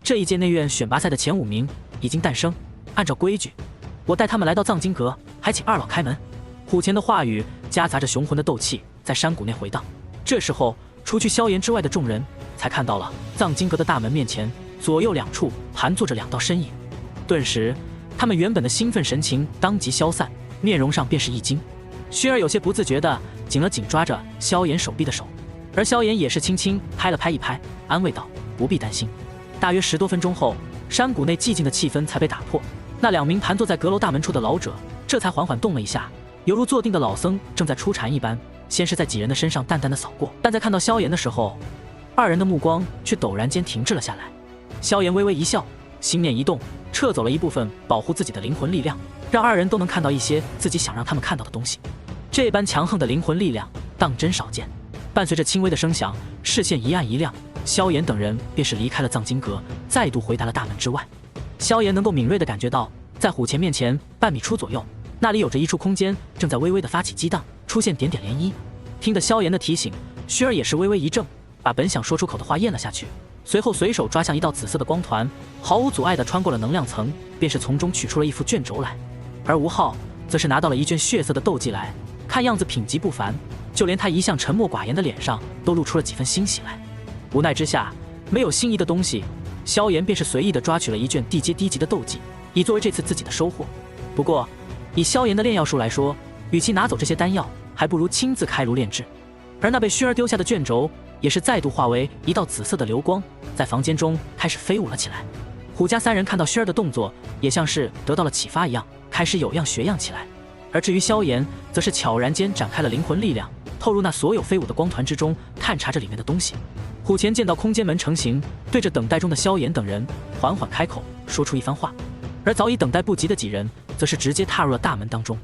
这一届内院选拔赛的前5名已经诞生，按照规矩，我带他们来到藏经阁，还请二老开门。虎钳的话语夹杂着雄浑的斗气，在山谷内回荡。这时候，除去萧炎之外的众人才看到了藏经阁的大门面前左右2处盘坐着2道身影。顿时，他们原本的兴奋神情当即消散，面容上便是一惊。薰儿有些不自觉地紧了紧抓着萧炎手臂的手，而萧炎也是轻轻拍了拍一拍，安慰道：“不必担心。”大约10多分钟后，山谷内寂静的气氛才被打破。那2名盘坐在阁楼大门处的老者，这才缓缓动了一下，犹如坐定的老僧正在出禅一般，先是在几人的身上淡淡的扫过，但在看到萧炎的时候，2人的目光却陡然间停滞了下来。萧炎微微一笑，心念一动，撤走了一部分保护自己的灵魂力量，让2人都能看到一些自己想让他们看到的东西。这般强横的灵魂力量当真少见。伴随着轻微的声响，视线一暗一亮，萧炎等人便是离开了藏经阁，再度回到了大门之外。萧炎能够敏锐地感觉到，在虎钳面前半米处左右，那里有着一处空间正在微微地发起激荡，出现点点涟漪。听得萧炎的提醒，薰儿也是微微一怔，把本想说出口的话咽了下去，随后随手抓向一道紫色的光团，毫无阻碍地穿过了能量层，便是从中取出了一副卷轴来。而吴昊则是拿到了一卷血色的斗技来，看样子品级不凡，就连他一向沉默寡言的脸上都露出了几分欣喜来。无奈之下，没有心仪的东西，萧炎便是随意地抓取了一卷地阶低级的斗技，以作为这次自己的收获。不过以萧炎的炼药术来说，与其拿走这些丹药，还不如亲自开炉炼制。而那被薰儿丢下的卷轴也是再度化为一道紫色的流光，在房间中开始飞舞了起来。虎家3人看到薰儿的动作，也像是得到了启发一样，开始有样学样起来。而至于萧炎，则是悄然间展开了灵魂力量，透入那所有飞舞的光团之中，探查着里面的东西。虎钳见到空间门成型，对着等待中的萧炎等人缓缓开口，说出一番话。而早已等待不及的几人，则是直接踏入了大门当中。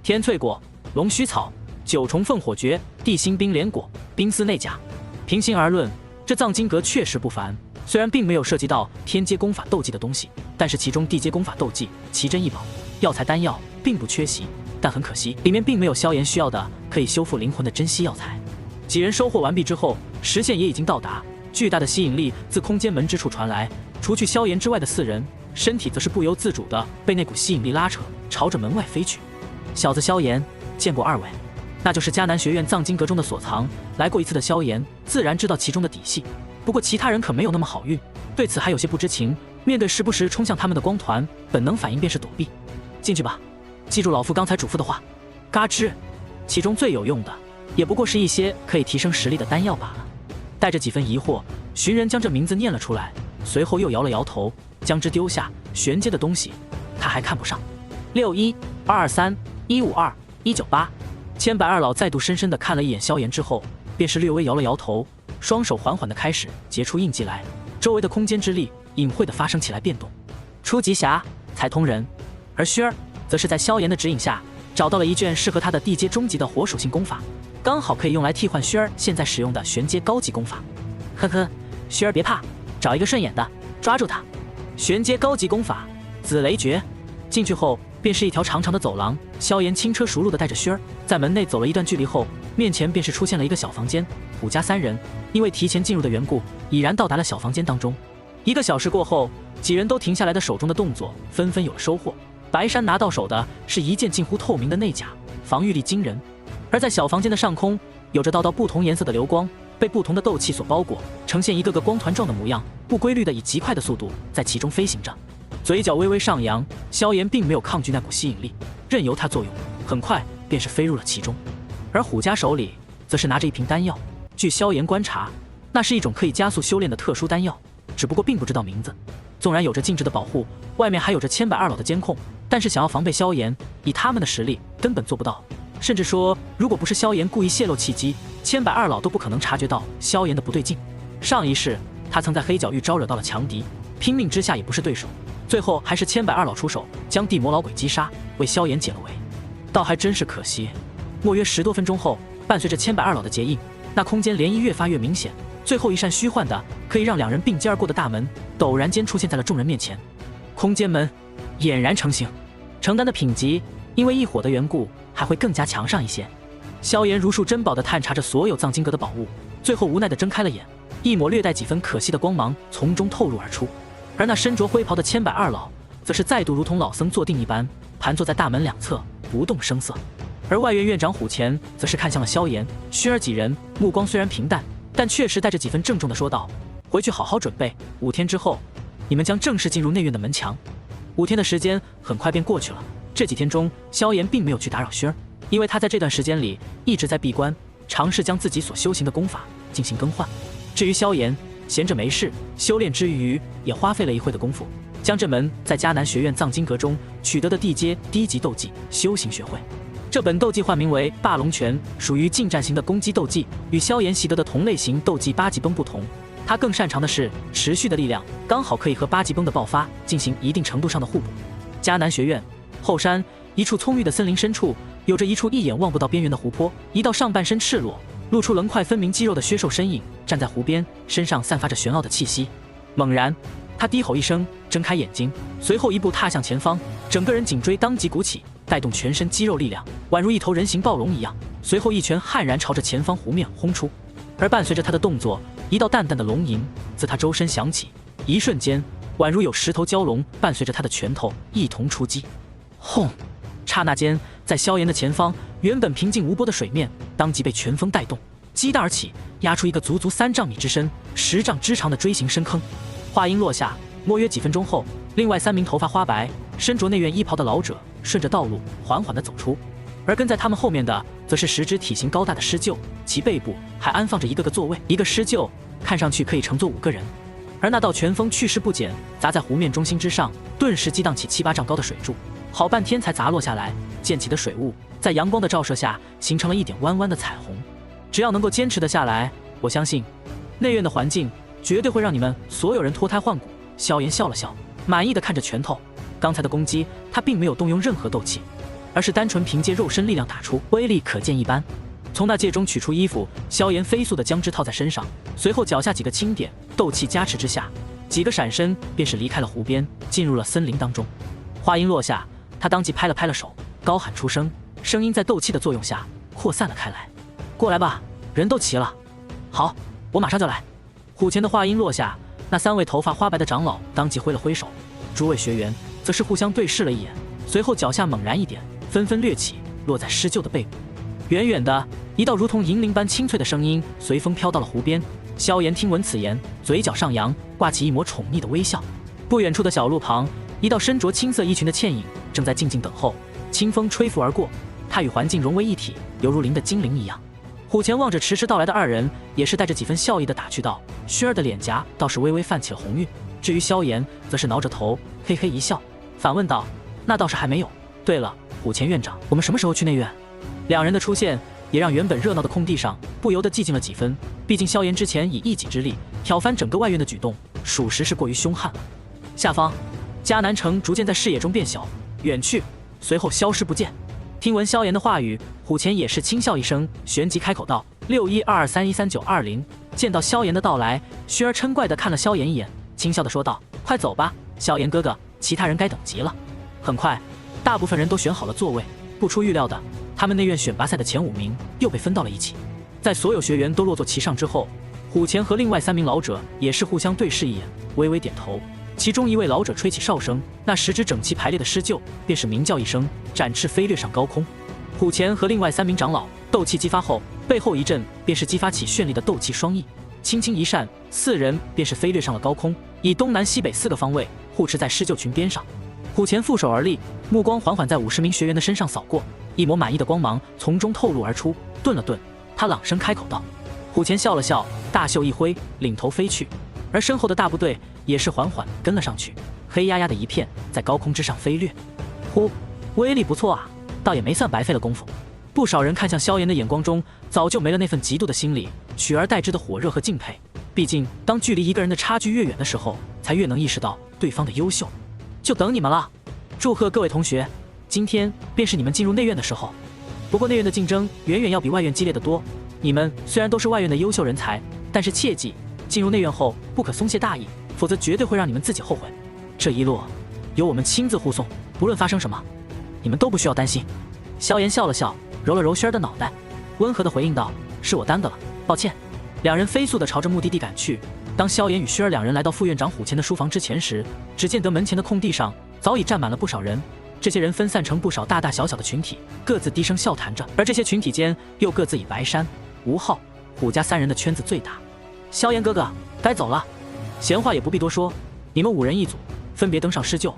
天翠果、龙须草、9重凤火诀、地心冰莲果、冰丝内甲。平心而论，这藏经阁确实不凡，虽然并没有涉及到天阶功法斗技的东西，但是其中地阶功法斗技奇珍异宝，药材丹药并不缺席。但很可惜，里面并没有萧炎需要的可以修复灵魂的珍稀药材。几人收获完毕之后，时限也已经到达，巨大的吸引力自空间门之处传来，除去萧炎之外的4人，身体则是不由自主地被那股吸引力拉扯，朝着门外飞去。小子萧炎，见过2位。那就是迦南学院藏经阁中的所藏，来过一次的萧炎自然知道其中的底细，不过其他人可没有那么好运，对此还有些不知情，面对时不时冲向他们的光团，本能反应便是躲避。进去吧，记住老夫刚才嘱咐的话。嘎吱，其中最有用的也不过是一些可以提升实力的丹药罢了。带着几分疑惑，寻人将这名字念了出来，随后又摇了摇头，将之丢下。玄阶的东西他还看不上。61223152198198。千百二老再度深深地看了一眼萧炎之后，便是略微摇了摇头，双手缓缓地开始结出印记来，周围的空间之力隐晦地发生起来变动。初级侠，才通人。而薰儿则是在萧炎的指引下，找到了一卷适合他的地阶中级的火属性功法，刚好可以用来替换薰儿现在使用的玄阶高级功法。呵呵，薰儿别怕，找一个顺眼的，抓住他。玄阶高级功法紫雷诀。进去后便是一条长长的走廊，萧炎轻车熟路地带着薰儿在门内走了一段距离后，面前便是出现了一个小房间。虎家3人因为提前进入的缘故，已然到达了小房间当中。1个小时过后，几人都停下来的手中的动作纷纷有了收获。白山拿到手的是一件近乎透明的内甲，防御力惊人。而在小房间的上空，有着道道不同颜色的流光，被不同的斗气所包裹，呈现一个个光团状的模样，不规律的以极快的速度在其中飞行着。嘴角微微上扬，萧炎并没有抗拒那股吸引力，任由它作用，很快便是飞入了其中。而虎家手里则是拿着一瓶丹药，据萧炎观察，那是一种可以加速修炼的特殊丹药，只不过并不知道名字。纵然有着禁制的保护，外面还有着千百二老的监控，但是想要防备萧炎，以他们的实力根本做不到。甚至说，如果不是萧炎故意泄露契机，千百二老都不可能察觉到萧炎的不对劲。上一世他曾在黑角域招惹到了强敌，拼命之下也不是对手，最后还是千百二老出手将地魔老鬼击杀，为萧炎解了围。倒还真是可惜。莫约10多分钟后，伴随着千百二老的结印，那空间涟漪越发越明显，最后一扇虚幻的可以让2人并肩而过的大门陡然间出现在了众人面前。空间门俨然成型，承担的品级因为异火的缘故还会更加强上一些。萧炎如数珍宝地探查着所有藏经阁的宝物，最后无奈地睁开了眼，一抹略带几分可惜的光芒从中透入而出。而那身着灰袍的千百二老，则是再度如同老僧坐定一般，盘坐在大门两侧，不动声色。而外院院长虎钳则是看向了萧炎、薰儿几人，目光虽然平淡，但确实带着几分郑重的说道：“回去好好准备，5天之后，你们将正式进入内院的门墙。”5天的时间很快便过去了。这几天中，萧炎并没有去打扰薰儿，因为他在这段时间里一直在闭关，尝试将自己所修行的功法进行更换。至于萧炎，闲着没事，修炼之余也花费了一会的功夫，将这门在迦南学院藏经阁中取得的地阶低级斗技修行学会。这本斗技唤名为霸龙拳，属于近战型的攻击斗技，与萧炎习得的同类型斗技八极崩不同。他更擅长的是持续的力量，刚好可以和八极崩的爆发进行一定程度上的互补。迦南学院后山一处葱郁的森林深处，有着一处一眼望不到边缘的湖泊。一道上半身赤裸、露出棱块分明肌肉的削瘦身影站在湖边，身上散发着玄奥的气息。猛然，他低吼一声，睁开眼睛，随后一步踏向前方，整个人颈椎当即鼓起，带动全身肌肉力量，宛如一头人形暴龙一样。随后一拳悍然朝着前方湖面轰出，而伴随着他的动作，一道淡淡的龙吟自他周身响起，一瞬间，宛如有10头蛟龙伴随着他的拳头一同出击。轰！刹那间，在萧炎的前方，原本平静无波的水面当即被拳风带动，激荡而起，压出一个足足3丈米之深、10丈之长的锥形深坑。话音落下，莫约几分钟后，另外3名头发花白、身着内院衣袍的老者顺着道路缓缓地走出，而跟在他们后面的则是10只体型高大的狮鹫，其背部还安放着一个个座位，一个狮鹫看上去可以乘坐5个人。而那道拳风去势不减，砸在湖面中心之上，顿时激荡起7、8丈高的水柱，好半天才砸落下来。溅起的水雾在阳光的照射下，形成了一点弯弯的彩虹。只要能够坚持得下来，我相信内院的环境绝对会让你们所有人脱胎换骨。萧炎笑了笑，满意的看着拳头。刚才的攻击，他并没有动用任何斗气，而是单纯凭借肉身力量打出，威力可见一斑。从那戒中取出衣服，萧炎飞速的将之套在身上，随后脚下几个轻点，斗气加持之下，几个闪身便是离开了湖边，进入了森林当中。话音落下，他当即拍了拍了手，高喊出声，声音在斗气的作用下扩散了开来。过来吧，人都齐了。好，我马上就来。虎钳的话音落下，那3位头发花白的长老当即挥了挥手，诸位学员则是互相对视了一眼，随后脚下猛然一点，纷纷掠起，落在狮鹫的背部。远远的，一道如同银铃般清脆的声音随风飘到了湖边。萧炎听闻此言，嘴角上扬，挂起一抹宠溺的微笑。不远处的小路旁，一道身着青色衣裙的倩影正在静静等候。清风吹拂而过，她与环境融为一体，犹如灵的精灵一样。虎钳望着迟迟到来的2人，也是带着几分笑意的打趣道：“薰儿的脸颊倒是微微泛起了红晕。”至于萧炎，则是挠着头，嘿嘿一笑，反问道：“那倒是还没有。对了，虎钳院长，我们什么时候去内院？”2人的出现也让原本热闹的空地上不由得寂静了几分。毕竟萧炎之前以一己之力挑翻整个外院的举动，属实是过于凶悍了。下方，迦南城逐渐在视野中变小，远去，随后消失不见。听闻萧炎的话语，虎钳也是轻笑一声，旋即开口道：“6122313920。”见到萧炎的到来，薰儿嗔怪地看了萧炎一眼，轻笑地说道：“快走吧，萧炎哥哥，其他人该等急了。”很快，大部分人都选好了座位。不出预料的，他们内院选拔赛的前5名又被分到了一起。在所有学员都落座其上之后，虎钳和另外3名老者也是互相对视一眼，微微点头。其中一位老者吹起哨声，那10只整齐排列的狮鹫便是鸣叫一声，展翅飞掠上高空。虎钳和另外3名长老斗气激发后，背后一阵便是激发起绚丽的斗气双翼，轻轻一扇，4人便是飞掠上了高空，以东南西北4个方位护持在狮鹫群边上。虎钳负手而立，目光缓缓在50名学员的身上扫过，一抹满意的光芒从中透露而出。顿了顿，他朗声开口道：“虎钳笑了笑，大袖一挥，领头飞去。”而身后的大部队也是缓缓跟了上去，黑压压的一片在高空之上飞掠。呼，威力不错啊，倒也没算白费了功夫。不少人看向萧炎的眼光中早就没了那份嫉妒的心理，取而代之的火热和敬佩。毕竟当距离一个人的差距越远的时候，才越能意识到对方的优秀。就等你们了，祝贺各位同学，今天便是你们进入内院的时候。不过内院的竞争远远要比外院激烈得多，你们虽然都是外院的优秀人才，但是切记进入内院后不可松懈大意，否则绝对会让你们自己后悔。这一路由我们亲自护送，不论发生什么，你们都不需要担心。萧炎笑了笑，揉了揉轩儿的脑袋，温和地回应道：“是我耽搁了，抱歉。”2人飞速地朝着目的地赶去。当萧炎与薰儿两人来到副院长虎钳的书房之前时，只见得门前的空地上早已站满了不少人。这些人分散成不少大大小小的群体，各自低声笑谈着，而这些群体间又各自以白山、吴昊、虎家三人的圈子最大。萧炎哥哥，该走了。闲话也不必多说，你们5人一组，分别登上施救。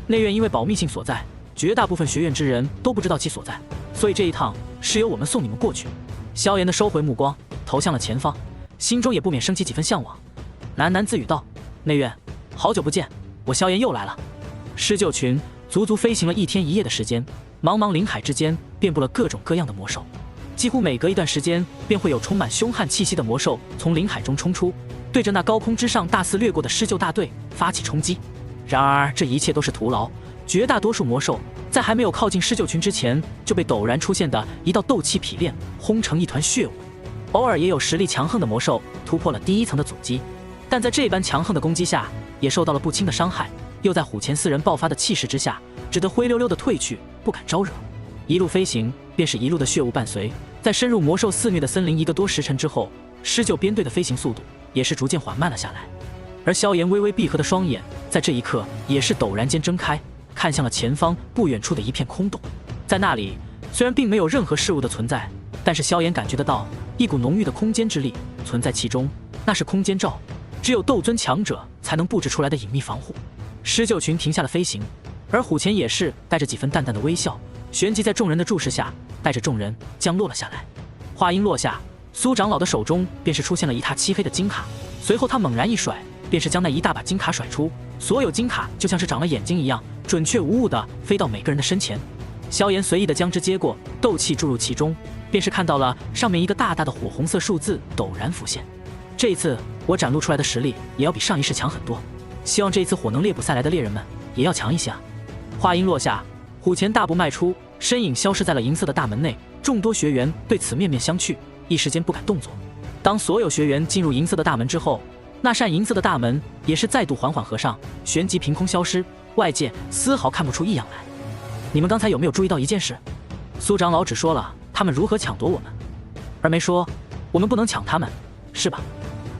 内院因为保密性所在，绝大部分学院之人都不知道其所在，所以这一趟是由我们送你们过去。萧炎的收回目光，投向了前方，心中也不免升起几分向往，喃喃自语道：“内院，好久不见，我萧炎又来了。”施救群足足飞行了1天1夜的时间，茫茫林海之间遍布了各种各样的魔兽，几乎每隔一段时间便会有充满凶悍气息的魔兽从林海中冲出，对着那高空之上大肆掠过的施救大队发起冲击。然而这一切都是徒劳，绝大多数魔兽在还没有靠近施救群之前，就被陡然出现的一道斗气劈炼轰成一团血雾。偶尔也有实力强横的魔兽突破了第1层的阻击，但在这般强横的攻击下，也受到了不轻的伤害，又在虎钳4人爆发的气势之下，只得灰溜溜的退去，不敢招惹。一路飞行，便是一路的血雾伴随。在深入魔兽肆虐的森林1个多时辰之后，施救编队的飞行速度也是逐渐缓慢了下来。而萧炎微微闭合的双眼，在这一刻也是陡然间睁开，看向了前方不远处的一片空洞。在那里，虽然并没有任何事物的存在，但是萧炎感觉得到一股浓郁的空间之力存在其中，那是空间罩，只有斗尊强者才能布置出来的隐秘防护。施救群停下了飞行，而虎钳也是带着几分淡淡的微笑，旋即在众人的注视下，带着众人降落了下来。话音落下，苏长老的手中便是出现了一沓漆黑的金卡，随后他猛然一甩，便是将那一大把金卡甩出，所有金卡就像是长了眼睛一样，准确无误地飞到每个人的身前。萧炎随意地将之接过，斗气注入其中，便是看到了上面一个大大的火红色数字陡然浮现。这一次我展露出来的实力也要比上一世强很多，希望这一次火能猎捕赛来的猎人们也要强一些啊。话音落下，虎钳大步迈出，身影消失在了银色的大门内，众多学员对此面面相觑，一时间不敢动作。当所有学员进入银色的大门之后，那扇银色的大门也是再度缓缓合上，旋即凭空消失，外界丝毫看不出异样来。你们刚才有没有注意到一件事？苏长老只说了他们如何抢夺我们，而没说我们不能抢他们，是吧？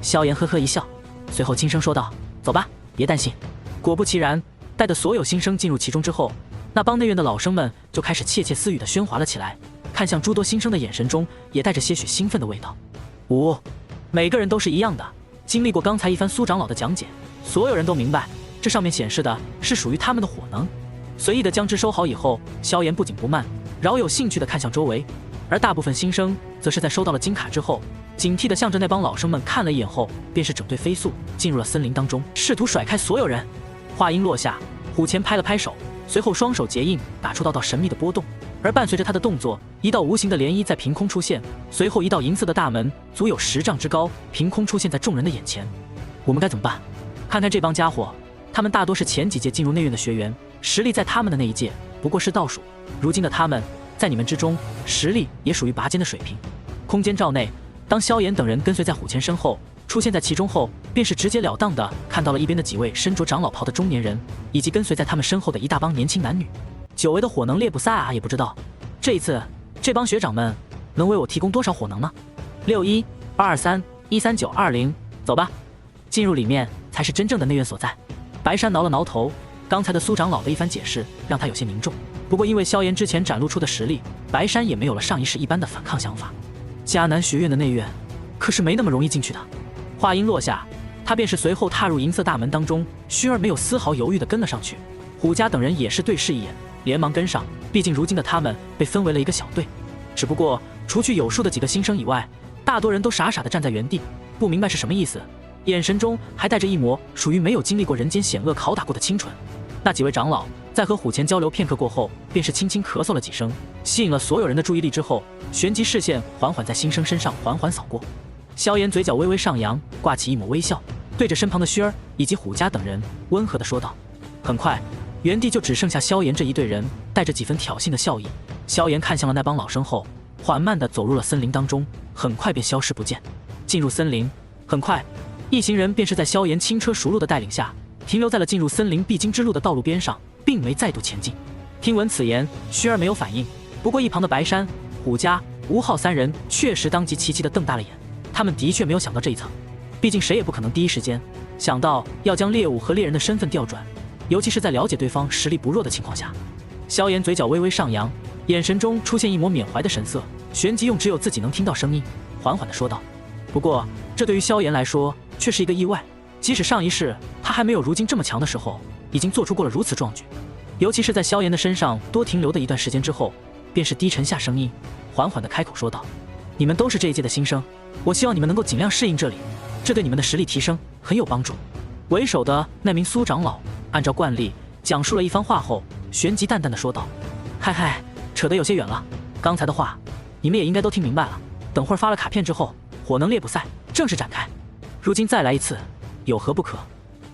萧炎呵呵一笑，随后轻声说道：“走吧，别担心。”果不其然，待得所有新生进入其中之后，那帮内院的老生们就开始窃窃私语的喧哗了起来，看向诸多新生的眼神中也带着些许兴奋的味道。每个人都是一样的，经历过刚才一番苏长老的讲解，所有人都明白这上面显示的是属于他们的火能。随意的将之收好以后，萧炎不紧不慢，饶有兴趣的看向周围，而大部分新生则是在收到了金卡之后，警惕的向着那帮老生们看了一眼后，便是整队飞速进入了森林当中，试图甩开所有人。话音落下，虎钳拍了拍手，随后双手结印，打出道道神秘的波动，而伴随着他的动作，一道无形的涟漪在凭空出现，随后一道银色的大门足有10丈之高，凭空出现在众人的眼前。我们该怎么办？看看这帮家伙，他们大多是前几届进入内院的学员，实力在他们的那一届不过是倒数，如今的他们在你们之中实力也属于拔尖的水平。空间罩内，当萧炎等人跟随在虎钳身后出现在其中后，便是直截了当的看到了一边的几位身着长老袍的中年人，以及跟随在他们身后的一大帮年轻男女。久违的火能猎捕赛啊，也不知道这一次这帮学长们能为我提供多少火能呢？6122313920，走吧，进入里面才是真正的内院所在。白山挠了挠头，刚才的苏长老的一番解释让他有些凝重，不过因为萧炎之前展露出的实力，白山也没有了上一世一般的反抗想法。迦南学院的内院可是没那么容易进去的。话音落下，他便是随后踏入银色大门当中，薰儿没有丝毫犹豫地跟了上去。虎家等人也是对视一眼，连忙跟上，毕竟如今的他们被分为了一个小队。只不过除去有数的几个新生以外，大多人都傻傻地站在原地，不明白是什么意思，眼神中还带着一抹属于没有经历过人间险恶拷打过的清纯。那几位长老在和虎钳交流片刻过后，便是轻轻咳嗽了几声，吸引了所有人的注意力之后，旋即视线缓缓在新生身上缓缓扫过。萧炎嘴角微微上扬，挂起一抹微笑，对着身旁的薰儿以及虎家等人温和地说道。很快，原地就只剩下萧炎这一队人，带着几分挑衅的笑意。萧炎看向了那帮老生后，缓慢地走入了森林当中，很快便消失不见。进入森林，很快一行人便是在萧炎轻车熟路的带领下，停留在了进入森林必经之路的道路边上，并没再度前进。听闻此言，薰儿没有反应，不过一旁的白山、虎家、吴昊三人确实当即齐齐地瞪大了眼，他们的确没有想到这一层，毕竟谁也不可能第一时间想到要将猎物和猎人的身份调转，尤其是在了解对方实力不弱的情况下。萧炎嘴角微微上扬，眼神中出现一抹缅怀的神色，旋即用只有自己能听到声音缓缓地说道：“不过，这对于萧炎来说却是一个意外。即使上一世他还没有如今这么强的时候，已经做出过了如此壮举。尤其是在萧炎的身上多停留的一段时间之后，便是低沉下声音，缓缓地开口说道：‘你们都是这一届的新生，我希望你们能够尽量适应这里，这对你们的实力提升很有帮助。’为首的那名苏长老按照惯例讲述了一番话后，旋即淡淡地说道：‘嗨嗨，扯得有些远了。刚才的话，你们也应该都听明白了。等会儿发了卡片之后，火能猎捕赛正式展开。如今再来一次，有何不可？’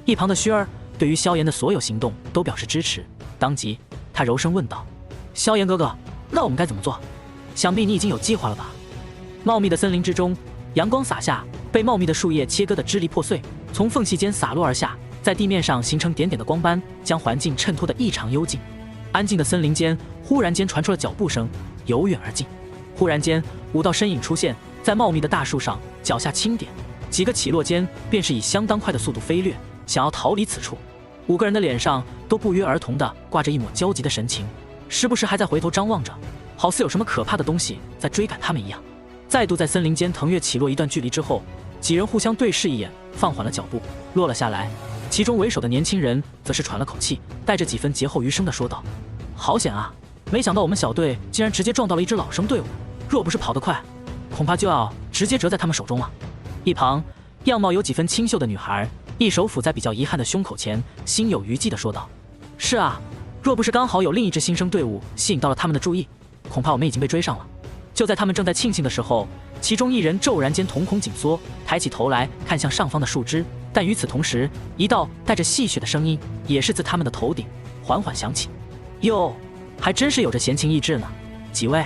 一旁的薰儿对于萧炎的所有行动都表示支持，当即他柔声问道：‘萧炎哥哥，那我们该怎么做？想必你已经有计划了吧？’茂密的森林之中，阳光洒下，被茂密的树叶切割得支离破碎，从缝隙间洒落而下，在地面上形成点点的光斑，将环境衬托得异常幽静。安静的森林间，忽然间传出了脚步声，由远而近。忽然间，5道身影出现在茂密的大树上，脚下轻点，几个起落间便是以相当快的速度飞掠，想要逃离此处。5个人的脸上都不约而同地挂着一抹焦急的神情，时不时还在回头张望着，好似有什么可怕的东西在追赶他们一样。再度在森林间腾跃起落一段距离之后，几人互相对视一眼，放缓了脚步，落了下来。其中为首的年轻人则是喘了口气，带着几分劫后余生地说道：“好险啊！没想到我们小队竟然直接撞到了一支老生队伍，若不是跑得快，恐怕就要直接折在他们手中了。”一旁样貌有几分清秀的女孩，一手抚在比较遗憾的胸口前，心有余悸地说道：“是啊，若不是刚好有另一支新生队伍吸引到了他们的注意，恐怕我们已经被追上了。”就在他们正在庆幸的时候，其中一人骤然间瞳孔紧缩，抬起头来看向上方的树枝，但与此同时，一道带着戏谑的声音也是自他们的头顶缓缓响起：“哟，还真是有着闲情逸致呢。几位，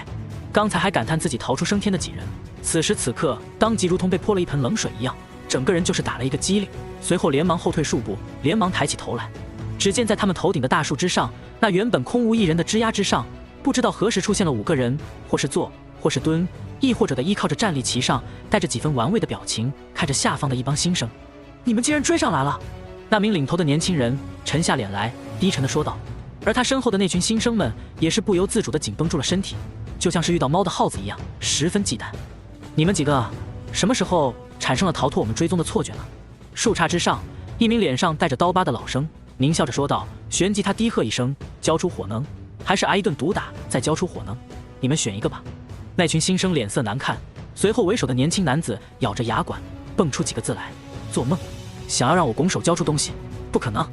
刚才还感叹自己逃出升天的几人，此时此刻当即如同被泼了一盆冷水一样，整个人就是打了一个激灵，随后连忙后退数步，连忙抬起头来。只见在他们头顶的大树之上，那原本空无一人的枝桠之上，不知道何时出现了5个人，或是坐，或是蹲，亦或者的依靠着站立其上，带着几分玩味的表情，看着下方的一帮新生。你们竟然追上来了！那名领头的年轻人沉下脸来，低沉地说道。而他身后的那群新生们也是不由自主地紧绷住了身体，就像是遇到猫的耗子一样，十分忌惮。你们几个什么时候产生了逃脱我们追踪的错觉呢？树杈之上，一名脸上带着刀疤的老生狞笑着说道，旋即他低喝一声，交出火能，还是挨一顿毒打再交出火能，你们选一个吧。那群新生脸色难看，随后为首的年轻男子咬着牙关蹦出几个字来：做梦，想要让我拱手交出东西，不可能。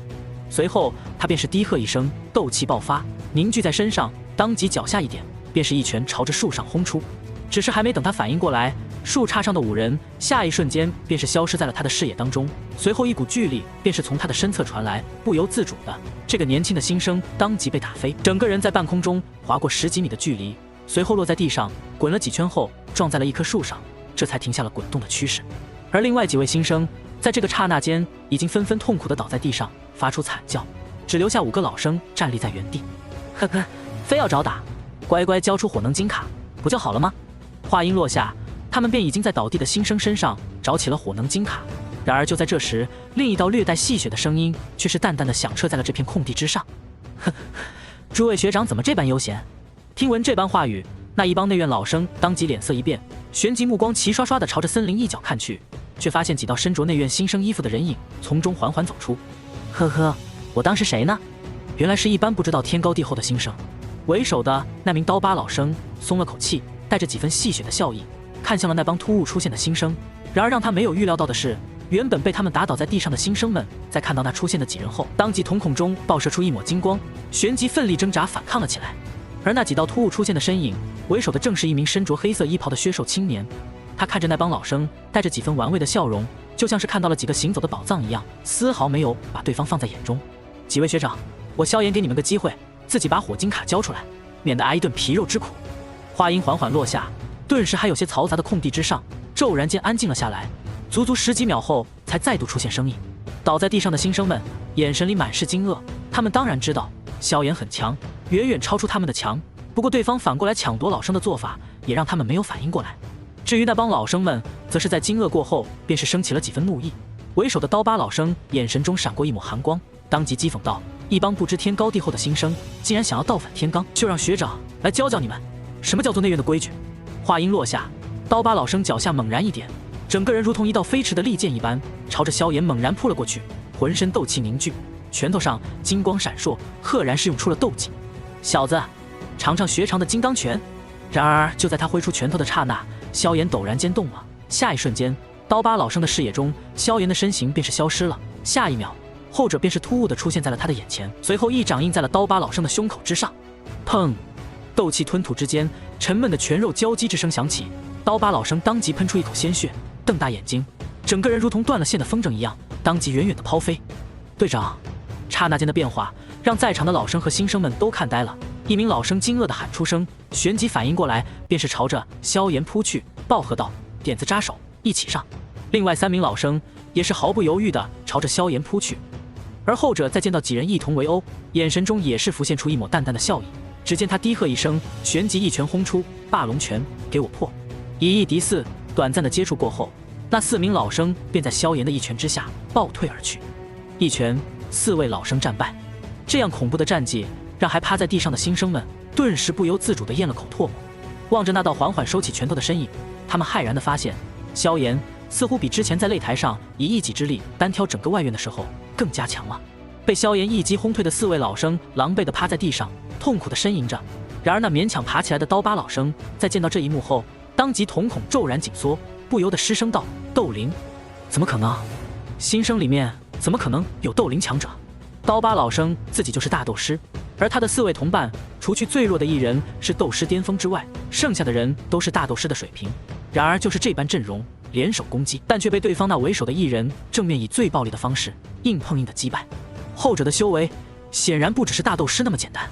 随后他便是低喝一声，斗气爆发，凝聚在身上，当即脚下一点，便是一拳朝着树上轰出。只是还没等他反应过来，树杈上的5人下一瞬间便是消失在了他的视野当中，随后一股巨力便是从他的身侧传来，不由自主的，这个年轻的新生当即被打飞，整个人在半空中划过10几米的距离，随后落在地上滚了几圈后撞在了一棵树上，这才停下了滚动的趋势。而另外几位新生在这个刹那间已经纷纷痛苦地倒在地上，发出惨叫，只留下5个老生站立在原地。呵呵，非要找打，乖乖交出火能金卡不就好了吗？话音落下，他们便已经在倒地的新生身上找起了火能金卡。然而就在这时，另一道略带戏谑的声音却是淡淡的响彻在了这片空地之上。呵，诸位学长怎么这般悠闲？听闻这般话语，那一帮内院老生当即脸色一变，旋即目光齐刷刷地朝着森林一角看去，却发现几道身着内院新生衣服的人影从中缓缓走出。呵呵，我当是谁呢？原来是一般不知道天高地厚的新生。为首的那名刀疤老生松了口气，带着几分戏谑的笑意，看向了那帮突兀出现的新生。然而让他没有预料到的是，原本被他们打倒在地上的新生们，在看到那出现的几人后，当即瞳孔中爆射出一抹金光，旋即奋力挣扎反抗了起来。而那几道突兀出现的身影，为首的正是一名身着黑色衣袍的削瘦青年。他看着那帮老生，带着几分玩味的笑容，就像是看到了几个行走的宝藏一样，丝毫没有把对方放在眼中。几位学长，我萧炎给你们个机会，自己把火金卡交出来，免得挨一顿皮肉之苦。话音缓缓落下，顿时还有些嘈杂的空地之上骤然间安静了下来，足足10几秒后才再度出现声音。倒在地上的新生们眼神里满是惊愕，他们当然知道萧炎很强，远远超出他们的强，不过对方反过来抢夺老生的做法也让他们没有反应过来。至于那帮老生们，则是在惊愕过后，便是升起了几分怒意。为首的刀疤老生眼神中闪过一抹寒光，当即讥讽道：“一帮不知天高地厚的新生，竟然想要倒反天罡，就让学长来教教你们，什么叫做内院的规矩。”话音落下，刀疤老生脚下猛然一点，整个人如同一道飞驰的利剑一般，朝着萧炎猛然扑了过去，浑身斗气凝聚，拳头上金光闪烁，赫然是用出了斗技。小子，尝尝学长的金刚拳！然而就在他挥出拳头的刹那，萧炎陡然间动了，下一瞬间，刀疤老生的视野中，萧炎的身形便是消失了。下一秒，后者便是突兀地出现在了他的眼前，随后一掌印在了刀疤老生的胸口之上。砰！斗气吞吐之间，沉闷的拳肉交击之声响起，刀疤老生当即喷出一口鲜血，瞪大眼睛，整个人如同断了线的风筝一样，当即远远地抛飞。队长！刹那间的变化，让在场的老生和新生们都看呆了。一名老生惊愕地喊出声，旋即反应过来，便是朝着萧炎扑去，暴喝道：“点子扎手，一起上！”另外3名老生也是毫不犹豫地朝着萧炎扑去，而后者在见到几人一同围殴，眼神中也是浮现出一抹淡淡的笑意。只见他低喝一声，旋即一拳轰出，霸龙拳，给我破！以一敌4，短暂的接触过后，那4名老生便在萧炎的一拳之下暴退而去。一拳，4位老生战败。这样恐怖的战绩，让还趴在地上的新生们顿时不由自主地咽了口唾沫。望着那道缓缓收起拳头的身影，他们骇然地发现，萧炎似乎比之前在擂台上以一己之力单挑整个外院的时候更加强了。被萧炎一击轰退的4位老生狼狈地趴在地上，痛苦地呻吟着。然而那勉强爬起来的刀疤老生在见到这一幕后，当即瞳孔骤然紧缩，不由得失声道：“斗灵？怎么可能？新生里面怎么可能有斗灵强者？”刀疤老生自己就是大斗师，而他的4位同伴，除去最弱的一人是斗师巅峰之外，剩下的人都是大斗师的水平。然而就是这般阵容，联手攻击，但却被对方那为首的一人正面以最暴力的方式硬碰硬的击败。后者的修为显然不只是大斗师那么简单。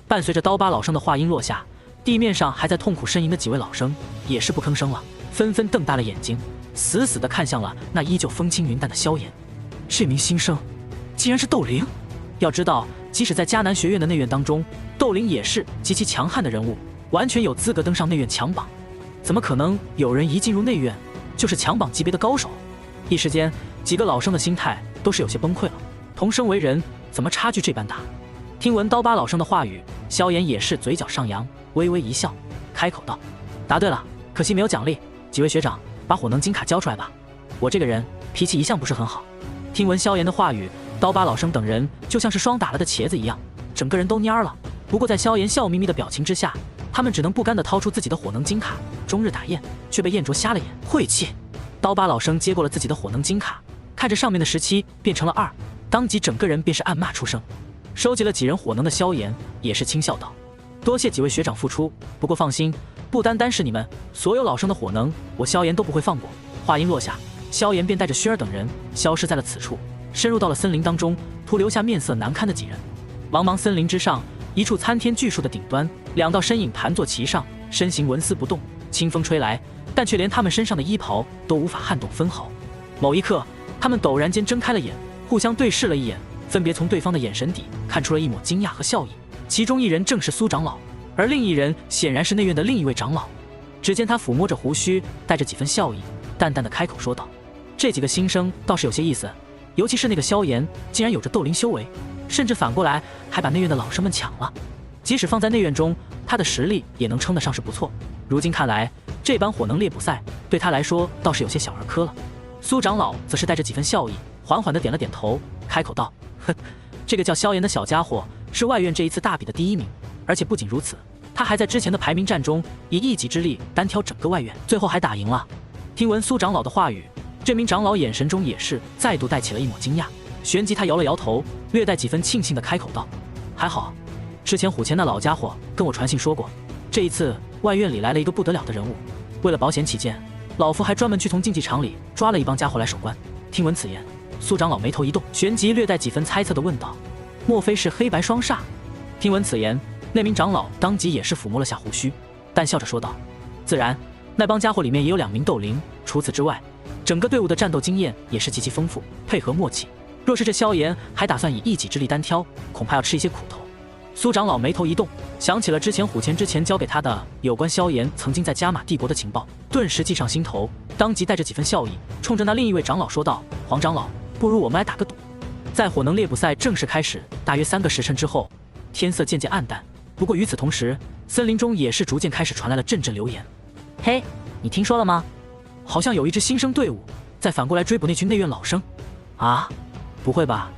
伴随着刀疤老生的话音落下，地面上还在痛苦呻吟的几位老生也是不吭声了，纷纷瞪大了眼睛，死死地看向了那依旧风轻云淡的萧炎。这名新生竟然是斗灵！要知道，即使在迦南学院的内院当中，斗灵也是极其强悍的人物，完全有资格登上内院强榜。怎么可能有人一进入内院就是强榜级别的高手？一时间，几个老生的心态都是有些崩溃了。同生为人，怎么差距这般大？听闻刀疤老生的话语，萧炎也是嘴角上扬，微微一笑，开口道：“答对了，可惜没有奖励。几位学长，把火能金卡交出来吧。我这个人脾气一向不是很好。”听闻萧炎的话语，刀疤老生等人就像是霜打了的茄子一样，整个人都蔫了。不过在萧炎笑眯眯的表情之下，他们只能不甘地掏出自己的火能金卡，终日打雁，却被燕卓瞎了眼。晦气！刀疤老生接过了自己的火能金卡，看着上面的17变成了2，当即整个人便是暗骂出声。收集了几人火能的萧炎也是轻笑道：“多谢几位学长付出，不过放心，不单单是你们，所有老生的火能，我萧炎都不会放过。”话音落下，萧炎便带着薰儿等人消失在了此处，深入到了森林当中，徒留下面色难堪的几人。茫茫森林之上，一处参天巨树的顶端，2道身影盘坐其上，身形纹丝不动，清风吹来，但却连他们身上的衣袍都无法撼动分毫。某一刻，他们陡然间睁开了眼，互相对视了一眼，分别从对方的眼神底看出了一抹惊讶和笑意。其中一人正是苏长老，而另一人显然是内院的另一位长老。只见他抚摸着胡须，带着几分笑意，淡淡的开口说道：“这几个新生倒是有些意思，尤其是那个萧炎，竟然有着斗灵修为，甚至反过来还把内院的老生们抢了。即使放在内院中，他的实力也能称得上是不错。如今看来，这般火能猎捕赛对他来说倒是有些小儿科了。”苏长老则是带着几分笑意，缓缓地点了点头，开口道：“哼，这个叫萧炎的小家伙是外院这一次大比的第1名，而且不仅如此，他还在之前的排名战中以一己之力单挑整个外院，最后还打赢了。”听闻苏长老的话语，这名长老眼神中也是再度带起了一抹惊讶，旋即他摇了摇头，略带几分庆幸地开口道：“还好，之前虎钳那老家伙跟我传信说过，这一次外院里来了一个不得了的人物，为了保险起见，老夫还专门去从竞技场里抓了一帮家伙来守关。”听闻此言，苏长老眉头一动，旋即略带几分猜测地问道：“莫非是黑白双煞？”听闻此言，那名长老当即也是抚摸了下胡须，淡笑着说道：“自然，那帮家伙里面也有2名斗灵，除此之外，整个队伍的战斗经验也是极其丰富，配合默契。若是这萧炎还打算以一己之力单挑，恐怕要吃一些苦头。”苏长老眉头一动，想起了之前虎钳之前交给他的有关萧炎曾经在加玛帝国的情报，顿时记上心头，当即带着几分笑意，冲着那另一位长老说道：“黄长老，不如我们来打个赌。”在火能猎捕赛正式开始大约3个时辰之后，天色渐渐暗淡。不过与此同时，森林中也是逐渐开始传来了阵阵流言。嘿，你听说了吗？好像有一支新生队伍在反过来追捕那群内院老生。啊？不会吧？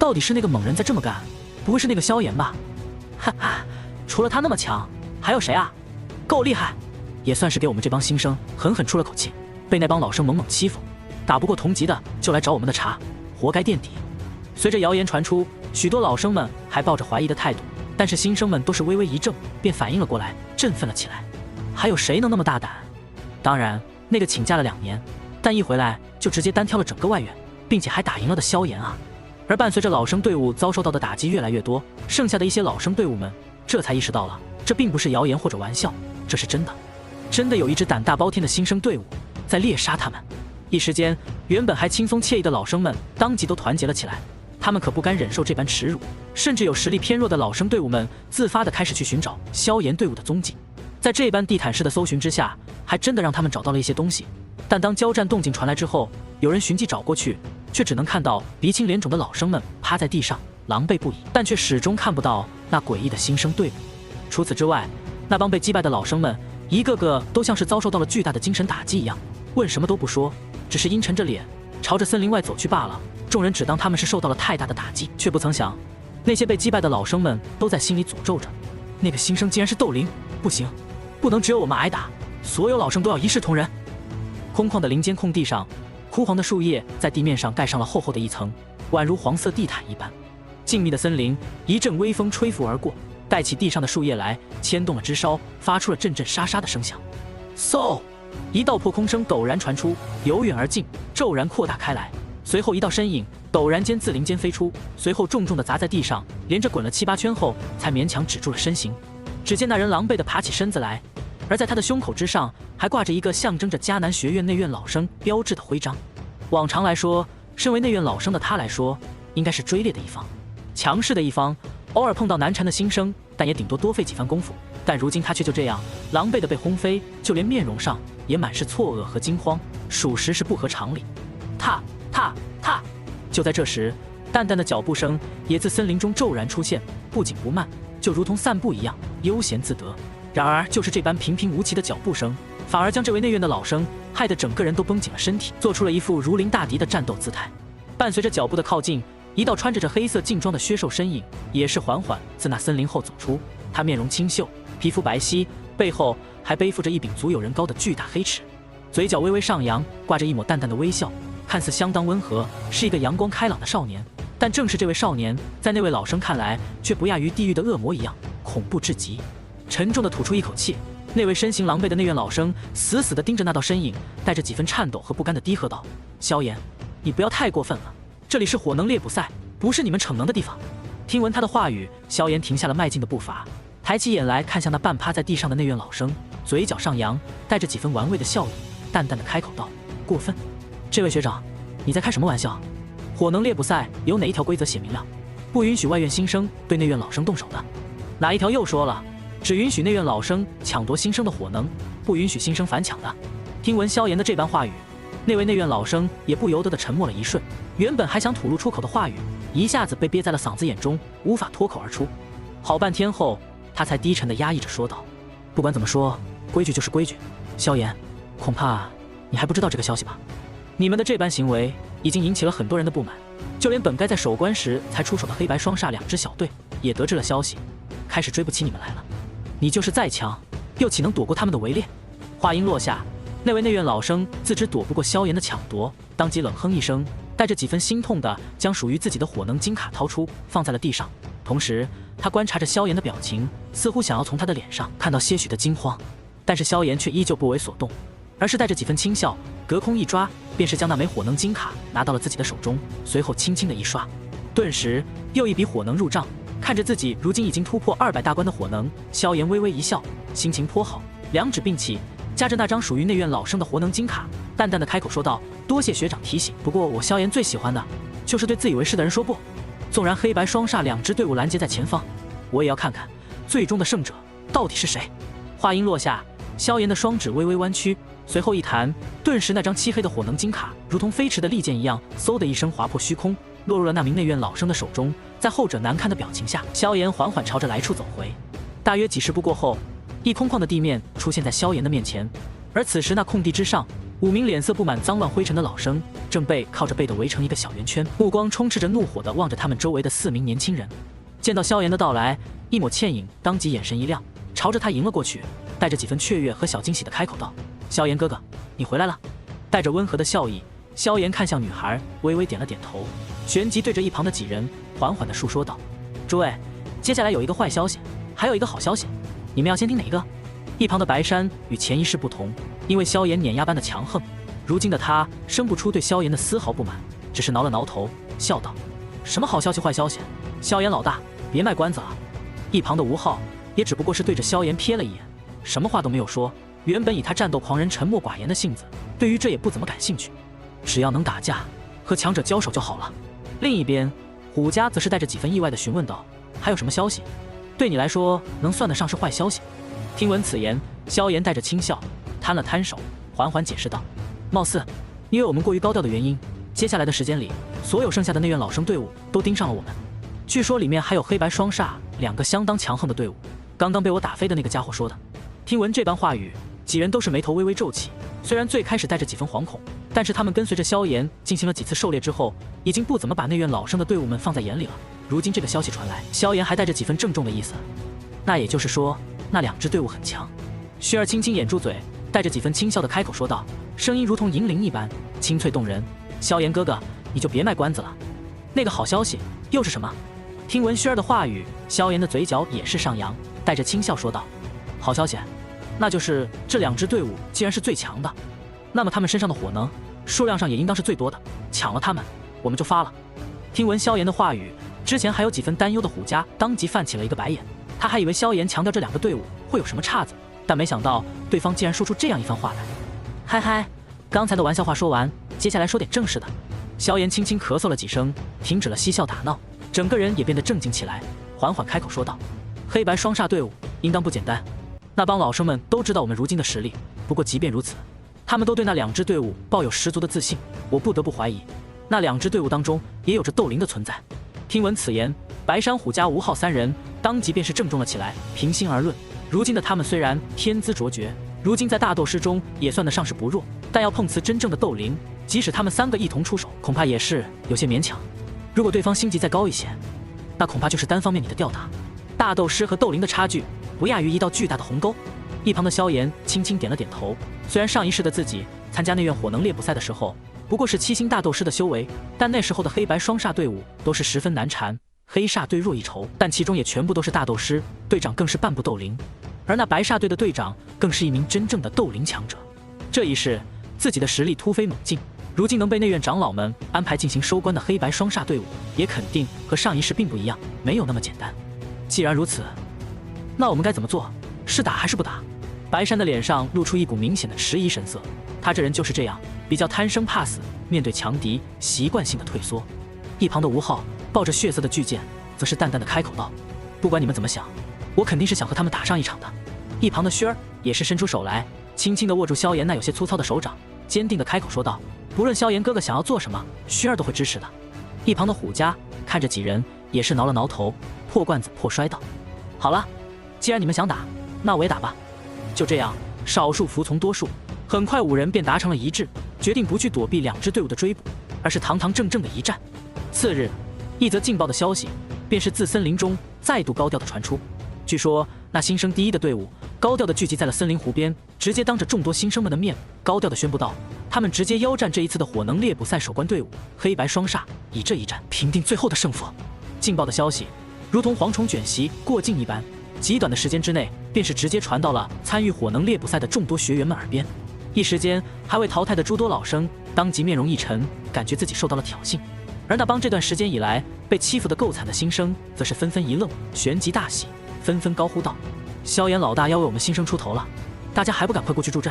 到底是那个猛人在这么干？不会是那个萧炎吧？哈哈，除了他那么强，还有谁啊？够厉害，也算是给我们这帮新生狠狠出了口气。被那帮老生猛猛欺负，打不过同级的就来找我们的茬，活该垫底。随着谣言传出，许多老生们还抱着怀疑的态度，但是新生们都是微微一怔，便反应了过来，振奋了起来。还有谁能那么大胆？当然，那个请假了2年，但一回来就直接单挑了整个外院，并且还打赢了的萧炎啊！而伴随着老生队伍遭受到的打击越来越多，剩下的一些老生队伍们这才意识到了，这并不是谣言或者玩笑，这是真的。真的有一支胆大包天的新生队伍在猎杀他们。一时间，原本还轻松惬意的老生们当即都团结了起来，他们可不甘忍受这般耻辱，甚至有实力偏弱的老生队伍们自发地开始去寻找萧炎队伍的踪迹。在这般地毯式的搜寻之下，还真的让他们找到了一些东西。但当交战动静传来之后，有人寻迹找过去，却只能看到鼻青脸肿的老生们趴在地上狼狈不已，但却始终看不到那诡异的新生队伍。除此之外，那帮被击败的老生们一个个都像是遭受到了巨大的精神打击一样，问什么都不说，只是阴沉着脸朝着森林外走去罢了。众人只当他们是受到了太大的打击，却不曾想那些被击败的老生们都在心里诅咒着，那个新生竟然是斗灵，不行，不能只有我们挨打，所有老生都要一视同仁。空旷的林间空地上，枯黄的树叶在地面上盖上了厚厚的一层，宛如黄色地毯一般。静谧的森林，一阵微风吹拂而过，带起地上的树叶来，牵动了枝梢，发出了阵阵沙沙的声响。嗖！一道破空声陡然传出，由远而近，骤然扩大开来。随后一道身影陡然间自林间飞出，随后重重地砸在地上，连着滚了7、8圈后，才勉强止住了身形。只见那人狼狈地爬起身子来，而在他的胸口之上还挂着一个象征着迦南学院内院老生标志的徽章。往常来说，身为内院老生的他来说，应该是追猎的一方，强势的一方，偶尔碰到难缠的新生，但也顶多费几番功夫。但如今他却就这样狼狈地被轰飞，就连面容上也满是错愕和惊慌，属实是不合常理。踏踏踏！就在这时，淡淡的脚步声也自森林中骤然出现，不紧不慢，就如同散步一样悠闲自得。然而就是这般平平无奇的脚步声，反而将这位内院的老生害得整个人都绷紧了身体，做出了一副如临大敌的战斗姿态。伴随着脚步的靠近，一道穿着黑色劲装的削瘦身影也是缓缓自那森林后走出。他面容清秀，皮肤白皙，背后还背负着一柄足有人高的巨大黑尺，嘴角微微上扬，挂着一抹淡淡的微笑，看似相当温和，是一个阳光开朗的少年。但正是这位少年，在那位老生看来，却不亚于地狱的恶魔一样恐怖至极。沉重地吐出一口气，那位身形狼狈的内院老生死死地盯着那道身影，带着几分颤抖和不甘地低喝道：“萧炎，你不要太过分了，这里是火能猎捕赛，不是你们逞能的地方。”听闻他的话语，萧炎停下了迈进的步伐，抬起眼来看向那半趴在地上的内院老生，嘴角上扬，带着几分玩味的笑意，淡淡的开口道：“过分！这位学长，你在开什么玩笑？火能猎捕赛有哪一条规则写明了，不允许外院新生对内院老生动手的？哪一条又说了，只允许内院老生抢夺新生的火能，不允许新生反抢的？”听闻萧炎的这般话语，那位内院老生也不由得的沉默了一瞬，原本还想吐露出口的话语，一下子被憋在了嗓子眼中，无法脱口而出。好半天后，他才低沉地压抑着说道：“不管怎么说，规矩就是规矩。萧炎，恐怕你还不知道这个消息吧？你们的这般行为已经引起了很多人的不满，就连本该在守关时才出手的黑白双煞2支小队也得知了消息，开始追不起你们来了。你就是再强，又岂能躲过他们的围猎？”话音落下，那位内院老生自知躲不过萧炎的抢夺，当即冷哼一声，带着几分心痛的将属于自己的火能金卡掏出，放在了地上。同时他观察着萧炎的表情，似乎想要从他的脸上看到些许的惊慌，但是萧炎却依旧不为所动，而是带着几分轻笑，隔空一抓，便是将那枚火能金卡拿到了自己的手中，随后轻轻的一刷，顿时又一笔火能入账。看着自己如今已经突破200大关的火能，萧炎微微一笑，心情颇好，两指并起，夹着那张属于内院老生的火能金卡，淡淡的开口说道：“多谢学长提醒，不过我萧炎最喜欢的就是对自以为是的人说不。纵然黑白双煞2支队伍拦截在前方，我也要看看最终的胜者到底是谁。话音落下，萧炎的双指微微弯曲，随后一弹，顿时那张漆黑的火能金卡如同飞驰的利剑一样，嗖的一声划破虚空，落入了那名内院老生的手中。在后者难堪的表情下，萧炎缓缓朝着来处走回。大约几十步过后，一空旷的地面出现在萧炎的面前，而此时那空地之上，5名脸色布满脏乱灰尘的老生正背靠着背的围成一个小圆圈，目光充斥着怒火地望着他们周围的4名年轻人。见到萧炎的到来，一抹倩影当即眼神一亮，朝着他迎了过去，带着几分雀跃和小惊喜地开口道：“萧炎哥哥，你回来了。”带着温和的笑意，萧炎看向女孩，微微点了点头，旋即对着一旁的几人缓缓地述说道：“诸位，接下来有一个坏消息，还有一个好消息，你们要先听哪一个？”一旁的白山与前一世不同，因为萧炎碾压般的强横，如今的他生不出对萧炎的丝毫不满，只是挠了挠头，笑道：“什么好消息坏消息？萧炎老大，别卖关子了。”一旁的吴昊也只不过是对着萧炎瞥了一眼，什么话都没有说。原本以他战斗狂人沉默寡言的性子，对于这也不怎么感兴趣，只要能打架和强者交手就好了。另一边，虎家则是带着几分意外的询问道：“还有什么消息？对你来说能算得上是坏消息？”听闻此言，萧炎带着轻笑，摊了摊手，缓缓解释道：“貌似因为我们过于高调的原因，接下来的时间里，所有剩下的内院老生队伍都盯上了我们。据说里面还有黑白双煞2个相当强横的队伍，刚刚被我打飞的那个家伙说的。”听闻这般话语，几人都是眉头微微皱起，虽然最开始带着几分惶恐，但是他们跟随着萧炎进行了几次狩猎之后，已经不怎么把内院老生的队伍们放在眼里了。如今这个消息传来，萧炎还带着几分郑重的意思，那也就是说那2支队伍很强。薰儿轻轻掩住嘴，带着几分轻笑的开口说道，声音如同银铃一般清脆动人：“萧炎哥哥，你就别卖关子了，那个好消息又是什么？”听闻薰儿的话语，萧炎的嘴角也是上扬，带着轻笑说道：“好消息，那就是这2支队伍既然是最强的，那么他们身上的火能数量上也应当是最多的，抢了他们，我们就发了。”听闻萧炎的话语，之前还有几分担忧的虎家当即泛起了一个白眼，他还以为萧炎强调这2个队伍会有什么岔子，但没想到对方竟然说出这样一番话来。嗨嗨，刚才的玩笑话说完，接下来说点正事的。萧炎轻轻咳嗽了几声，停止了嬉笑打闹，整个人也变得正经起来，缓缓开口说道：“黑白双煞队伍应当不简单，那帮老生们都知道我们如今的实力，不过即便如此，他们都对那2支队伍抱有十足的自信，我不得不怀疑那2支队伍当中也有着斗灵的存在。”听闻此言，白山虎家吴昊3人当即便是郑重了起来。平心而论，如今的他们虽然天资卓绝，如今在大斗师中也算得上是不弱，但要碰瓷真正的斗灵，即使他们3个一同出手，恐怕也是有些勉强。如果对方星级再高一些，那恐怕就是单方面你的吊打。大斗师和斗灵的差距不亚于一道巨大的鸿沟。一旁的萧炎轻轻点了点头，虽然上一世的自己参加内院火能猎捕赛的时候不过是7星大斗师的修为，但那时候的黑白双煞队伍都是十分难缠，黑煞队弱一筹，但其中也全部都是大斗师，队长更是半步斗灵，而那白煞队的队长更是一名真正的斗灵强者。这一世自己的实力突飞猛进，如今能被内院长老们安排进行收官的黑白双煞队伍，也肯定和上一世并不一样，没有那么简单。既然如此，那我们该怎么做？是打还是不打？白山的脸上露出一股明显的迟疑神色，他这人就是这样，比较贪生怕死，面对强敌习惯性的退缩。一旁的吴昊抱着血色的巨剑，则是淡淡的开口道：“不管你们怎么想，我肯定是想和他们打上一场的。”一旁的薰儿也是伸出手来，轻轻地握住萧炎那有些粗糙的手掌，坚定地开口说道：“不论萧炎哥哥想要做什么，薰儿都会支持的。”一旁的虎家看着几人，也是挠了挠头，破罐子破摔道：“好了，既然你们想打，那我也打吧。”就这样，少数服从多数，很快5人便达成了一致，决定不去躲避2支队伍的追捕，而是堂堂正正的一战。次日，一则劲爆的消息便是自森林中再度高调的传出，据说那新生第一的队伍高调的聚集在了森林湖边，直接当着众多新生们的面高调的宣布道，他们直接邀战这一次的火能猎捕赛首关队伍黑白双煞，以这一战平定最后的胜负。劲爆的消息如同蝗虫卷袭过境一般，极短的时间之内便是直接传到了参与火能猎捕赛的众多学员们耳边。一时间，还未淘汰的诸多老生当即面容一沉，感觉自己受到了挑衅。而那帮这段时间以来被欺负得够惨的新生，则是纷纷一愣，旋即大喜，纷纷高呼道：“萧炎老大要为我们新生出头了，大家还不赶快过去助阵！”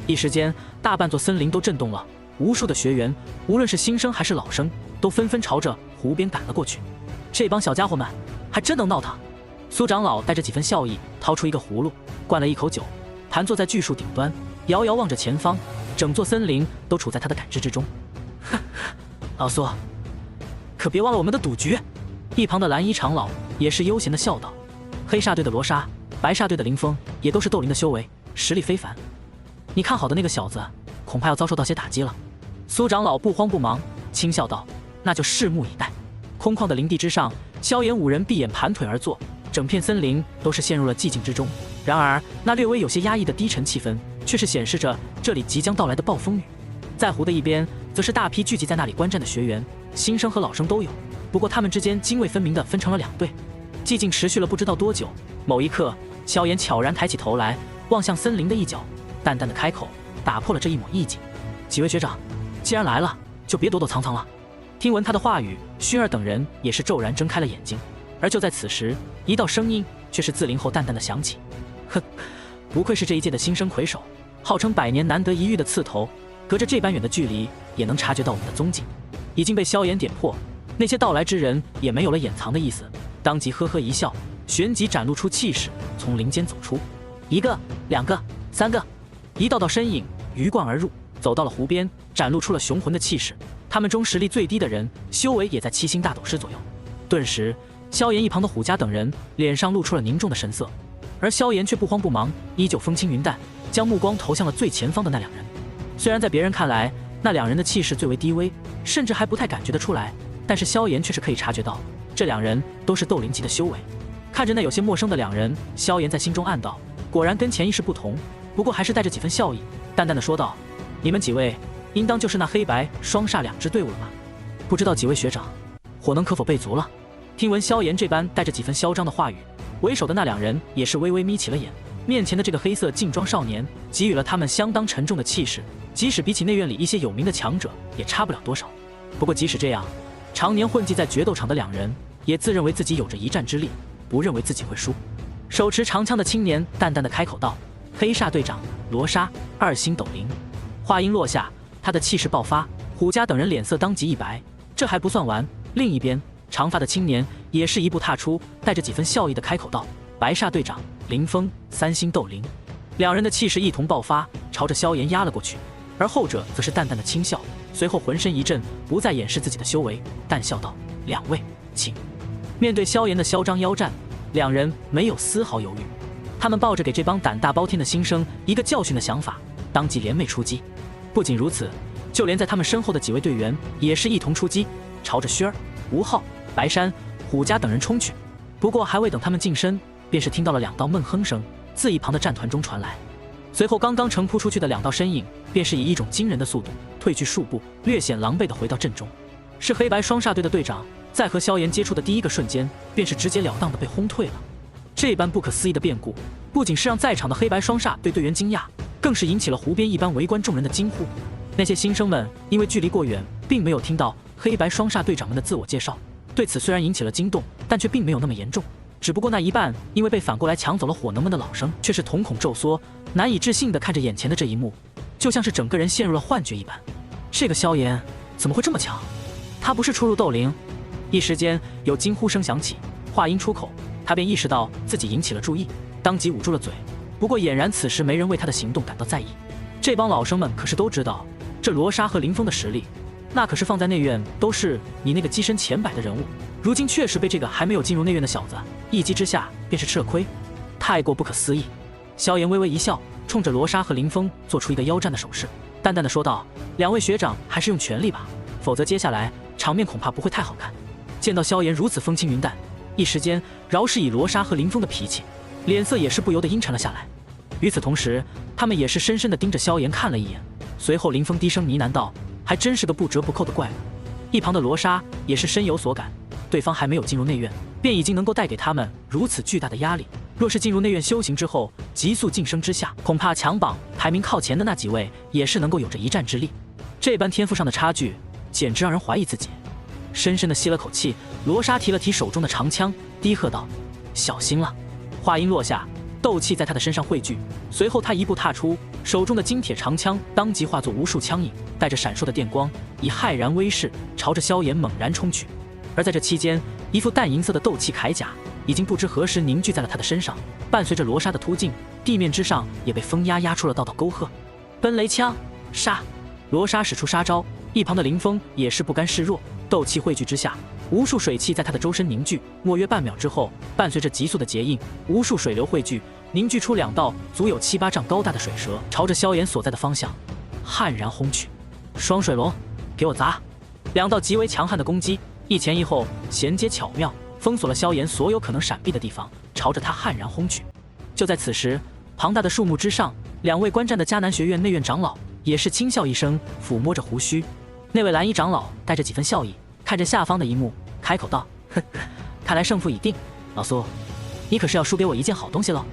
一时间，大半座森林都震动了，无数的学员，无论是新生还是老生，都纷纷朝着湖边赶了过去。这帮小家伙们还真能闹腾！苏长老带着几分笑意，掏出一个葫芦，灌了一口酒，盘坐在巨树顶端，遥遥望着前方，整座森林都处在他的感知之中。哼，老苏，可别忘了我们的赌局。一旁的蓝衣长老也是悠闲的笑道。黑煞队的罗莎，白煞队的林峰也都是斗灵的修为，实力非凡。你看好的那个小子，恐怕要遭受到些打击了。苏长老不慌不忙，轻笑道：“那就拭目以待。”空旷的林地之上，萧炎五人闭眼盘腿而坐，整片森林都是陷入了寂静之中。然而，那略微有些压抑的低沉气氛，却是显示着这里即将到来的暴风雨。在湖的一边，则是大批聚集在那里观战的学员，新生和老生都有。不过他们之间泾渭分明地分成了两队。寂静持续了不知道多久，某一刻，萧炎悄然抬起头来，望向森林的一角，淡淡的开口，打破了这一抹意境：“几位学长，既然来了，就别躲躲藏藏了。”听闻他的话语，薰儿等人也是骤然睁开了眼睛。而就在此时，一道声音却是自林后淡淡的响起：“哼，不愧是这一届的新生魁首，号称100年难得一遇的刺头，隔着这般远的距离也能察觉到我们的踪迹。”已经被萧炎点破，那些到来之人也没有了掩藏的意思，当即呵呵一笑，旋即展露出气势，从林间走出。1个、2个、3个，一道道身影鱼贯而入，走到了湖边，展露出了雄浑的气势。他们中实力最低的人，修为也在7星大斗师左右。顿时，萧炎一旁的虎家等人脸上露出了凝重的神色，而萧炎却不慌不忙，依旧风轻云淡，将目光投向了最前方的那2人。虽然在别人看来，那2人的气势最为低微，甚至还不太感觉得出来，但是萧炎却是可以察觉到，这2人都是斗灵级的修为。看着那有些陌生的2人，萧炎在心中暗道，果然跟前一世不同，不过还是带着几分笑意，淡淡的说道：“你们几位，应当就是那黑白双煞2支队伍了吧？不知道几位学长，火能可否备足了？”听闻萧炎这般带着几分嚣张的话语，为首的那2人也是微微眯起了眼。面前的这个黑色劲装少年，给予了他们相当沉重的气势，即使比起内院里一些有名的强者，也差不了多少。不过即使这样，常年混迹在决斗场的2人，也自认为自己有着一战之力，不认为自己会输。手持长枪的青年淡淡的开口道：“黑煞队长罗莎，2星斗灵。”话音落下，他的气势爆发，虎家等人脸色当即一白。这还不算完，另一边，长发的青年也是一步踏出，带着几分笑意的开口道：“白煞队长林峰，3星斗灵。”2人的气势一同爆发，朝着萧炎压了过去，而后者则是淡淡的轻笑，随后浑身一震，不再掩饰自己的修为，淡笑道：“2位，请。”面对萧炎的嚣张邀战，2人没有丝毫犹豫，他们抱着给这帮胆大包天的新生一个教训的想法，当即联袂出击。不仅如此，就连在他们身后的几位队员也是一同出击，朝着薰儿、吴昊、白山、虎家等人冲去。不过还未等他们近身，便是听到了2道闷哼声自一旁的战团中传来。随后刚刚城扑出去的2道身影，便是以一种惊人的速度退去数步，略显狼狈地回到阵中。是黑白双煞队的队长，在和萧炎接触的第一个瞬间，便是直截了当地被轰退了。这般不可思议的变故，不仅是让在场的黑白双煞队队员惊讶，更是引起了湖边一般围观众人的惊呼。那些新生们因为距离过远，并没有听到黑白双煞队长们的自我介绍，对此虽然引起了惊动，但却并没有那么严重。只不过那一半因为被反过来抢走了火能们的老生，却是瞳孔骤缩，难以置信地看着眼前的这一幕，就像是整个人陷入了幻觉一般。这个萧炎怎么会这么强？他不是初入斗灵？一时间有惊呼声响起，话音出口，他便意识到自己引起了注意，当即捂住了嘴。不过俨然此时没人为他的行动感到在意。这帮老生们可是都知道，这罗莎和林峰的实力，那可是放在内院都是你那个跻身前100的人物，如今确实被这个还没有进入内院的小子一击之下便是吃了亏，太过不可思议。萧炎微微一笑，冲着罗莎和林峰做出一个腰战的手势，淡淡的说道：“2位学长还是用全力吧，否则接下来场面恐怕不会太好看。”见到萧炎如此风轻云淡，一时间饶是以罗莎和林峰的脾气，脸色也是不由得阴沉了下来。与此同时，他们也是深深地盯着萧炎看了一眼，随后林峰低声呢喃道：“还真是个不折不扣的怪物。”一旁的罗莎也是深有所感，对方还没有进入内院，便已经能够带给他们如此巨大的压力。若是进入内院修行之后，急速晋升之下，恐怕强榜排名靠前的那几位也是能够有着一战之力。这般天赋上的差距，简直让人怀疑自己。深深地吸了口气，罗莎提了提手中的长枪，低喝道：“小心了！”话音落下，斗气在他的身上汇聚，随后他一步踏出，手中的金铁长枪当即化作无数枪影，带着闪烁的电光，以骇然威势朝着萧炎猛然冲去。而在这期间，一副淡银色的斗气铠甲已经不知何时凝聚在了他的身上。伴随着罗莎的突进，地面之上也被风压出了道道沟壑。奔雷枪，杀！罗莎使出杀招，一旁的林峰也是不甘示弱，斗气汇聚之下，无数水汽在他的周身凝聚。莫约半秒之后，伴随着急速的结印，无数水流汇聚，凝聚出2道足有7、8丈高大的水蛇，朝着萧炎所在的方向悍然轰去。双水龙，给我砸！2道极为强悍的攻击，一前一后，衔接巧妙，封锁了萧炎所有可能闪避的地方，朝着他悍然轰去。就在此时，庞大的树木之上，2位观战的迦南学院内院长老也是轻笑一声，抚摸着胡须。那位蓝衣长老带着几分笑意，看着下方的一幕，开口道：“呵，看来胜负已定，老苏，你可是要输给我一件好东西了。”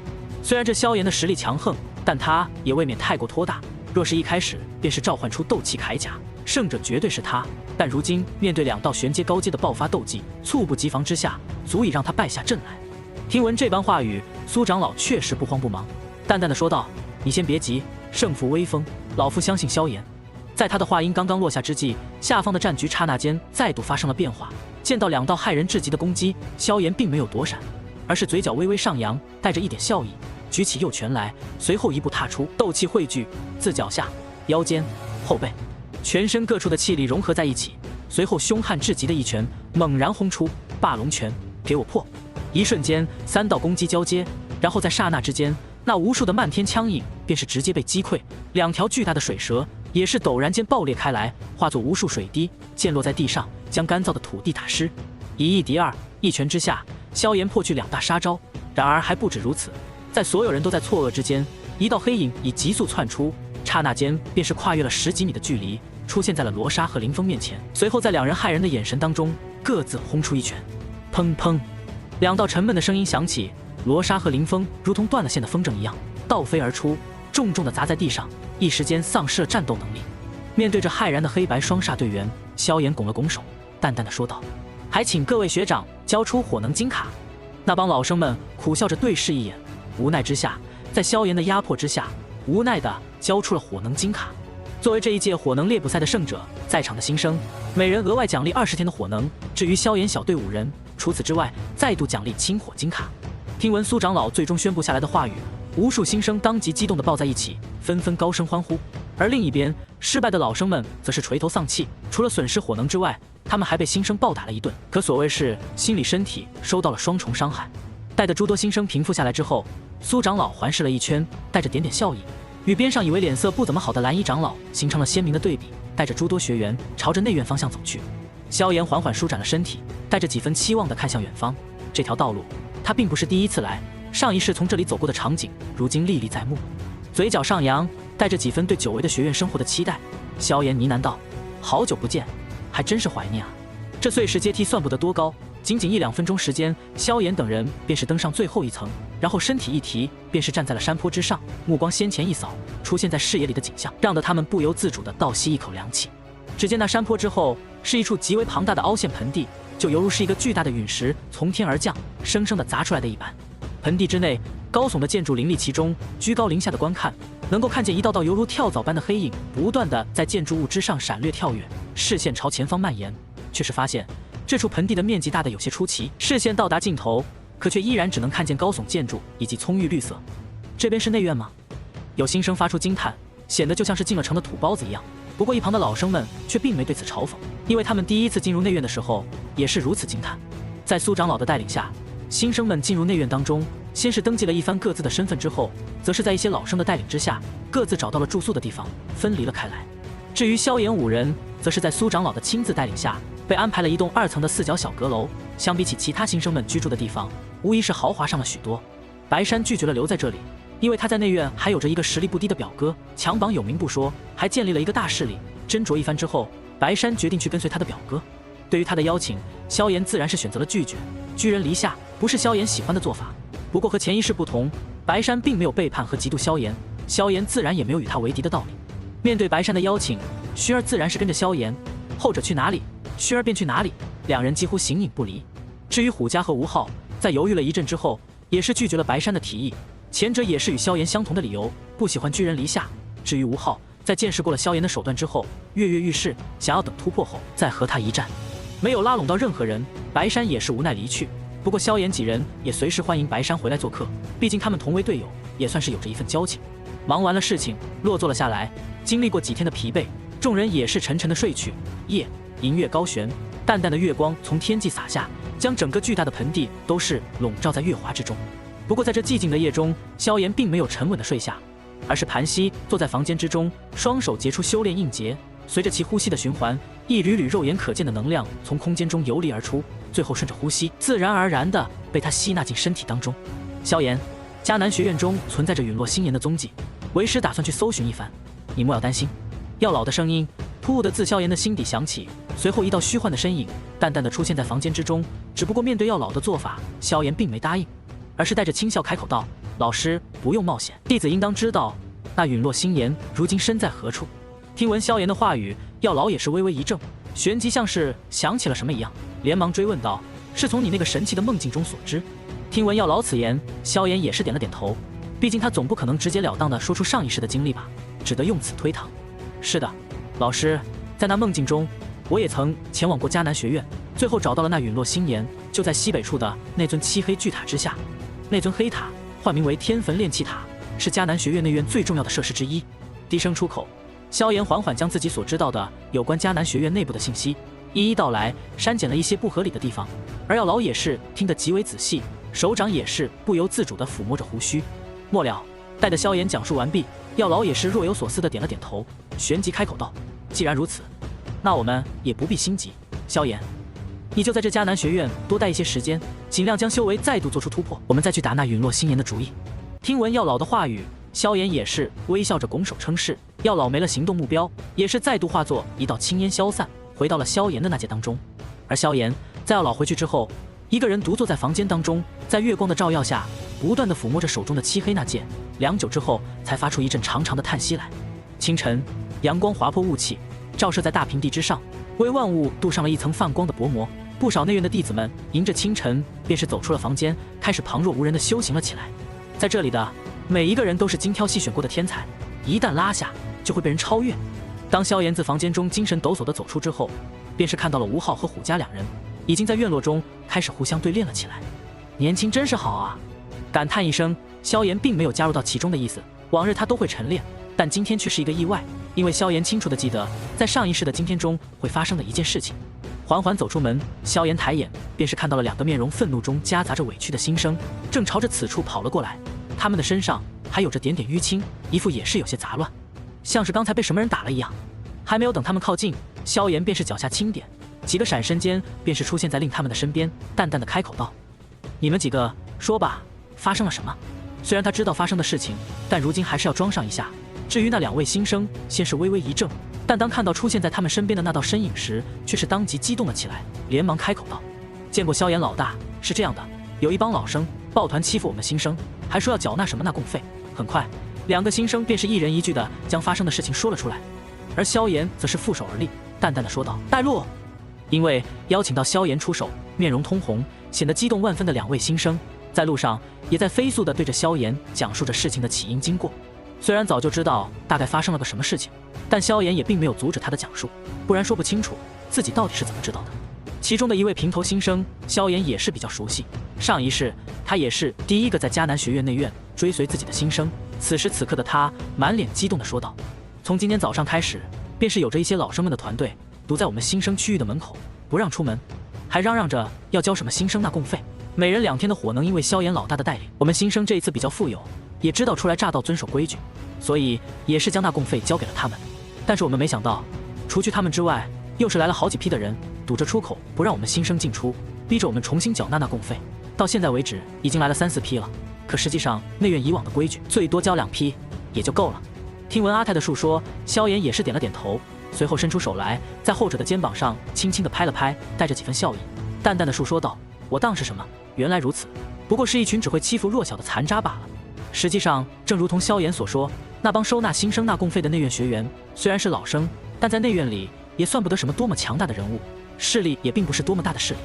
虽然这萧炎的实力强横，但他也未免太过托大。若是一开始便是召唤出斗气铠甲，胜者绝对是他。但如今面对2道玄阶高阶的爆发斗技，猝不及防之下，足以让他败下阵来。听闻这般话语，苏长老确实不慌不忙，淡淡的说道：“你先别急，胜负微风，老夫相信萧炎。”在他的话音刚刚落下之际，下方的战局刹那间再度发生了变化。见到2道骇人至极的攻击，萧炎并没有躲闪，而是嘴角微微上扬，带着一点笑意，举起右拳来，随后一步踏出，斗气汇聚，自脚下、腰间、后背，全身各处的气力融合在一起，随后凶悍至极的一拳猛然轰出，霸龙拳，给我破！一瞬间，3道攻击交接，然后在刹那之间，那无数的漫天枪影便是直接被击溃，2条巨大的水蛇也是陡然间爆裂开来，化作无数水滴，溅落在地上，将干燥的土地打湿。以1敌2，一拳之下，萧炎破去2大杀招。然而还不止如此，在所有人都在错愕之间，一道黑影以急速窜出，刹那间便是跨越了10几米的距离，出现在了罗莎和林峰面前。随后在2人骇人的眼神当中，各自轰出一拳。砰砰，2道沉闷的声音响起，罗莎和林峰如同断了线的风筝一样倒飞而出，重重地砸在地上，一时间丧失了战斗能力。面对着骇然的黑白双煞队员，萧炎拱了拱手，淡淡的说道：“还请各位学长交出火能金卡。”那帮老生们苦笑着对视一眼，无奈之下，在萧炎的压迫之下，无奈地交出了火能金卡。作为这一届火能猎捕赛的胜者，在场的新生每人额外奖励20天的火能，至于萧炎小队5人，除此之外再度奖励清火金卡。听闻苏长老最终宣布下来的话语，无数新生当即激动地抱在一起，纷纷高声欢呼。而另一边，失败的老生们则是垂头丧气，除了损失火能之外，他们还被新生暴打了一顿，可所谓是心理身体受到了双重伤害。待得诸多新生平复下来之后，苏长老环视了一圈，带着点点笑意，与边上以为脸色不怎么好的蓝衣长老形成了鲜明的对比，带着诸多学员朝着内院方向走去。萧炎缓缓舒展了身体，带着几分期望地看向远方。这条道路他并不是第一次来，上一世从这里走过的场景如今历历在目。嘴角上扬，带着几分对久违的学院生活的期待，萧炎呢喃道：“好久不见，还真是怀念啊。”这碎石阶梯算不得多高，仅仅1、2分钟时间，萧炎等人便是登上最后一层，然后身体一提，便是站在了山坡之上，目光先前一扫，出现在视野里的景象让得他们不由自主地倒吸一口凉气。只见那山坡之后是一处极为庞大的凹陷盆地，就犹如是一个巨大的陨石从天而降，生生地砸出来的一般。盆地之内，高耸的建筑林立其中，居高临下的观看，能够看见一道道犹如跳蚤般的黑影不断地在建筑物之上闪掠跳跃，视线朝前方蔓延。却是发现这处盆地的面积大得有些出奇，视线到达尽头，可却依然只能看见高耸建筑以及葱郁绿色。这边是内院吗？有新生发出惊叹，显得就像是进了城的土包子一样。不过一旁的老生们却并没对此嘲讽，因为他们第一次进入内院的时候也是如此惊叹。在苏长老的带领下，新生们进入内院当中，先是登记了一番各自的身份之后，则是在一些老生的带领之下，各自找到了住宿的地方，分离了开来。至于萧炎5人，则是在苏长老的亲自带领下，被安排了一栋2层的4角小阁楼。相比起其他新生们居住的地方，无疑是豪华上了许多。白山拒绝了留在这里，因为他在内院还有着一个实力不低的表哥，强榜有名不说，还建立了一个大势力。斟酌一番之后，白山决定去跟随他的表哥。对于他的邀请，萧炎自然是选择了拒绝。拒人篱下不是萧炎喜欢的做法，不过和前一世不同，白山并没有背叛和嫉妒萧炎，萧炎自然也没有与他为敌的道理。面对白山的邀请，薰儿自然是跟着萧炎，后者去哪里，薰儿便去哪里，两人几乎形影不离。至于虎家和吴昊，在犹豫了一阵之后，也是拒绝了白山的提议。前者也是与萧炎相同的理由，不喜欢拒人篱下。至于吴昊，在见识过了萧炎的手段之后，跃跃欲试，想要等突破后再和他一战。没有拉拢到任何人，白山也是无奈离去。不过萧炎几人也随时欢迎白山回来做客，毕竟他们同为队友，也算是有着一份交情。忙完了事情，落座了下来。经历过几天的疲惫，众人也是沉沉的睡去。夜，银月高悬，淡淡的月光从天际洒下，将整个巨大的盆地都是笼罩在月华之中。不过在这寂静的夜中，萧炎并没有沉稳的睡下，而是盘膝坐在房间之中，双手结出修炼印结，随着其呼吸的循环，一缕缕肉眼可见的能量从空间中游离而出，最后顺着呼吸，自然而然地被他吸纳进身体当中。萧炎，迦南学院中存在着陨落星岩的踪迹，为师打算去搜寻一番，你莫要担心。药老的声音突兀地自萧炎的心底响起，随后一道虚幻的身影淡淡地出现在房间之中。只不过面对药老的做法，萧炎并没答应，而是带着轻笑开口道：“老师不用冒险，弟子应当知道那陨落星岩如今身在何处。”听闻萧炎的话语，药老也是微微一怔，旋即像是想起了什么一样，连忙追问道：“是从你那个神奇的梦境中所知？”听闻药老此言，萧炎也是点了点头，毕竟他总不可能直截了当地说出上一世的经历吧，只得用此推搪。是的，老师，在那梦境中，我也曾前往过迦南学院，最后找到了那陨落星岩，就在西北处的那尊漆黑巨塔之下。那尊黑塔唤名为天坟炼气塔，是迦南学院内院最重要的设施之一。低声出口，萧炎缓缓将自己所知道的有关迦南学院内部的信息一一道来，删减了一些不合理的地方。而药老也是听得极为仔细，手掌也是不由自主地抚摸着胡须。末了，待得萧炎讲述完毕，药老也是若有所思地点了点头，旋即开口道：“既然如此，那我们也不必心急。萧炎，你就在这迦南学院多待一些时间，尽量将修为再度做出突破，我们再去打那陨落星岩的主意。”听闻药老的话语，萧炎也是微笑着拱手称是。药老没了行动目标，也是再度化作一道青烟消散，回到了萧炎的那界当中。而萧炎在药老回去之后，一个人独坐在房间当中，在月光的照耀下，不断地抚摸着手中的漆黑那剑，良久之后，才发出一阵长长的叹息来。清晨，阳光划破雾气，照射在大平地之上，为万物镀上了一层泛光的薄膜。不少内院的弟子们迎着清晨，便是走出了房间，开始旁若无人地修行了起来。在这里的每一个人都是精挑细选过的天才，一旦拉下，就会被人超越。当萧炎自房间中精神抖擞地走出之后，便是看到了吴昊和虎家两人，已经在院落中开始互相对练了起来。年轻真是好啊！感叹一声，萧炎并没有加入到其中的意思。往日他都会晨练，但今天却是一个意外，因为萧炎清楚地记得，在上一世的今天中会发生的一件事情。缓缓走出门，萧炎抬眼，便是看到了两个面容愤怒中夹杂着委屈的心声，正朝着此处跑了过来。他们的身上还有着点点淤青，一副也是有些杂乱，像是刚才被什么人打了一样。还没有等他们靠近，萧炎便是脚下轻点，几个闪身间便是出现在令他们的身边，淡淡的开口道：“你们几个说吧，发生了什么？”虽然他知道发生的事情，但如今还是要装上一下。至于那两位新生，先是微微一怔，但当看到出现在他们身边的那道身影时，却是当即激动了起来，连忙开口道：“见过萧炎老大，是这样的，有一帮老生抱团欺负我们新生，还说要缴纳什么纳贡费。”很快，两个新生便是一人一句的将发生的事情说了出来，而萧炎则是负手而立，淡淡的说道：“带路。”因为邀请到萧炎出手，面容通红，显得激动万分的两位新生，在路上也在飞速地对着萧炎讲述着事情的起因经过。虽然早就知道大概发生了个什么事情，但萧炎也并没有阻止他的讲述，不然说不清楚自己到底是怎么知道的。其中的一位平头新生，萧炎也是比较熟悉，上一世他也是第一个在迦南学院内院追随自己的新生。此时此刻的他满脸激动地说道：“从今天早上开始，便是有着一些老生们的团队堵在我们新生区域的门口，不让出门，还嚷嚷着要交什么新生纳贡费，每人2天的火能。因为萧炎老大的带领，我们新生这一次比较富有，也知道出来乍到遵守规矩，所以也是将纳贡费交给了他们。但是我们没想到，除去他们之外，又是来了好几批的人，堵着出口不让我们新生进出，逼着我们重新缴纳纳贡费。到现在为止，已经来了3、4批了。可实际上内院以往的规矩，最多交2批也就够了。”听闻阿泰的述说，萧炎也是点了点头，随后伸出手来，在后者的肩膀上轻轻地拍了拍，带着几分笑意，淡淡的述说道：“我当是什么？原来如此，不过是一群只会欺负弱小的残渣罢了。”实际上，正如同萧炎所说，那帮收纳新生纳贡费的内院学员，虽然是老生，但在内院里也算不得什么多么强大的人物，势力也并不是多么大的势力。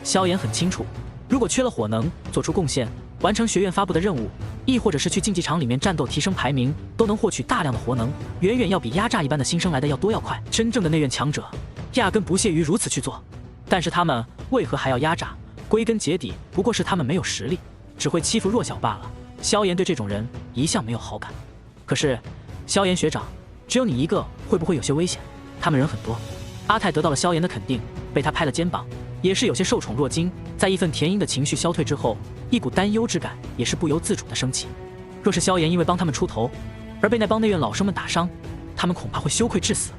萧炎很清楚，如果缺了火能，做出贡献，完成学院发布的任务，亦或者是去竞技场里面战斗提升排名，都能获取大量的活能，远远要比压榨一般的新生来的要多要快。真正的内院强者，压根不屑于如此去做。但是他们为何还要压榨？归根结底不过是他们没有实力，只会欺负弱小罢了。萧炎对这种人一向没有好感。可是，萧炎学长，只有你一个，会不会有些危险？他们人很多。阿泰得到了萧炎的肯定，被他拍了肩膀，也是有些受宠若惊。在一份甜音的情绪消退之后，一股担忧之感也是不由自主的升起。若是萧炎因为帮他们出头，而被那帮内院老生们打伤，他们恐怕会羞愧致死。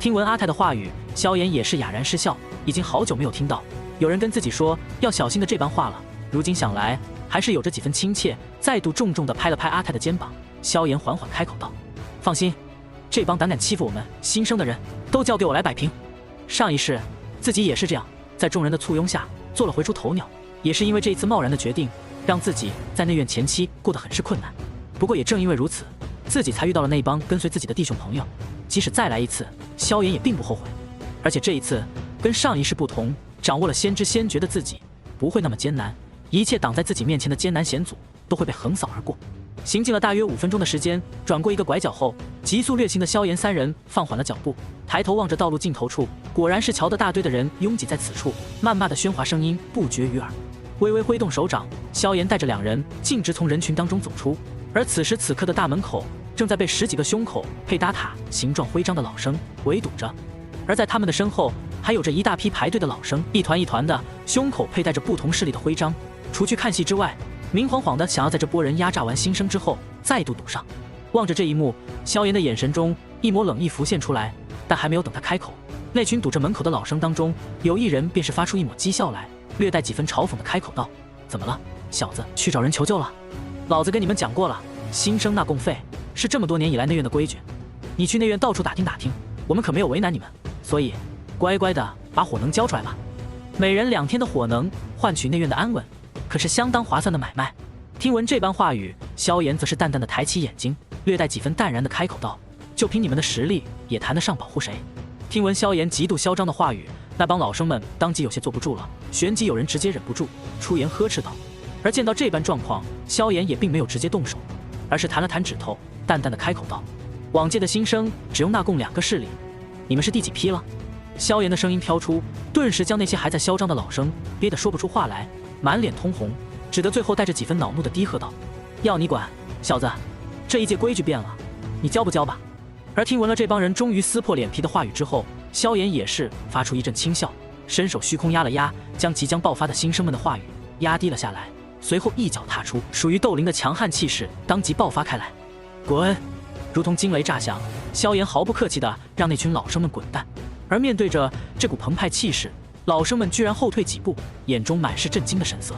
听闻阿泰的话语，萧炎也是哑然失笑，已经好久没有听到有人跟自己说要小心的这般话了。如今想来，还是有着几分亲切，再度重重地拍了拍阿泰的肩膀。萧炎缓缓开口道：“放心，这帮胆敢欺负我们新生的人，都交给我来摆平。上一世自己也是这样，在众人的簇拥下做了回出头鸟，也是因为这一次贸然的决定，让自己在内院前期过得很是困难。不过也正因为如此，自己才遇到了那帮跟随自己的弟兄朋友。即使再来一次，萧炎也并不后悔。而且这一次跟上一世不同，掌握了先知先觉的自己不会那么艰难，一切挡在自己面前的艰难险阻都会被横扫而过。”行进了大约5分钟的时间，转过一个拐角后，急速掠行的萧炎三人放缓了脚步，抬头望着道路尽头处，果然是瞧得大堆的人拥挤在此处，谩骂的喧哗声音不绝于耳。微微挥动手掌，萧炎带着2人径直从人群当中走出。而此时此刻的大门口正在被10几个胸口佩达塔形状徽章的老生围堵着，而在他们的身后还有着一大批排队的老生，一团一团的，胸口佩戴着不同势力的徽章。除去看戏之外，明晃晃的想要在这波人压榨完新生之后再度堵上。望着这一幕，萧炎的眼神中一抹冷意浮现出来，但还没有等他开口，那群堵着门口的老生当中有一人便是发出一抹讥笑来，略带几分嘲讽的开口道：“怎么了，小子，去找人求救了？老子跟你们讲过了，新生纳贡费是这么多年以来内院的规矩，你去内院到处打听打听，我们可没有为难你们，所以乖乖的把火能交出来吧。每人2天的火能换取内院的安稳，可是相当划算的买卖。”听闻这般话语，萧炎则是淡淡的抬起眼睛，略带几分淡然的开口道：“就凭你们的实力，也谈得上保护谁？”听闻萧炎极度嚣张的话语，那帮老生们当即有些坐不住了，旋即有人直接忍不住出言呵斥道。而见到这般状况，萧炎也并没有直接动手，而是弹了弹指头，淡淡的开口道：“往届的新生只用纳贡2个势力，你们是第几批了？”萧炎的声音飘出，顿时将那些还在嚣张的老生憋得说不出话来，满脸通红，只得最后带着几分恼怒的低喝道：“要你管，小子，这一届规矩变了，你交不交吧？”而听闻了这帮人终于撕破脸皮的话语之后，萧炎也是发出一阵轻笑，伸手虚空压了压，将即将爆发的新生们的话语压低了下来，随后一脚踏出，属于斗灵的强悍气势当即爆发开来。滚！如同惊雷炸响，萧炎毫不客气地让那群老生们滚蛋。而面对着这股澎湃气势，老生们居然后退几步，眼中满是震惊的神色。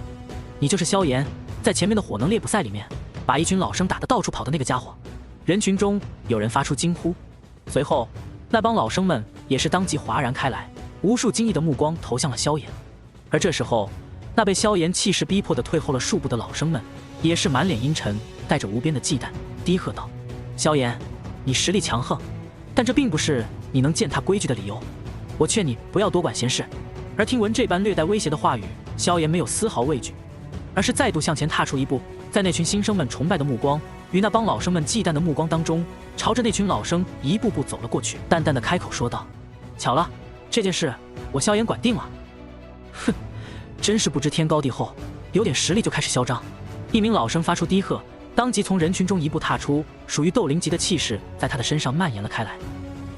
你就是萧炎，在前面的火能猎捕赛里面把一群老生打得到处跑的那个家伙。人群中有人发出惊呼，随后那帮老生们也是当即哗然开来，无数惊异的目光投向了萧炎。而这时候，那被萧炎气势逼迫的退后了数步的老生们也是满脸阴沉，带着无边的忌惮，低喝道：“萧炎，你实力强横，但这并不是你能践踏规矩的理由，我劝你不要多管闲事。”而听闻这般略带威胁的话语，萧炎没有丝毫畏惧，而是再度向前踏出一步，在那群新生们崇拜的目光与那帮老生们忌惮的目光当中，朝着那群老生一步步走了过去，淡淡的开口说道：“巧了，这件事我萧炎管定了。”哼，真是不知天高地厚，有点实力就开始嚣张。一名老生发出低喝，当即从人群中一步踏出，属于斗灵级的气势在他的身上蔓延了开来。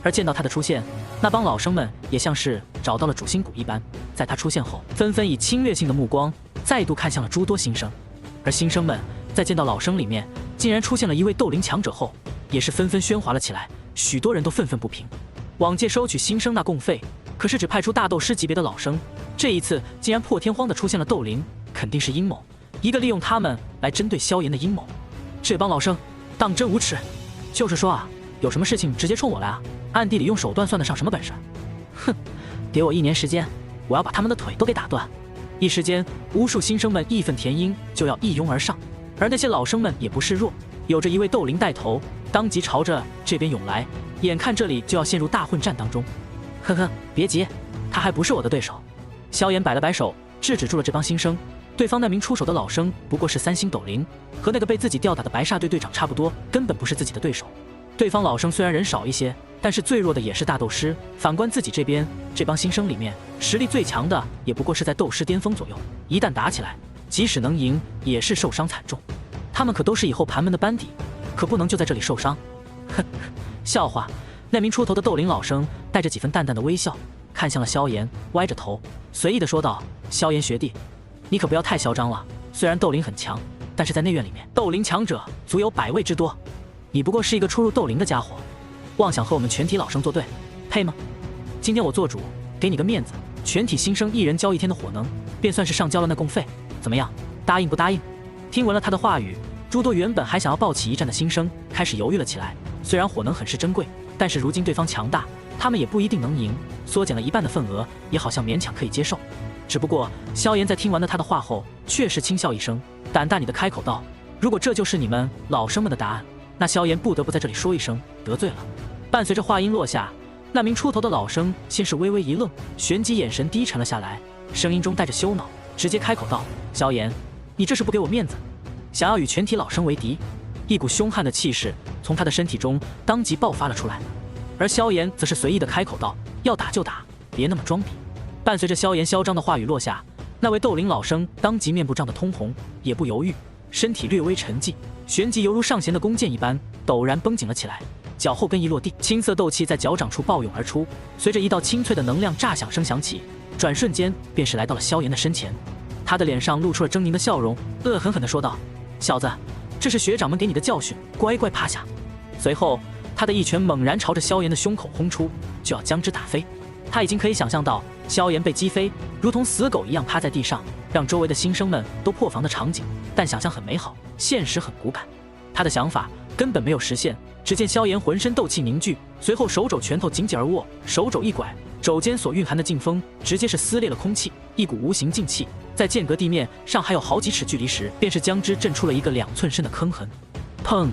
而见到他的出现，那帮老生们也像是找到了主心骨一般，在他出现后，纷纷以侵略性的目光再度看向了诸多新生。而新生们在见到老生里面竟然出现了一位斗灵强者后，也是纷纷喧哗了起来，许多人都愤愤不平。往届收取新生纳贡费，可是只派出大斗师级别的老生，这一次竟然破天荒的出现了斗灵，肯定是阴谋，一个利用他们来针对萧炎的阴谋。这帮老生当真无耻！就是说啊，有什么事情直接冲我来啊，暗地里用手段算得上什么本事？哼，给我1年时间，我要把他们的腿都给打断！一时间，无数新生们义愤填膺，就要一拥而上。而那些老生们也不示弱，有着一位斗灵带头，当即朝着这边涌来，眼看这里就要陷入大混战当中。呵呵，别急，他还不是我的对手。萧炎摆了摆手，制止住了这帮新生。对方那名出手的老生不过是3星斗灵，和那个被自己吊打的白煞队队长差不多，根本不是自己的对手。对方老生虽然人少一些，但是最弱的也是大斗师。反观自己这边，这帮新生里面实力最强的也不过是在斗师巅峰左右，一旦打起来，即使能赢，也是受伤惨重。他们可都是以后盘门的班底，可不能就在这里受伤。哼，笑话。那名出头的斗灵老生带着几分淡淡的微笑，看向了萧炎，歪着头，随意的说道：“萧炎学弟，你可不要太嚣张了。虽然斗灵很强，但是在内院里面，斗灵强者足有100位之多，你不过是一个初入斗灵的家伙，妄想和我们全体老生作对，配吗？今天我做主，给你个面子，全体新生一人交1天的火能，便算是上交了那供费，怎么样？答应不答应？”听闻了他的话语，诸多原本还想要抱起一战的新生开始犹豫了起来。虽然火能很是珍贵，但是如今对方强大，他们也不一定能赢，缩减了1半的份额，也好像勉强可以接受。只不过萧炎在听完了他的话后，却是轻笑一声，胆大你的开口道：“如果这就是你们老生们的答案，那萧炎不得不在这里说一声得罪了。”伴随着话音落下，那名出头的老生先是微微一愣，旋即眼神低沉了下来，声音中带着羞恼，直接开口道：“萧炎，你这是不给我面子，想要与全体老生为敌？”一股凶悍的气势从他的身体中当即爆发了出来，而萧炎则是随意的开口道：“要打就打，别那么装逼。”伴随着萧炎嚣张的话语落下，那位斗灵老生当即面部涨得通红，也不犹豫，身体略微沉寂，旋即犹如上弦的弓箭一般陡然绷紧了起来，脚后跟一落地，青色斗气在脚掌处暴涌而出，随着一道清脆的能量炸响声响起，转瞬间便是来到了萧炎的身前。他的脸上露出了狰狞的笑容，恶狠狠地说道：“小子，这是学长们给你的教训，乖乖趴下。”随后他的一拳猛然朝着萧炎的胸口轰出，就要将之打飞。他已经可以想象到萧炎被击飞，如同死狗一样趴在地上，让周围的新生们都破防的场景，但想象很美好，现实很骨感。他的想法根本没有实现，只见萧炎浑身斗气凝聚，随后手肘拳头紧紧而握，手肘一拐，肘间所蕴含的劲风直接是撕裂了空气，一股无形劲气在间隔地面上还有好几尺距离时，便是将之震出了一个2寸深的坑痕。砰！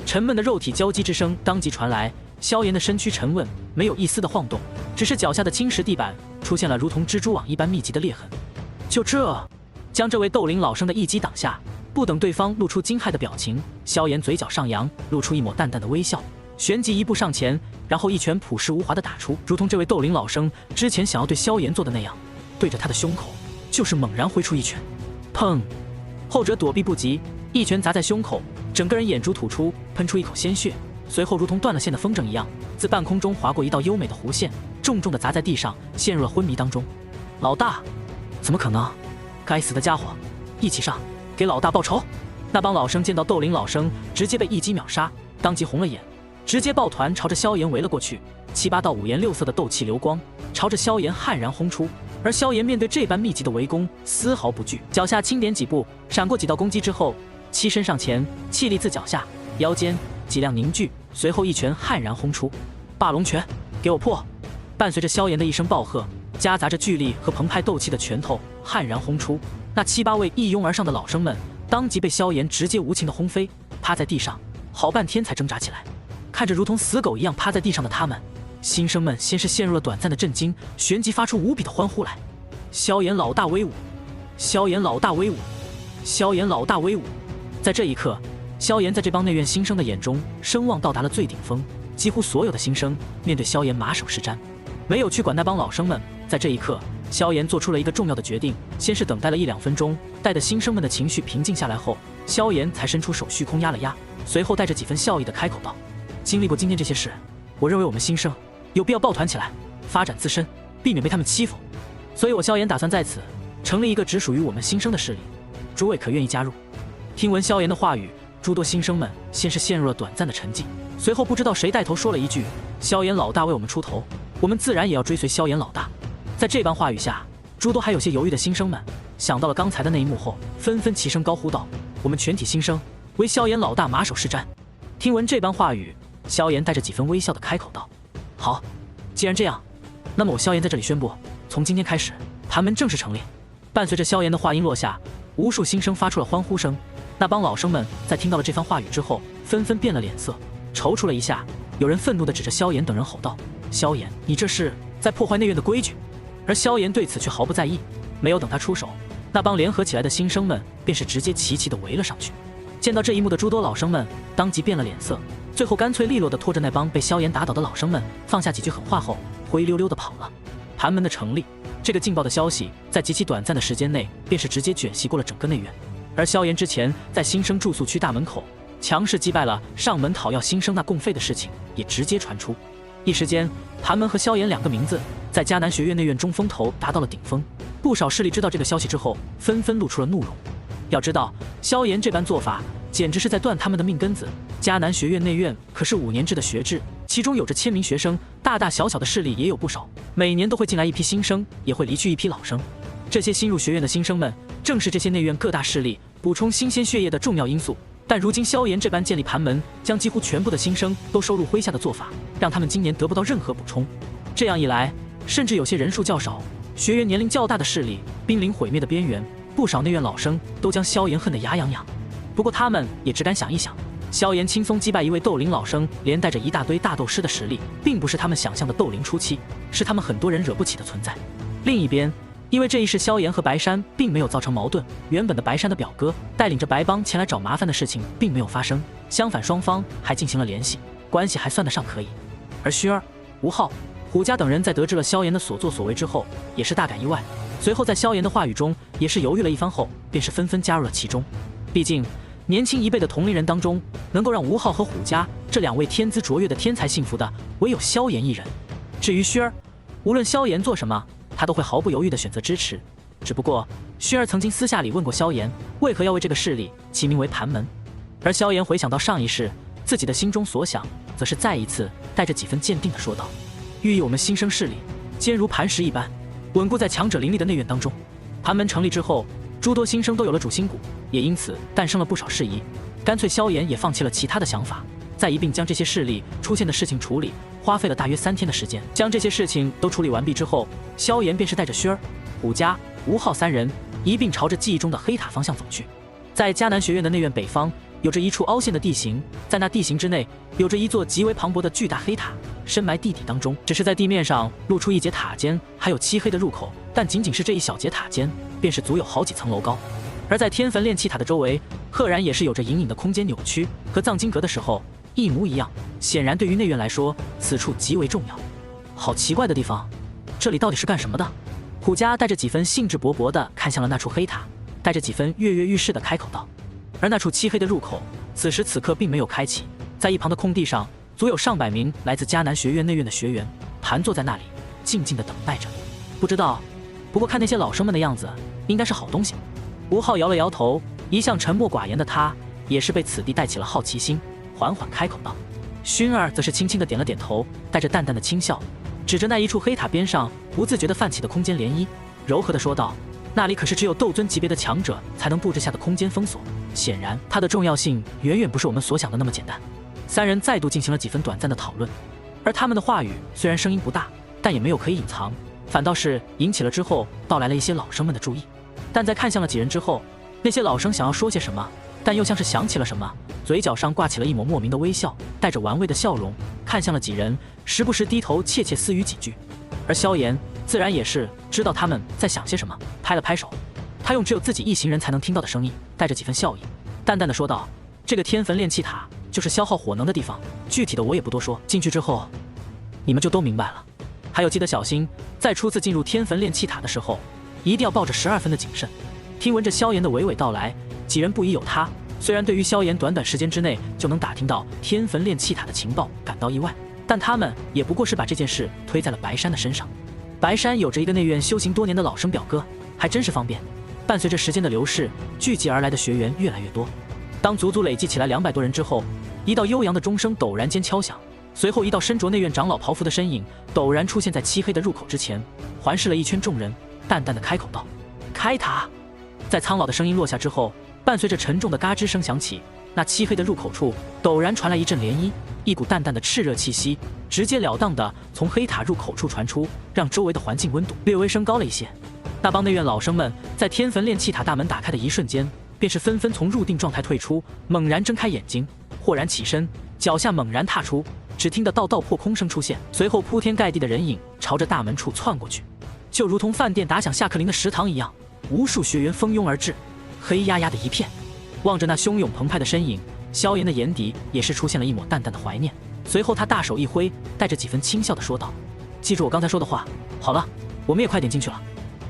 沉闷的肉体交击之声当即传来，萧炎的身躯沉稳，没有一丝的晃动，只是脚下的青石地板出现了如同蜘蛛网一般密集的裂痕。就这，将这位斗灵老生的一击挡下，不等对方露出惊骇的表情，萧炎嘴角上扬，露出一抹淡淡的微笑，旋即一步上前，然后一拳朴实无华的打出，如同这位斗灵老生之前想要对萧炎做的那样，对着他的胸口就是猛然挥出一拳。砰！后者躲避不及，一拳砸在胸口，整个人眼珠吐出，喷出一口鲜血，随后如同断了线的风筝一样，自半空中划过一道优美的弧线，重重的砸在地上，陷入了昏迷当中。老大，怎么可能？该死的家伙，一起上，给老大报仇！那帮老生见到斗灵老生直接被一击秒杀，当即红了眼，直接抱团朝着萧炎围了过去，7、8道五颜六色的斗气流光朝着萧炎悍然轰出。而萧炎面对这般密集的围攻，丝毫不惧，脚下轻点几步，闪过几道攻击之后，栖身上前，气力自脚下，腰间脊梁凝聚，随后一拳悍然轰出，霸龙拳，给我破！伴随着萧炎的一声暴喝，夹杂着巨力和澎湃斗气的拳头悍然轰出，那7、8位一拥而上的老生们当即被萧炎直接无情的轰飞，趴在地上，好半天才挣扎起来。看着如同死狗一样趴在地上的他们，新生们先是陷入了短暂的震惊，旋即发出无比的欢呼来。萧炎老大威武！萧炎老大威武！萧炎老大威武！在这一刻，萧炎在这帮内院新生的眼中声望到达了最顶峰，几乎所有的新生面对萧炎马首是瞻，没有去管那帮老生们。在这一刻，萧炎做出了一个重要的决定，先是等待了1、2分钟，待得新生们的情绪平静下来后，萧炎才伸出手虚空压了压，随后带着几分笑意的开口道：“经历过今天这些事，我认为我们新生有必要抱团起来，发展自身，避免被他们欺负。所以我萧炎打算在此成立一个只属于我们新生的势力，诸位可愿意加入？”听闻萧炎的话语，诸多新生们先是陷入了短暂的沉寂，随后不知道谁带头说了一句：“萧炎老大为我们出头，我们自然也要追随萧炎老大。”在这般话语下，诸多还有些犹豫的新生们想到了刚才的那一幕后，纷纷齐声高呼道：“我们全体新生为萧炎老大马首是瞻！”听闻这般话语，萧炎带着几分微笑的开口道：“好，既然这样，那么我萧炎在这里宣布，从今天开始，盘门正式成立。”伴随着萧炎的话音落下，无数新生发出了欢呼声。那帮老生们在听到了这番话语之后，纷纷变了脸色，踌躇了一下。有人愤怒地指着萧炎等人吼道：“萧炎，你这是在破坏内院的规矩！”而萧炎对此却毫不在意，没有等他出手，那帮联合起来的新生们便是直接齐齐地围了上去。见到这一幕的诸多老生们当即变了脸色，最后干脆利落地拖着那帮被萧炎打倒的老生们，放下几句狠话后，灰溜溜地跑了。盘门的成立，这个劲爆的消息在极其短暂的时间内，便是直接卷袭过了整个内院。而萧炎之前在新生住宿区大门口强势击败了上门讨要新生纳供费的事情，也直接传出。一时间，盘门和萧炎两个名字在迦南学院内院中风头达到了顶峰。不少势力知道这个消息之后，纷纷露出了怒容。要知道，萧炎这般做法，简直是在断他们的命根子。迦南学院内院可是5年制的学制，其中有着1000名学生，大大小小的势力也有不少。每年都会进来一批新生，也会离去一批老生。这些新入学院的新生们，正是这些内院各大势力补充新鲜血液的重要因素。但如今萧炎这般建立盘门，将几乎全部的新生都收入麾下的做法，让他们今年得不到任何补充。这样一来，甚至有些人数较少、学员年龄较大的势力濒临毁灭的边缘，不少内院老生都将萧炎恨得牙痒痒。不过他们也只敢想一想，萧炎轻松击败一位斗灵老生，连带着一大堆大斗师的实力，并不是他们想象的斗灵初期，是他们很多人惹不起的存在。另一边，因为这一事，萧炎和白山并没有造成矛盾，原本的白山的表哥带领着白帮前来找麻烦的事情并没有发生，相反双方还进行了联系，关系还算得上可以。而薰儿、吴昊、虎家等人在得知了萧炎的所作所为之后，也是大感意外，随后在萧炎的话语中也是犹豫了一番后，便是纷纷加入了其中。毕竟年轻一辈的同龄人当中，能够让吴昊和虎家这2位天资卓越的天才幸福的，唯有萧炎一人。至于薰儿，无论萧炎做什么，他都会毫不犹豫地选择支持。只不过薰儿曾经私下里问过萧炎，为何要为这个势力起名为盘门。而萧炎回想到上一世，自己的心中所想，则是再一次带着几分坚定地说道：寓意我们新生势力坚如磐石一般，稳固在强者林立的内院当中。盘门成立之后，诸多新生都有了主心骨，也因此诞生了不少事宜。干脆萧炎也放弃了其他的想法，再一并将这些势力出现的事情处理，花费了大约3天的时间。将这些事情都处理完毕之后，萧炎便是带着薰儿、虎家、吴昊3人一并朝着记忆中的黑塔方向走去。在迦南学院的内院北方，有着一处凹陷的地形，在那地形之内，有着一座极为磅礴的巨大黑塔，深埋地底当中。只是在地面上露出一节塔尖，还有漆黑的入口，但仅仅是这一小节塔尖，便是足有好几层楼高。而在天焚炼气塔的周围，赫然也是有着隐隐的空间扭曲，和藏经阁的时候一模一样。显然对于内院来说，此处极为重要。好奇怪的地方，这里到底是干什么的？虎家带着几分兴致勃勃地看向了那处黑塔，带着几分跃跃欲试地开口道。而那处漆黑的入口，此时此刻并没有开启，在一旁的空地上，足有上百名来自迦南学院内院的学员盘坐在那里，静静地等待着。不知道，不过看那些老生们的样子，应该是好东西。吴昊摇了摇头，一向沉默寡言的他，也是被此地带起了好奇心，缓缓开口道。薰儿则是轻轻地点了点头，带着淡淡的轻笑，指着那一处黑塔边上不自觉地泛起的空间涟漪，柔和地说道：那里可是只有斗尊级别的强者才能布置下的空间封锁，显然它的重要性远远不是我们所想的那么简单。3人再度进行了几分短暂的讨论，而他们的话语虽然声音不大，但也没有可以隐藏，反倒是引起了之后到来了一些老生们的注意。但在看向了几人之后，那些老生想要说些什么，但又像是想起了什么，嘴角上挂起了一抹莫名的微笑，带着玩味的笑容，看向了几人，时不时低头窃窃私语几句。而萧炎自然也是知道他们在想些什么，拍了拍手，他用只有自己一行人才能听到的声音，带着几分笑意，淡淡的说道：这个天焚炼气塔就是消耗火能的地方，具体的我也不多说，进去之后你们就都明白了。还有记得小心，在初次进入天焚炼气塔的时候，一定要抱着12分的谨慎。听闻着萧炎的娓娓道来，几人不疑有他，虽然对于萧炎短短时间之内就能打听到天焚炼气塔的情报感到意外，但他们也不过是把这件事推在了白山的身上。白山有着一个内院修行多年的老生表哥，还真是方便。伴随着时间的流逝，聚集而来的学员越来越多。当足足累计起来200多人之后，一道悠扬的钟声陡然间敲响，随后一道身着内院长老袍服的身影陡然出现在漆黑的入口之前，环视了一圈众人，淡淡的开口道：开塔。在苍老的声音落下之后，伴随着沉重的嘎吱声响起，那漆黑的入口处陡然传来一阵涟漪，一股淡淡的炽热气息直截了当的从黑塔入口处传出，让周围的环境温度略微升高了一些。那帮内院老生们在天焚炼气塔大门打开的一瞬间，便是纷纷从入定状态退出，猛然睁开眼睛，豁然起身，脚下猛然踏出，只听得道道破空声出现，随后铺天盖地的人影朝着大门处窜过去，就如同饭店打响下课铃的食堂一样，无数学员蜂拥而至，黑压压的一片。望着那汹涌澎湃的身影，萧炎的眼底也是出现了一抹淡淡的怀念。随后他大手一挥，带着几分轻笑地说道：“记住我刚才说的话。好了，我们也快点进去了。”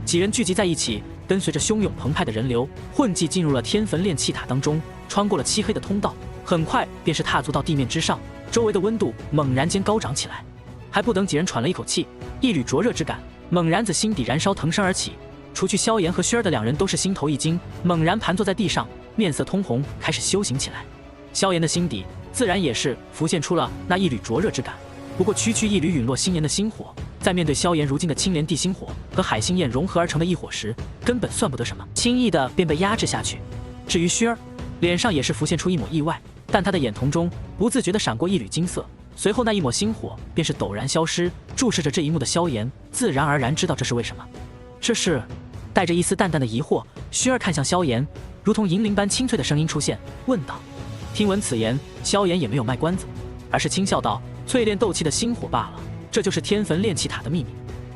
几人聚集在一起，跟随着汹涌澎湃的人流，混迹进入了天焚炼气塔当中，穿过了漆黑的通道，很快便是踏足到地面之上，周围的温度猛然间高涨起来。还不等几人喘了一口气，一缕灼热之感猛然自心底燃烧腾身而起。除去萧炎和轩儿的两人都是心头一惊，猛然盘坐在地上，面色通红，开始修行起来。萧炎的心底自然也是浮现出了那一缕灼热之感。不过区区一缕陨落星炎的星火，在面对萧炎如今的青莲地心火和海心焰融合而成的异火时，根本算不得什么，轻易的便被压制下去。至于轩儿，脸上也是浮现出一抹意外，但他的眼瞳中不自觉地闪过一缕金色，随后那一抹星火便是陡然消失。注视着这一幕的萧炎自然而然知道这是为什么。这是带着一丝淡淡的疑惑，轩儿看向萧炎，如同银铃般清脆的声音出现，问道。听闻此言，萧炎也没有卖关子，而是轻笑道：“淬炼斗气的星火罢了，这就是天焚炼气塔的秘密。”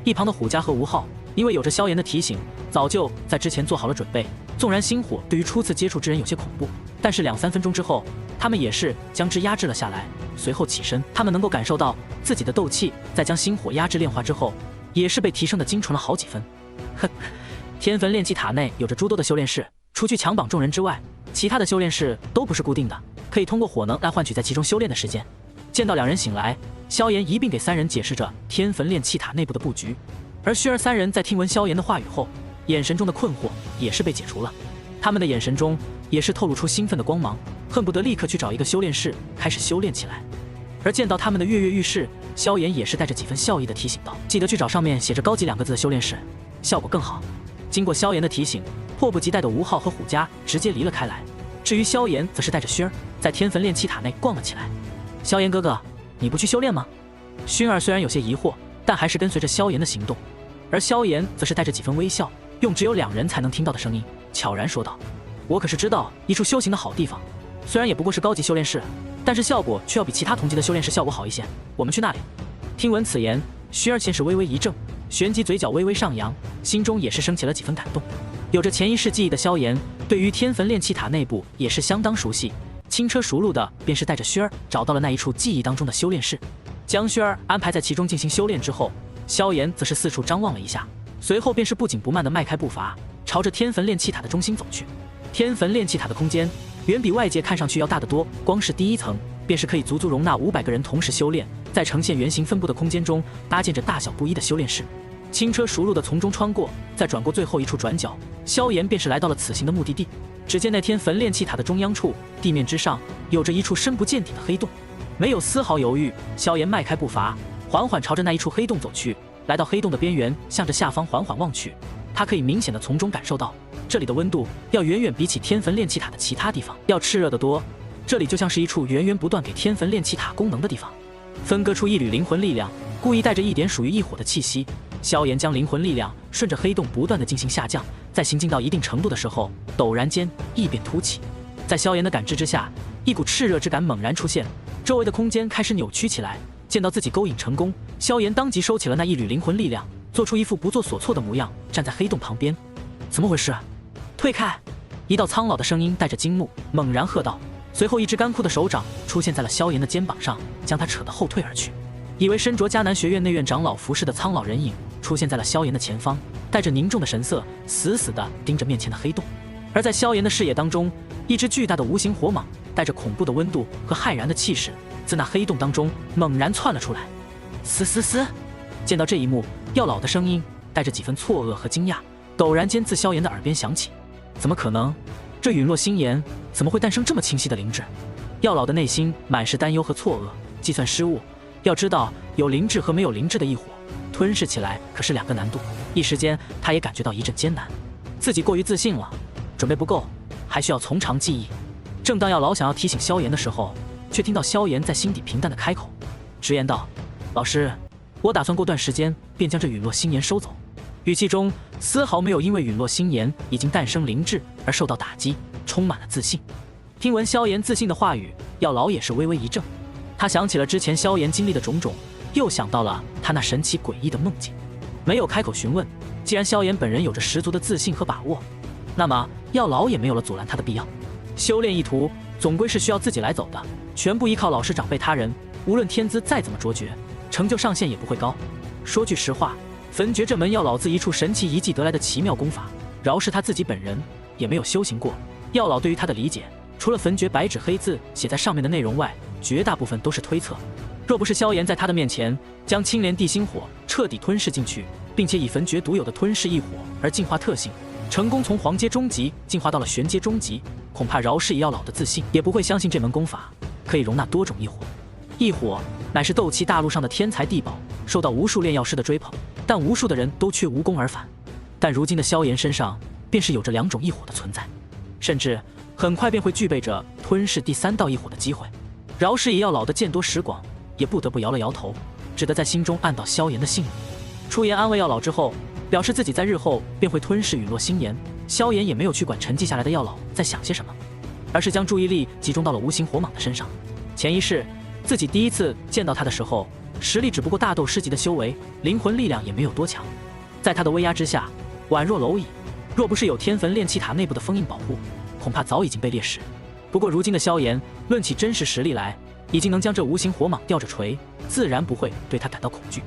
一旁的虎家和吴昊因为有着萧炎的提醒，早就在之前做好了准备。纵然星火对于初次接触之人有些恐怖，但是2-3分钟之后，他们也是将之压制了下来。随后起身，他们能够感受到自己的斗气在将星火压制炼化之后，也是被提升的精纯了好几分。哼，天焚炼气塔内有着诸多的修炼室，除去强榜众人之外，其他的修炼室都不是固定的，可以通过火能来换取在其中修炼的时间。见到两人醒来，萧炎一并给3人解释着天焚炼气塔内部的布局，而薛儿3人在听闻萧炎的话语后，眼神中的困惑也是被解除了，他们的眼神中也是透露出兴奋的光芒，恨不得立刻去找一个修炼室开始修炼起来。而见到他们的跃跃欲试，萧炎也是带着几分笑意的提醒道：“记得去找上面写着高级2个字的修炼室，效果更好。”经过萧炎的提醒，迫不及待的吴昊和虎家直接离了开来。至于萧炎，则是带着薰儿在天焚炼气塔内逛了起来。萧炎哥哥，你不去修炼吗？薰儿虽然有些疑惑，但还是跟随着萧炎的行动。而萧炎则是带着几分微笑，用只有2人才能听到的声音，悄然说道：“我可是知道一处修行的好地方，虽然也不过是高级修炼室，但是效果却要比其他同级的修炼室效果好一些。我们去那里。”听闻此言，薰儿先是微微一怔，旋即嘴角微微上扬，心中也是升起了几分感动。有着前一世记忆的萧炎，对于天焚炼气塔内部也是相当熟悉，轻车熟路的便是带着薰儿找到了那一处记忆当中的修炼室，将薰儿安排在其中进行修炼之后，萧炎则是四处张望了一下，随后便是不紧不慢的迈开步伐，朝着天焚炼气塔的中心走去。天焚炼气塔的空间远比外界看上去要大得多，光是第1层便是可以足足容纳500个人同时修炼，在呈现圆形分布的空间中搭建着大小不一的修炼室，轻车熟路的从中穿过，再转过最后一处转角，萧炎便是来到了此行的目的地。只见那天焚炼气塔的中央处，地面之上有着一处深不见底的黑洞，没有丝毫犹豫，萧炎迈开步伐，缓缓朝着那一处黑洞走去。来到黑洞的边缘，向着下方缓缓望去，他可以明显的从中感受到，这里的温度要远远比起天焚炼气塔的其他地方要炽热得多，这里就像是一处源源不断给天焚炼气塔功能的地方。分割出一缕灵魂力量，故意带着一点属于异火的气息，萧炎将灵魂力量顺着黑洞不断的进行下降，在行进到一定程度的时候，陡然间异变突起，在萧炎的感知之下，一股炽热之感猛然出现，周围的空间开始扭曲起来。见到自己勾引成功，萧炎当即收起了那一缕灵魂力量，做出一副不作所措的模样，站在黑洞旁边。怎么回事？退开！一道苍老的声音带着惊怒猛然喝道，随后一只干枯的手掌出现在了萧炎的肩膀上，将他扯得后退而去。以为身着迦南学院内院长老服饰的苍老人影出现在了萧炎的前方，带着凝重的神色，死死地盯着面前的黑洞。而在萧炎的视野当中，一只巨大的无形火蟒带着恐怖的温度和骇然的气势自那黑洞当中猛然窜了出来。嘶嘶嘶！见到这一幕，药老的声音带着几分错愕和惊讶，陡然间自萧炎的耳边响起：“怎么可能？这陨落星炎怎么会诞生这么清晰的灵智？”药老的内心满是担忧和错愕，计算失误。要知道，有灵智和没有灵智的异火，吞噬起来可是2个难度。一时间，他也感觉到一阵艰难，自己过于自信了，准备不够，还需要从长计议。正当药老想要提醒萧炎的时候，却听到萧炎在心底平淡的开口，直言道：“老师，我打算过段时间便将这陨落星炎收走。”语气中丝毫没有因为陨落星炎已经诞生灵智而受到打击，充满了自信。听闻萧炎自信的话语，药老也是微微一怔，他想起了之前萧炎经历的种种，又想到了他那神奇诡异的梦境，没有开口询问。既然萧炎本人有着十足的自信和把握，那么药老也没有了阻拦他的必要。修炼一途总归是需要自己来走的，全部依靠老师长辈他人，无论天资再怎么卓绝，成就上限也不会高。说句实话，焚诀这门药老自一处神奇遗迹得来的奇妙功法，饶是他自己本人也没有修行过。药老对于他的理解，除了焚诀白纸黑字写在上面的内容外，绝大部分都是推测。若不是萧炎在他的面前将青莲地心火彻底吞噬进去，并且以焚诀独有的吞噬异火而进化特性，成功从黄阶中级进化到了玄阶中级，恐怕饶是以药老的自信，也不会相信这门功法可以容纳多种异火。异火乃是斗气大陆上的天才地宝，受到无数炼药师的追捧，但无数的人都却无功而返。但如今的萧炎身上便是有着2种异火的存在，甚至很快便会具备着吞噬第3道异火的机会。饶是以药老的见多识广，也不得不摇了摇头，只得在心中暗道萧炎的性命。出言安慰药老之后，表示自己在日后便会吞噬陨落星岩。萧炎也没有去管沉寂下来的药老在想些什么，而是将注意力集中到了无形火蟒的身上。前一世自己第一次见到他的时候，实力只不过大斗师级的修为，灵魂力量也没有多强，在他的威压之下宛若蝼蚁，若不是有天焚炼气塔内部的封印保护，恐怕早已经被猎食。不过如今的萧炎论起真实实力来，已经能将这无形火蟒吊着锤，自然不会对他感到恐惧，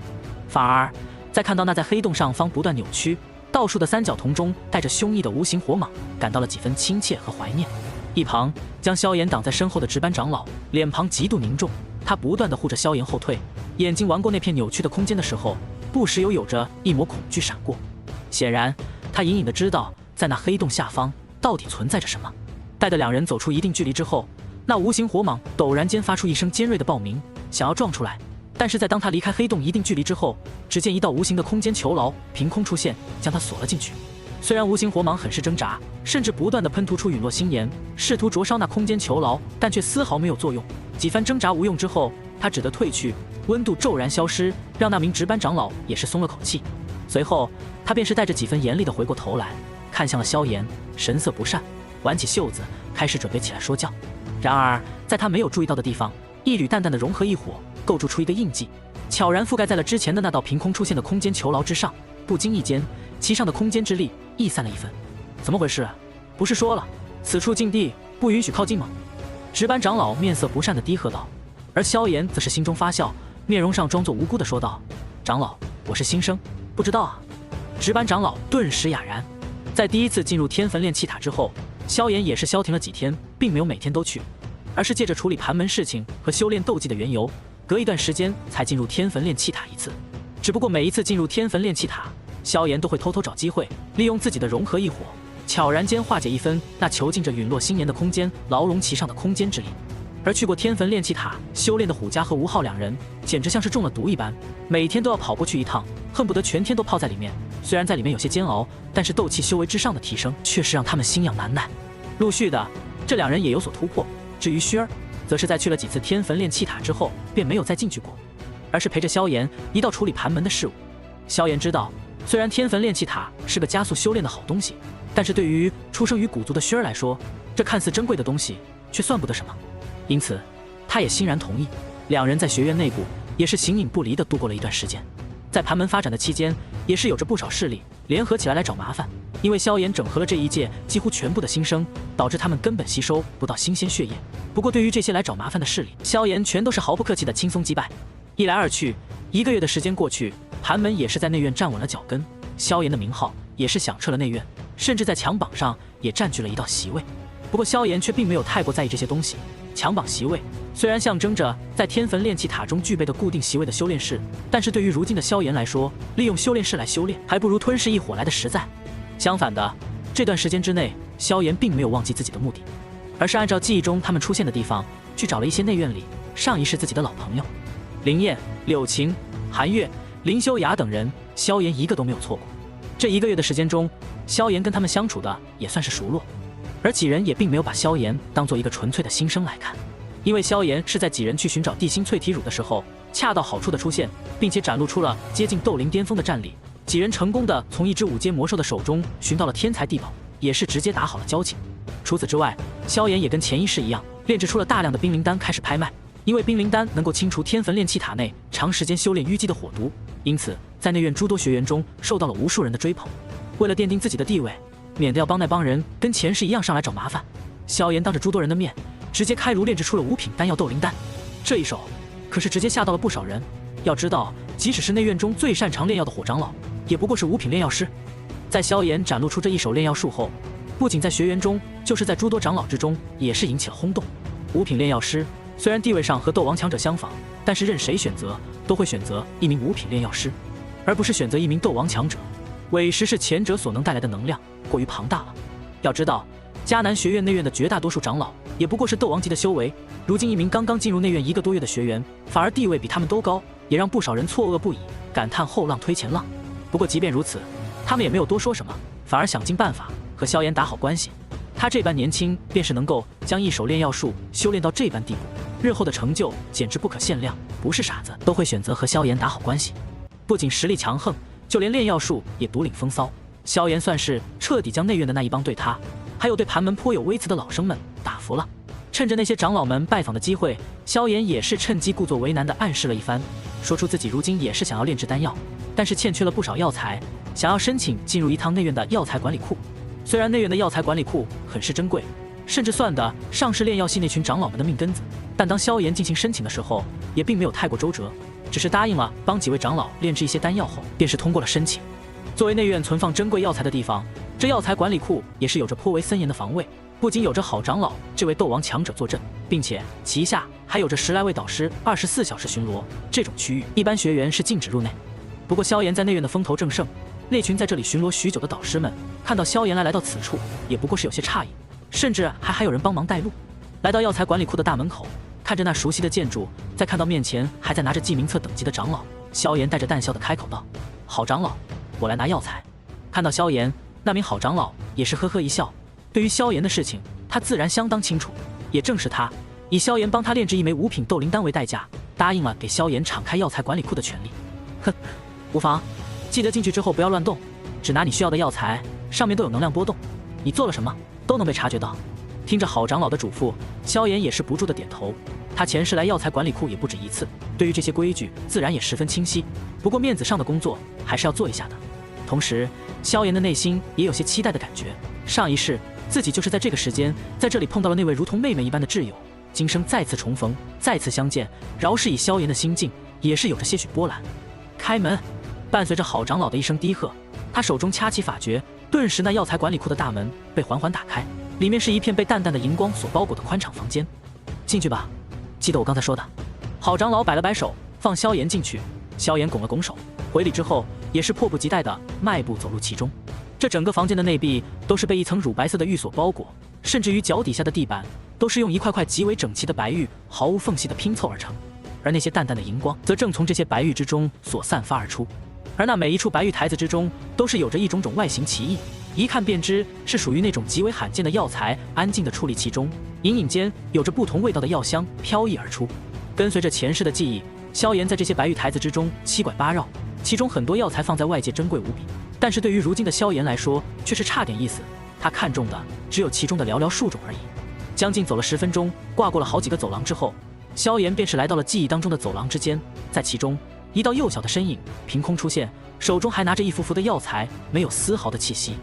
反而在看到那在黑洞上方不断扭曲倒数的3角瞳中带着凶意的无形火蟒，感到了几分亲切和怀念。一旁将萧炎挡在身后的值班长老脸庞极度凝重，他不断地护着萧炎后退，眼睛玩过那片扭曲的空间的时候，不时有着一抹恐惧闪过。显然他隐隐地知道在那黑洞下方到底存在着什么。待得2人走出一定距离之后，那无形火蟒陡然间发出一声尖锐的爆鸣，想要撞出来，但是在当他离开黑洞一定距离之后，只见一道无形的空间囚牢凭空出现，将他锁了进去。虽然无形火蟒很是挣扎，甚至不断地喷吐出陨落星岩，试图灼烧那空间囚牢，但却丝毫没有作用。几番挣扎无用之后，他只得退去，温度骤然消失，让那名值班长老也是松了口气。随后他便是带着几分严厉地回过头来，看向了萧炎，神色不善，挽起袖子开始准备起来说教。然而在他没有注意到的地方，一缕淡淡的融合异火构筑出一个印记，悄然覆盖在了之前的那道凭空出现的空间囚牢之上。不经意间，其上的空间之力溢散了一分。怎么回事？不是说了此处禁地，不允许靠近吗？值班长老面色不善地低喝道，而萧炎则是心中发笑，面容上装作无辜地说道：长老，我是新生，不知道啊。值班长老顿时哑然。在第一次进入天焚炼气塔之后，萧炎也是消停了几天，并没有每天都去，而是借着处理盘门事情和修炼斗技的缘由，隔一段时间才进入天焚炼气塔一次。只不过每一次进入天焚炼气塔，萧炎都会偷偷找机会，利用自己的融合异火，悄然间化解一分那囚禁着陨落星岩的空间，牢笼其上的空间之力。而去过天焚炼气塔修炼的虎家和吴昊2人，简直像是中了毒一般，每天都要跑过去一趟，恨不得全天都泡在里面。虽然在里面有些煎熬，但是斗气修为之上的提升却是让他们心痒难耐。陆续的，这2人也有所突破。至于薰儿，则是在去了几次天焚炼气塔之后，便没有再进去过，而是陪着萧炎一道处理盘门的事务。萧炎知道，虽然天焚炼气塔是个加速修炼的好东西，但是对于出生于古族的薰儿来说，这看似珍贵的东西却算不得什么，因此他也欣然同意。2人在学院内部也是形影不离地度过了一段时间。在盘门发展的期间，也是有着不少势力联合起来找麻烦，因为萧炎整合了这一届几乎全部的新生，导致他们根本吸收不到新鲜血液。不过对于这些来找麻烦的势力，萧炎全都是毫不客气的轻松击败。一来二去，1个月的时间过去，盘门也是在内院站稳了脚跟，萧炎的名号也是响彻了内院，甚至在强榜上也占据了一道席位。不过萧炎却并没有太过在意这些东西。强榜席位虽然象征着在天焚炼气塔中具备的固定席位的修炼士，但是对于如今的萧炎来说，利用修炼士来修炼，还不如吞噬异火来的实在。相反的，这段时间之内，萧炎并没有忘记自己的目的，而是按照记忆中他们出现的地方，去找了一些内院里上一世自己的老朋友，林燕、柳晴、韩月、林修雅等人，萧炎一个都没有错过。这1个月的时间中，萧炎跟他们相处的也算是熟络。而几人也并没有把萧炎当做一个纯粹的新生来看，因为萧炎是在几人去寻找地心淬体乳的时候，恰到好处的出现，并且展露出了接近斗灵巅峰的战力。几人成功的从一只5阶魔兽的手中寻到了天才地宝，也是直接打好了交情。除此之外，萧炎也跟前一世一样，炼制出了大量的冰灵丹开始拍卖，因为冰灵丹能够清除天焚炼气塔内长时间修炼淤积的火毒，因此在内院诸多学员中受到了无数人的追捧。为了奠定自己的地位，免得要帮那帮人跟前世一样上来找麻烦，萧炎当着诸多人的面，直接开颅炼制出了5品丹药斗灵丹。这一手可是直接吓到了不少人。要知道，即使是内院中最擅长炼药的火长老，也不过是5品炼药师。在萧炎展露出这一手炼药术后，不仅在学员中，就是在诸多长老之中，也是引起了轰动。5品炼药师虽然地位上和斗王强者相仿，但是任谁选择都会选择一名5品炼药师，而不是选择一名斗王强者。委实是前者所能带来的能量过于庞大了。要知道，迦南学院内院的绝大多数长老也不过是斗王级的修为，如今一名刚刚进入内院1个多月的学员，反而地位比他们都高，也让不少人错愕不已，感叹后浪推前浪。不过即便如此，他们也没有多说什么，反而想尽办法和萧炎打好关系。他这般年轻，便是能够将一手炼药术修炼到这般地步，日后的成就简直不可限量。不是傻子都会选择和萧炎打好关系。不仅实力强横，就连炼药术也独领风骚。萧炎算是彻底将内院的那一帮对他，还有对盘门颇有微词的老生们打服了。趁着那些长老们拜访的机会，萧炎也是趁机故作为难地暗示了一番，说出自己如今也是想要炼制丹药，但是欠缺了不少药材，想要申请进入一趟内院的药材管理库。虽然内院的药材管理库很是珍贵，甚至算的上是炼药系那群长老们的命根子，但当萧炎进行申请的时候，也并没有太过周折，只是答应了帮几位长老炼制一些丹药后，便是通过了申请。作为内院存放珍贵药材的地方，这药材管理库也是有着颇为森严的防卫，不仅有着好长老这位斗王强者坐镇，并且旗下还有着10来位导师24小时巡逻，这种区域一般学员是禁止入内。不过萧炎在内院的风头正盛，那群在这里巡逻许久的导师们看到萧炎来到此处，也不过是有些诧异，甚至还有人帮忙带路。来到药材管理库的大门口，看着那熟悉的建筑，再看到面前还在拿着记名册等级的长老，萧炎带着淡笑的开口道：“好长老，我来拿药材。”看到萧炎，那名好长老也是呵呵一笑。对于萧炎的事情，他自然相当清楚。也正是他以萧炎帮他炼制一枚5品斗灵丹为代价，答应了给萧炎敞开药材管理库的权利。哼，无妨，记得进去之后不要乱动，只拿你需要的药材，上面都有能量波动，你做了什么都能被察觉到。听着好长老的嘱咐，萧炎也是不住的点头。他前世来药材管理库也不止一次，对于这些规矩自然也十分清晰。不过面子上的工作还是要做一下的。同时，萧炎的内心也有些期待的感觉。上一世自己就是在这个时间，在这里碰到了那位如同妹妹一般的挚友，今生再次重逢，再次相见，饶是以萧炎的心境，也是有着些许波澜。开门！伴随着好长老的一声低喝，他手中掐起法诀，顿时那药材管理库的大门被缓缓打开，里面是一片被淡淡的荧光所包裹的宽敞房间。进去吧，记得我刚才说的。好长老摆了摆手，放萧炎进去。萧炎拱了拱手，回礼之后，也是迫不及待地迈步走入其中。这整个房间的内壁都是被一层乳白色的玉所包裹，甚至于脚底下的地板都是用一块块极为整齐的白玉毫无缝隙地拼凑而成，而那些淡淡的荧光则正从这些白玉之中所散发而出。而那每一处白玉台子之中都是有着一种种外形奇异，一看便知是属于那种极为罕见的药材，安静地矗立其中，隐隐间有着不同味道的药香飘逸而出。跟随着前世的记忆，萧炎在这些白玉台子之中七拐八绕，其中很多药材放在外界珍贵无比，但是对于如今的萧炎来说却是差点意思，他看中的只有其中的寥寥数种而已。将近走了10分钟，挂过了好几个走廊之后，萧炎便是来到了记忆当中的走廊之间，在其中一道幼小的身影凭空出现，手中还拿着一幅幅的药材，没有丝毫的气息。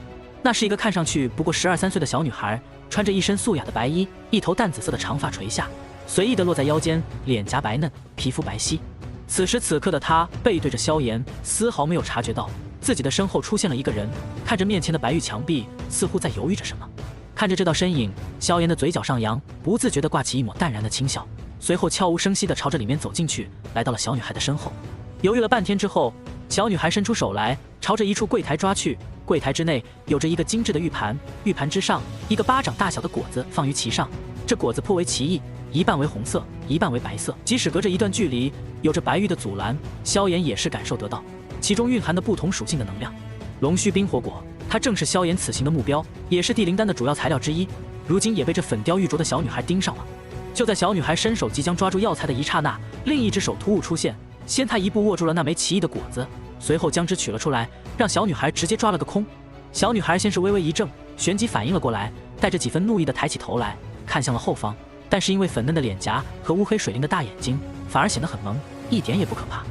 那是一个看上去不过12、13岁的小女孩，穿着一身素雅的白衣，一头淡紫色的长发垂下，随意地落在腰间，脸颊白嫩，皮肤白皙。此时此刻的她背对着萧炎，丝毫没有察觉到自己的身后出现了一个人，看着面前的白玉墙壁，似乎在犹豫着什么。看着这道身影，萧炎的嘴角上扬，不自觉地挂起一抹淡然的轻笑，随后悄无声息地朝着里面走进去，来到了小女孩的身后。犹豫了半天之后，小女孩伸出手来，朝着一处柜台抓去。柜台之内有着一个精致的玉盘，玉盘之上一个巴掌大小的果子放于其上，这果子颇为奇异，一半为红色，一半为白色，即使隔着一段距离，有着白玉的阻拦，萧炎也是感受得到其中蕴含的不同属性的能量。龙须冰火果，它正是萧炎此行的目标，也是地灵丹的主要材料之一，如今也被这粉雕玉琢的小女孩盯上了。就在小女孩伸手即将抓住药材的一刹那，另一只手突兀出现，先她一步握住了那枚奇异的果子，随后将之取了出来，让小女孩直接抓了个空。小女孩先是微微一怔，旋即反应了过来，带着几分怒意的抬起头来，看向了后方，但是因为粉嫩的脸颊和乌黑水灵的大眼睛，反而显得很萌，一点也不可怕。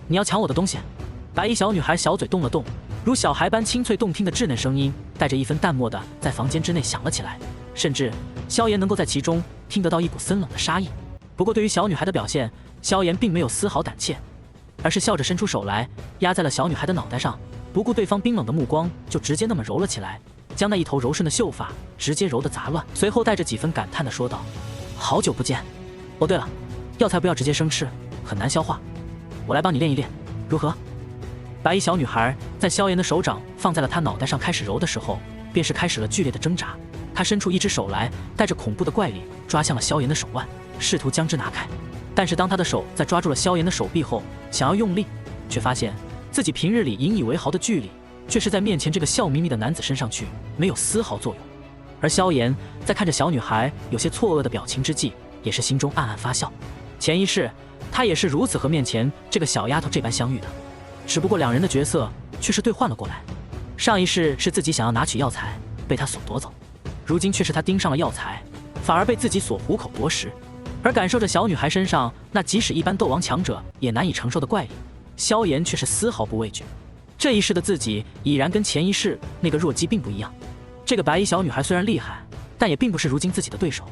你要抢我的东西？白衣小女孩小嘴动了动，如小孩般清脆动听的稚嫩声音，带着一分淡漠的在房间之内响了起来，甚至萧炎能够在其中听得到一股森冷的杀意。不过对于小女孩的表现，萧炎并没有丝毫胆怯，而是笑着伸出手来，压在了小女孩的脑袋上，不顾对方冰冷的目光，就直接那么揉了起来，将那一头柔顺的秀发直接揉得杂乱。随后带着几分感叹地说道：“好久不见。哦，对了，药材不要直接生吃，很难消化，我来帮你练一练，如何？”白衣小女孩在萧炎的手掌放在了她脑袋上开始揉的时候，便是开始了剧烈的挣扎。她伸出一只手来，带着恐怖的怪力抓向了萧炎的手腕，试图将之拿开。但是当她的手在抓住了萧炎的手臂后，想要用力，却发现自己平日里引以为豪的距离，却是在面前这个笑眯眯的男子身上去没有丝毫作用。而萧炎在看着小女孩有些错愕的表情之际，也是心中暗暗发笑。前一世他也是如此和面前这个小丫头这般相遇的，只不过两人的角色却是兑换了过来。上一世是自己想要拿取药材，被他所夺走，如今却是他盯上了药材，反而被自己所虎口夺食。而感受着小女孩身上那即使一般斗王强者也难以承受的怪力，萧炎却是丝毫不畏惧。这一世的自己已然跟前一世那个弱鸡并不一样。这个白衣小女孩虽然厉害，但也并不是如今自己的对手。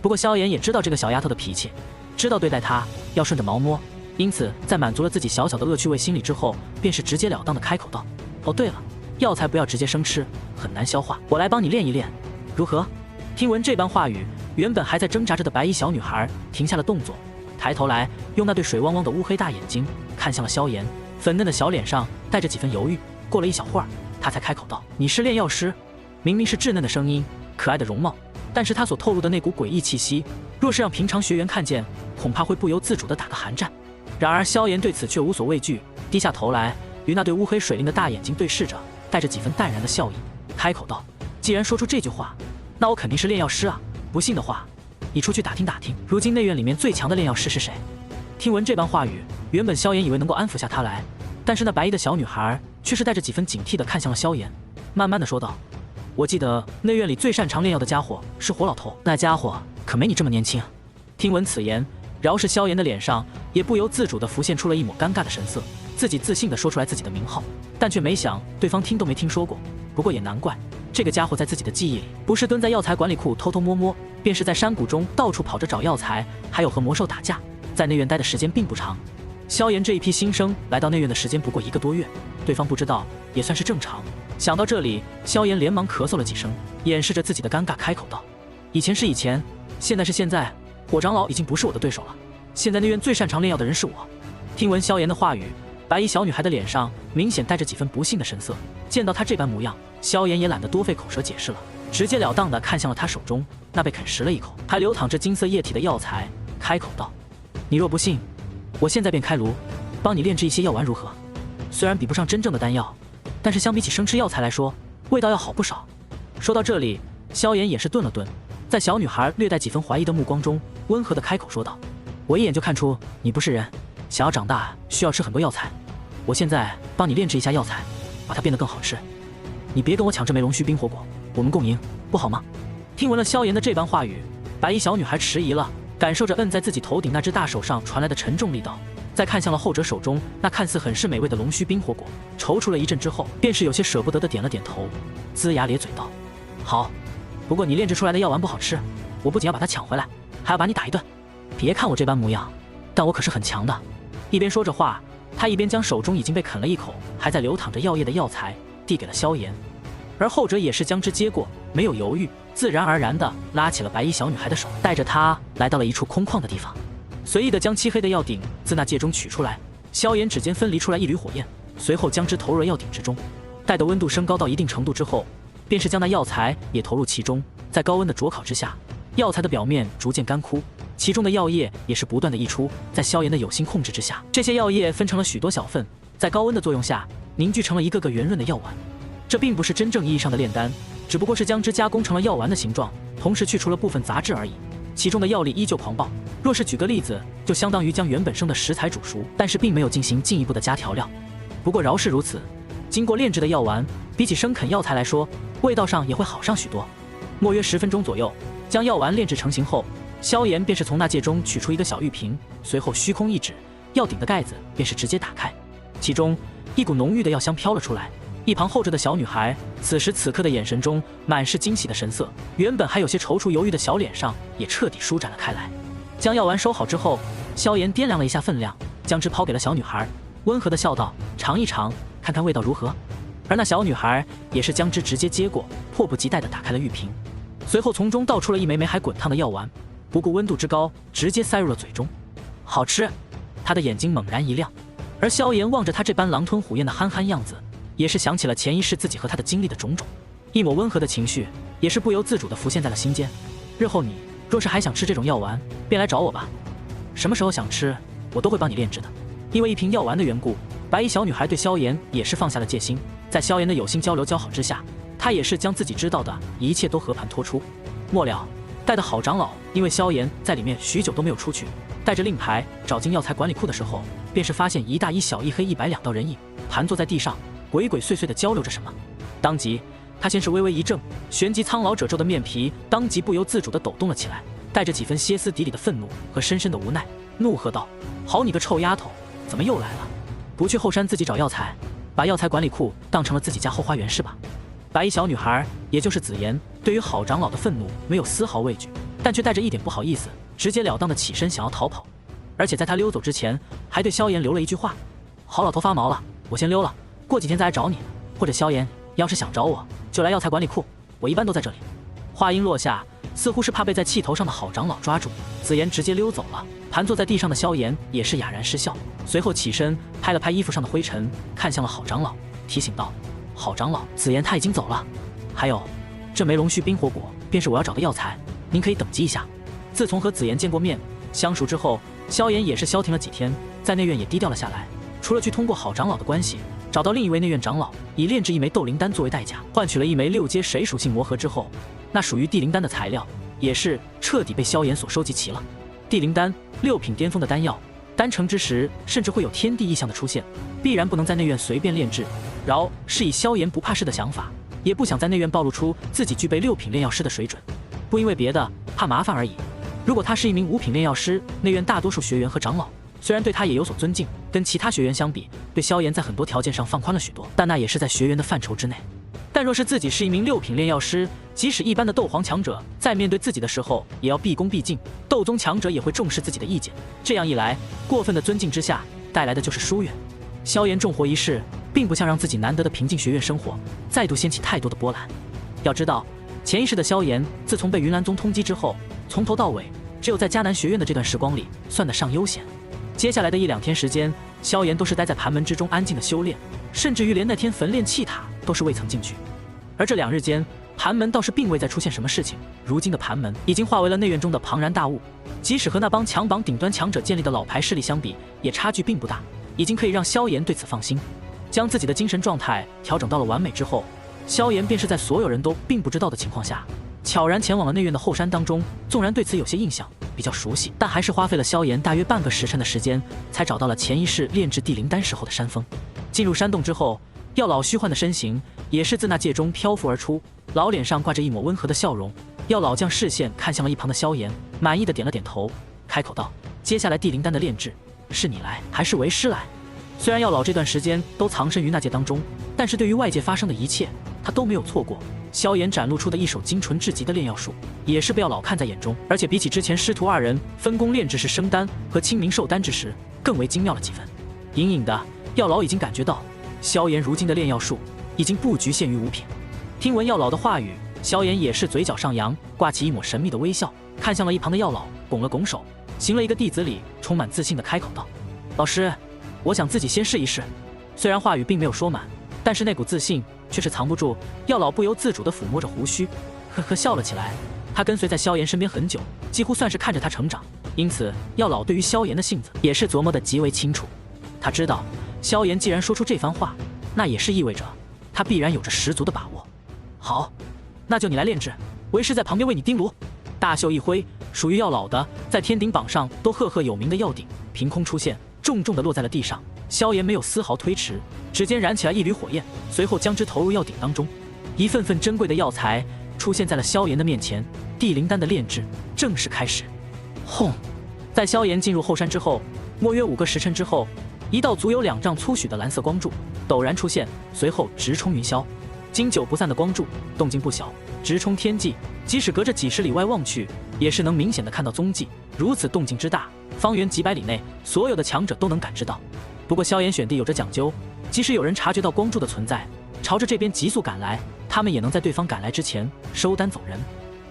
不过萧炎也知道这个小丫头的脾气，知道对待她要顺着毛摸，因此在满足了自己小小的恶趣味心理之后，便是直截了当的开口道：“哦，对了，药材不要直接生吃，很难消化，我来帮你练一练，如何？”听闻这般话语，原本还在挣扎着的白衣小女孩停下了动作，抬头来，用那对水汪汪的乌黑大眼睛看向了萧炎，粉嫩的小脸上带着几分犹豫。过了一小会儿，她才开口道：“你是炼药师？”明明是稚嫩的声音，可爱的容貌，但是她所透露的那股诡异气息，若是让平常学员看见，恐怕会不由自主地打个寒战。然而萧炎对此却无所畏惧，低下头来，与那对乌黑水灵的大眼睛对视着，带着几分淡然的笑意，开口道：“既然说出这句话，那我肯定是炼药师啊！不信的话，你出去打听打听，如今内院里面最强的炼药师是谁？”听闻这般话语，原本萧炎以为能够安抚下他来，但是那白衣的小女孩却是带着几分警惕地看向了萧炎，慢慢地说道：“我记得内院里最擅长炼药的家伙是火老头，那家伙可没你这么年轻。”听闻此言，饶是萧炎的脸上也不由自主地浮现出了一抹尴尬的神色，自己自信地说出来自己的名号，但却没想对方听都没听说过。不过也难怪，这个家伙在自己的记忆里，不是蹲在药材管理库偷偷摸摸，便是在山谷中到处跑着找药材，还有和魔兽打架，在内院待的时间并不长。萧炎这一批新生来到内院的时间不过1个多月，对方不知道也算是正常。想到这里，萧炎连忙咳嗽了几声，掩饰着自己的尴尬，开口道：“以前是以前，现在是现在，火长老已经不是我的对手了。现在内院最擅长炼药的人是我。”听闻萧炎的话语，白衣小女孩的脸上明显带着几分不幸的神色。见到她这般模样，萧炎也懒得多费口舌解释了，直截了当地看向了她手中那被啃食了一口还流淌着金色液体的药材，开口道：“你若不信，我现在便开炉，帮你炼制一些药丸，如何？虽然比不上真正的丹药，但是相比起生吃药材来说，味道要好不少。”说到这里，萧炎也是顿了顿，在小女孩略带几分怀疑的目光中，温和地开口说道：“我一眼就看出你不是人，想要长大需要吃很多药材，我现在帮你炼制一下药材，把它变得更好吃。你别跟我抢这枚龙须冰火果，我们共赢，不好吗？”听闻了萧炎的这般话语，白衣小女孩迟疑了，感受着摁在自己头顶那只大手上传来的沉重力道，再看向了后者手中那看似很是美味的龙须冰火果，踌躇了一阵之后，便是有些舍不得的点了点头，龇牙咧嘴道：“好，不过你炼制出来的药丸不好吃，我不仅要把它抢回来，还要把你打一顿。别看我这般模样，但我可是很强的。”一边说着话，他一边将手中已经被啃了一口还在流淌着药液的药材递给了萧炎，而后者也是将之接过，没有犹豫，自然而然地拉起了白衣小女孩的手，带着她来到了一处空旷的地方，随意地将漆黑的药鼎自那戒中取出来。萧炎指尖分离出来一缕火焰，随后将之投入了药鼎之中，待得温度升高到一定程度之后，便是将那药材也投入其中。在高温的灼烤之下，药材的表面逐渐干枯，其中的药液也是不断的溢出。在萧炎的有心控制之下，这些药液分成了许多小份，在高温的作用下凝聚成了一个个圆润的药丸。这并不是真正意义上的炼丹，只不过是将之加工成了药丸的形状，同时去除了部分杂质而已。其中的药力依旧狂暴，若是举个例子，就相当于将原本生的食材煮熟，但是并没有进行进一步的加调料。不过饶是如此，经过炼制的药丸比起生啃药材来说，味道上也会好上许多。莫约10分钟左右，将药丸炼制成型后，萧炎便是从那戒中取出一个小玉瓶，随后虚空一指，药鼎的盖子便是直接打开，其中一股浓郁的药香飘了出来，一旁候着的小女孩，此时此刻的眼神中满是惊喜的神色，原本还有些踌躇犹豫的小脸上也彻底舒展了开来。将药丸收好之后，萧炎掂量了一下分量，将之抛给了小女孩，温和的笑道：“尝一尝，看看味道如何。”而那小女孩也是将之直接接过，迫不及待地打开了玉瓶，随后从中倒出了一枚枚还滚烫的药丸，不顾温度之高，直接塞入了嘴中。好吃！他的眼睛猛然一亮，而萧炎望着他这般狼吞虎咽的憨憨样子，也是想起了前一世自己和他的经历的种种，一抹温和的情绪也是不由自主地浮现在了心间。日后你若是还想吃这种药丸，便来找我吧，什么时候想吃，我都会帮你炼制的。因为一瓶药丸的缘故，白衣小女孩对萧炎也是放下了戒心，在萧炎的有心交流交好之下，她也是将自己知道的一切都和盘托出。末了，带的好长老因为萧炎在里面许久都没有出去，带着令牌找进药材管理库的时候，便是发现一大一小一黑一白两道人影盘坐在地上，鬼鬼祟祟地交流着什么。当即他先是微微一怔，旋即苍老褶皱的面皮当即不由自主地抖动了起来，带着几分歇斯底里的愤怒和深深的无奈，怒喝道：“好你个臭丫头，怎么又来了？不去后山自己找药材，把药材管理库当成了自己家后花园是吧？”白衣小女孩也就是紫妍，对于好长老的愤怒没有丝毫畏惧，但却带着一点不好意思，直截了当的起身想要逃跑。而且在他溜走之前，还对萧炎留了一句话：“好老头发毛了，我先溜了，过几天再来找你。或者萧炎要是想找我，就来药材管理库，我一般都在这里。”话音落下，似乎是怕被在气头上的好长老抓住，紫妍直接溜走了。盘坐在地上的萧炎也是哑然失笑，随后起身拍了拍衣服上的灰尘，看向了好长老，提醒道：“好长老，紫妍他已经走了。还有，这枚龙须冰火果便是我要找的药材，您可以等级一下。”自从和紫妍见过面，相熟之后，萧炎也是消停了几天，在内院也低调了下来。除了去通过好长老的关系，找到另一位内院长老，以炼制一枚斗灵丹作为代价，换取了一枚6阶水属性魔核之后，那属于地灵丹的材料也是彻底被萧炎所收集齐了。地灵丹6品巅峰的丹药，丹成之时甚至会有天地异象的出现，必然不能在内院随便炼制。饶是以萧炎不怕事的想法，也不想在内院暴露出自己具备6品炼药师的水准，不因为别的，怕麻烦而已。如果他是一名5品炼药师，内院大多数学员和长老虽然对他也有所尊敬，跟其他学员相比，对萧炎在很多条件上放宽了许多，但那也是在学员的范畴之内。但若是自己是一名6品炼药师，即使一般的斗皇强者在面对自己的时候，也要毕恭毕敬，斗宗强者也会重视自己的意见。这样一来，过分的尊敬之下，带来的就是疏远。萧炎重活一世，并不想让自己难得的平静学院生活再度掀起太多的波澜。要知道，前一世的萧炎自从被云岚宗通缉之后，从头到尾只有在迦南学院的这段时光里算得上悠闲。接下来的1-2天时间，萧炎都是待在盘门之中安静的修炼，甚至于连那天焚炼气塔都是未曾进去。而这2日间，盘门倒是并未再出现什么事情。如今的盘门已经化为了内院中的庞然大物，即使和那帮强榜顶端强者建立的老牌势力相比，也差距并不大，已经可以让萧炎对此放心。将自己的精神状态调整到了完美之后，萧炎便是在所有人都并不知道的情况下，悄然前往了内院的后山当中。纵然对此有些印象，比较熟悉，但还是花费了萧炎大约半个时辰的时间，才找到了前一世炼制地灵丹时候的山峰。进入山洞之后，药老虚幻的身形也是自那界中漂浮而出，老脸上挂着一抹温和的笑容。药老将视线看向了一旁的萧炎，满意的点了点头，开口道：“接下来地灵丹的炼制，是你来还是为师来？”虽然药老这段时间都藏身于那界当中，但是对于外界发生的一切，他都没有错过。萧炎展露出的一手精纯至极的炼药术，也是被药老看在眼中，而且比起之前师徒2人分工炼制时生丹和清明寿丹之时，更为精妙了几分。隐隐的，药老已经感觉到，萧炎如今的炼药术已经不局限于5品。听闻药老的话语，萧炎也是嘴角上扬，挂起一抹神秘的微笑，看向了一旁的药老，拱了拱手，行了一个弟子礼，充满自信的开口道：“老师，我想自己先试一试。”虽然话语并没有说满，但是那股自信却是藏不住。药老不由自主地抚摸着胡须，呵呵笑了起来。他跟随在萧炎身边很久，几乎算是看着他成长，因此药老对于萧炎的性子也是琢磨得极为清楚。他知道萧炎既然说出这番话，那也是意味着他必然有着十足的把握。好，那就你来炼制，为师在旁边为你盯炉。大袖一挥，属于药老的在天鼎榜上都赫赫有名的药鼎凭空出现，重重地落在了地上。萧炎没有丝毫推迟，指尖燃起来一缕火焰，随后将之投入药鼎当中。一份份珍贵的药材出现在了萧炎的面前，地灵丹的炼制正式开始。轰！在萧炎进入后山之后，莫约5个时辰之后，一道足有2丈粗许的蓝色光柱陡然出现，随后直冲云霄。经久不散的光柱，动静不小，直冲天际，即使隔着几十里外望去，也是能明显的看到踪迹。如此动静之大，方圆几百里内，所有的强者都能感知到。不过萧炎选地有着讲究，即使有人察觉到光柱的存在，朝着这边急速赶来，他们也能在对方赶来之前收单走人。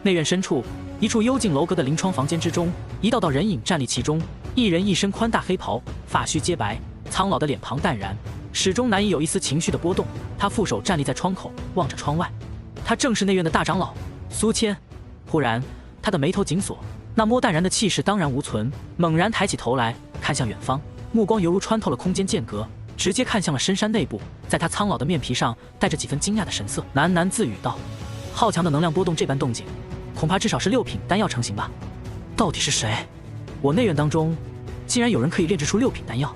内院深处，一处幽静楼阁的临窗房间之中，一道道人影站立其中，一人一身宽大黑袍，发须皆白，苍老的脸庞淡然，始终难以有一丝情绪的波动。他负手站立在窗口，望着窗外。他正是内院的大长老苏谦。忽然，他的眉头紧锁，那摸淡然的气势当然无存，猛然抬起头来，看向远方，目光犹如穿透了空间间隔，直接看向了深山内部。在他苍老的面皮上带着几分惊讶的神色，喃喃自语道：“好强的能量波动，这般动静，恐怕至少是6品丹药成型吧？到底是谁？我内院当中，竟然有人可以炼制出6品丹药！”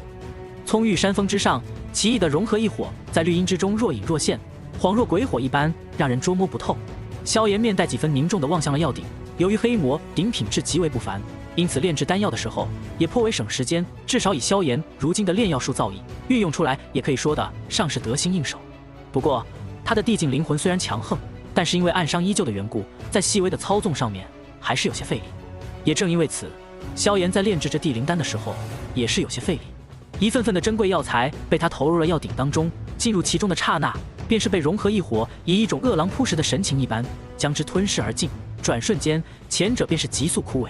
葱郁山峰之上，奇异的融合异火在绿荫之中若隐若现，恍若鬼火一般，让人捉摸不透。萧炎面带几分凝重地望向了药鼎，由于黑魔鼎品质极为不凡，因此炼制丹药的时候也颇为省时间，至少以萧炎如今的炼药术造诣，运用出来也可以说得上是得心应手。不过他的地境灵魂虽然强横，但是因为暗伤依旧的缘故，在细微的操纵上面还是有些费力。也正因为此，萧炎在炼制这地灵丹的时候也是有些费力。一份份的珍贵药材被他投入了药鼎当中，进入其中的刹那，便是被融合异火以一种饿狼扑食的神情一般将之吞噬而尽。转瞬间，前者便是急速枯萎。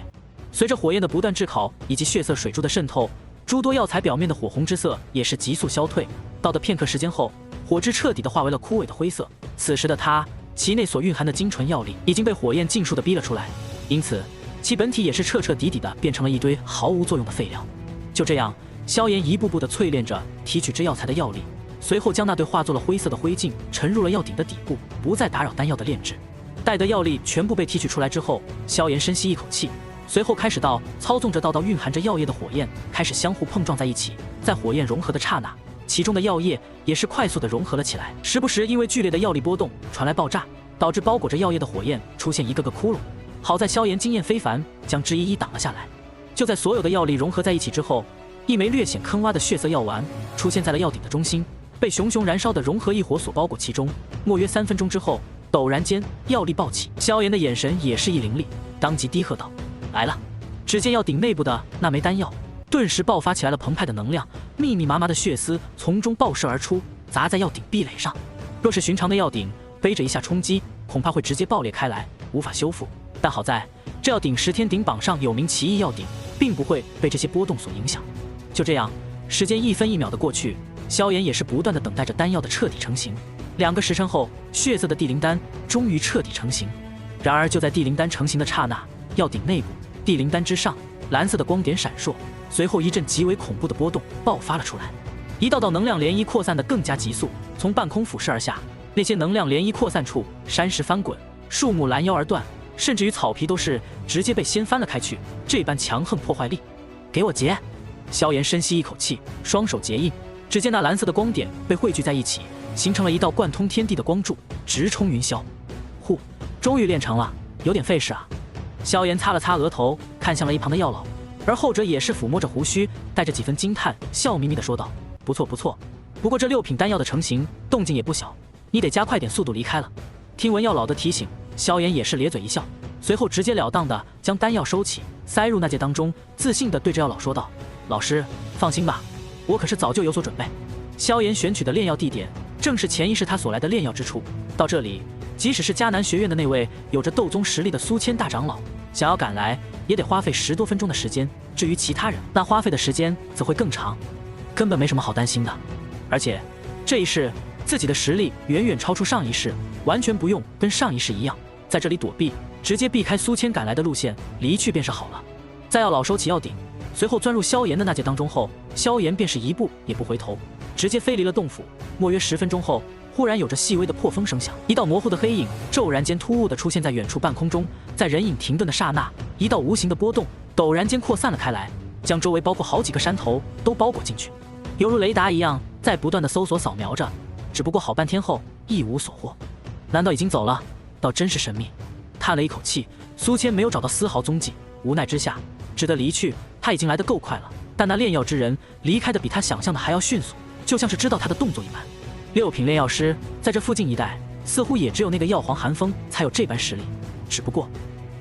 随着火焰的不断炙烤以及血色水珠的渗透，诸多药材表面的火红之色也是急速消退。到的片刻时间后，火汁彻底的化为了枯萎的灰色。此时的它，其内所蕴含的精纯药力已经被火焰尽数的逼了出来，因此其本体也是彻彻底底的变成了一堆毫无作用的废料。就这样，萧炎一步步的淬炼着提取这药材的药力，随后将那堆化作了灰色的灰烬沉入了药鼎的底部，不再打扰丹药的炼制。待得药力全部被提取出来之后，萧炎深吸一口气，随后开始操纵着道道蕴含着药液的火焰开始相互碰撞在一起。在火焰融合的刹那，其中的药液也是快速的融合了起来，时不时因为剧烈的药力波动传来爆炸，导致包裹着药液的火焰出现一个个窟窿。好在萧炎经验非凡，将之一一挡了下来。就在所有的药力融合在一起之后，一枚略显坑洼的血色药丸出现在了药鼎的中心，被熊熊燃烧的融合异火所包裹其中。莫约3分钟之后，陡然间药力爆起，萧炎的眼神也是一凌厉，当即低喝道：“来了！”只见药鼎内部的那枚丹药顿时爆发起来了澎湃的能量，密密麻麻的血丝从中爆射而出，砸在药鼎壁垒上。若是寻常的药鼎，背着一下冲击，恐怕会直接爆裂开来，无法修复。但好在这药鼎10天鼎榜上有名奇异药鼎，并不会被这些波动所影响。就这样，时间1分1秒的过去，萧炎也是不断的等待着丹药的彻底成型。2个时辰后，血色的地灵丹终于彻底成型。然而就在地灵丹成型的刹那，药鼎内部地灵丹之上，蓝色的光点闪烁，随后一阵极为恐怖的波动爆发了出来，一道道能量涟漪扩散得更加急速，从半空俯视而下，那些能量涟漪扩散处，山石翻滚，树木拦腰而断，甚至于草皮都是直接被掀翻了开去，这般强横破坏力。给我结！萧炎深吸一口气，双手结印，只见那蓝色的光点被汇聚在一起，形成了一道贯通天地的光柱，直冲云霄。呼，终于练成了，有点费事啊。萧炎擦了擦额头，看向了一旁的药老，而后者也是抚摸着胡须，带着几分惊叹，笑眯眯地说道：“不错不错，不过这6品丹药的成型动静也不小，你得加快点速度离开了。”听闻药老的提醒，萧炎也是咧嘴一笑，随后直截了当地将丹药收起，塞入那戒当中，自信地对着药老说道：“老师，放心吧，我可是早就有所准备。”萧炎选取的炼药地点正是前一世他所来的炼药之处。到这里，即使是迦南学院的那位有着斗宗实力的苏谦大长老，想要赶来也得花费10多分钟的时间。至于其他人，那花费的时间则会更长，根本没什么好担心的。而且这一世自己的实力远远超出上一世，完全不用跟上一世一样在这里躲避，直接避开苏谦赶来的路线离去便是好了。在药老收起药鼎，随后钻入萧炎的那戒当中后，萧炎便是一步也不回头，直接飞离了洞府。莫约10分钟后，忽然有着细微的破风声响，一道模糊的黑影骤然间突兀地出现在远处半空中。在人影停顿的刹那，一道无形的波动陡然间扩散了开来，将周围包括好几个山头都包裹进去，犹如雷达一样在不断的搜索扫描着。只不过好半天后一无所获。难道已经走了？倒真是神秘。叹了一口气，苏谦没有找到丝毫踪迹，无奈之下只得离去。他已经来得够快了，但那炼药之人离开的比他想象的还要迅速，就像是知道他的动作一般。6品炼药师在这附近一带，似乎也只有那个药皇寒风才有这般实力。只不过，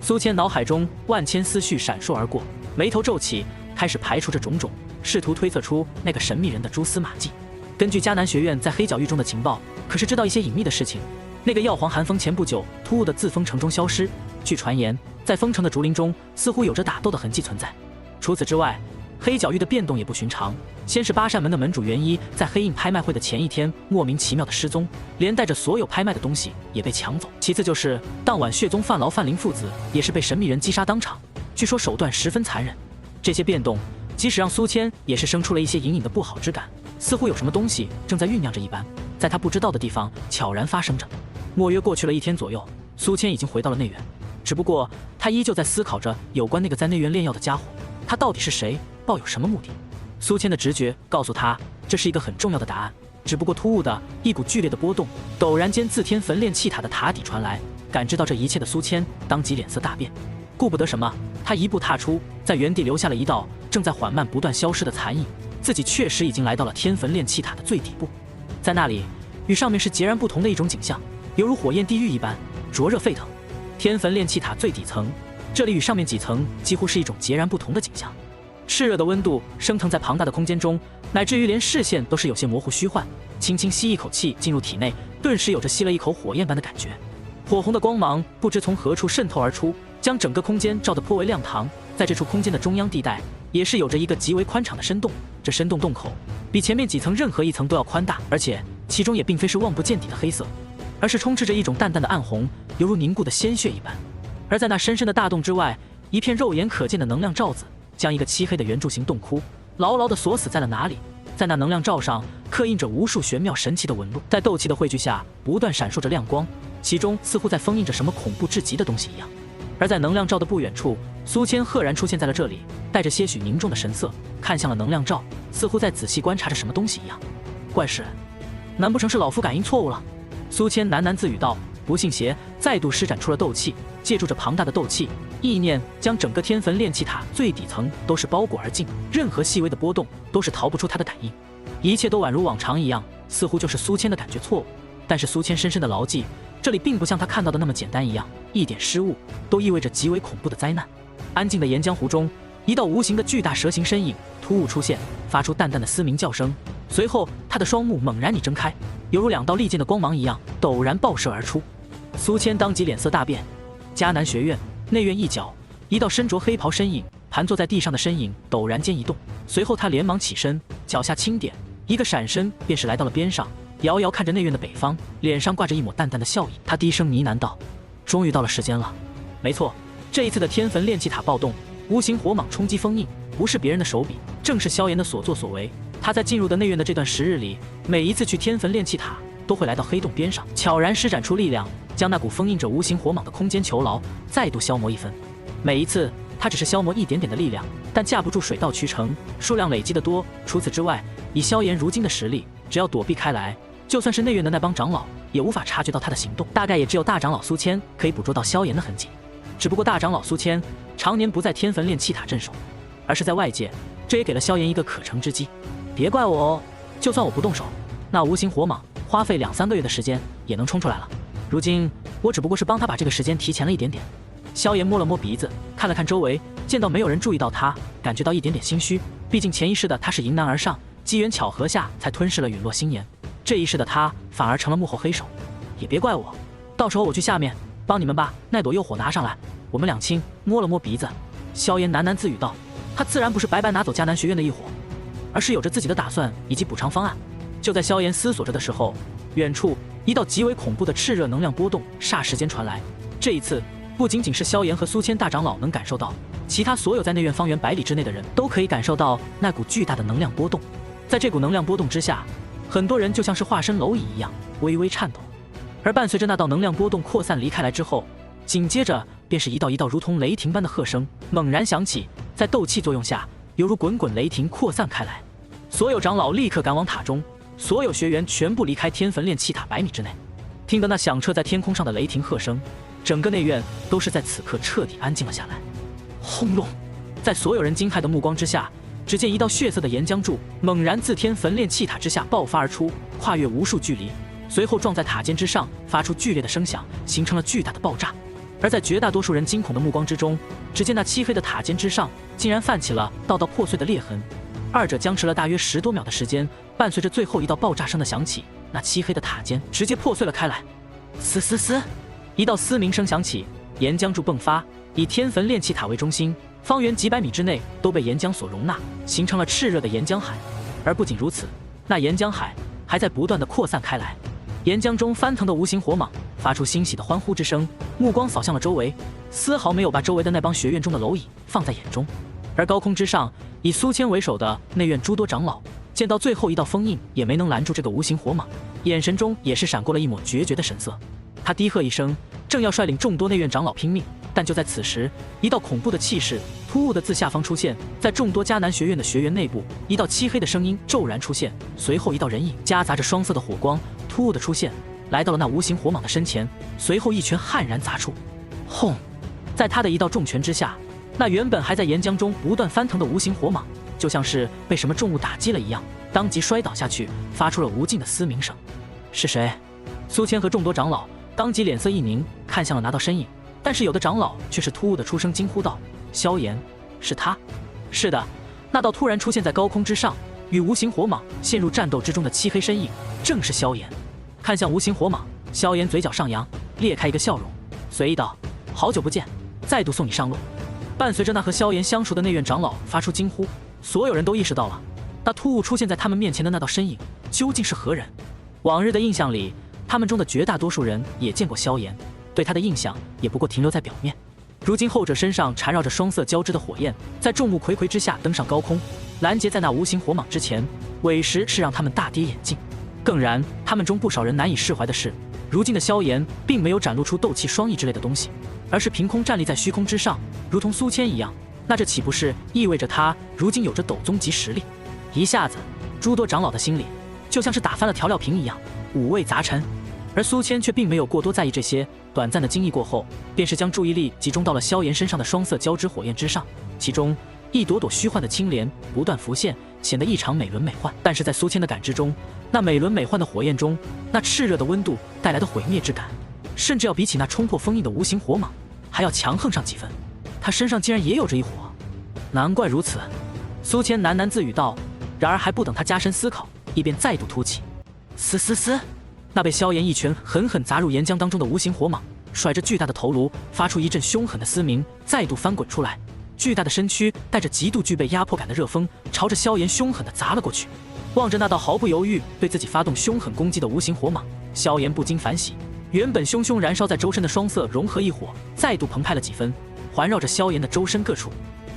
苏千脑海中万千思绪闪烁而过，眉头皱起，开始排除着种种，试图推测出那个神秘人的蛛丝马迹。根据迦南学院在黑角域中的情报，可是知道一些隐秘的事情。那个药皇寒风前不久突兀的自封城中消失，据传言，在封城的竹林中似乎有着打斗的痕迹存在。除此之外，黑角域的变动也不寻常。先是八扇门的门主元一在黑印拍卖会的前一天莫名其妙的失踪，连带着所有拍卖的东西也被抢走。其次就是当晚血宗范劳范林父子也是被神秘人击杀当场，据说手段十分残忍。这些变动即使让苏千也是生出了一些隐隐的不好之感，似乎有什么东西正在酝酿着一般，在他不知道的地方悄然发生着。莫约过去了1天左右，苏千已经回到了内院，只不过他依旧在思考着有关那个在内院炼药的家伙，他到底是谁，抱有什么目的。苏千的直觉告诉他，这是一个很重要的答案。只不过突兀的一股剧烈的波动陡然间自天焚炼气塔的塔底传来，感知到这一切的苏千当即脸色大变，顾不得什么，他一步踏出，在原地留下了一道正在缓慢不断消失的残影。自己确实已经来到了天焚炼气塔的最底部，在那里与上面是截然不同的一种景象，犹如火焰地狱一般灼热沸腾。天焚炼气塔最底层，这里与上面几层几乎是一种截然不同的景象。炽热的温度升腾在庞大的空间中，乃至于连视线都是有些模糊虚幻。轻轻吸一口气进入体内，顿时有着吸了一口火焰般的感觉。火红的光芒不知从何处渗透而出，将整个空间照得颇为亮堂。在这处空间的中央地带，也是有着一个极为宽敞的深洞，这深洞洞口比前面几层任何一层都要宽大，而且其中也并非是望不见底的黑色，而是充斥着一种淡淡的暗红，犹如凝固的鲜血一般。而在那深深的大洞之外，一片肉眼可见的能量罩子将一个漆黑的圆柱形洞窟牢牢地锁死在了哪里。在那能量罩上刻印着无数玄妙神奇的纹路，在斗气的汇聚下不断闪烁着亮光，其中似乎在封印着什么恐怖至极的东西一样。而在能量罩的不远处，苏千赫然出现在了这里，带着些许凝重的神色看向了能量罩，似乎在仔细观察着什么东西一样。怪事，难不成是老夫感应错误了？苏千喃喃自语道。不信邪再度施展出了斗气，借助着庞大的斗气意念，将整个天焚炼气塔最底层都是包裹而尽，任何细微的波动都是逃不出他的感应。一切都宛如往常一样，似乎就是苏千的感觉错误。但是苏千深深的牢记，这里并不像他看到的那么简单一样，一点失误都意味着极为恐怖的灾难。安静的岩浆湖中，一道无形的巨大蛇形身影突兀出现，发出淡淡的嘶鸣叫声。随后他的双目猛然一睁开，犹如2道利剑的光芒一样陡然爆射而出。苏千当即脸色大变。迦南学院内院一角，一道身着黑袍身影盘坐在地上的身影陡然间一动，随后他连忙起身，脚下轻点，一个闪身便是来到了边上，遥遥看着内院的北方，脸上挂着一抹淡淡的笑意。他低声呢喃道：终于到了时间了。没错，这一次的天焚炼气塔暴动，无形火蟒冲击封印，不是别人的手笔，正是萧炎的所作所为。他在进入的内院的这段10日里，每一次去天焚炼气塔都会来到黑洞边上，悄然施展出力量，将那股封印着无形火蟒的空间囚牢再度消磨一分。每一次他只是消磨一点点的力量，但架不住水到渠成，数量累积的多。除此之外，以萧炎如今的实力，只要躲避开来，就算是内院的那帮长老也无法察觉到他的行动。大概也只有大长老苏千可以捕捉到萧炎的痕迹。只不过大长老苏千常年不在天焚炼气塔镇守，而是在外界，这也给了萧炎一个可乘之机。别怪我哦，就算我不动手，那无形火蟒花费2-3个月的时间也能冲出来了。如今我只不过是帮他把这个时间提前了一点点。萧炎摸了摸鼻子，看了看周围，见到没有人注意到他，感觉到一点点心虚。毕竟前一世的他是迎难而上，机缘巧合下才吞噬了陨落星岩，这一世的他反而成了幕后黑手。也别怪我，到时候我去下面帮你们把那朵幽火拿上来。我们两清摸了摸鼻子，萧炎喃喃自语道：他自然不是白白拿走迦南学院的异火，而是有着自己的打算以及补偿方案。就在萧炎思索着的时候，远处一道极为恐怖的炽热能量波动霎时间传来。这一次不仅仅是萧炎和苏千大长老能感受到，其他所有在内院方圆100里之内的人都可以感受到那股巨大的能量波动。在这股能量波动之下，很多人就像是化身蝼蚁一样微微颤抖。而伴随着那道能量波动扩散离开来之后，紧接着便是一道一道如同雷霆般的喝声猛然响起，在斗气作用下犹如滚滚雷霆扩散开来。所有长老立刻赶往塔中，所有学员全部离开天焚炼气塔100米之内。听得那响彻在天空上的雷霆喝声，整个内院都是在此刻彻底安静了下来。轰隆！在所有人惊骇的目光之下，只见一道血色的岩浆柱猛然自天焚炼气塔之下爆发而出，跨越无数距离，随后撞在塔尖之上，发出剧烈的声响，形成了巨大的爆炸。而在绝大多数人惊恐的目光之中，只见那漆黑的塔尖之上竟然泛起了道道破碎的裂痕。二者僵持了大约10多秒的时间，伴随着最后一道爆炸声的响起，那漆黑的塔尖直接破碎了开来。嘶嘶嘶，一道嘶鸣声响起，岩浆柱迸发，以天焚炼气塔为中心，方圆几百米之内都被岩浆所容纳，形成了炽热的岩浆海。而不仅如此，那岩浆海还在不断的扩散开来。岩浆中翻腾的无形火蟒发出欣喜的欢呼之声，目光扫向了周围，丝毫没有把周围的那帮学院中的蝼蚁放在眼中。而高空之上，以苏谦为首的内院诸多长老见到最后一道封印也没能拦住这个无形火蟒，眼神中也是闪过了一抹决绝的神色。他低喝一声，正要率领众多内院长老拼命，但就在此时，一道恐怖的气势突兀的自下方出现，在众多迦南学院的学员内部，一道漆黑的声音骤然出现，随后一道人影夹杂着双色的火光突兀的出现，来到了那无形火蟒的身前，随后一拳悍然砸出。轰！在他的一道重拳之下，那原本还在岩浆中不断翻腾的无形火蟒，就像是被什么重物打击了一样，当即摔倒下去，发出了无尽的嘶鸣声。是谁？苏谦和众多长老当即脸色一凝，看向了那道身影，但是有的长老却是突兀的出声惊呼道：“萧炎，是他！”是的，那道突然出现在高空之上，与无形火蟒陷入战斗之中的漆黑身影，正是萧炎。看向无形火蟒，萧炎嘴角上扬，裂开一个笑容，随意道：“好久不见，再度送你上路。”伴随着那和萧炎相熟的内院长老发出惊呼，所有人都意识到了，那突兀出现在他们面前的那道身影究竟是何人。往日的印象里，他们中的绝大多数人也见过萧炎，对他的印象也不过停留在表面。如今后者身上缠绕着双色交织的火焰，在众目睽睽之下登上高空，拦截在那无形火蟒之前，委实是让他们大跌眼镜。更然，他们中不少人难以释怀的是，如今的萧炎并没有展露出斗气双翼之类的东西，而是凭空站立在虚空之上，如同苏谦一样。那这岂不是意味着他如今有着斗宗级实力？一下子，诸多长老的心里就像是打翻了调料瓶一样，五味杂陈。而苏谦却并没有过多在意这些，短暂的惊异过后，便是将注意力集中到了萧炎身上的双色交织火焰之上，其中一朵朵虚幻的青莲不断浮现，显得异常美轮美奂。但是在苏谦的感知中，那美轮美奂的火焰中，那炽热的温度带来的毁灭之感，甚至要比起那冲破封印的无形火蟒还要强横上几分。他身上竟然也有着一火，难怪如此。苏谦喃喃自语道。然而还不等他加深思考，一边再度突起，嘶嘶嘶，那被萧炎一拳狠狠砸入岩浆当中的无形火蟒，甩着巨大的头颅，发出一阵凶狠的嘶鸣，再度翻滚出来。巨大的身躯带着极度具备压迫感的热风，朝着萧炎凶狠地砸了过去。望着那道毫不犹豫对自己发动凶狠攻击的无形火蟒，萧炎不禁反喜。原本熊熊燃烧在周身的双色融合一火，再度澎湃了几分，环绕着萧炎的周身各处。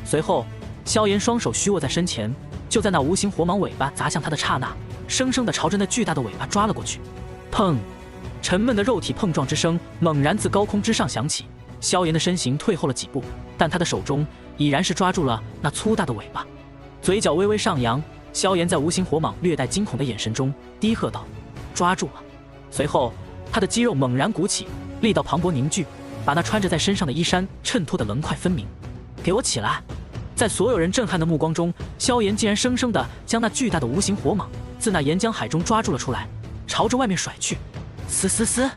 随后，萧炎双手虚握在身前，就在那无形火蟒尾巴砸向他的刹那，生生地朝着那巨大的尾巴抓了过去。砰！沉闷的肉体碰撞之声猛然自高空之上响起，萧炎的身形退后了几步，但他的手中已然是抓住了那粗大的尾巴，嘴角微微上扬。萧炎在无形火蟒略带惊恐的眼神中低喝道：“抓住了！”随后，他的肌肉猛然鼓起，力道磅礴凝聚，把那穿着在身上的衣衫衬托得棱块分明。给我起来！在所有人震撼的目光中，萧炎竟然生生地将那巨大的无形火蟒自那岩浆海中抓住了出来，朝着外面甩去。嘶嘶嘶！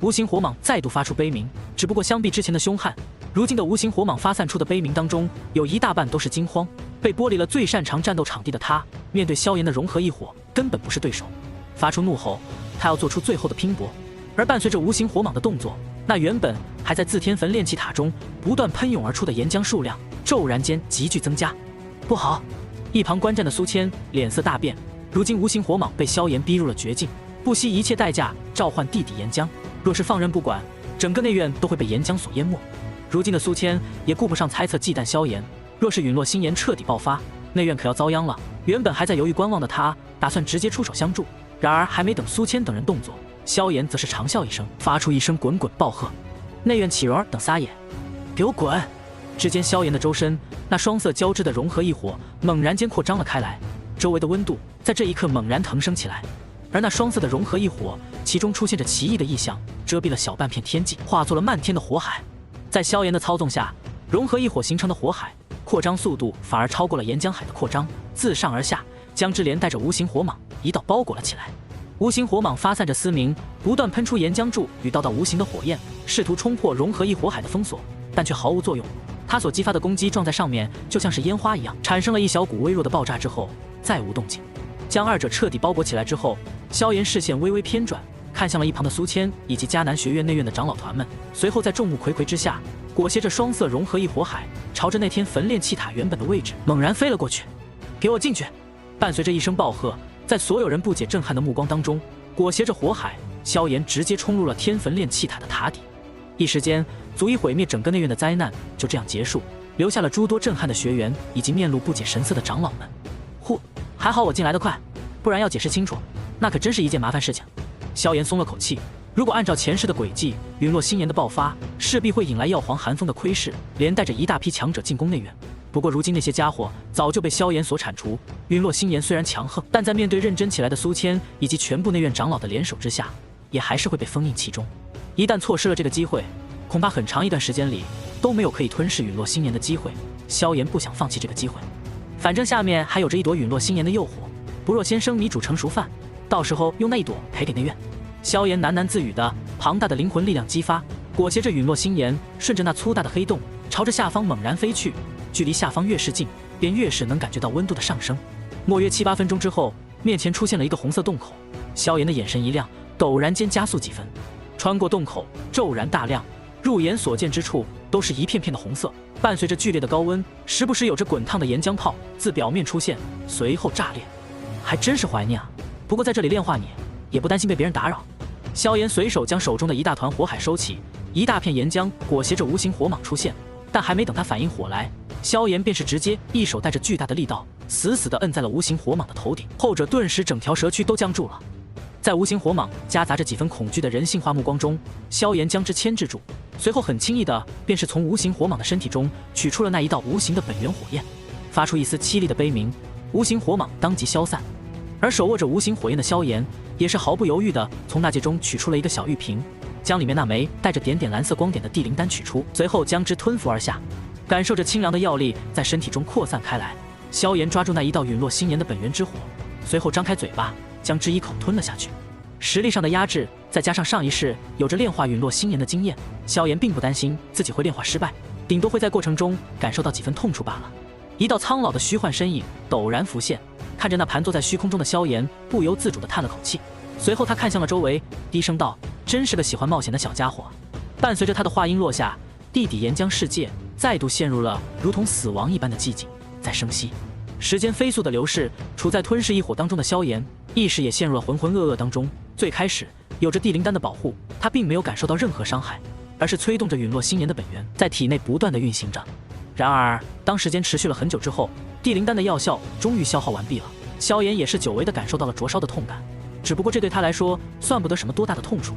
无形火蟒再度发出悲鸣，只不过相比之前的凶悍，如今的无形火蟒发散出的悲鸣当中，有一大半都是惊慌。被剥离了最擅长战斗场地的他，面对萧炎的融合一火，根本不是对手。发出怒吼，他要做出最后的拼搏。而伴随着无形火蟒的动作，那原本还在自天焚炼气塔中不断喷涌而出的岩浆数量骤然间急剧增加。不好！一旁观战的苏谦脸色大变，如今无形火蟒被萧炎逼入了绝境，不惜一切代价召唤地底岩浆，若是放任不管，整个内院都会被岩浆所淹没。如今的苏谦也顾不上猜测忌惮萧炎，若是陨落星炎彻底爆发，内院可要遭殃了。原本还在犹豫观望的他，打算直接出手相助，然而还没等苏谦等人动作，萧炎则是长啸一声，发出一声滚滚暴喝：“内院启荣儿等撒野，给我滚！”只见萧炎的周身那双色交织的融合一火猛然间扩张了开来，周围的温度在这一刻猛然腾升起来，而那双色的融合一火，其中出现着奇异的异象，遮蔽了小半片天际，化作了漫天的火海。在萧炎的操纵下，融合一火形成的火海扩张速度反而超过了岩浆海的扩张，自上而下将之连带着无形火蟒一道包裹了起来。无形火蟒发散着嘶鸣，不断喷出岩浆柱与道道无形的火焰，试图冲破融合一火海的封锁，但却毫无作用。它所激发的攻击撞在上面，就像是烟花一样，产生了一小股微弱的爆炸之后，再无动静。将二者彻底包裹起来之后，萧炎视线微微偏转，看向了一旁的苏谦以及迦南学院内院的长老团们，随后在众目睽睽之下，裹挟着双色融合一火海，朝着那天焚炼气塔原本的位置猛然飞了过去。给我进去！伴随着一声暴喝，在所有人不解震撼的目光当中，裹挟着火海，萧炎直接冲入了天焚炼气塔的塔底。一时间，足以毁灭整个内院的灾难就这样结束，留下了诸多震撼的学员以及面露不解神色的长老们。还好我进来得快，不然要解释清楚，那可真是一件麻烦事情。萧炎松了口气，如果按照前世的轨迹，陨落星炎的爆发势必会引来药皇寒风的窥视，连带着一大批强者进攻内院。不过如今那些家伙早就被萧炎所铲除，陨落星炎虽然强横，但在面对认真起来的苏谦以及全部内院长老的联手之下，也还是会被封印其中。一旦错失了这个机会，恐怕很长一段时间里都没有可以吞噬陨落星炎的机会。萧炎不想放弃这个机会，反正下面还有着一朵陨落星炎的诱惑，不若先生米煮成熟饭，到时候用那一朵赔给内院。萧炎喃喃自语的，庞大的灵魂力量激发，裹挟着陨落星炎，顺着那粗大的黑洞朝着下方猛然飞去。距离下方越是近，便越是能感觉到温度的上升。莫约7、8分钟之后，面前出现了一个红色洞口，萧炎的眼神一亮，陡然间加速几分，穿过洞口，骤然大亮，入眼所见之处都是一片片的红色，伴随着剧烈的高温，时不时有着滚烫的岩浆泡自表面出现，随后炸裂。还真是怀念啊！不过在这里炼化你，也不担心被别人打扰。萧炎随手将手中的一大团火海收起，一大片岩浆裹挟着无形火蟒出现，但还没等他反应火来，萧炎便是直接一手带着巨大的力道，死死地摁在了无形火蟒的头顶，后者顿时整条蛇躯都僵住了。在无形火蟒夹杂着几分恐惧的人性化目光中，萧炎将之牵制住，随后很轻易的便是从无形火蟒的身体中取出了那一道无形的本源火焰，发出一丝凄厉的悲鸣，无形火蟒当即消散。而手握着无形火焰的萧炎也是毫不犹豫的从那戒中取出了一个小玉瓶，将里面那枚带着点点蓝色光点的地灵丹取出，随后将之吞服而下。感受着清凉的药力在身体中扩散开来，萧炎抓住那一道陨落星炎的本源之火，随后张开嘴巴将之一口吞了下去。实力上的压制，再加上上一世有着炼化陨落星炎的经验，萧炎并不担心自己会炼化失败，顶多会在过程中感受到几分痛楚罢了。一道苍老的虚幻身影陡然浮现，看着那盘坐在虚空中的萧炎，不由自主地叹了口气。随后他看向了周围，低声道：“真是个喜欢冒险的小家伙。”伴随着他的话音落下，地底岩浆世界再度陷入了如同死亡一般的寂静，在生息。时间飞速的流逝，处在吞噬异火当中的萧炎意识也陷入了浑浑噩噩当中。最开始有着地灵丹的保护，他并没有感受到任何伤害，而是催动着陨落星炎的本源在体内不断的运行着。然而当时间持续了很久之后，地灵丹的药效终于消耗完毕了，萧炎也是久违的感受到了灼烧的痛感，只不过这对他来说算不得什么多大的痛处。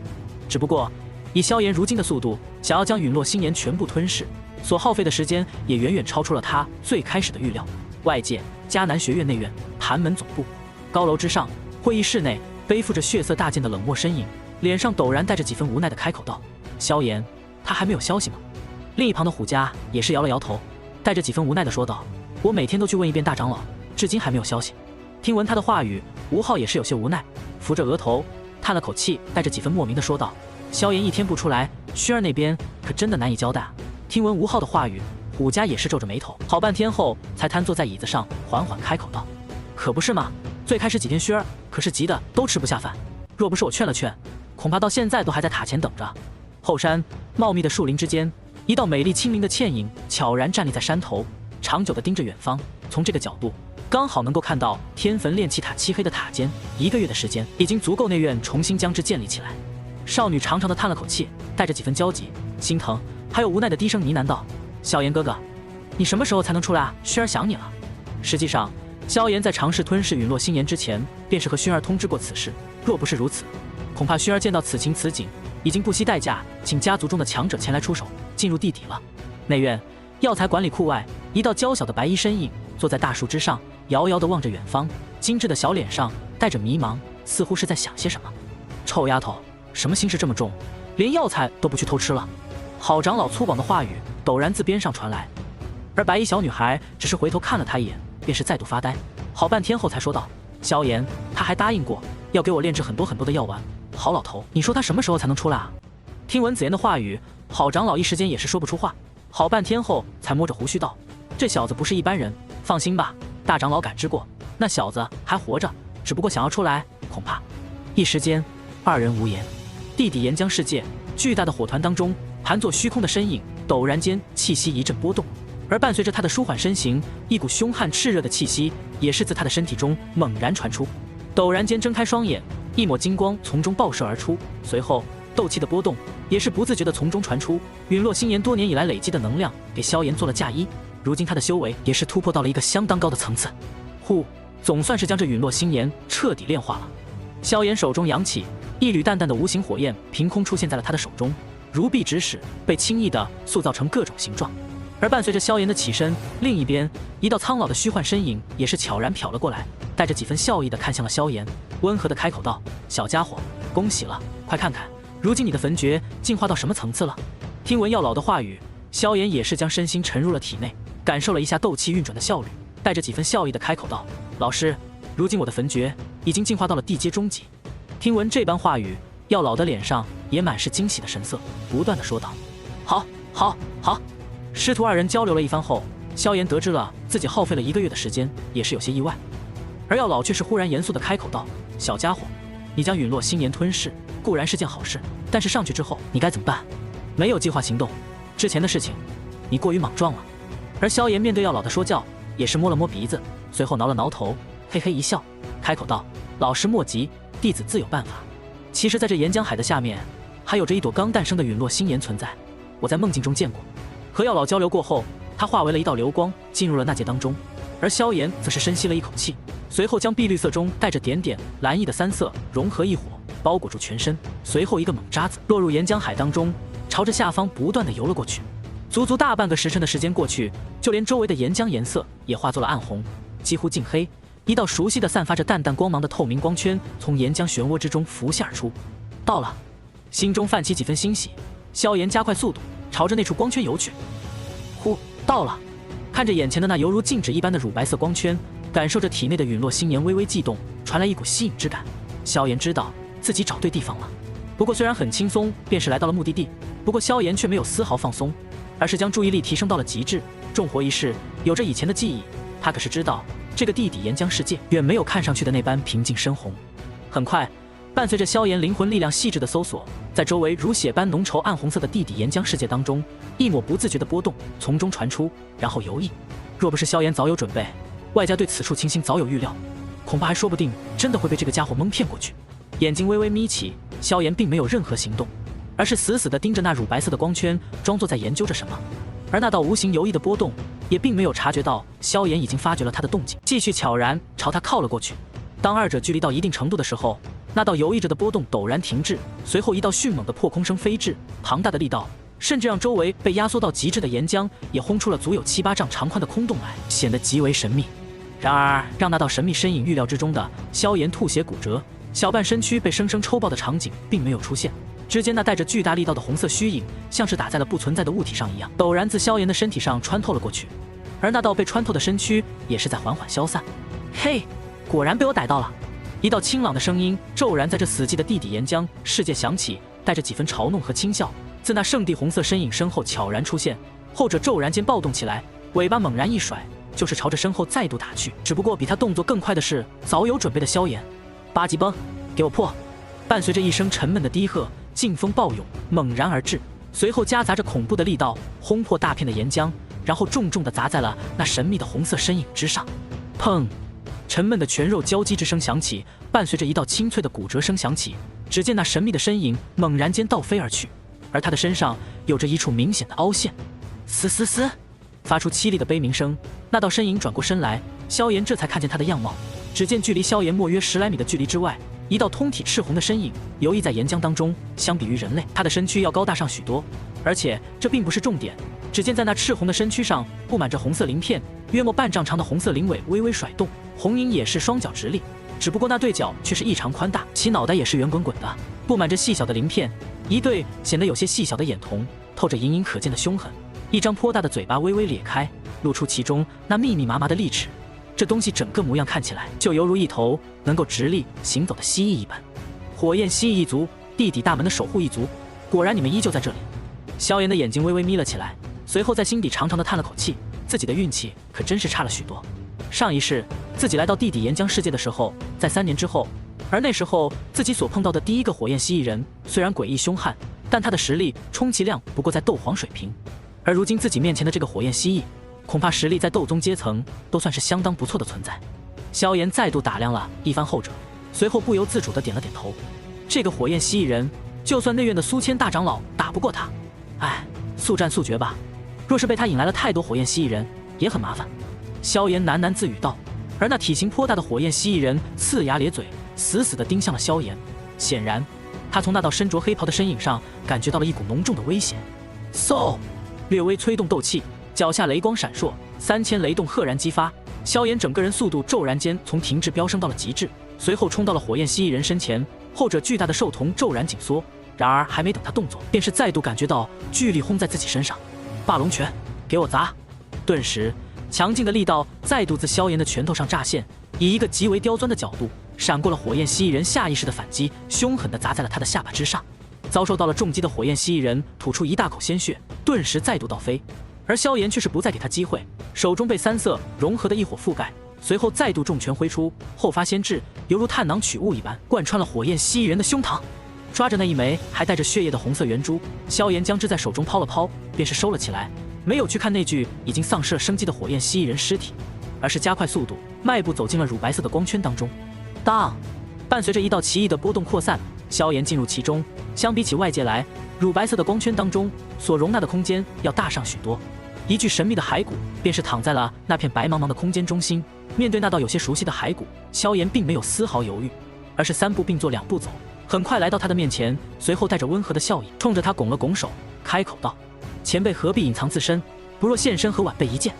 只不过以萧炎如今的速度，想要将陨落星炎全部吞噬，所耗费的时间也远远超出了他最开始的预料。外界，迦南学院内院盘门总部高楼之上，会议室内背负着血色大剑的冷漠身影，脸上陡然带着几分无奈的开口道：“萧炎，他还没有消息吗？”另一旁的虎家也是摇了摇头，带着几分无奈的说道：“我每天都去问一遍大长老，至今还没有消息。”听闻他的话语，吴昊也是有些无奈，扶着额头叹了口气，带着几分莫名的说道：“萧炎一天不出来，薰儿那边可真的难以交代啊。”听闻吴昊的话语，虎家也是皱着眉头，好半天后才瘫坐在椅子上，缓缓开口道：“可不是嘛，最开始几天薰儿可是急得都吃不下饭，若不是我劝了劝，恐怕到现在都还在塔前等着。”后山茂密的树林之间，一道美丽清明的倩影悄然站立在山头，长久地盯着远方。从这个角度，刚好能够看到天焚炼气塔漆黑的塔尖，1个月的时间已经足够内院重新将之建立起来。少女长长的叹了口气，带着几分焦急、心疼，还有无奈的低声呢喃道：“萧炎哥哥，你什么时候才能出来啊？薰儿想你了。”实际上，萧炎在尝试吞噬陨落星炎之前，便是和薰儿通知过此事。若不是如此，恐怕薰儿见到此情此景，已经不惜代价请家族中的强者前来出手，进入地底了。内院药材管理库外，一道娇小的白衣身影坐在大树之上，遥遥地望着远方，精致的小脸上带着迷茫，似乎是在想些什么。臭丫头，什么心事这么重，连药材都不去偷吃了？好长老粗犷的话语陡然自边上传来。而白衣小女孩只是回头看了他一眼，便是再度发呆，好半天后才说道：“萧炎，他还答应过要给我炼制很多的药丸。好老头，你说他什么时候才能出来啊？”听闻紫妍的话语，郝长老一时间也是说不出话，好半天后才摸着胡须道：“这小子不是一般人，放心吧，大长老感知过，那小子还活着，只不过想要出来，恐怕……”一时间，二人无言。地底岩浆世界，巨大的火团当中，盘坐虚空的身影，陡然间气息一阵波动，而伴随着他的舒缓身形，一股凶悍炽热的气息也是自他的身体中猛然传出。陡然间睁开双眼，一抹金光从中爆射而出，随后斗气的波动也是不自觉地从中传出。陨落星岩多年以来累积的能量给萧炎做了嫁衣，如今他的修为也是突破到了一个相当高的层次。呼，总算是将这陨落星岩彻底炼化了。萧炎手中扬起一缕淡淡的无形火焰，凭空出现在了他的手中，如臂指使，被轻易地塑造成各种形状。而伴随着萧炎的起身，另一边一道苍老的虚幻身影也是悄然瞟了过来，带着几分笑意地看向了萧炎，温和地开口道：“小家伙，恭喜了，快看看，如今你的焚诀进化到什么层次了？”听闻药老的话语，萧炎也是将身心沉入了体内，感受了一下斗气运转的效率，带着几分笑意地开口道：“老师，如今我的焚诀已经进化到了地阶中级。”听闻这般话语，药老的脸上也满是惊喜的神色，不断地说道：“好，好，好。”师徒二人交流了一番后，萧炎得知了自己耗费了1个月的时间，也是有些意外。而药老却是忽然严肃地开口道：“小家伙，你将陨落星岩吞噬固然是件好事，但是上去之后你该怎么办？没有计划行动，之前的事情你过于莽撞了。”而萧炎面对药老的说教，也是摸了摸鼻子，随后挠了挠头，嘿嘿一笑，开口道：“老师莫急，弟子自有办法。其实在这岩浆海的下面，还有着一朵刚诞生的陨落星岩存在，我在梦境中见过。”和药老交流过后，他化为了一道流光，进入了那界当中。而萧炎则是深吸了一口气，随后将碧绿色中带着点点蓝意的3色融合一伙，包裹住全身，随后一个猛扎子落入岩浆海当中，朝着下方不断的游了过去。足足大半个时辰的时间过去，就连周围的岩浆颜色也化作了暗红，几乎近黑。一道熟悉的散发着淡淡光芒的透明光圈从岩浆漩涡之中浮现而出。到了，心中泛起几分欣喜，萧炎加快速度朝着那处光圈游去。呼，到了！看着眼前的那犹如静止一般的乳白色光圈，感受着体内的陨落星岩微微悸动，传来一股吸引之感。萧炎知道自己找对地方了。不过虽然很轻松，便是来到了目的地，不过萧炎却没有丝毫放松，而是将注意力提升到了极致。重活一世，有着以前的记忆，他可是知道这个地底岩浆世界远没有看上去的那般平静深红。很快，伴随着萧炎灵魂力量细致的搜索，在周围如血般浓稠暗红色的地底岩浆世界当中，一抹不自觉的波动从中传出，然后游弋。若不是萧炎早有准备，外加对此处情形早有预料，恐怕还说不定真的会被这个家伙蒙骗过去。眼睛微微眯起，萧炎并没有任何行动，而是死死地盯着那乳白色的光圈，装作在研究着什么。而那道无形游弋的波动也并没有察觉到萧炎已经发觉了他的动静，继续悄然朝他靠了过去。当二者距离到一定程度的时候，那道游弋着的波动陡然停滞，随后一道迅猛的破空声飞至，庞大的力道甚至让周围被压缩到极致的岩浆也轰出了足有7、8丈长宽的空洞来，显得极为神秘。然而让那道神秘身影预料之中的萧炎吐血骨折，小半身躯被生生抽爆的场景并没有出现。之间那带着巨大力道的红色虚影，像是打在了不存在的物体上一样，陡然自萧炎的身体上穿透了过去，而那道被穿透的身躯也是在缓缓消散。嘿，果然被我逮到了！一道清朗的声音骤然在这死寂的地底岩浆世界响起，带着几分嘲弄和轻笑，自那圣地红色身影身后悄然出现，后者骤然间暴动起来，尾巴猛然一甩，就是朝着身后再度打去。只不过比他动作更快的是早有准备的萧炎。八级崩，给我破！伴随着一声沉闷的低喝，劲风暴涌，猛然而至，随后夹杂着恐怖的力道，轰破大片的岩浆，然后重重地砸在了那神秘的红色身影之上。砰！沉闷的拳肉交击之声响起，伴随着一道清脆的骨折声响起。只见那神秘的身影猛然间倒飞而去，而他的身上有着一处明显的凹陷。嘶嘶嘶，发出凄厉的悲鸣声。那道身影转过身来，萧炎这才看见他的样貌。只见距离萧炎莫约10来米的距离之外，一道通体赤红的身影游弋在岩浆当中。相比于人类，他的身躯要高大上许多，而且这并不是重点。只见在那赤红的身躯上布满着红色鳞片，约莫半丈长的红色鳞尾微微甩动，红影也是双脚直立，只不过那对角却是异常宽大，其脑袋也是圆滚滚的，布满着细小的鳞片，一对显得有些细小的眼瞳透着隐隐可见的凶狠。一张颇大的嘴巴微微咧开，露出其中那密密麻麻的利齿。这东西整个模样看起来就犹如一头能够直立行走的蜥蜴一般。火焰蜥蜴一族，地底大门的守护一族，果然你们依旧在这里。萧炎的眼睛微微眯了起来，随后在心底长长的叹了口气，自己的运气可真是差了许多。上一世自己来到地底岩浆世界的时候，在3年之后，而那时候自己所碰到的第一个火焰蜥蜴人，虽然诡异凶悍，但他的实力充其量不过在斗皇水平。而如今自己面前的这个火焰蜥蜴，恐怕实力在斗宗阶层都算是相当不错的存在。萧炎再度打量了一番后者，随后不由自主地点了点头。这个火焰蜥蜴人，就算内院的苏谦大长老打不过他，哎，速战速决吧。若是被他引来了太多火焰蜥蜴人，也很麻烦。萧炎喃喃自语道。而那体型颇大的火焰蜥蜴人呲牙咧嘴，死死地盯向了萧炎。显然，他从那道身着黑袍的身影上感觉到了一股浓重的危险。嗖，略微催动斗气，脚下雷光闪烁，3000雷动赫然激发。萧炎整个人速度骤然间从停滞飙升到了极致，随后冲到了火焰蜥蜴人身前。后者巨大的兽瞳骤然紧缩，然而还没等他动作，便是再度感觉到巨力轰在自己身上。霸龙拳，给我砸！顿时，强劲的力道再度自萧炎的拳头上乍现，以一个极为刁钻的角度闪过了火焰蜥蜴人下意识的反击，凶狠地砸在了他的下巴之上。遭受到了重击的火焰蜥蜴人吐出一大口鲜血，顿时再度倒飞。而萧炎却是不再给他机会，手中被3色融合的一火覆盖。随后再度重拳挥出，后发先至，犹如探囊取物一般，贯穿了火焰蜥蜴人的胸膛。抓着那一枚还带着血液的红色圆珠，萧炎将之在手中抛了抛，便是收了起来，没有去看那具已经丧失了生机的火焰蜥蜴人尸体，而是加快速度，迈步走进了乳白色的光圈当中。当，伴随着一道奇异的波动扩散，萧炎进入其中。相比起外界来，乳白色的光圈当中所容纳的空间要大上许多。一具神秘的骸骨便是躺在了那片白茫茫的空间中心。面对那道有些熟悉的骸骨，萧炎并没有丝毫犹豫，而是3步并作2步走，很快来到他的面前，随后带着温和的笑意，冲着他拱了拱手，开口道：“前辈何必隐藏自身，不若现身和晚辈一见。”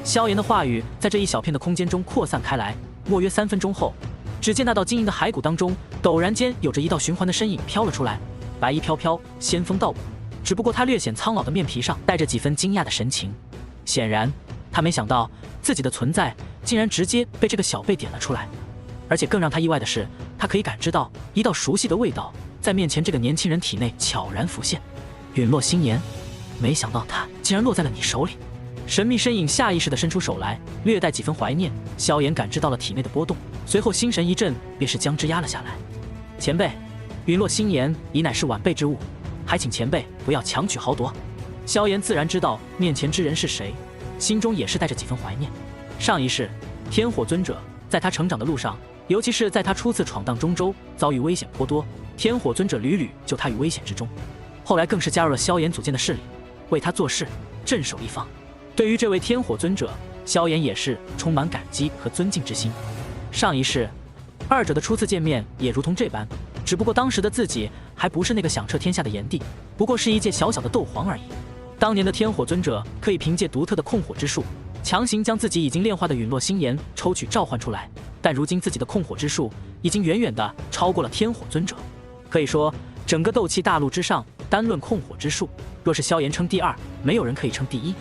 萧炎的话语在这一小片的空间中扩散开来。莫约3分钟后，只见那道晶莹的骸骨当中，陡然间有着一道循环的身影飘了出来，白衣飘飘，仙风道骨，只不过他略显苍老的面皮上带着几分惊讶的神情。显然，他没想到自己的存在竟然直接被这个小辈点了出来，而且更让他意外的是，他可以感知到一道熟悉的味道在面前这个年轻人体内悄然浮现。陨落星炎，没想到他竟然落在了你手里。神秘身影下意识地伸出手来，略带几分怀念。萧炎感知到了体内的波动，随后心神一震，便是将之压了下来。前辈，陨落星炎已乃是晚辈之物，还请前辈不要强取豪夺。萧炎自然知道面前之人是谁，心中也是带着几分怀念。上一世，天火尊者在他成长的路上，尤其是在他初次闯荡中州，遭遇危险颇多，天火尊者屡屡救他于危险之中。后来更是加入了萧炎组建的势力，为他做事，镇守一方。对于这位天火尊者，萧炎也是充满感激和尊敬之心。上一世，二者的初次见面也如同这般，只不过当时的自己还不是那个响彻天下的炎帝，不过是一介小小的斗皇而已。当年的天火尊者可以凭借独特的控火之术，强行将自己已经炼化的陨落星炎抽取召唤出来，但如今自己的控火之术已经远远的超过了天火尊者。可以说，整个斗气大陆之上，单论控火之术，若是萧炎称第2，没有人可以称第1。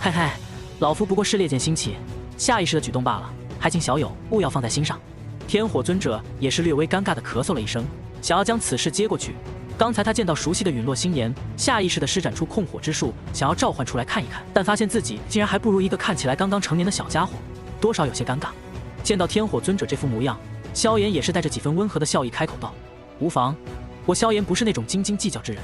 嘿嘿，老夫不过是猎剑兴起，下意识的举动罢了，还请小友勿要放在心上。天火尊者也是略微尴尬的咳嗽了一声，想要将此事接过去。刚才他见到熟悉的陨落星炎，下意识地施展出控火之术，想要召唤出来看一看，但发现自己竟然还不如一个看起来刚刚成年的小家伙，多少有些尴尬。见到天火尊者这副模样，萧炎也是带着几分温和的笑意开口道：“无妨，我萧炎不是那种斤斤计较之人。”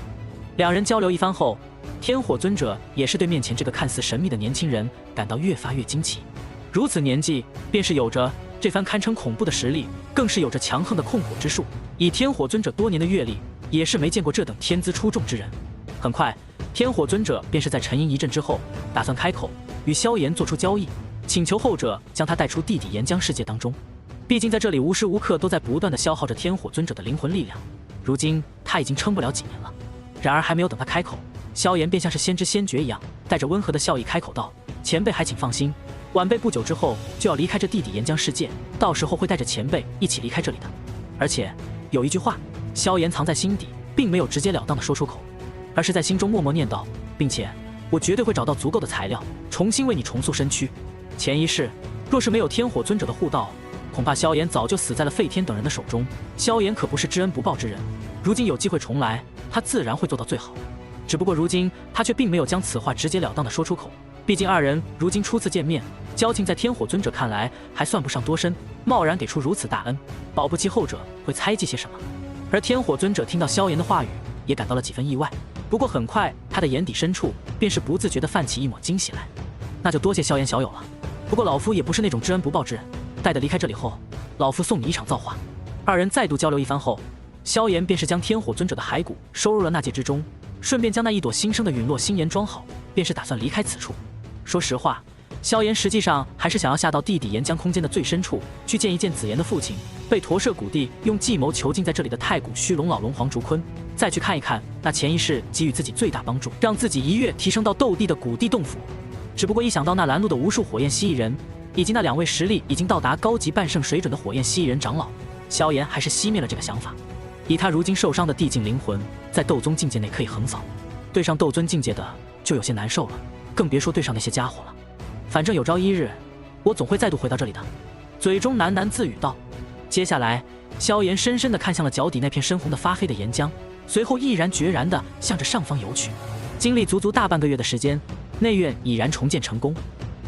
两人交流一番后，天火尊者也是对面前这个看似神秘的年轻人感到越发越惊奇。如此年纪，便是有着这番堪称恐怖的实力，更是有着强横的控火之术。以天火尊者多年的阅历，也是没见过这等天资出众之人。很快，天火尊者便是在沉吟一阵之后，打算开口与萧炎做出交易，请求后者将他带出地底岩浆世界当中。毕竟在这里无时无刻都在不断的消耗着天火尊者的灵魂力量，如今他已经撑不了几年了。然而还没有等他开口，萧炎便像是先知先觉一样，带着温和的笑意开口道：“前辈还请放心，晚辈不久之后就要离开这地底岩浆世界，到时候会带着前辈一起离开这里的。而且有一句话，萧炎藏在心底，并没有直截了当的说出口，而是在心中默默念叨，并且我绝对会找到足够的材料，重新为你重塑身躯。前一世，若是没有天火尊者的护道，恐怕萧炎早就死在了废天等人的手中。萧炎可不是知恩不报之人，如今有机会重来，他自然会做到最好。只不过如今他却并没有将此话直截了当的说出口，毕竟二人如今初次见面，交情在天火尊者看来还算不上多深，贸然给出如此大恩，保不齐后者会猜忌些什么。而天火尊者听到萧炎的话语，也感到了几分意外。不过很快，他的眼底深处便是不自觉地泛起一抹惊喜来。那就多谢萧炎小友了，不过老夫也不是那种知恩不报之人，待得离开这里后，老夫送你一场造化。二人再度交流一番后，萧炎便是将天火尊者的骸骨收入了纳戒之中，顺便将那一朵新生的陨落心炎装好，便是打算离开此处。说实话，萧炎实际上还是想要下到地底岩浆空间的最深处，去见一见紫炎的父亲，被驼舍谷地用计谋囚禁在这里的太古虚龙老龙皇竹坤，再去看一看那前一世给予自己最大帮助，让自己一跃提升到斗帝的古地洞府。只不过一想到那拦路的无数火焰蜥蜴人，以及那2位实力已经到达高级半圣水准的火焰蜥蜴人长老，萧炎还是熄灭了这个想法。以他如今受伤的地境灵魂，在斗宗境界内可以横扫，对上斗尊境界的就有些难受了，更别说对上那些家伙了。反正有朝一日，我总会再度回到这里的。嘴中喃喃自语道。接下来，萧炎深深地看向了脚底那片深红的发黑的岩浆，随后毅然决然地向着上方游去。经历足足大半个月的时间，内院已然重建成功，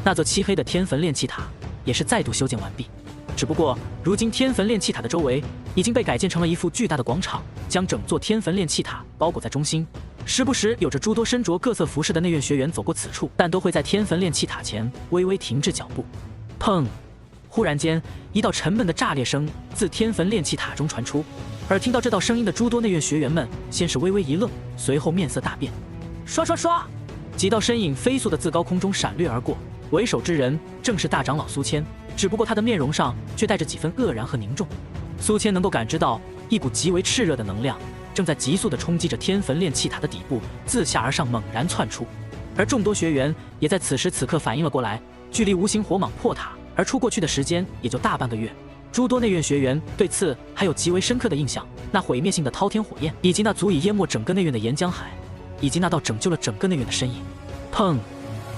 那座漆黑的天坟炼气塔也是再度修建完毕。只不过如今天坟炼气塔的周围已经被改建成了一幅巨大的广场，将整座天坟炼气塔包裹在中心。时不时有着诸多身着各色服饰的内院学员走过此处，但都会在天坟炼气塔前微微停滞脚步。砰！忽然间，一道沉闷的炸裂声自天坟炼气塔中传出，而听到这道声音的诸多内院学员们先是微微一愣，随后面色大变。刷刷刷，几道身影飞速地自高空中闪掠而过，为首之人正是大长老苏谦，只不过他的面容上却带着几分愕然和凝重。苏谦能够感知到一股极为炽热的能量正在急速地冲击着天坟炼气塔的底部，自下而上猛然窜出。而众多学员也在此时此刻反应了过来，距离无形火蟒破塔而出过去的时间也就大半个月。诸多内院学员对此还有极为深刻的印象，那毁灭性的滔天火焰，以及那足以淹没整个内院的岩浆海，以及那道拯救了整个内院的身影。砰！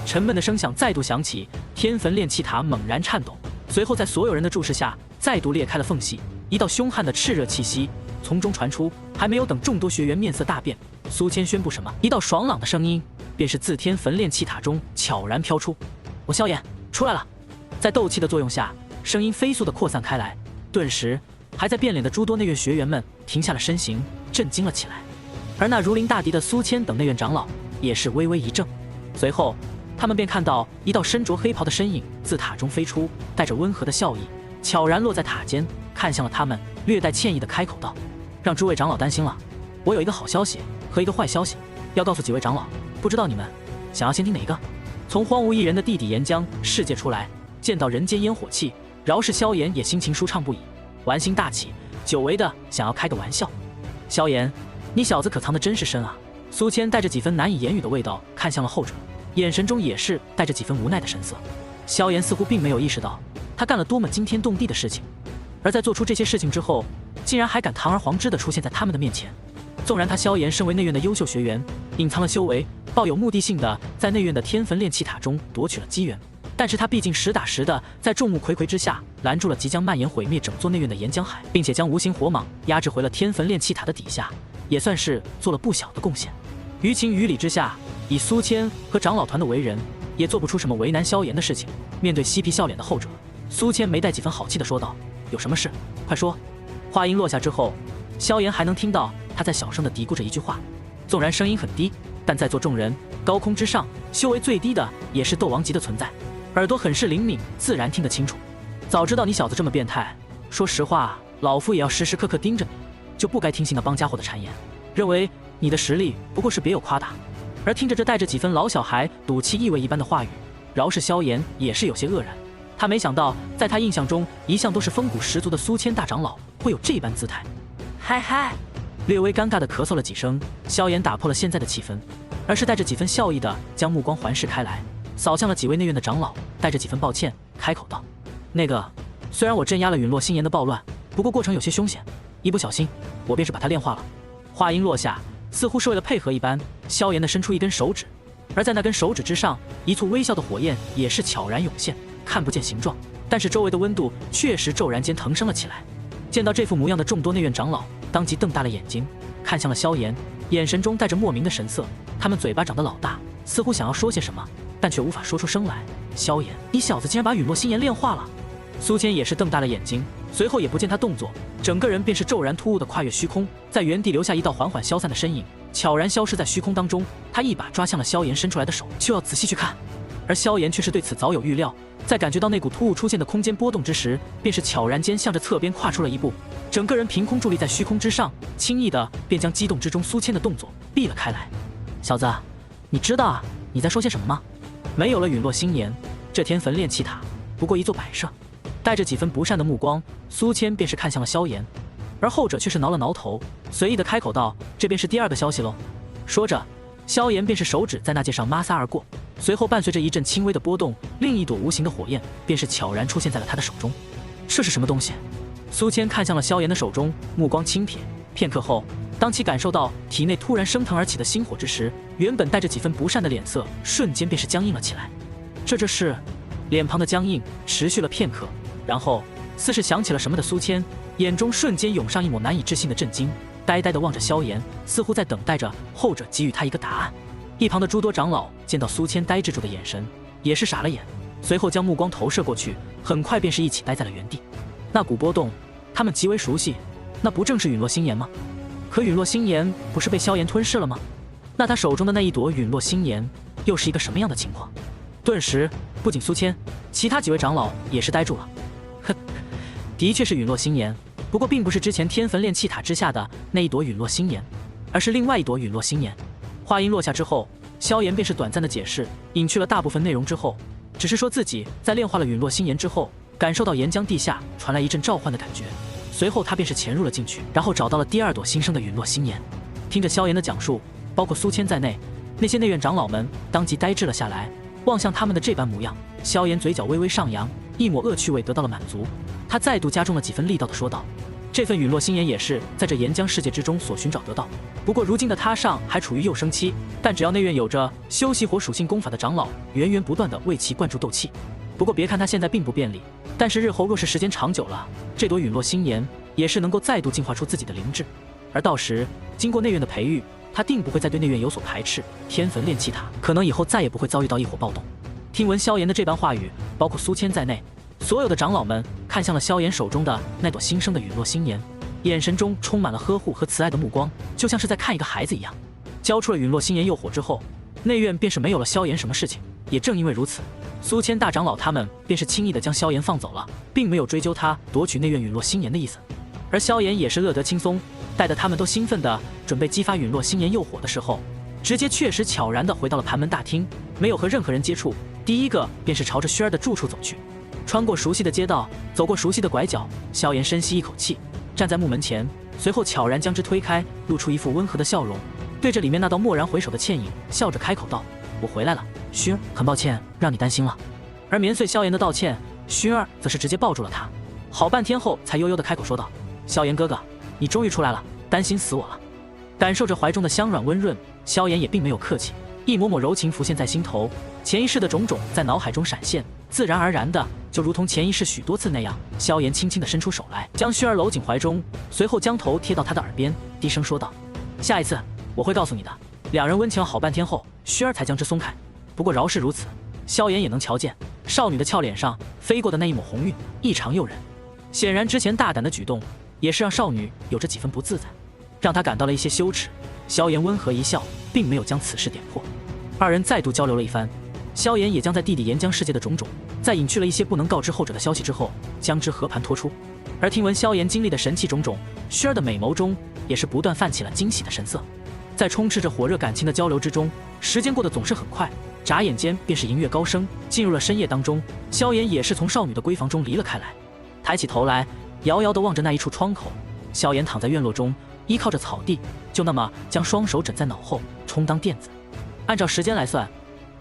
沉闷的声响再度响起，天坟炼气塔猛然颤抖，随后在所有人的注视下再度裂开了缝隙，一道凶悍的炽热气息从中传出。还没有等众多学员面色大变，苏谦宣布什么，一道爽朗的声音便是自天坟炼气塔中悄然飘出：“我萧炎出来了。”在斗气的作用下，声音飞速地扩散开来，顿时还在变脸的诸多内院学员们停下了身形，震惊了起来。而那如临大敌的苏谦等内院长老也是微微一怔，随后他们便看到一道身着黑袍的身影自塔中飞出，带着温和的笑意，悄然落在塔尖，看向了他们，略带歉意地开口道：“让诸位长老担心了，我有一个好消息和一个坏消息，要告诉几位长老，不知道你们想要先听哪一个？”从荒无一人的地底岩浆世界出来，见到人间烟火气，饶是萧炎也心情舒畅不已，玩心大起，久违的想要开个玩笑。萧炎，你小子可藏得真是深啊！苏谦带着几分难以言语的味道看向了后者，眼神中也是带着几分无奈的神色。萧炎似乎并没有意识到他干了多么惊天动地的事情，而在做出这些事情之后，竟然还敢堂而皇之地出现在他们的面前。纵然他萧炎身为内院的优秀学员，隐藏了修为，抱有目的性的在内院的天坟炼气塔中夺取了机缘，但是他毕竟实打实的在众目睽睽之下拦住了即将蔓延毁灭整座内院的岩浆海，并且将无形火蟒压制回了天坟炼气塔的底下，也算是做了不小的贡献。于情于理之下，以苏谦和长老团的为人，也做不出什么为难萧炎的事情。面对嬉皮笑脸的后者，苏谦没带几分好气的说道：“有什么事快说。”话音落下之后，萧炎还能听到他在小声的嘀咕着一句话，纵然声音很低，但在座众人高空之上，修为最低的也是斗王级的存在，耳朵很是灵敏，自然听得清楚。早知道你小子这么变态，说实话，老夫也要时时刻刻盯着你，就不该听信那帮家伙的谗言，认为你的实力不过是别有夸大。而听着这带着几分老小孩赌气意味一般的话语，饶是萧炎也是有些愕然。他没想到，在他印象中一向都是风骨十足的苏谦大长老会有这般姿态。嗨嗨，略微尴尬的咳嗽了几声，萧炎打破了现在的气氛，而是带着几分笑意的将目光环视开来，扫向了几位内院的长老，带着几分抱歉开口道：“那个，虽然我镇压了陨落心炎的暴乱，不过过程有些凶险，一不小心我便是把它炼化了。”话音落下，似乎是为了配合一般，萧炎的伸出一根手指，而在那根手指之上，一簇微笑的火焰也是悄然涌现，看不见形状，但是周围的温度确实骤然间腾升了起来。见到这副模样的众多内院长老当即瞪大了眼睛，看向了萧炎，眼神中带着莫名的神色。他们嘴巴长得老大，似乎想要说些什么，但却无法说出声来。萧炎，你小子竟然把陨落心炎炼化了！苏千也是瞪大了眼睛，随后也不见他动作，整个人便是骤然突兀的跨越虚空，在原地留下一道缓缓消散的身影，悄然消失在虚空当中。他一把抓向了萧炎伸出来的手，就要仔细去看。而萧炎却是对此早有预料，在感觉到那股突兀出现的空间波动之时，便是悄然间向着侧边跨出了一步，整个人凭空伫立在虚空之上，轻易的便将激动之中苏千的动作避了开来。小子，你知道啊你在说些什么吗？没有了陨落心炎，这天焚炼气塔不过一座摆设。带着几分不善的目光，苏千便是看向了萧炎，而后者却是挠了挠头，随意的开口道：“这便是第二个消息喽。”说着，萧炎便是手指在那界上摩挲而过，随后伴随着一阵轻微的波动，另一朵无形的火焰便是悄然出现在了他的手中。这是什么东西？苏千看向了萧炎的手中，目光轻瞥，片刻后，当其感受到体内突然升腾而起的星火之时，原本带着几分不善的脸色瞬间便是僵硬了起来。这是……脸庞的僵硬持续了片刻。然后，似是想起了什么的苏千，眼中瞬间涌上一抹难以置信的震惊，呆呆地望着萧炎，似乎在等待着后者给予他一个答案。一旁的诸多长老见到苏千呆滞住的眼神，也是傻了眼，随后将目光投射过去，很快便是一起呆在了原地。那股波动，他们极为熟悉，那不正是陨落心炎吗？可陨落心炎不是被萧炎吞噬了吗？那他手中的那一朵陨落心炎，又是一个什么样的情况？顿时，不仅苏千，其他几位长老也是呆住了。的确是陨落心炎，不过并不是之前天焚炼气塔之下的那一朵陨落心炎，而是另外一朵陨落心炎。话音落下之后，萧炎便是短暂的解释，隐去了大部分内容之后，只是说自己在炼化了陨落心炎之后，感受到岩浆地下传来一阵召唤的感觉，随后他便是潜入了进去，然后找到了第二朵新生的陨落心炎。听着萧炎的讲述，包括苏千在内，那些内院长老们当即呆滞了下来，望向他们的这般模样，萧炎嘴角微微上扬，一抹恶趣味得到了满足。他再度加重了几分力道的说道：“这份陨落心炎也是在这岩浆世界之中所寻找得到。不过如今的他尚还处于幼生期，但只要内院有着修习火属性功法的长老源源不断的为其灌注斗气。不过别看他现在并不便利，但是日后若是时间长久了，这朵陨落心炎也是能够再度净化出自己的灵智。而到时经过内院的培育，他定不会再对内院有所排斥。天焚炼气塔可能以后再也不会遭遇到异火暴动。”听闻萧炎的这般话语，包括苏千在内，所有的长老们看向了萧炎手中的那朵新生的陨落心炎，眼神中充满了呵护和慈爱的目光，就像是在看一个孩子一样。交出了陨落心炎诱火之后，内院便是没有了萧炎什么事情。也正因为如此，苏千大长老他们便是轻易的将萧炎放走了，并没有追究他夺取内院陨落心炎的意思。而萧炎也是乐得轻松，待得他们都兴奋的准备激发陨落心炎诱火的时候，直接确实悄然的回到了盘门大厅，没有和任何人接触，第一个便是朝着薰儿的住处走去。穿过熟悉的街道，走过熟悉的拐角，萧炎深吸一口气，站在木门前，随后悄然将之推开，露出一副温和的笑容，对着里面那道蓦然回首的倩影，笑着开口道：“我回来了，薰儿，很抱歉让你担心了。”而棉碎萧炎的道歉，薰儿则是直接抱住了他，好半天后才悠悠的开口说道：“萧炎哥哥，你终于出来了，担心死我了。”感受着怀中的香软温润，萧炎也并没有客气，一抹抹柔情浮现在心头，潜意识的种种在脑海中闪现，自然而然的就如同潜意识许多次那样，萧炎轻轻地伸出手来，将薰儿搂进怀中，随后将头贴到她的耳边，低声说道：“下一次我会告诉你的。”两人温情了好半天后，薰儿才将之松开。不过饶是如此，萧炎也能瞧见少女的俏脸上飞过的那一抹红晕，异常诱人。显然之前大胆的举动也是让少女有着几分不自在，让她感到了一些羞耻。萧炎温和一笑，并没有将此事点破。二人再度交流了一番，萧炎也将在弟弟岩浆世界的种种，在隐去了一些不能告知后者的消息之后，将之和盘托出。而听闻萧炎经历的神器种种，薰儿的美眸中也是不断泛起了惊喜的神色。在充斥着火热感情的交流之中，时间过得总是很快，眨眼间便是银月高升，进入了深夜当中。萧炎也是从少女的闺房中离了开来，抬起头来，遥遥地望着那一处窗口。萧炎躺在院落中，依靠着草地，就那么将双手枕在脑后，充当垫子。按照时间来算，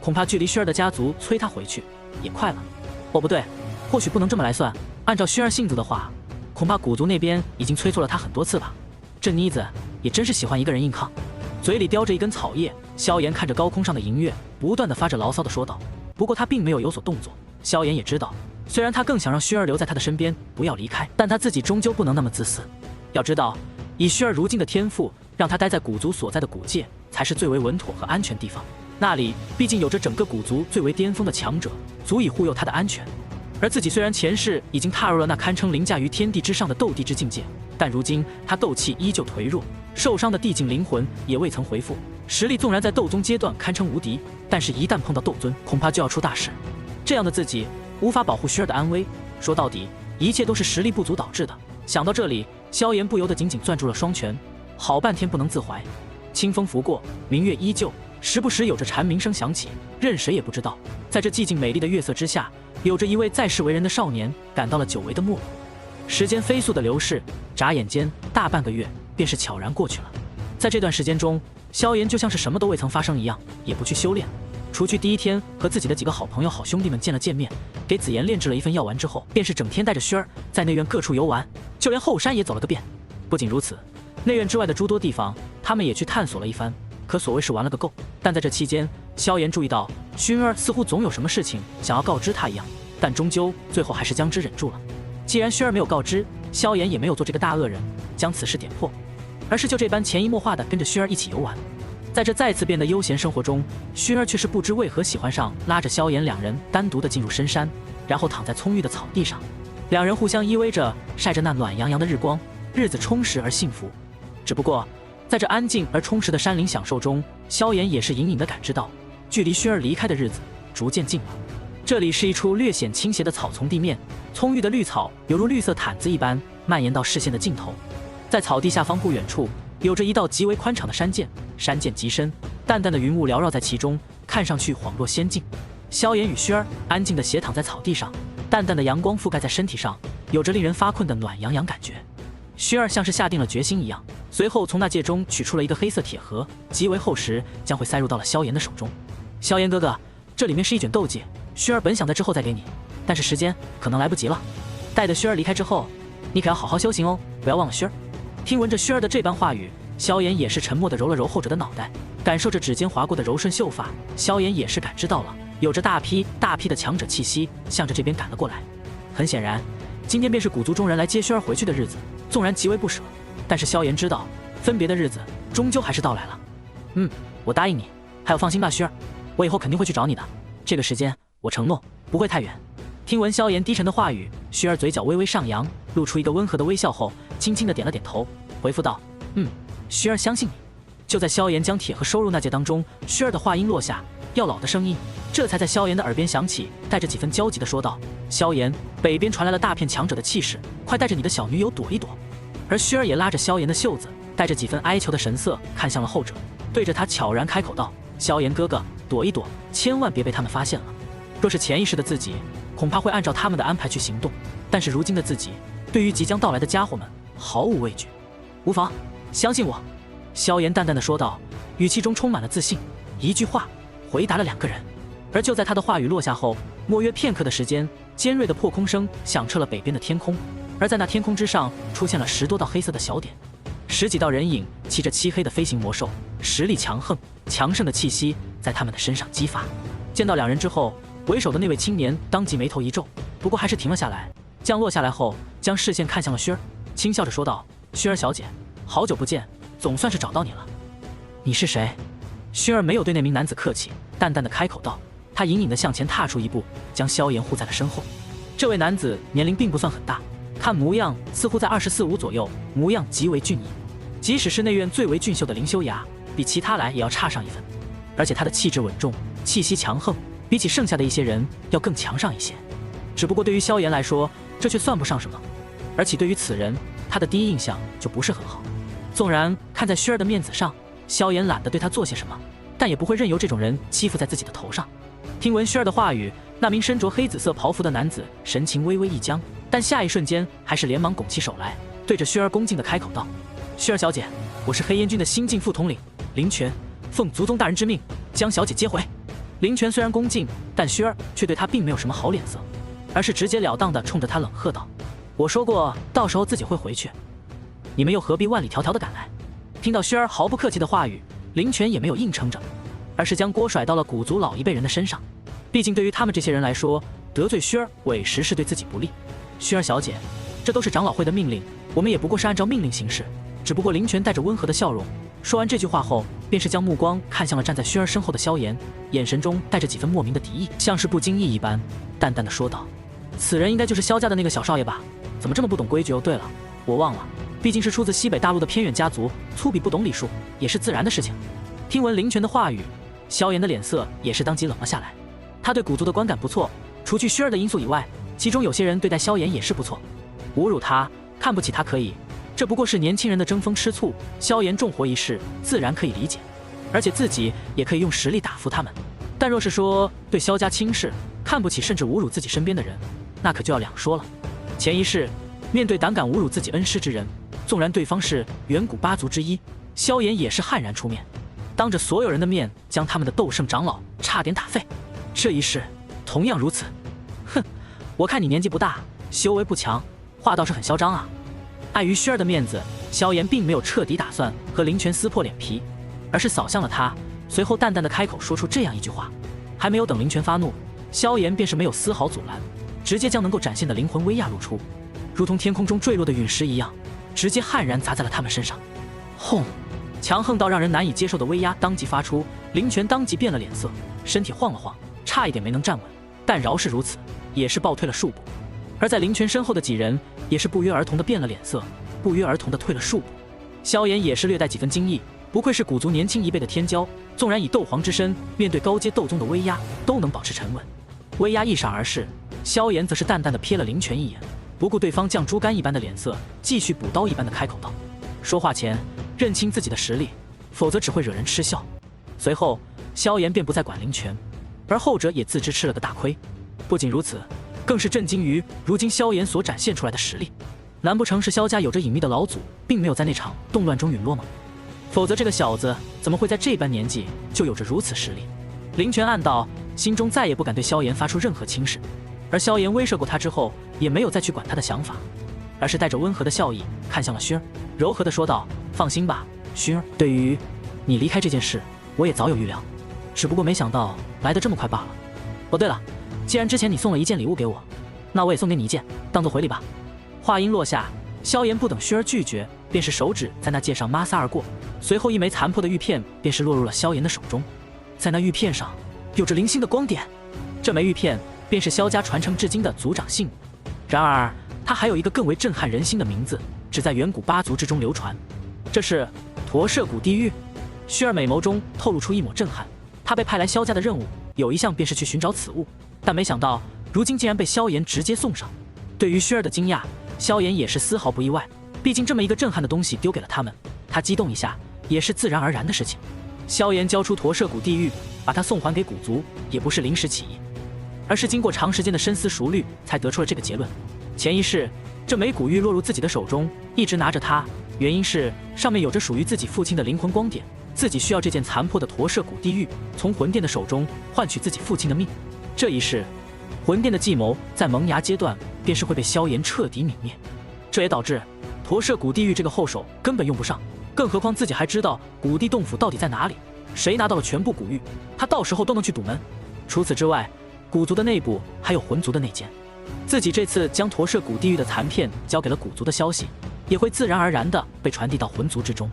恐怕距离薰儿的家族催他回去也快了。哦，不对，或许不能这么来算。按照薰儿性子的话，恐怕古族那边已经催促了他很多次吧。这妮子也真是喜欢一个人硬抗。嘴里叼着一根草叶，萧炎看着高空上的银月，不断地发着牢骚地说道。不过他并没有所动作。萧炎也知道，虽然他更想让薰儿留在他的身边，不要离开，但他自己终究不能那么自私。要知道，以薰儿如今的天赋，让他待在古族所在的古界才是最为稳妥和安全地方。那里毕竟有着整个古族最为巅峰的强者，足以护佑他的安全。而自己虽然前世已经踏入了那堪称凌驾于天地之上的斗帝之境界，但如今他斗气依旧颓弱，受伤的地境灵魂也未曾恢复，实力纵然在斗宗阶段堪称无敌，但是一旦碰到斗尊，恐怕就要出大事。这样的自己无法保护薰儿的安危，说到底，一切都是实力不足导致的。想到这里，萧炎不由得紧紧攥住了双拳，好半天不能自怀。清风拂过，明月依旧，时不时有着蝉鸣声响起，任谁也不知道，在这寂静美丽的月色之下，有着一位在世为人的少年感到了久违的没落。时间飞速的流逝，眨眼间大半个月便是悄然过去了。在这段时间中，萧炎就像是什么都未曾发生一样，也不去修炼。除去第一天和自己的几个好朋友好兄弟们见面，给紫妍炼制了一份药丸之后，便是整天带着薰儿在内院各处游玩，就连后山也走了个遍。不仅如此，内院之外的诸多地方他们也去探索了一番，可所谓是玩了个够。但在这期间，萧炎注意到薰儿似乎总有什么事情想要告知他一样，但终究最后还是将之忍住了。既然薰儿没有告知，萧炎也没有做这个大恶人将此事点破，而是就这般潜移默化地跟着薰儿一起游玩。在这再次变得悠闲生活中，薰儿却是不知为何喜欢上拉着萧炎两人单独地进入深山，然后躺在葱郁的草地上，两人互相依偎着，晒着那暖洋洋的日光，日子充实而幸福。只不过在这安静而充实的山林享受中，萧炎也是隐隐地感知到，距离薰儿离开的日子逐渐近了。这里是一处略显倾斜的草丛地面，葱郁的绿草犹如绿色毯子一般蔓延到视线的尽头。在草地下方不远处，有着一道极为宽敞的山涧，山涧极深，淡淡的云雾缭绕在其中，看上去恍若仙境。萧炎与薰儿安静地斜躺在草地上，淡淡的阳光覆盖在身体上，有着令人发困的暖洋洋感觉。薰儿像是下定了决心一样，随后从那戒中取出了一个黑色铁盒，极为厚实，将会塞入到了萧炎的手中。萧炎哥哥，这里面是一卷斗戒，薰儿本想在之后再给你，但是时间可能来不及了。待得薰儿离开之后，你可要好好修行哦，不要忘了薰儿。听闻着薰儿的这般话语，萧炎也是沉默地揉了揉后者的脑袋，感受着指尖划过的柔顺秀发。萧炎也是感知到了，有着大批的强者气息向着这边赶了过来。很显然，今天便是古族中人来接薰儿回去的日子。纵然极为不舍，但是萧炎知道，分别的日子终究还是到来了。我答应你。还有放心吧，薰儿，我以后肯定会去找你的。这个时间我承诺不会太远。听闻萧炎低沉的话语，薰儿嘴角微微上扬，露出一个温和的微笑后，轻轻地点了点头，回复道：薰儿相信你。就在萧炎将铁盒收入那戒当中，薰儿的话音落下，药老的声音这才在萧炎的耳边响起，带着几分焦急地说道：萧炎，北边传来了大片强者的气势，快带着你的小女友躲一躲。而薰儿也拉着萧炎的袖子，带着几分哀求的神色看向了后者，对着他悄然开口道：萧炎哥哥，躲一躲，千万别被他们发现了。若是潜意识的自己，恐怕会按照他们的安排去行动，但是如今的自己，对于即将到来的家伙们毫无畏惧。无妨，相信我。萧炎淡淡的说道，语气中充满了自信，一句话回答了两个人。而就在他的话语落下后，莫约片刻的时间，尖锐的破空声响彻了北边的天空，而在那天空之上出现了10多道黑色的小点，10几道人影骑着漆黑的飞行魔兽，实力强横强盛的气息在他们的身上激发。见到两人之后，为首的那位青年当即眉头一皱，不过还是停了下来，降落下来后将视线看向了薰儿，轻笑着说道：薰儿小姐，好久不见，总算是找到你了。你是谁？薰儿没有对那名男子客气，淡淡的开口道。他隐隐地向前踏出一步，将萧炎护在了身后。这位男子年龄并不算很大，看模样似乎在24、25左右，模样极为俊逸，即使是内院最为俊秀的凌修崖，比其他来也要差上一分。而且他的气质稳重，气息强横，比起剩下的一些人要更强上一些。只不过对于萧炎来说，这却算不上什么，而且对于此人，他的第一印象就不是很好。纵然看在薰儿的面子上，萧炎懒得对他做些什么，但也不会任由这种人欺负在自己的头上。听闻薰儿的话语，那名身着黑紫色袍服的男子神情微微一僵，但下一瞬间还是连忙拱起手来，对着薰儿恭敬地开口道：薰儿小姐，我是黑烟军的新晋副统领林泉，奉族宗大人之命将小姐接回。林泉虽然恭敬，但薰儿却对他并没有什么好脸色，而是直截了当地冲着他冷喝道：我说过到时候自己会回去，你们又何必万里迢迢地赶来？听到薰儿毫不客气的话语，林泉也没有硬撑着，而是将锅甩到了古族老一辈人的身上。毕竟对于他们这些人来说，得罪薰儿委实是对自己不利。薰儿小姐，这都是长老会的命令，我们也不过是按照命令行事。只不过林泉带着温和的笑容，说完这句话后，便是将目光看向了站在薰儿身后的萧炎，眼神中带着几分莫名的敌意，像是不经意一般，淡淡的说道：“此人应该就是萧家的那个小少爷吧？怎么这么不懂规矩？哦，对了，我忘了，毕竟是出自西北大陆的偏远家族，粗鄙不懂礼数，也是自然的事情。”听闻林泉的话语，萧炎的脸色也是当即冷了下来。他对古族的观感不错，除去薰儿的因素以外，其中有些人对待萧炎也是不错。侮辱他，看不起他可以，这不过是年轻人的争风吃醋。萧炎重活一世，自然可以理解，而且自己也可以用实力打服他们。但若是说对萧家轻视、看不起，甚至侮辱自己身边的人，那可就要两说了。前一世面对胆敢侮辱自己恩师之人，纵然对方是远古八族之一，萧炎也是悍然出面，当着所有人的面将他们的斗圣长老差点打废。这一世同样如此。哼，我看你年纪不大，修为不强，话倒是很嚣张啊。碍于薰儿的面子，萧炎并没有彻底打算和林泉撕破脸皮，而是扫向了他，随后淡淡的开口说出这样一句话。还没有等林泉发怒，萧炎便是没有丝毫阻拦，直接将能够展现的灵魂威压露出，如同天空中坠落的陨石一样，直接悍然砸在了他们身上。轰！强横到让人难以接受的威压当即发出，林泉当即变了脸色，身体晃了晃，差一点没能站稳，但饶是如此，也是暴退了数步。而在林泉身后的几人也是不约而同的变了脸色，不约而同的退了数步。萧炎也是略带几分惊异，不愧是古族年轻一辈的天骄，纵然以斗皇之身，面对高阶斗宗的威压都能保持沉稳。威压一闪而逝，萧炎则是淡淡的瞥了林泉一眼，不顾对方犟猪肝一般的脸色，继续补刀一般的开口道：“说话前认清自己的实力，否则只会惹人嗤笑。”随后萧炎便不再管林泉，而后者也自知吃了个大亏。不仅如此，更是震惊于如今萧炎所展现出来的实力。难不成是萧家有着隐秘的老祖，并没有在那场动乱中陨落吗？否则这个小子怎么会在这般年纪就有着如此实力？林泉暗道，心中再也不敢对萧炎发出任何轻视。而萧炎威慑过他之后，也没有再去管他的想法，而是带着温和的笑意看向了薰儿，柔和的说道：“放心吧，薰儿，对于你离开这件事，我也早有预料，只不过没想到来得这么快罢了。哦，对了，既然之前你送了一件礼物给我，那我也送给你一件，当做回礼吧。”话音落下，萧炎不等薰儿拒绝，便是手指在那戒上摩挲而过，随后一枚残破的玉片便是落入了萧炎的手中。在那玉片上有着零星的光点，这枚玉片便是萧家传承至今的族长姓名。然而它还有一个更为震撼人心的名字，只在远古八族之中流传，这是驼舍古地狱。薰儿美眸中透露出一抹震撼，他被派来萧家的任务有一项便是去寻找此物，但没想到如今竟然被萧炎直接送上。对于薰儿的惊讶，萧炎也是丝毫不意外，毕竟这么一个震撼的东西丢给了他们，他激动一下也是自然而然的事情。萧炎交出驼舍古地狱，把他送还给古族，也不是临时起意，而是经过长时间的深思熟虑才得出了这个结论。前一世这枚古玉落入自己的手中，一直拿着它，原因是上面有着属于自己父亲的灵魂光点，自己需要这件残破的驼舍古地狱从魂殿的手中换取自己父亲的命。这一世魂殿的计谋在萌芽阶段便是会被萧炎彻底泯灭，这也导致驼舍古地狱这个后手根本用不上，更何况自己还知道古地洞府到底在哪里，谁拿到了全部古玉，他到时候都能去堵门。除此之外，古族的内部还有魂族的内奸，自己这次将驼舍古地狱的残片交给了古族的消息，也会自然而然地被传递到魂族之中。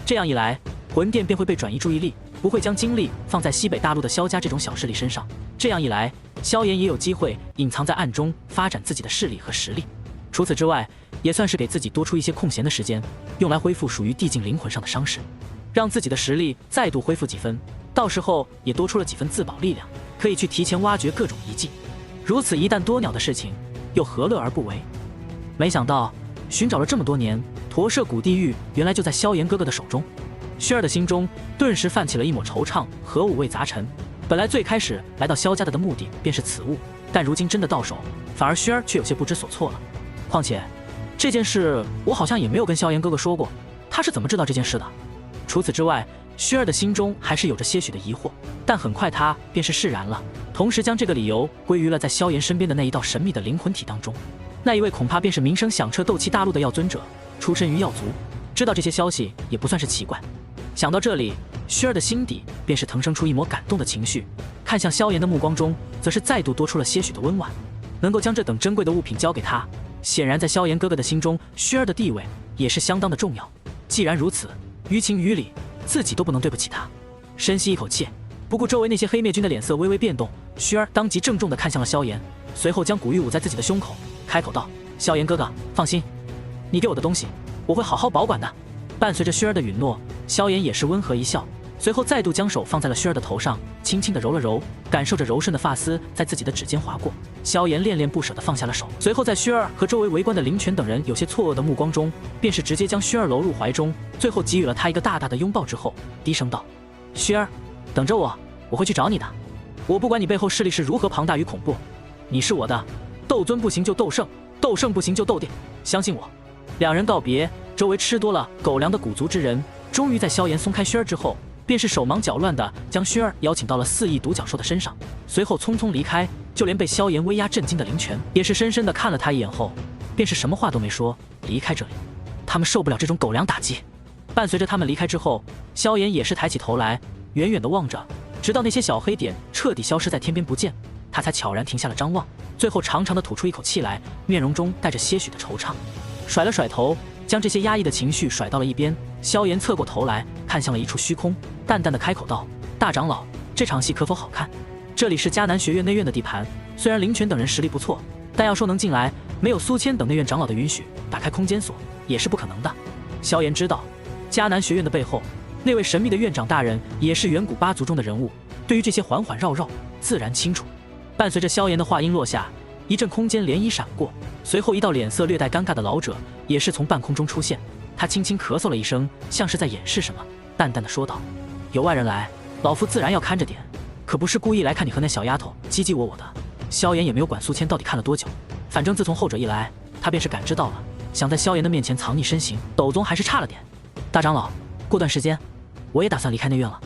这样一来，魂殿便会被转移注意力，不会将精力放在西北大陆的萧家这种小势力身上。这样一来，萧炎也有机会隐藏在暗中发展自己的势力和实力。除此之外，也算是给自己多出一些空闲的时间，用来恢复属于地境灵魂上的伤势，让自己的实力再度恢复几分，到时候也多出了几分自保力量，可以去提前挖掘各种遗迹。如此一弹多鸟的事情，又何乐而不为？没想到寻找了这么多年，驼舍古地狱原来就在萧炎哥哥的手中。薰儿的心中顿时泛起了一抹惆怅和五味杂陈。本来最开始来到萧家的目的便是此物，但如今真的到手，反而薰儿却有些不知所措了。况且这件事我好像也没有跟萧炎哥哥说过，他是怎么知道这件事的？除此之外，薰儿的心中还是有着些许的疑惑，但很快他便是释然了，同时将这个理由归于了在萧炎身边的那一道神秘的灵魂体当中。那一位恐怕便是名声响彻斗气大陆的药尊者，出身于药族，知道这些消息也不算是奇怪。想到这里，薰儿的心底便是腾生出一抹感动的情绪，看向萧炎的目光中，则是再度多出了些许的温婉。能够将这等珍贵的物品交给他，显然在萧炎哥哥的心中，薰儿的地位也是相当的重要。既然如此，于情于理，自己都不能对不起他。深吸一口气，不顾周围那些黑灭军的脸色微微变动，薰儿当即郑重地看向了萧炎，随后将古玉捂在自己的胸口，开口道：“萧炎哥哥，放心，你给我的东西，我会好好保管的。”伴随着薰儿的允诺，萧炎也是温和一笑，随后再度将手放在了薰儿的头上，轻轻地揉了揉，感受着柔顺的发丝在自己的指尖划过。萧炎恋恋不舍地放下了手，随后在薰儿和周围围观的林泉等人有些错愕的目光中，便是直接将薰儿搂入怀中，最后给予了他一个大大的拥抱之后，低声道：“薰儿，等着我，我会去找你的。我不管你背后势力是如何庞大与恐怖，你是我的，斗尊不行就斗圣，斗圣不行就斗帝，相信我。”两人告别，周围吃多了狗粮的古族之人，终于在萧炎松开薰儿之后，便是手忙脚乱地将薰儿邀请到了4亿独角兽的身上，随后匆匆离开。就连被萧炎威压震惊的林泉，也是深深地看了他一眼后，便是什么话都没说，离开这里。他们受不了这种狗粮打击。伴随着他们离开之后，萧炎也是抬起头来，远远地望着，直到那些小黑点彻底消失在天边不见，他才悄然停下了张望，最后长长地吐出一口气来，面容中带着些许的惆怅，甩了甩头，将这些压抑的情绪甩到了一边。萧炎侧过头来，看向了一处虚空，淡淡的开口道：“大长老，这场戏可否好看？这里是迦南学院内院的地盘，虽然林泉等人实力不错，但要说能进来，没有苏谦等内院长老的允许，打开空间锁也是不可能的。”萧炎知道，迦南学院的背后，那位神秘的院长大人也是远古8族中的人物，对于这些环环绕绕，自然清楚。伴随着萧炎的话音落下，一阵空间涟漪闪过，随后一道脸色略带尴尬的老者也是从半空中出现。他轻轻咳嗽了一声，像是在掩饰什么，淡淡的说道：“有外人来，老夫自然要看着点，可不是故意来看你和那小丫头唧唧我的。”萧炎也没有管苏谦到底看了多久，反正自从后者一来，他便是感知到了，想在萧炎的面前藏匿身形，斗宗还是差了点。大长老，过段时间我也打算离开内院了。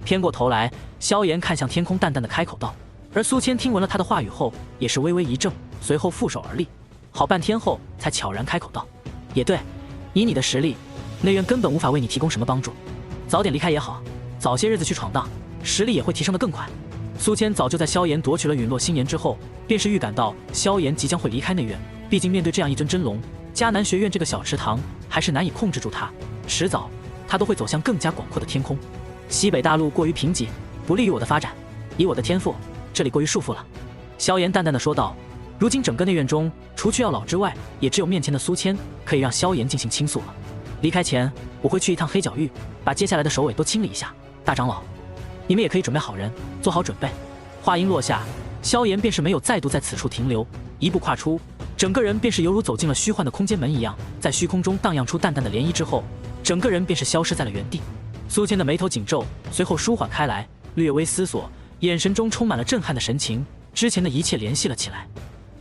偏过头来，萧炎看向天空，淡淡的开口道。而苏谦听闻了他的话语后，也是微微一怔，随后负手而立，好半天后才悄然开口道：“也对，以你的实力，内院根本无法为你提供什么帮助，早点离开也好，早些日子去闯荡，实力也会提升得更快。”苏谦早就在萧炎夺取了陨落星岩之后，便是预感到萧炎即将会离开内院，毕竟面对这样一尊真龙，迦南学院这个小池塘还是难以控制住他，迟早他都会走向更加广阔的天空。西北大陆过于贫瘠，不利于我的发展，以我的天赋，这里过于束缚了。萧炎淡淡的说道。如今整个内院中，除去药老之外，也只有面前的苏谦可以让萧炎进行倾诉了。离开前，我会去一趟黑角域，把接下来的首尾都清理一下。大长老，你们也可以准备好人，做好准备。话音落下，萧炎便是没有再度在此处停留，一步跨出，整个人便是犹如走进了虚幻的空间门一样，在虚空中荡漾出淡淡的涟漪之后，整个人便是消失在了原地。苏谦的眉头紧皱，随后舒缓开来，略微思索，眼神中充满了震撼的神情，之前的一切联系了起来。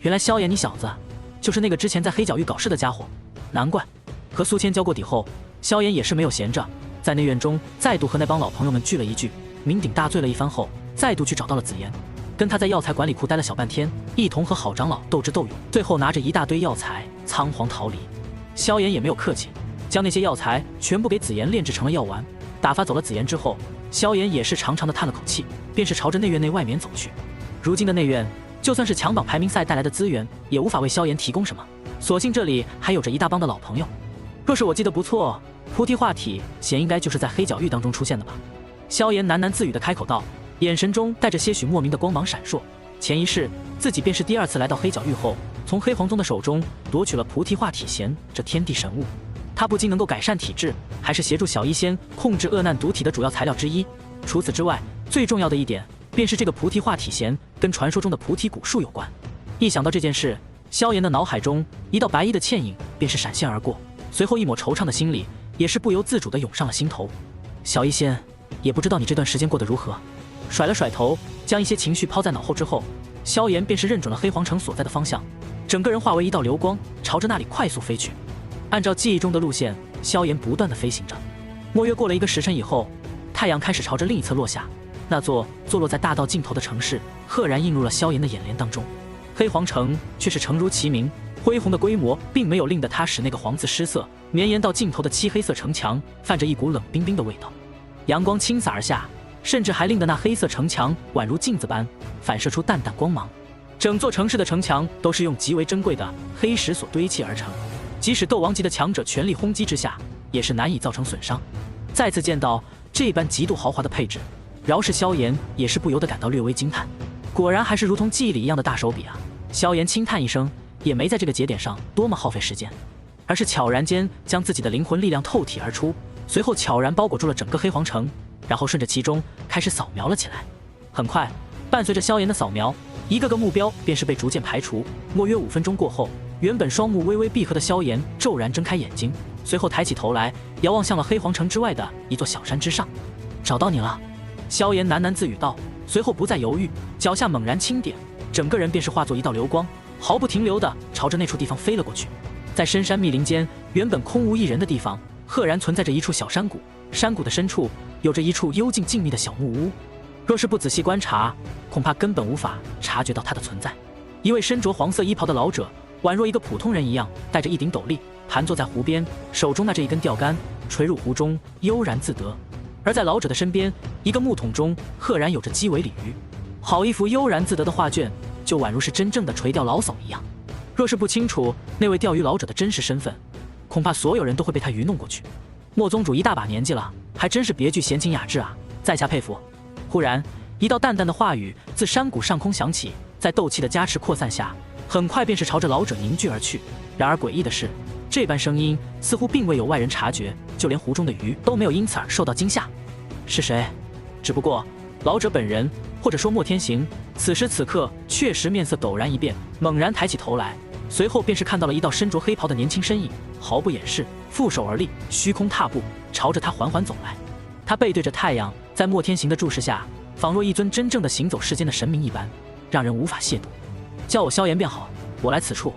原来萧炎你小子就是那个之前在黑角域搞事的家伙，难怪。和苏谦交过底后，萧炎也是没有闲着，在内院中再度和那帮老朋友们聚了一聚，酩酊大醉了一番后，再度去找到了紫妍，跟他在药材管理库待了小半天，一同和好长老斗智斗勇，最后拿着一大堆药材仓皇逃离。萧炎也没有客气，将那些药材全部给紫妍炼制成了药丸。打发走了紫妍之后，萧炎也是长长的叹了口气，便是朝着内院内外面走去。如今的内院，就算是强榜排名赛带来的资源，也无法为萧炎提供什么。所幸这里还有着一大帮的老朋友。若是我记得不错，菩提化体显应该就是在黑角域当中出现的吧？萧炎喃喃自语的开口道，眼神中带着些许莫名的光芒闪烁。前一世自己便是第2次来到黑角域后，从黑皇宗的手中夺取了菩提化体弦这天地神物。它不仅能够改善体质，还是协助小医仙控制恶难毒体的主要材料之一。除此之外，最重要的一点便是这个菩提化体弦跟传说中的菩提古树有关。一想到这件事，萧炎的脑海中一道白衣的倩影便是闪现而过，随后一抹惆怅的心理也是不由自主地涌上了心头。小医仙，也不知道你这段时间过得如何。甩了甩头，将一些情绪抛在脑后之后，萧炎便是认准了黑皇城所在的方向，整个人化为一道流光，朝着那里快速飞去。按照记忆中的路线，萧炎不断地飞行着。莫约过了1个时辰以后，太阳开始朝着另一侧落下。那座坐落在大道尽头的城市赫然映入了萧炎的眼帘当中。黑皇城却是诚如其名，恢宏的规模并没有令得它使那个黄字失色，绵延到尽头的漆黑色城墙泛着一股冷冰冰的味道。阳光倾洒而下，甚至还令得那黑色城墙宛如镜子般反射出淡淡光芒。整座城市的城墙都是用极为珍贵的黑石所堆砌而成，即使斗王级的强者全力轰击之下，也是难以造成损伤。再次见到这般极度豪华的配置，饶是萧炎也是不由得感到略微惊叹。果然还是如同记忆里一样的大手笔啊！萧炎轻叹一声，也没在这个节点上多么耗费时间，而是悄然间将自己的灵魂力量透体而出，随后悄然包裹住了整个黑皇城，然后顺着其中开始扫描了起来。很快，伴随着萧炎的扫描，一个个目标便是被逐渐排除。莫约5分钟过后，原本双目微微闭合的萧炎骤然睁开眼睛，随后抬起头来，遥望向了黑皇城之外的一座小山之上。找到你了，萧炎喃喃自语道，随后不再犹豫，脚下猛然轻点，整个人便是化作一道流光，毫不停留地朝着那处地方飞了过去。在深山密林间，原本空无一人的地方，赫然存在着一处小山谷，山谷的深处有着一处幽静静谧的小木屋。若是不仔细观察，恐怕根本无法察觉到它的存在。一位身着黄色衣袍的老者，宛若一个普通人一样，戴着一顶斗笠，盘坐在湖边，手中拿着一根钓竿，垂入湖中，悠然自得。而在老者的身边，一个木桶中赫然有着鸡尾鲤鱼，好一幅悠然自得的画卷，就宛如是真正的垂钓老叟一样。若是不清楚那位钓鱼老者的真实身份，恐怕所有人都会被他愚弄过去。莫宗主一大把年纪了，还真是别具闲情雅致啊，在下佩服。忽然，一道淡淡的话语自山谷上空响起，在斗气的加持扩散下，很快便是朝着老者凝聚而去。然而诡异的是，这般声音似乎并未有外人察觉，就连湖中的鱼都没有因此而受到惊吓。是谁？只不过老者本人，或者说莫天行，此时此刻确实面色陡然一变，猛然抬起头来，随后便是看到了一道身着黑袍的年轻身影，毫不掩饰，负手而立，虚空踏步，朝着他缓缓走来。他背对着太阳，在莫天行的注视下，仿若一尊真正的行走世间的神明一般，让人无法亵渎。叫我萧炎便好，我来此处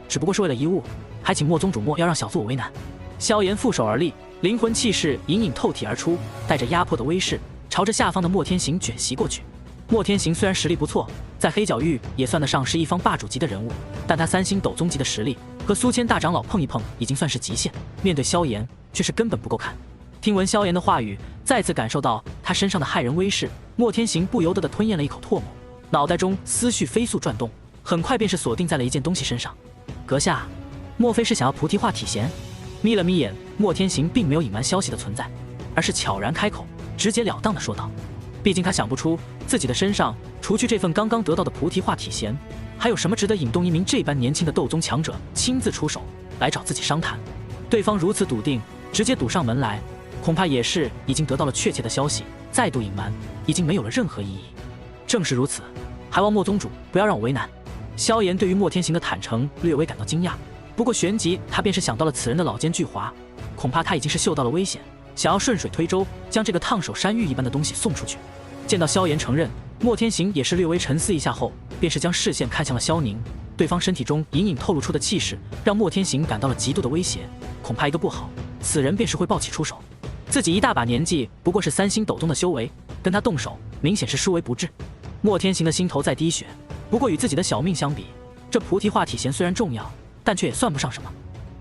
只不过是为了一物，还请莫宗主莫要让小子我为难。萧炎负手而立，灵魂气势隐隐透体而出，带着压迫的威势，朝着下方的莫天行卷袭过去。莫天行虽然实力不错，在黑角域也算得上是一方霸主级的人物，但他3星斗宗级的实力和苏谦大长老碰一碰已经算是极限，面对萧炎却是根本不够看。听闻萧炎的话语，再次感受到他身上的骇人威势，莫天行不由得吞咽了一口唾沫，脑袋中思绪飞速转动，很快便是锁定在了一件东西身上。阁下，莫非是想要菩提化体弦？眯了眯眼，莫天行并没有隐瞒消息的存在，而是悄然开口，直截了当地说道。毕竟他想不出自己的身上除去这份刚刚得到的菩提化体弦，还有什么值得引动一名这般年轻的斗宗强者亲自出手来找自己商谈。对方如此笃定，直接堵上门来，恐怕也是已经得到了确切的消息，再度隐瞒已经没有了任何意义。正是如此，还望莫宗主不要让我为难。萧炎对于莫天行的坦诚略微感到惊讶，不过旋即他便是想到了此人的老奸巨猾，恐怕他已经是嗅到了危险，想要顺水推舟将这个烫手山芋一般的东西送出去。见到萧炎承认，莫天行也是略微沉思一下后，便是将视线看向了萧宁。对方身体中隐隐透露出的气势，让莫天行感到了极度的威胁，恐怕一个不好，此人便是会暴起出手。自己一大把年纪，不过是3星斗宗的修为，跟他动手，明显是殊为不智。莫天行的心头在滴血，不过与自己的小命相比，这菩提化体弦虽然重要，但却也算不上什么。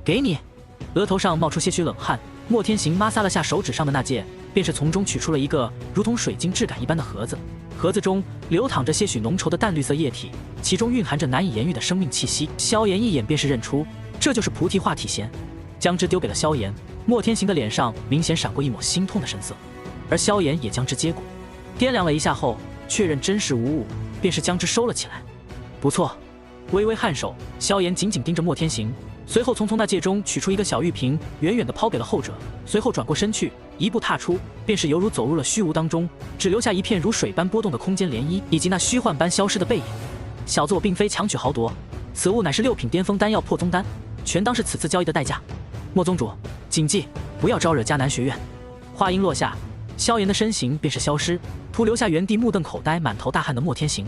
给你。额头上冒出些许冷汗，莫天行摩挲了下手指上的那戒，便是从中取出了一个如同水晶质感一般的盒子，盒子中流淌着些许浓稠的淡绿色液体，其中蕴含着难以言喻的生命气息。萧炎一眼便是认出，这就是菩提化体弦，将之丢给了萧炎。莫天行的脸上明显闪过一抹心痛的神色，而萧炎也将之接过，掂量了一下后，确认真实无误，便是将之收了起来。不错。微微颔首，萧炎紧紧盯着莫天行，随后从那戒中取出一个小玉瓶，远远地抛给了后者，随后转过身去，一步踏出，便是犹如走入了虚无当中，只留下一片如水般波动的空间涟漪，以及那虚幻般消失的背影。小子我并非强取豪夺，此物乃是6品巅峰丹药破宗丹，全当是此次交易的代价。莫宗主谨记，不要招惹迦南学院。话音落下，萧炎的身形便是消失，徒留下原地目瞪口呆、满头大汗的莫天行。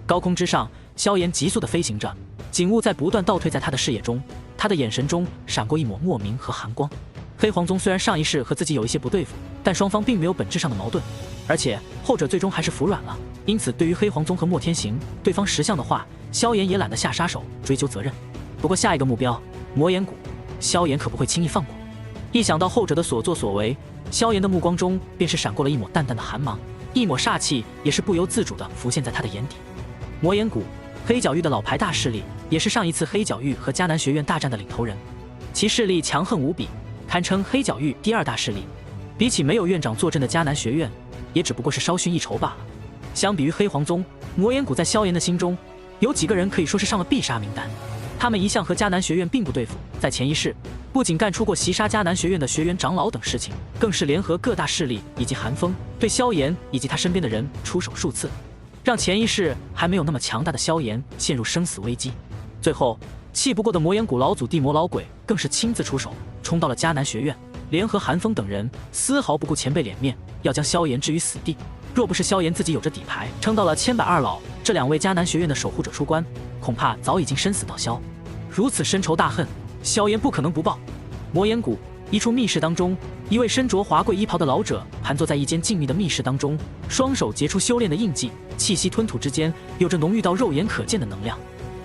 高空之上，萧炎急速地飞行着，景物在不断倒退在他的视野中，他的眼神中闪过一抹莫名和寒光。黑皇宗虽然上一世和自己有一些不对付，但双方并没有本质上的矛盾，而且后者最终还是服软了，因此对于黑皇宗和莫天行，对方识相的话，萧炎也懒得下杀手追究责任。不过下一个目标魔岩谷，萧炎可不会轻易放过。一想到后者的所作所为，萧炎的目光中便是闪过了一抹淡淡的寒芒，一抹煞气也是不由自主地浮现在他的眼底。魔岩谷，黑角域的老牌大势力，也是上一次黑角域和迦南学院大战的领头人，其势力强横无比，堪称黑角域第2大势力。比起没有院长坐镇的迦南学院，也只不过是稍逊一筹罢了。相比于黑黄宗，魔岩谷在萧炎的心中，有几个人可以说是上了必杀名单。他们一向和迦南学院并不对付，在前一世不仅干出过袭杀迦南学院的学员长老等事情，更是联合各大势力以及寒风，对萧炎以及他身边的人出手数次，让前一世还没有那么强大的萧炎陷入生死危机。最后气不过的魔岩谷老祖地魔老鬼更是亲自出手，冲到了迦南学院，联合寒风等人，丝毫不顾前辈脸面，要将萧炎置于死地。若不是萧炎自己有着底牌，撑到了千百二老这2位迦南学院的守护者出关，恐怕早已经身死道消。如此深仇大恨，萧炎不可能不报。魔岩谷一处密室当中，一位身着华贵衣袍的老者盘坐在一间静谧的密室当中，双手结出修炼的印记，气息吞吐之间有着浓郁到肉眼可见的能量，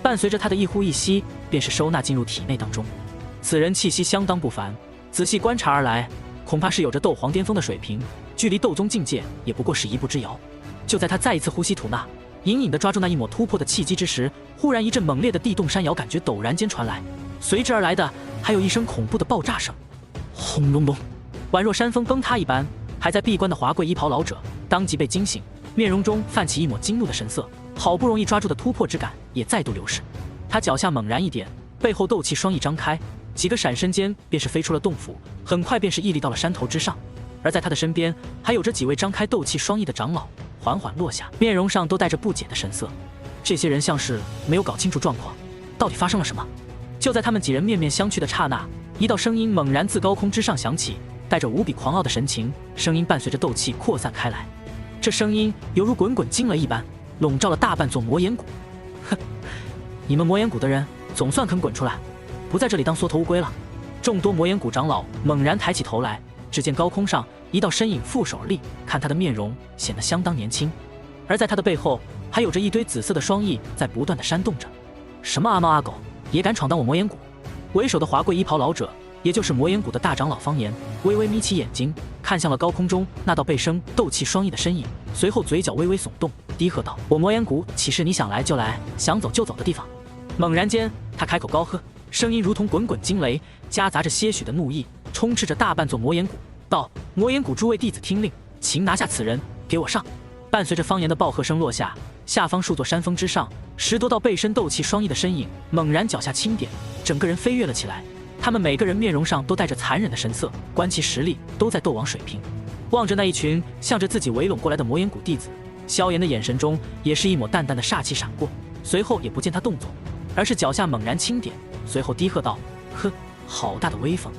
伴随着他的一呼一吸，便是收纳进入体内当中。此人气息相当不凡，仔细观察而来，恐怕是有着斗皇巅峰的水平，距离斗宗境界也不过是一步之遥。就在他再一次呼吸吐纳，隐隐地抓住那一抹突破的契机之时，忽然一阵猛烈的地动山摇感觉陡然间传来，随之而来的还有一声恐怖的爆炸声，轰隆隆，宛若山峰崩塌一般。还在闭关的华贵衣袍老者当即被惊醒，面容中泛起一抹惊怒的神色，好不容易抓住的突破之感也再度流逝。他脚下猛然一点，背后斗气双翼张开，几个闪身间便是飞出了洞府，很快便是屹立到了山头之上。而在他的身边还有着几位张开斗气双翼的长老，缓缓落下，面容上都带着不解的神色。这些人像是没有搞清楚状况，到底发生了什么？就在他们几人面面相觑的刹那，一道声音猛然自高空之上响起，带着无比狂傲的神情，声音伴随着斗气扩散开来。这声音犹如滚滚惊雷一般，笼罩了大半座魔岩谷。哼，你们魔岩谷的人总算肯滚出来，不在这里当缩头乌龟了。众多魔岩谷长老猛然抬起头来，只见高空上一道身影负手而立，看他的面容显得相当年轻，而在他的背后还有着一堆紫色的双翼在不断的扇动着。什么阿猫阿狗也敢闯荡我魔岩谷？为首的华贵衣袍老者，也就是魔岩谷的大长老方言，微微眯起眼睛，看向了高空中那道被生斗气双翼的身影，随后嘴角微微耸动，低喝道：“我魔岩谷岂是你想来就来，想走就走的地方？”猛然间，他开口高喝，声音如同滚滚惊雷，夹杂着些许的怒意，充斥着大半座魔岩谷，道：“魔岩谷诸位弟子听令，请拿下此人，给我上！”伴随着方言的暴喝声落下，下方数座山峰之上，10多道背身斗气双翼的身影猛然脚下轻点，整个人飞跃了起来。他们每个人面容上都带着残忍的神色，观其实力都在斗王水平。望着那一群向着自己围拢过来的魔岩谷弟子，萧炎的眼神中也是一抹淡淡的煞气闪过，随后也不见他动作，而是脚下猛然轻点，随后低喝道：“呵，好大的威风！”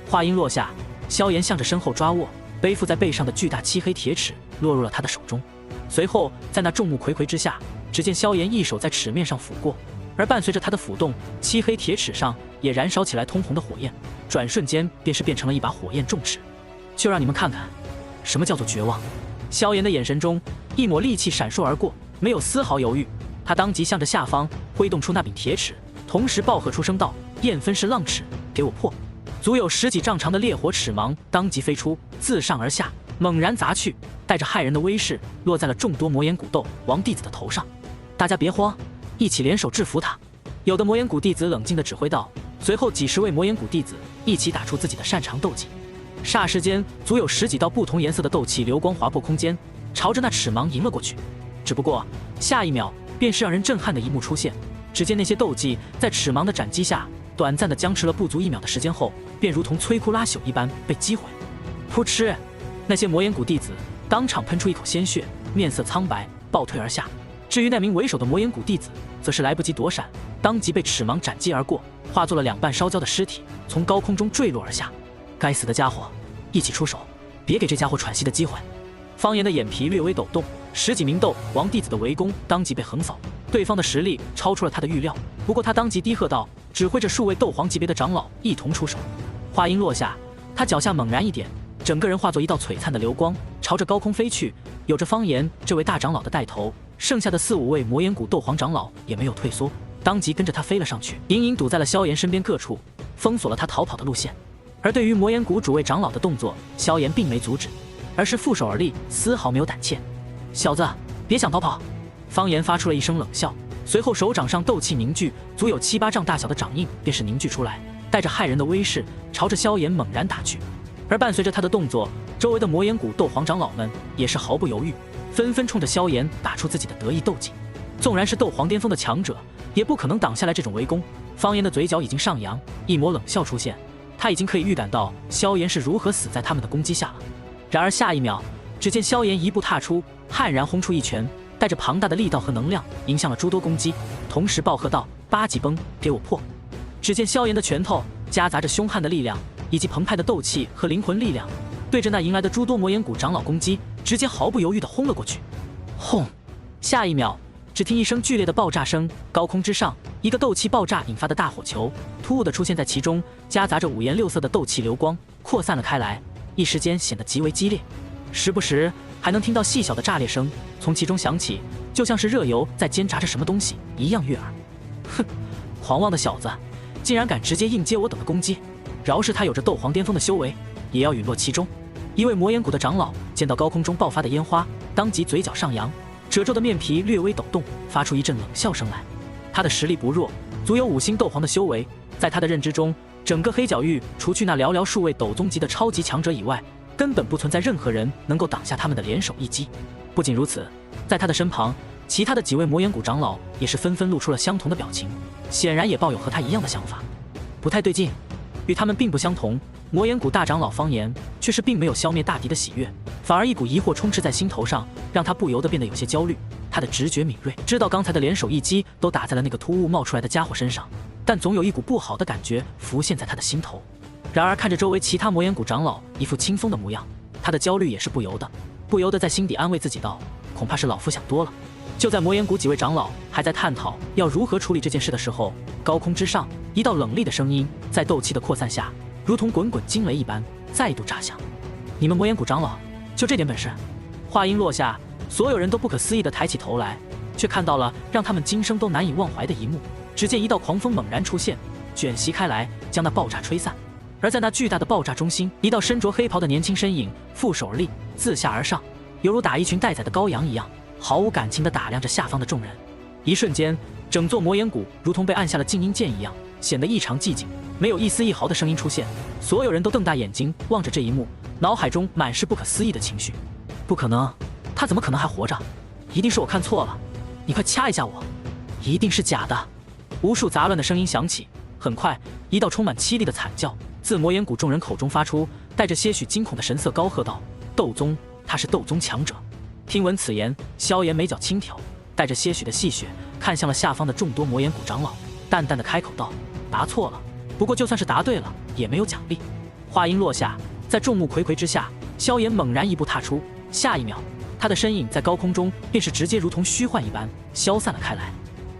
话音落下，萧炎向着身后抓握，背负在背上的巨大漆黑铁尺落入了他的手中。随后在那众目睽睽之下，只见萧炎一手在尺面上抚过，而伴随着他的抚动，漆黑铁尺上也燃烧起来通红的火焰，转瞬间便是变成了一把火焰重尺。就让你们看看什么叫做绝望。萧炎的眼神中一抹戾气闪烁而过，没有丝毫犹豫，他当即向着下方挥动出那柄铁尺，同时暴喝出声道：“焰分式浪尺，给我破！”足有10几丈长的烈火尺芒当即飞出，自上而下猛然砸去，带着骇人的威势落在了众多魔岩谷斗王弟子的头上。大家别慌，一起联手制服他。有的魔岩谷弟子冷静地指挥道，随后几十位魔岩谷弟子一起打出自己的擅长斗技。霎时间，足有10几道不同颜色的斗气流光划破空间，朝着那尺芒迎了过去。只不过下一秒，便是让人震撼的一幕出现。只见那些斗技在尺芒的斩击下，短暂的僵持了不足1秒的时间后，便如同摧枯拉朽一般被击毁。噗嗤！那些魔岩谷弟子当场喷出一口鲜血，面色苍白，暴退而下。至于那名为首的魔岩谷弟子，则是来不及躲闪，当即被尺芒斩击而过，化作了2半烧焦的尸体，从高空中坠落而下。该死的家伙，一起出手，别给这家伙喘息的机会！方言的眼皮略微抖动，10几名斗王弟子的围攻当即被横扫，对方的实力超出了他的预料。不过他当即低喝道，指挥着数位斗皇级别的长老一同出手。话音落下，他脚下猛然一点，整个人化作一道璀璨的流光，朝着高空飞去。有着方言这位大长老的带头，剩下的4、5位魔岩谷斗皇长老也没有退缩，当即跟着他飞了上去，隐隐堵在了萧炎身边各处，封锁了他逃跑的路线。而对于魔岩谷主位长老的动作，萧炎并没阻止，而是负手而立，丝毫没有胆怯。小子，别想逃跑！方言发出了一声冷笑，随后手掌上斗气凝聚，足有7、8丈大小的掌印便是凝聚出来，带着骇人的威势，朝着萧炎猛然打去。而伴随着他的动作，周围的魔岩谷斗皇长老们也是毫不犹豫，纷纷冲着萧炎打出自己的得意斗技。纵然是斗皇巅峰的强者，也不可能挡下来这种围攻。方言的嘴角已经上扬，一抹冷笑出现，他已经可以预感到萧炎是如何死在他们的攻击下了。然而下一秒，只见萧炎一步踏出，悍然轰出一拳，带着庞大的力道和能量，迎向了诸多攻击，同时暴喝道：“八级崩，给我破！”只见萧炎的拳头夹杂着凶悍的力量，以及澎湃的斗气和灵魂力量，对着那迎来的诸多魔岩谷长老攻击，直接毫不犹豫地轰了过去。轰！下一秒，只听一声剧烈的爆炸声，高空之上，一个斗气爆炸引发的大火球突兀地出现在其中，夹杂着五颜六色的斗气流光，扩散了开来，一时间显得极为激烈，时不时还能听到细小的炸裂声从其中响起，就像是热油在煎炸着什么东西一样悦耳。哼，狂妄的小子，竟然敢直接硬接我等的攻击！饶是他有着斗皇巅峰的修为，也要陨落其中。一位魔岩谷的长老见到高空中爆发的烟花，当即嘴角上扬，褶皱的面皮略微抖动，发出一阵冷笑声来。他的实力不弱，足有5星斗皇的修为，在他的认知中，整个黑角域除去那寥寥数位斗宗级的超级强者以外，根本不存在任何人能够挡下他们的联手一击。不仅如此，在他的身旁，其他的几位魔岩谷长老也是纷纷露出了相同的表情，显然也抱有和他一样的想法。不太对劲，与他们并不相同，魔岩谷大长老方言却是并没有消灭大敌的喜悦，反而一股疑惑充斥在心头上，让他不由得变得有些焦虑。他的直觉敏锐，知道刚才的联手一击都打在了那个突兀冒出来的家伙身上，但总有一股不好的感觉浮现在他的心头。然而看着周围其他魔岩谷长老一副清风的模样，他的焦虑也是不由得在心底安慰自己道：恐怕是老夫想多了。就在魔岩谷几位长老还在探讨要如何处理这件事的时候，高空之上一道冷厉的声音在斗气的扩散下，如同滚滚惊雷一般再度炸响。你们魔岩谷长老就这点本事？话音落下，所有人都不可思议地抬起头来，却看到了让他们今生都难以忘怀的一幕。只见一道狂风猛然出现，卷袭开来，将那爆炸吹散。而在那巨大的爆炸中心，一道身着黑袍的年轻身影负手而立，自下而上，犹如打一群待宰的羔羊一样，毫无感情地打量着下方的众人。一瞬间，整座魔岩谷如同被按下了静音键一样，显得异常寂静，没有一丝一毫的声音出现。所有人都瞪大眼睛望着这一幕，脑海中满是不可思议的情绪。不可能，他怎么可能还活着？一定是我看错了，你快掐一下我！一定是假的！无数杂乱的声音响起，很快，一道充满凄厉的惨叫自魔岩谷众人口中发出，带着些许惊恐的神色高喝道：“斗宗，他是斗宗强者！”听闻此言，萧炎眉角轻挑，带着些许的戏谑，看向了下方的众多魔岩谷长老，淡淡的开口道：“答错了，不过就算是答对了，也没有奖励。”话音落下，在众目睽睽之下，萧炎猛然一步踏出，下一秒，他的身影在高空中便是直接如同虚幻一般消散了开来。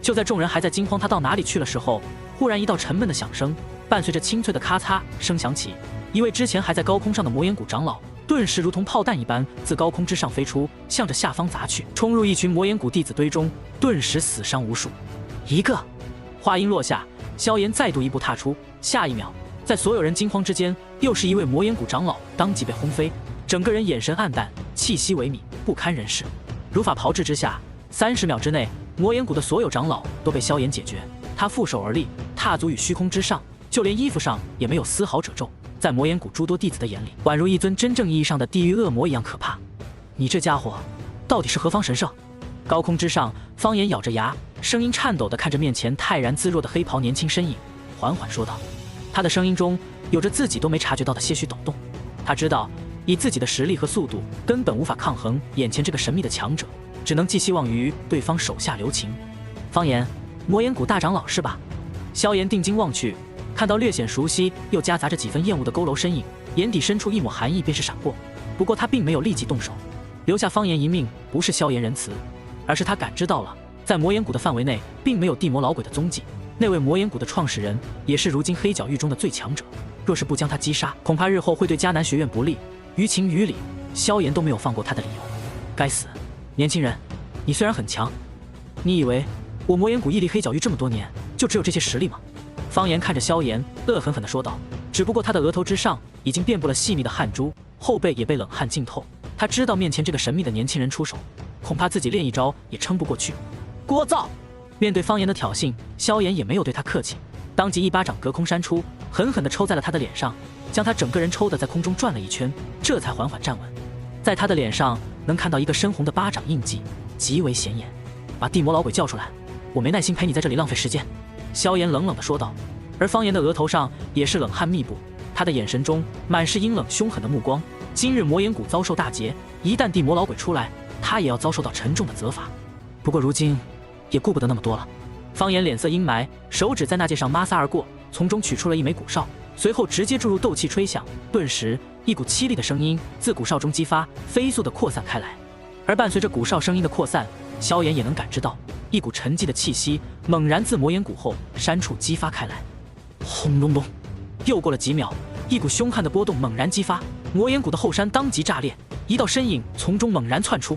就在众人还在惊慌他到哪里去了时候，忽然一道沉闷的响声伴随着清脆的咔嚓声响起，一位之前还在高空上的魔岩谷长老顿时如同炮弹一般自高空之上飞出，向着下方砸去，冲入一群魔岩谷弟子堆中，顿时死伤无数。一个。话音落下，萧炎再度一步踏出，下一秒，在所有人惊慌之间，又是一位魔岩谷长老当即被轰飞，整个人眼神暗淡，气息萎靡，不堪人世。如法炮制之下，30秒之内，魔岩谷的所有长老都被萧炎解决。他负手而立，踏足于虚空之上，就连衣服上也没有丝毫褶皱，在魔岩谷诸多弟子的眼里，宛如一尊真正意义上的地狱恶魔一样可怕。你这家伙，到底是何方神圣？高空之上，方言咬着牙，声音颤抖地看着面前泰然自若的黑袍年轻身影，缓缓说道。他的声音中有着自己都没察觉到的些许抖动。他知道，以自己的实力和速度，根本无法抗衡眼前这个神秘的强者，只能寄希望于对方手下留情。方言，魔岩谷大长老是吧？萧炎定睛望去，看到略显熟悉又夹杂着几分厌恶的佝偻身影，眼底深处一抹寒意便是闪过。不过他并没有立即动手，留下方言一命不是萧炎仁慈，而是他感知到了，在魔岩谷的范围内并没有地魔老鬼的踪迹。那位魔岩谷的创始人也是如今黑角域中的最强者，若是不将他击杀，恐怕日后会对迦南学院不利。于情于理，萧炎都没有放过他的理由。该死，年轻人，你虽然很强，你以为我魔岩谷屹立黑角域这么多年，就只有这些实力吗？方言看着萧炎，恶狠狠地说道。只只不过他的额头之上已经遍布了细密的汗珠，后背也被冷汗浸透。他知道面前这个神秘的年轻人出手，恐怕自己练一招也撑不过去。聒噪！面对方言的挑衅，萧炎也没有对他客气，当即一巴掌隔空扇出，狠狠地抽在了他的脸上，将他整个人抽得在空中转了一圈，这才缓缓站稳。在他的脸上能看到一个深红的巴掌印记，极为显眼。把地魔老鬼叫出来，我没耐心陪你在这里浪费时间。萧炎冷冷地说道。而方言的额头上也是冷汗密布，他的眼神中满是阴冷凶狠的目光。今日魔岩谷遭受大劫，一旦地魔老鬼出来，他也要遭受到沉重的责罚。不过如今也顾不得那么多了。方言脸色阴霾，手指在那戒上摩挲而过，从中取出了一枚鼓哨，随后直接注入斗气吹响，顿时一股凄厉的声音自鼓哨中激发，飞速地扩散开来。而伴随着鼓哨声音的扩散，萧炎也能感知到一股沉寂的气息猛然自魔岩谷后山处激发开来。轰隆隆，又过了几秒，一股凶悍的波动猛然激发，魔岩谷的后山当即炸裂，一道身影从中猛然窜出。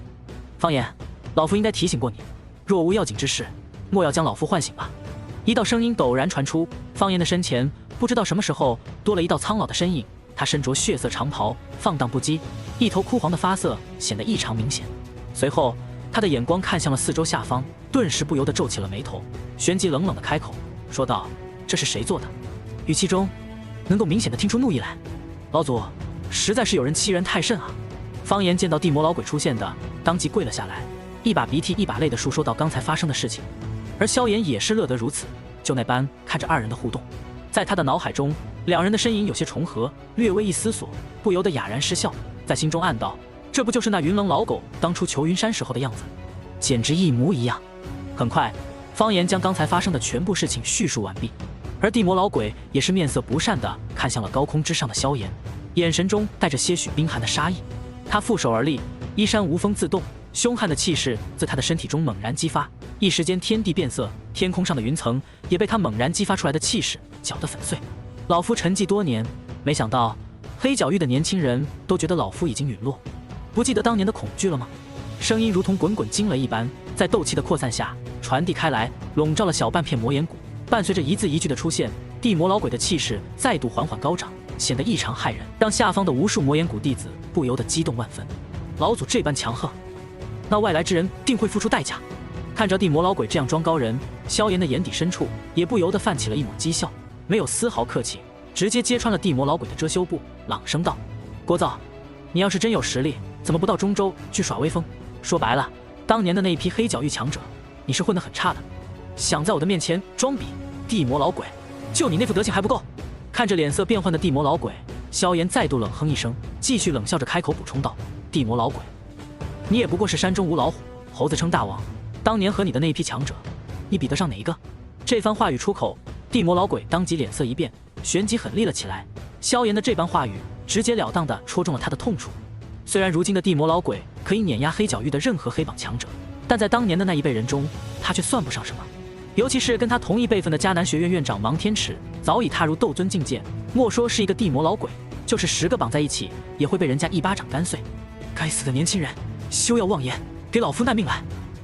方言，老夫应该提醒过你，若无要紧之事，莫要将老夫唤醒吧。一道声音陡然传出，方言的身前不知道什么时候多了一道苍老的身影，他身着血色长袍，放荡不羁，一头枯黄的发色显得异常明显。随后他的眼光看向了四周下方，顿时不由得皱起了眉头，旋即冷冷地开口说道：这是谁做的？语气中能够明显的听出怒意来。老祖，实在是有人欺人太甚啊！方言见到地魔老鬼出现的，当即跪了下来，一把鼻涕一把泪的述说到刚才发生的事情。而萧炎也是乐得如此，就那般看着二人的互动，在他的脑海中，两人的身影有些重合，略微一思索，不由得哑然失笑，在心中暗道：这不就是那云棱老狗当初求云山时候的样子，简直一模一样。很快，方言将刚才发生的全部事情叙述完毕。而地魔老鬼也是面色不善地看向了高空之上的萧炎，眼神中带着些许冰寒的杀意。他负手而立，衣衫无风自动，凶悍的气势自他的身体中猛然激发，一时间天地变色，天空上的云层也被他猛然激发出来的气势搅得粉碎。老夫沉寂多年，没想到黑角域的年轻人都觉得老夫已经陨落，不记得当年的恐惧了吗？声音如同滚滚惊雷一般，在斗气的扩散下传递开来，笼罩了小半片魔岩谷。伴随着一字一句的出现，地魔老鬼的气势再度缓缓高涨，显得异常骇人，让下方的无数魔岩谷弟子不由得激动万分。老祖这般强横，那外来之人定会付出代价。看着地魔老鬼这样装高人，萧炎的眼底深处也不由得泛起了一抹讥笑，没有丝毫客气，直接揭穿了地魔老鬼的遮羞布，朗声道：聒噪，你要是真有实力，怎么不到中州去耍威风？说白了，当年的那一批黑角域强者，你是混得很差的，想在我的面前装逼？地魔老鬼，就你那副德行还不够？看着脸色变幻的地魔老鬼，萧炎再度冷哼一声，继续冷笑着开口补充道：地魔老鬼，你也不过是山中无老虎，猴子称大王，当年和你的那一批强者，你比得上哪一个？这番话语出口，地魔老鬼当即脸色一变，旋即狠厉了起来。萧炎的这般话语直截了当地戳中了他的痛处。虽然如今的地魔老鬼可以碾压黑角域的任何黑榜强者，但在当年的那一辈人中，他却算不上什么。尤其是跟他同一辈分的迦南学院院长芒天尺，早已踏入斗尊境界，莫说是一个地魔老鬼，就是10个绑在一起，也会被人家一巴掌干碎。该死的年轻人，休要妄言，给老夫耐命来！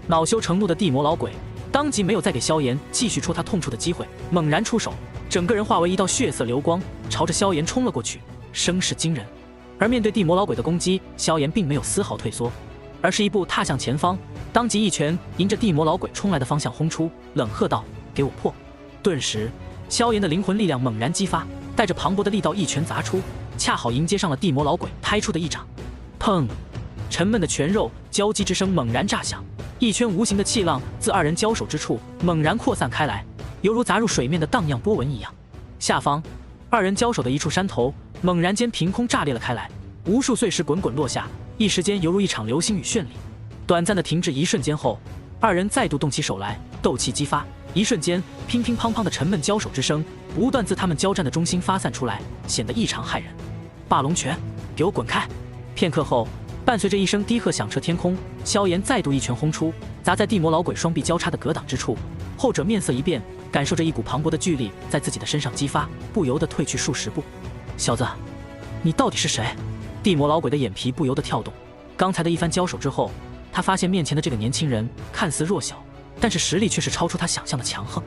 恼羞成怒的地魔老鬼当即没有再给萧炎继续戳他痛处的机会，猛然出手，整个人化为一道血色流光，朝着萧炎冲了过去，声势惊人。而面对地魔老鬼的攻击，萧炎并没有丝毫退缩，而是一步踏向前方，当即一拳迎着地魔老鬼冲来的方向轰出，冷喝道：给我破！顿时萧炎的灵魂力量猛然激发，带着磅礴的力道一拳砸出，恰好迎接上了地魔老鬼拍出的一掌。砰！沉闷的拳肉交击之声猛然炸响，一圈无形的气浪自二人交手之处猛然扩散开来，犹如砸入水面的荡漾波纹一样。下方二人交手的一处山头猛然间凭空炸裂了开来，无数碎石滚滚落下，一时间犹如一场流星雨绚丽。短暂的停滞一瞬间后，二人再度动起手来，斗气激发，一瞬间乒乒乓乓的沉闷交手之声不断自他们交战的中心发散出来，显得异常骇人。霸龙拳，给我滚开！片刻后，伴随着一声低喝响彻天空，萧炎再度一拳轰出，砸在地魔老鬼双臂交叉的格挡之处。后者面色一变，感受着一股磅礴的巨力在自己的身上激发，不由得退去数十步。小子，你到底是谁？地魔老鬼的眼皮不由得跳动。刚才的一番交手之后，他发现面前的这个年轻人看似弱小，但是实力却是超出他想象的强横。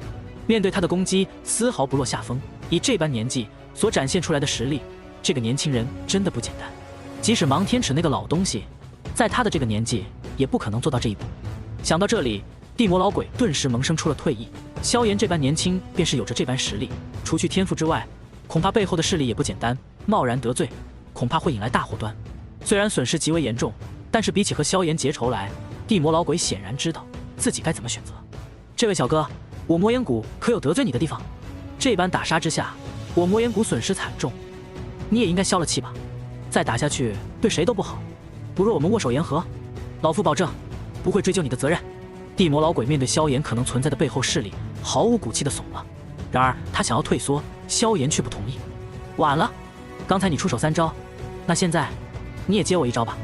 面对他的攻击，丝毫不落下风。以这般年纪，所展现出来的实力，这个年轻人真的不简单。即使芒天尺那个老东西，在他的这个年纪也不可能做到这一步。想到这里，地魔老鬼顿时萌生出了退意。萧炎这般年轻，便是有着这般实力，除去天赋之外，恐怕背后的势力也不简单。贸然得罪，恐怕会引来大祸端。虽然损失极为严重，但是比起和萧炎结仇来，地魔老鬼显然知道自己该怎么选择。这位小哥，我魔岩谷可有得罪你的地方？这般打杀之下，我魔岩谷损失惨重，你也应该消了气吧？再打下去对谁都不好，不若我们握手言和。老夫保证，不会追究你的责任。地魔老鬼面对萧炎可能存在的背后势力，毫无骨气地怂了。然而他想要退缩，萧炎却不同意。晚了，刚才你出手3招，那现在你也接我一招吧。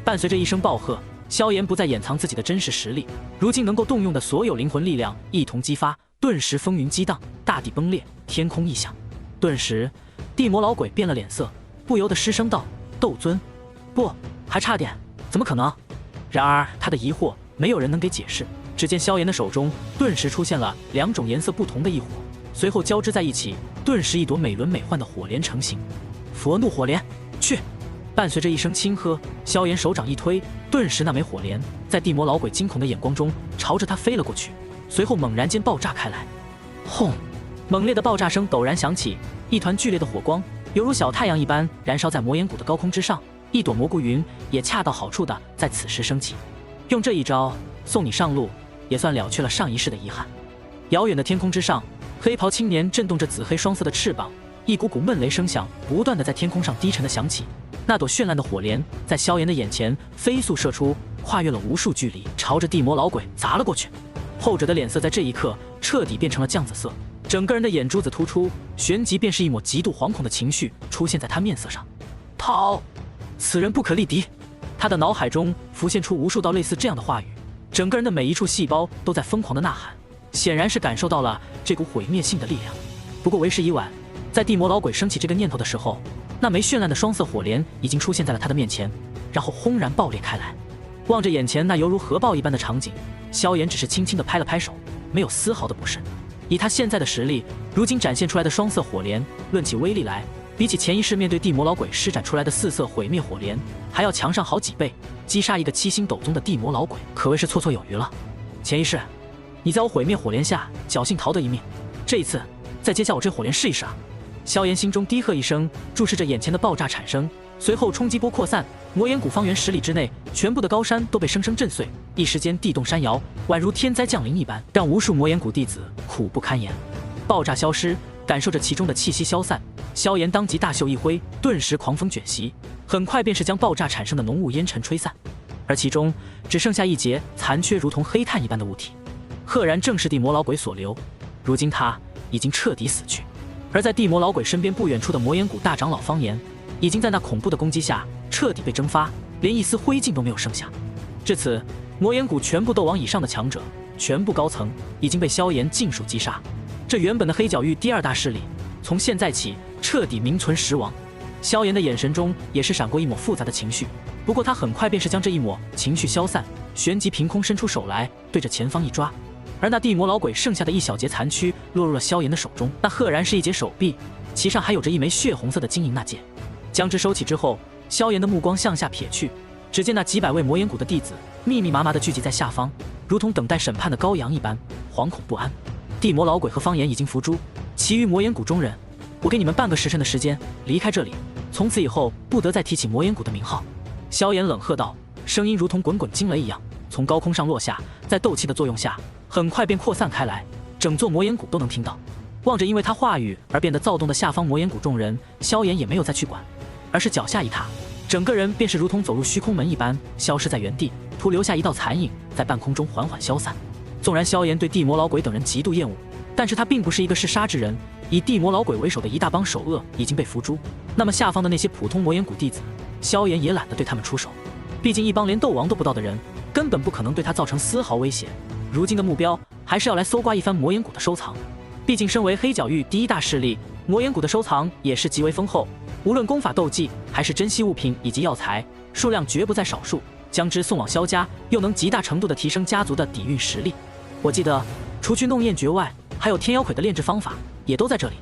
伴随着一声暴喝，萧炎不再掩藏自己的真实实力，如今能够动用的所有灵魂力量一同激发，顿时风云激荡，大地崩裂，天空异响。顿时，地魔老鬼变了脸色，不由得失声道：“斗尊，不，还差点，怎么可能？”然而他的疑惑没有人能给解释。只见萧炎的手中顿时出现了2种颜色不同的异火，随后交织在一起，顿时一朵美轮美奂的火莲成型。佛怒火莲，去！伴随着一声轻喝，萧炎手掌一推，顿时那枚火莲在地魔老鬼惊恐的眼光中朝着他飞了过去，随后猛然间爆炸开来。轰！猛烈的爆炸声陡然响起，一团剧烈的火光犹如小太阳一般燃烧在魔岩谷的高空之上，一朵蘑菇云也恰到好处的在此时升起。用这一招送你上路，也算了却了上一世的遗憾。遥远的天空之上，黑袍青年震动着紫黑双色的翅膀，一股股闷雷声响不断的在天空上低沉的响起。那朵绚烂的火莲在萧炎的眼前飞速射出，跨越了无数距离，朝着地魔老鬼砸了过去。后者的脸色在这一刻彻底变成了酱紫色，整个人的眼珠子突出，旋即便是一抹极度惶恐的情绪出现在他面色上。逃！此人不可力敌！他的脑海中浮现出无数道类似这样的话语，整个人的每一处细胞都在疯狂的呐喊，显然是感受到了这股毁灭性的力量。不过为时已晚，在地魔老鬼升起这个念头的时候，那枚绚烂的双色火莲已经出现在了他的面前，然后轰然爆裂开来。望着眼前那犹如核爆一般的场景，萧炎只是轻轻地拍了拍手，没有丝毫的不适。以他现在的实力，如今展现出来的双色火莲，论起威力来，比起前一世面对地魔老鬼施展出来的4色毁灭火莲还要强上好几倍，击杀一个7星斗宗的地魔老鬼可谓是绰绰有余了。前一世你在我毁灭火莲下侥幸逃得一命，这一次再接下我这火莲试一试啊！萧炎心中低喝一声，注视着眼前的爆炸产生，随后冲击波扩散，魔岩谷方圆10里之内全部的高山都被生生震碎，一时间地动山摇，宛如天灾降临一般，让无数魔岩谷弟子苦不堪言。爆炸消失，感受着其中的气息消散，萧炎当即大袖一挥，顿时狂风卷袭，很快便是将爆炸产生的浓雾烟尘吹散，而其中只剩下一截残缺如同黑炭一般的物体，赫然正是地魔老鬼所留。如今他已经彻底死去。而在地魔老鬼身边不远处的魔岩谷大长老方言，已经在那恐怖的攻击下彻底被蒸发，连一丝灰烬都没有剩下。至此，魔岩谷全部斗王以上的强者，全部高层已经被萧炎尽数击杀。这原本的黑角域第2大势力，从现在起彻底名存实亡。萧炎的眼神中也是闪过一抹复杂的情绪，不过他很快便是将这一抹情绪消散，旋即凭空伸出手来，对着前方一抓。而那地魔老鬼剩下的一小截残躯落入了萧炎的手中，那赫然是一截手臂，其上还有着一枚血红色的晶莹纳戒。将之收起之后，萧炎的目光向下瞥去，只见那几百位魔岩谷的弟子密密麻麻地聚集在下方，如同等待审判的羔羊一般，惶恐不安。地魔老鬼和方言已经伏诛，其余魔岩谷中人，我给你们半个时辰的时间离开这里，从此以后不得再提起魔岩谷的名号。萧炎冷喝道，声音如同滚滚惊雷一样从高空上落下，在斗气的作用下很快便扩散开来，整座魔岩谷都能听到。望着因为他话语而变得躁动的下方魔岩谷众人，萧炎也没有再去管，而是脚下一踏，整个人便是如同走入虚空门一般消失在原地，徒留下一道残影在半空中缓缓消散。纵然萧炎对地魔老鬼等人极度厌恶，但是他并不是一个嗜杀之人，以地魔老鬼为首的一大帮首恶已经被伏诛，那么下方的那些普通魔岩谷弟子，萧炎也懒得对他们出手，毕竟一帮连斗王都不到的人，根本不可能对他造成丝毫威胁。如今的目标还是要来搜刮一番魔岩谷的收藏，毕竟身为黑角域第1大势力，魔岩谷的收藏也是极为丰厚，无论功法斗技还是珍稀物品以及药材，数量绝不在少数，将之送往萧家，又能极大程度的提升家族的底蕴实力。我记得除去弄焰诀外，还有天妖魁的炼制方法也都在这里。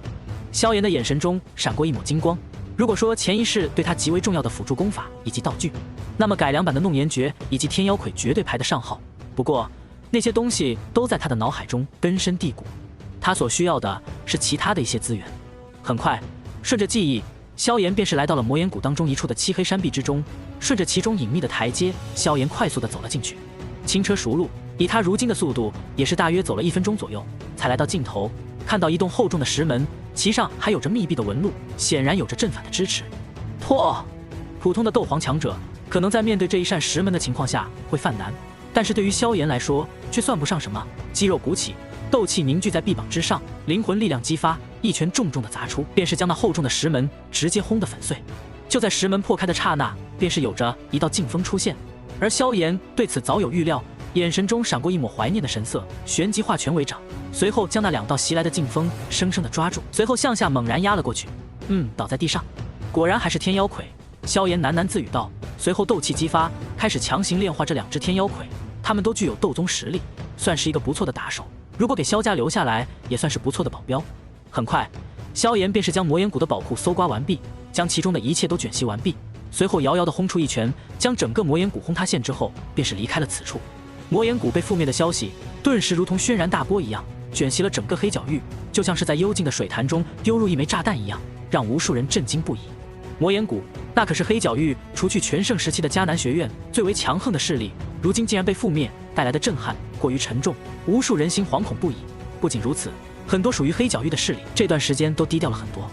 萧炎的眼神中闪过一抹金光。如果说前一世对他极为重要的辅助功法以及道具，那么改良版的弄颜诀以及天妖魁绝对排得上号。不过那些东西都在他的脑海中根深蒂固，他所需要的是其他的一些资源。很快，顺着记忆，萧炎便是来到了魔岩谷当中一处的漆黑山壁之中。顺着其中隐秘的台阶，萧炎快速地走了进去，轻车熟路。以他如今的速度，也是大约走了1分钟左右，才来到尽头。看到一栋厚重的石门，其上还有着密闭的纹路，显然有着阵法的支持。破！普通的斗皇强者可能在面对这一扇石门的情况下会犯难，但是对于萧炎来说却算不上什么。肌肉鼓起，斗气凝聚在臂膀之上，灵魂力量激发，一拳重重的砸出，便是将那厚重的石门直接轰得粉碎。就在石门破开的刹那，便是有着一道劲风出现，而萧炎对此早有预料，眼神中闪过一抹怀念的神色，旋即化拳为掌，随后将那2道袭来的劲风生生的抓住，随后向下猛然压了过去。倒在地上。果然还是天妖魁，萧炎喃喃自语道，随后斗气激发，开始强行炼化这2只天妖魁。他们都具有斗宗实力，算是一个不错的打手，如果给萧家留下来，也算是不错的保镖。很快，萧炎便是将魔岩谷的宝库搜刮完毕，将其中的一切都卷吸完毕，随后遥遥地轰出一拳，将整个魔岩谷轰塌陷之后，便是离开了此处。魔岩谷被覆灭的消息顿时如同轩然大波一样，卷袭了整个黑角域，就像是在幽静的水潭中丢入一枚炸弹一样，让无数人震惊不已。魔岩谷那可是黑角域除去全盛时期的迦南学院最为强横的势力，如今竟然被覆灭，带来的震撼过于沉重，无数人心惶恐不已。不仅如此，很多属于黑角域的势力这段时间都低调了很多。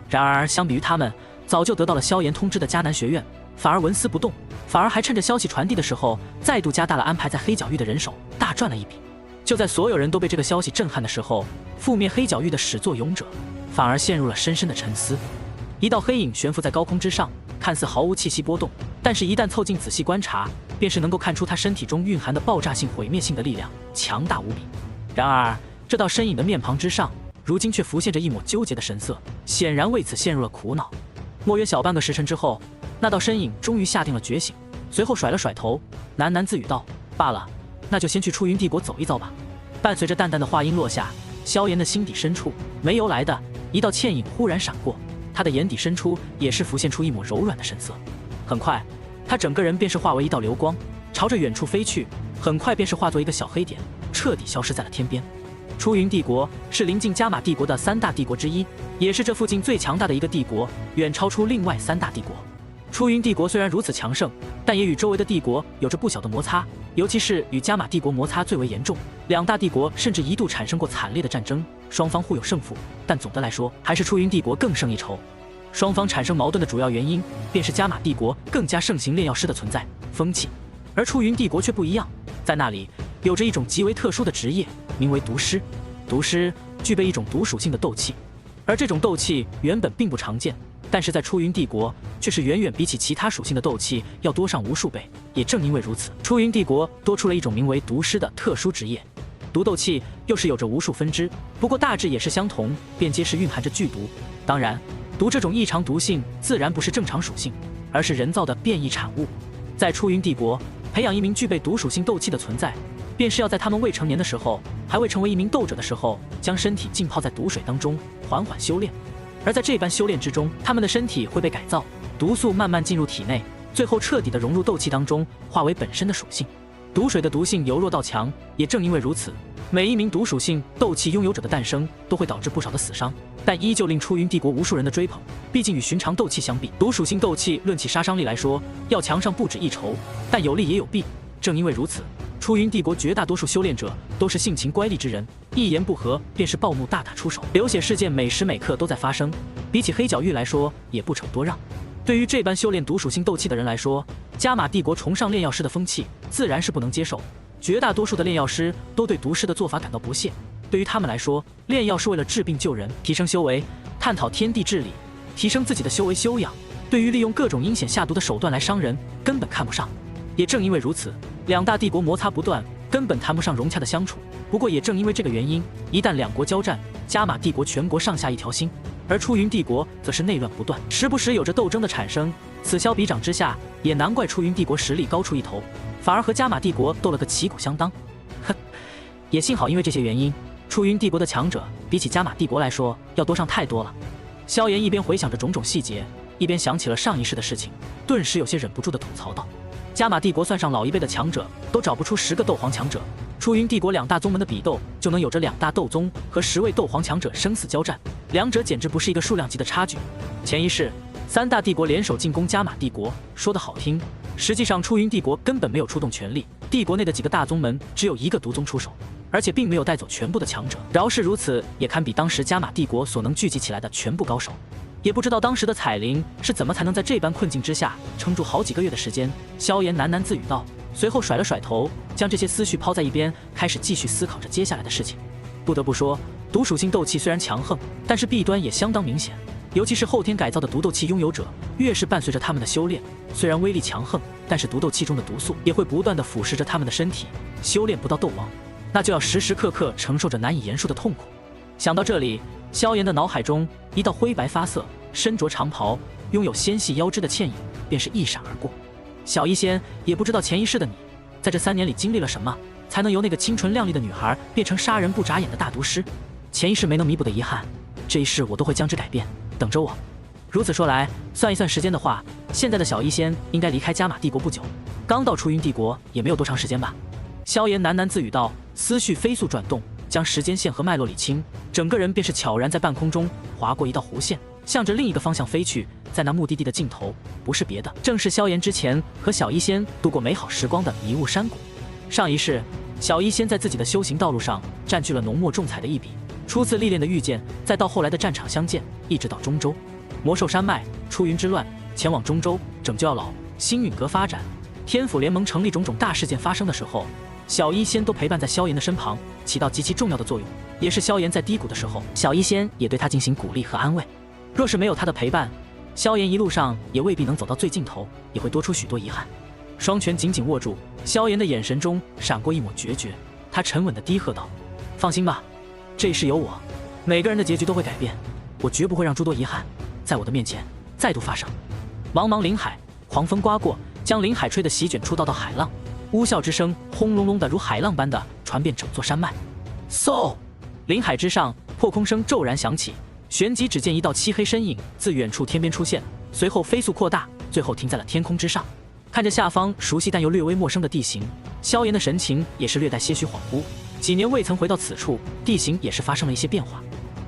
然而相比于他们早就得到了萧炎通知的迦南学院，反而纹丝不动，反而还趁着消息传递的时候，再度加大了安排在黑角域的人手，大赚了一笔。就在所有人都被这个消息震撼的时候，覆灭黑角域的始作俑者反而陷入了深深的沉思。一道黑影悬浮在高空之上，看似毫无气息波动，但是一旦凑近仔细观察，便是能够看出他身体中蕴含的爆炸性毁灭性的力量强大无比。然而这道身影的面庞之上，如今却浮现着一抹纠结的神色，显然为此陷入了苦恼。莫约小半个时辰之后，那道身影终于下定了决心，随后甩了甩头，喃喃自语道：罢了，那就先去出云帝国走一遭吧。伴随着淡淡的话音落下，萧炎的心底深处没由来的一道倩影忽然闪过，他的眼底深处也是浮现出一抹柔软的神色。很快，他整个人便是化为一道流光，朝着远处飞去，很快便是化作一个小黑点，彻底消失在了天边。出云帝国是临近加玛帝国的3大帝国之一，也是这附近最强大的一个帝国，远超出另外3大帝国。出云帝国虽然如此强盛，但也与周围的帝国有着不小的摩擦，尤其是与加玛帝国摩擦最为严重。2大帝国甚至一度产生过惨烈的战争，双方互有胜负，但总的来说还是出云帝国更胜一筹。双方产生矛盾的主要原因，便是加玛帝国更加盛行炼药师的存在风气，而出云帝国却不一样，在那里有着一种极为特殊的职业，名为毒师。毒师具备一种毒属性的斗气，而这种斗气原本并不常见，但是在出云帝国却是远远比起其他属性的斗气要多上无数倍。也正因为如此，出云帝国多出了一种名为毒师的特殊职业。毒斗气又是有着无数分支，不过大致也是相同，便皆是蕴含着剧毒。当然，毒这种异常毒性自然不是正常属性，而是人造的变异产物。在出云帝国，培养一名具备毒属性斗气的存在，便是要在他们未成年的时候，还未成为一名斗者的时候，将身体浸泡在毒水当中，缓缓修炼。而在这般修炼之中，他们的身体会被改造，毒素慢慢进入体内，最后彻底的融入斗气当中，化为本身的属性。毒水的毒性由弱到强，也正因为如此，每一名毒属性斗气拥有者的诞生，都会导致不少的死伤，但依旧令出云帝国无数人的追捧。毕竟与寻常斗气相比，毒属性斗气论起杀伤力来说，要强上不止一筹，但有利也有弊。正因为如此，出云帝国绝大多数修炼者都是性情乖戾之人，一言不合便是暴怒大打出手，流血事件每时每刻都在发生。比起黑角域来说，也不逞多让。对于这般修炼毒属性斗气的人来说，加玛帝国崇尚炼药师的风气自然是不能接受。绝大多数的炼药师都对毒师的做法感到不屑。对于他们来说，炼药是为了治病救人，提升修为，探讨天地治理，提升自己的修为修养。对于利用各种阴险下毒的手段来伤人，根本看不上。也正因为如此，2大帝国摩擦不断，根本谈不上融洽的相处。不过也正因为这个原因，一旦2国交战，加玛帝国全国上下一条心，而出云帝国则是内乱不断，时不时有着斗争的产生。此消彼长之下，也难怪出云帝国实力高出一头，反而和加玛帝国斗了个旗鼓相当。哼，也幸好因为这些原因，出云帝国的强者比起加玛帝国来说要多上太多了。萧炎一边回想着种种细节，一边想起了上一世的事情，顿时有些忍不住的吐槽道：加玛帝国算上老一辈的强者，都找不出10个斗皇强者。出云帝国2大宗门的比斗，就能有着2大斗宗和10位斗皇强者生死交战，两者简直不是一个数量级的差距。前一世3大帝国联手进攻加玛帝国，说得好听，实际上出云帝国根本没有出动全力，帝国内的几个大宗门只有1个独宗出手，而且并没有带走全部的强者。饶是如此，也堪比当时加玛帝国所能聚集起来的全部高手。也不知道当时的彩铃是怎么才能在这般困境之下撑住好几个月的时间。萧炎喃喃自语道，随后甩了甩头，将这些思绪抛在一边，开始继续思考着接下来的事情。不得不说，毒属性斗气虽然强横，但是弊端也相当明显，尤其是后天改造的毒斗气拥有者，越是伴随着他们的修炼，虽然威力强横，但是毒斗气中的毒素也会不断地腐蚀着他们的身体，修炼不到斗王，那就要时时刻刻承受着难以言述的痛苦。想到这里，萧炎的脑海中一道灰白发色、身着长袍、拥有纤细腰肢的倩影便是一闪而过。小医仙，也不知道前一世的你，在这3年里经历了什么，才能由那个清纯靓丽的女孩变成杀人不眨眼的大毒师？前一世没能弥补的遗憾，这一世我都会将之改变，等着我。如此说来，算一算时间的话，现在的小医仙应该离开加玛帝国不久，刚到出云帝国也没有多长时间吧。萧炎喃喃自语道，思绪飞速转动，将时间线和脉络理清，整个人便是悄然在半空中划过一道弧线，向着另一个方向飞去。在那目的地的尽头，不是别的，正是萧炎之前和小医仙度过美好时光的迷雾山谷。上一世，小医仙在自己的修行道路上占据了浓墨重彩的一笔，初次历练的遇见，再到后来的战场相见，一直到中州魔兽山脉、出云之乱，前往中州拯救药老、星陨阁发展、天府联盟成立，种种大事件发生的时候，小医仙都陪伴在萧炎的身旁，起到极其重要的作用。也是萧炎在低谷的时候，小医仙也对他进行鼓励和安慰。若是没有他的陪伴，萧炎一路上也未必能走到最尽头，也会多出许多遗憾。双拳紧紧握住，萧炎的眼神中闪过一抹决绝，他沉稳地低喝道：放心吧，这一世有我，每个人的结局都会改变，我绝不会让诸多遗憾在我的面前再度发生。茫茫林海，狂风刮过，将林海吹得席卷出道到海浪，呜啸之声轰隆隆的如海浪般的传遍整座山脉。嗖！林海之上，破空声骤然响起，旋即只见一道漆黑身影自远处天边出现，随后飞速扩大，最后停在了天空之上。看着下方熟悉但又略微陌生的地形，萧炎的神情也是略带些许恍惚。几年未曾回到此处，地形也是发生了一些变化。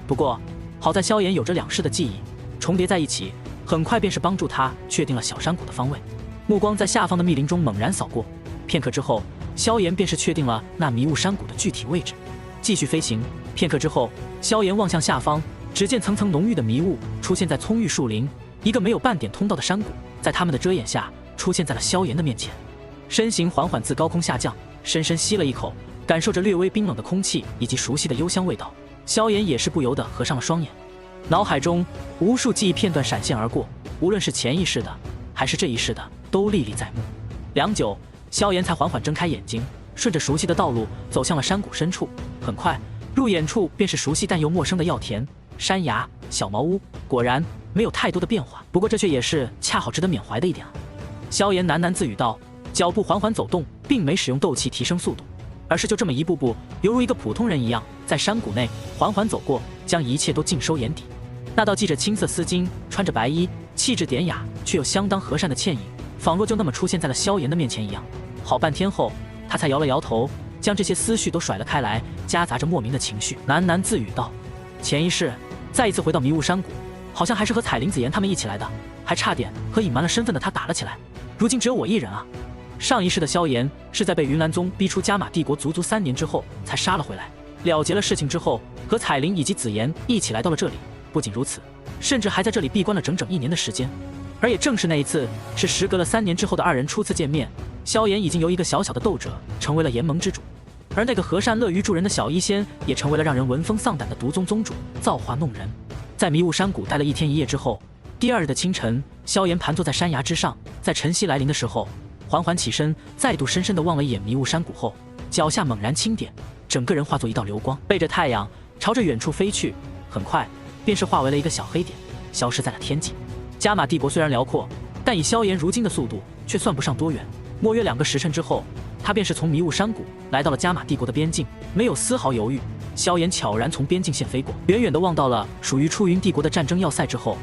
不过好在萧炎有着2世的记忆重叠在一起，很快便是帮助他确定了小山谷的方位。目光在下方的密林中猛然扫过，片刻之后，萧炎便是确定了那迷雾山谷的具体位置。继续飞行，片刻之后，萧炎望向下方，只见层层浓郁的迷雾出现在葱郁树林，一个没有半点通道的山谷，在他们的遮掩下出现在了萧炎的面前。身形缓缓自高空下降，深深吸了一口，感受着略微冰冷的空气以及熟悉的幽香味道，萧炎也是不由得合上了双眼。脑海中无数记忆片段闪现而过，无论是前一世的还是这一世的，都历历在目。良久，萧炎才缓缓睁开眼睛，顺着熟悉的道路走向了山谷深处。很快，入眼处便是熟悉但又陌生的药田、山崖、小茅屋，果然没有太多的变化。不过这却也是恰好值得缅怀的一点啊。萧炎喃喃自语道，脚步缓缓走动，并没使用斗气提升速度，而是就这么一步步，犹如一个普通人一样，在山谷内缓缓走过，将一切都尽收眼底。那道系着青色丝巾、穿着白衣、气质典雅却又相当和善的倩影，仿若就那么出现在了萧炎的面前一样。好半天后，他才摇了摇头，将这些思绪都甩了开来，夹杂着莫名的情绪，喃喃自语道：前一世再一次回到迷雾山谷，好像还是和彩铃子妍他们一起来的，还差点和隐瞒了身份的他打了起来，如今只有我一人啊。上一世的萧炎是在被云岚宗逼出加玛帝国足足3年之后才杀了回来，了结了事情之后，和彩铃以及紫妍一起来到了这里。不仅如此，甚至还在这里闭关了整整1年的时间。而也正是那一次，是时隔了3年之后的2人初次见面，萧炎已经由一个小小的斗者成为了炎盟之主，而那个和善乐于助人的小医仙也成为了让人闻风丧胆的毒宗宗主，造化弄人。在迷雾山谷待了1天1夜之后，第2日的清晨，萧炎盘坐在山崖之上，在晨曦来临的时候，缓缓起身，再度深深地望了一眼迷雾山谷后，脚下猛然轻点，整个人化作一道流光，背着太阳朝着远处飞去，很快便是化为了一个小黑点，消失在了天际。加玛帝国虽然辽阔，但以萧炎如今的速度却算不上多远，莫约2个时辰之后，他便是从迷雾山谷来到了加玛帝国的边境，没有丝毫犹豫，萧炎巧然从边境线飞过，远远地望到了属于出云帝国的战争要塞之后，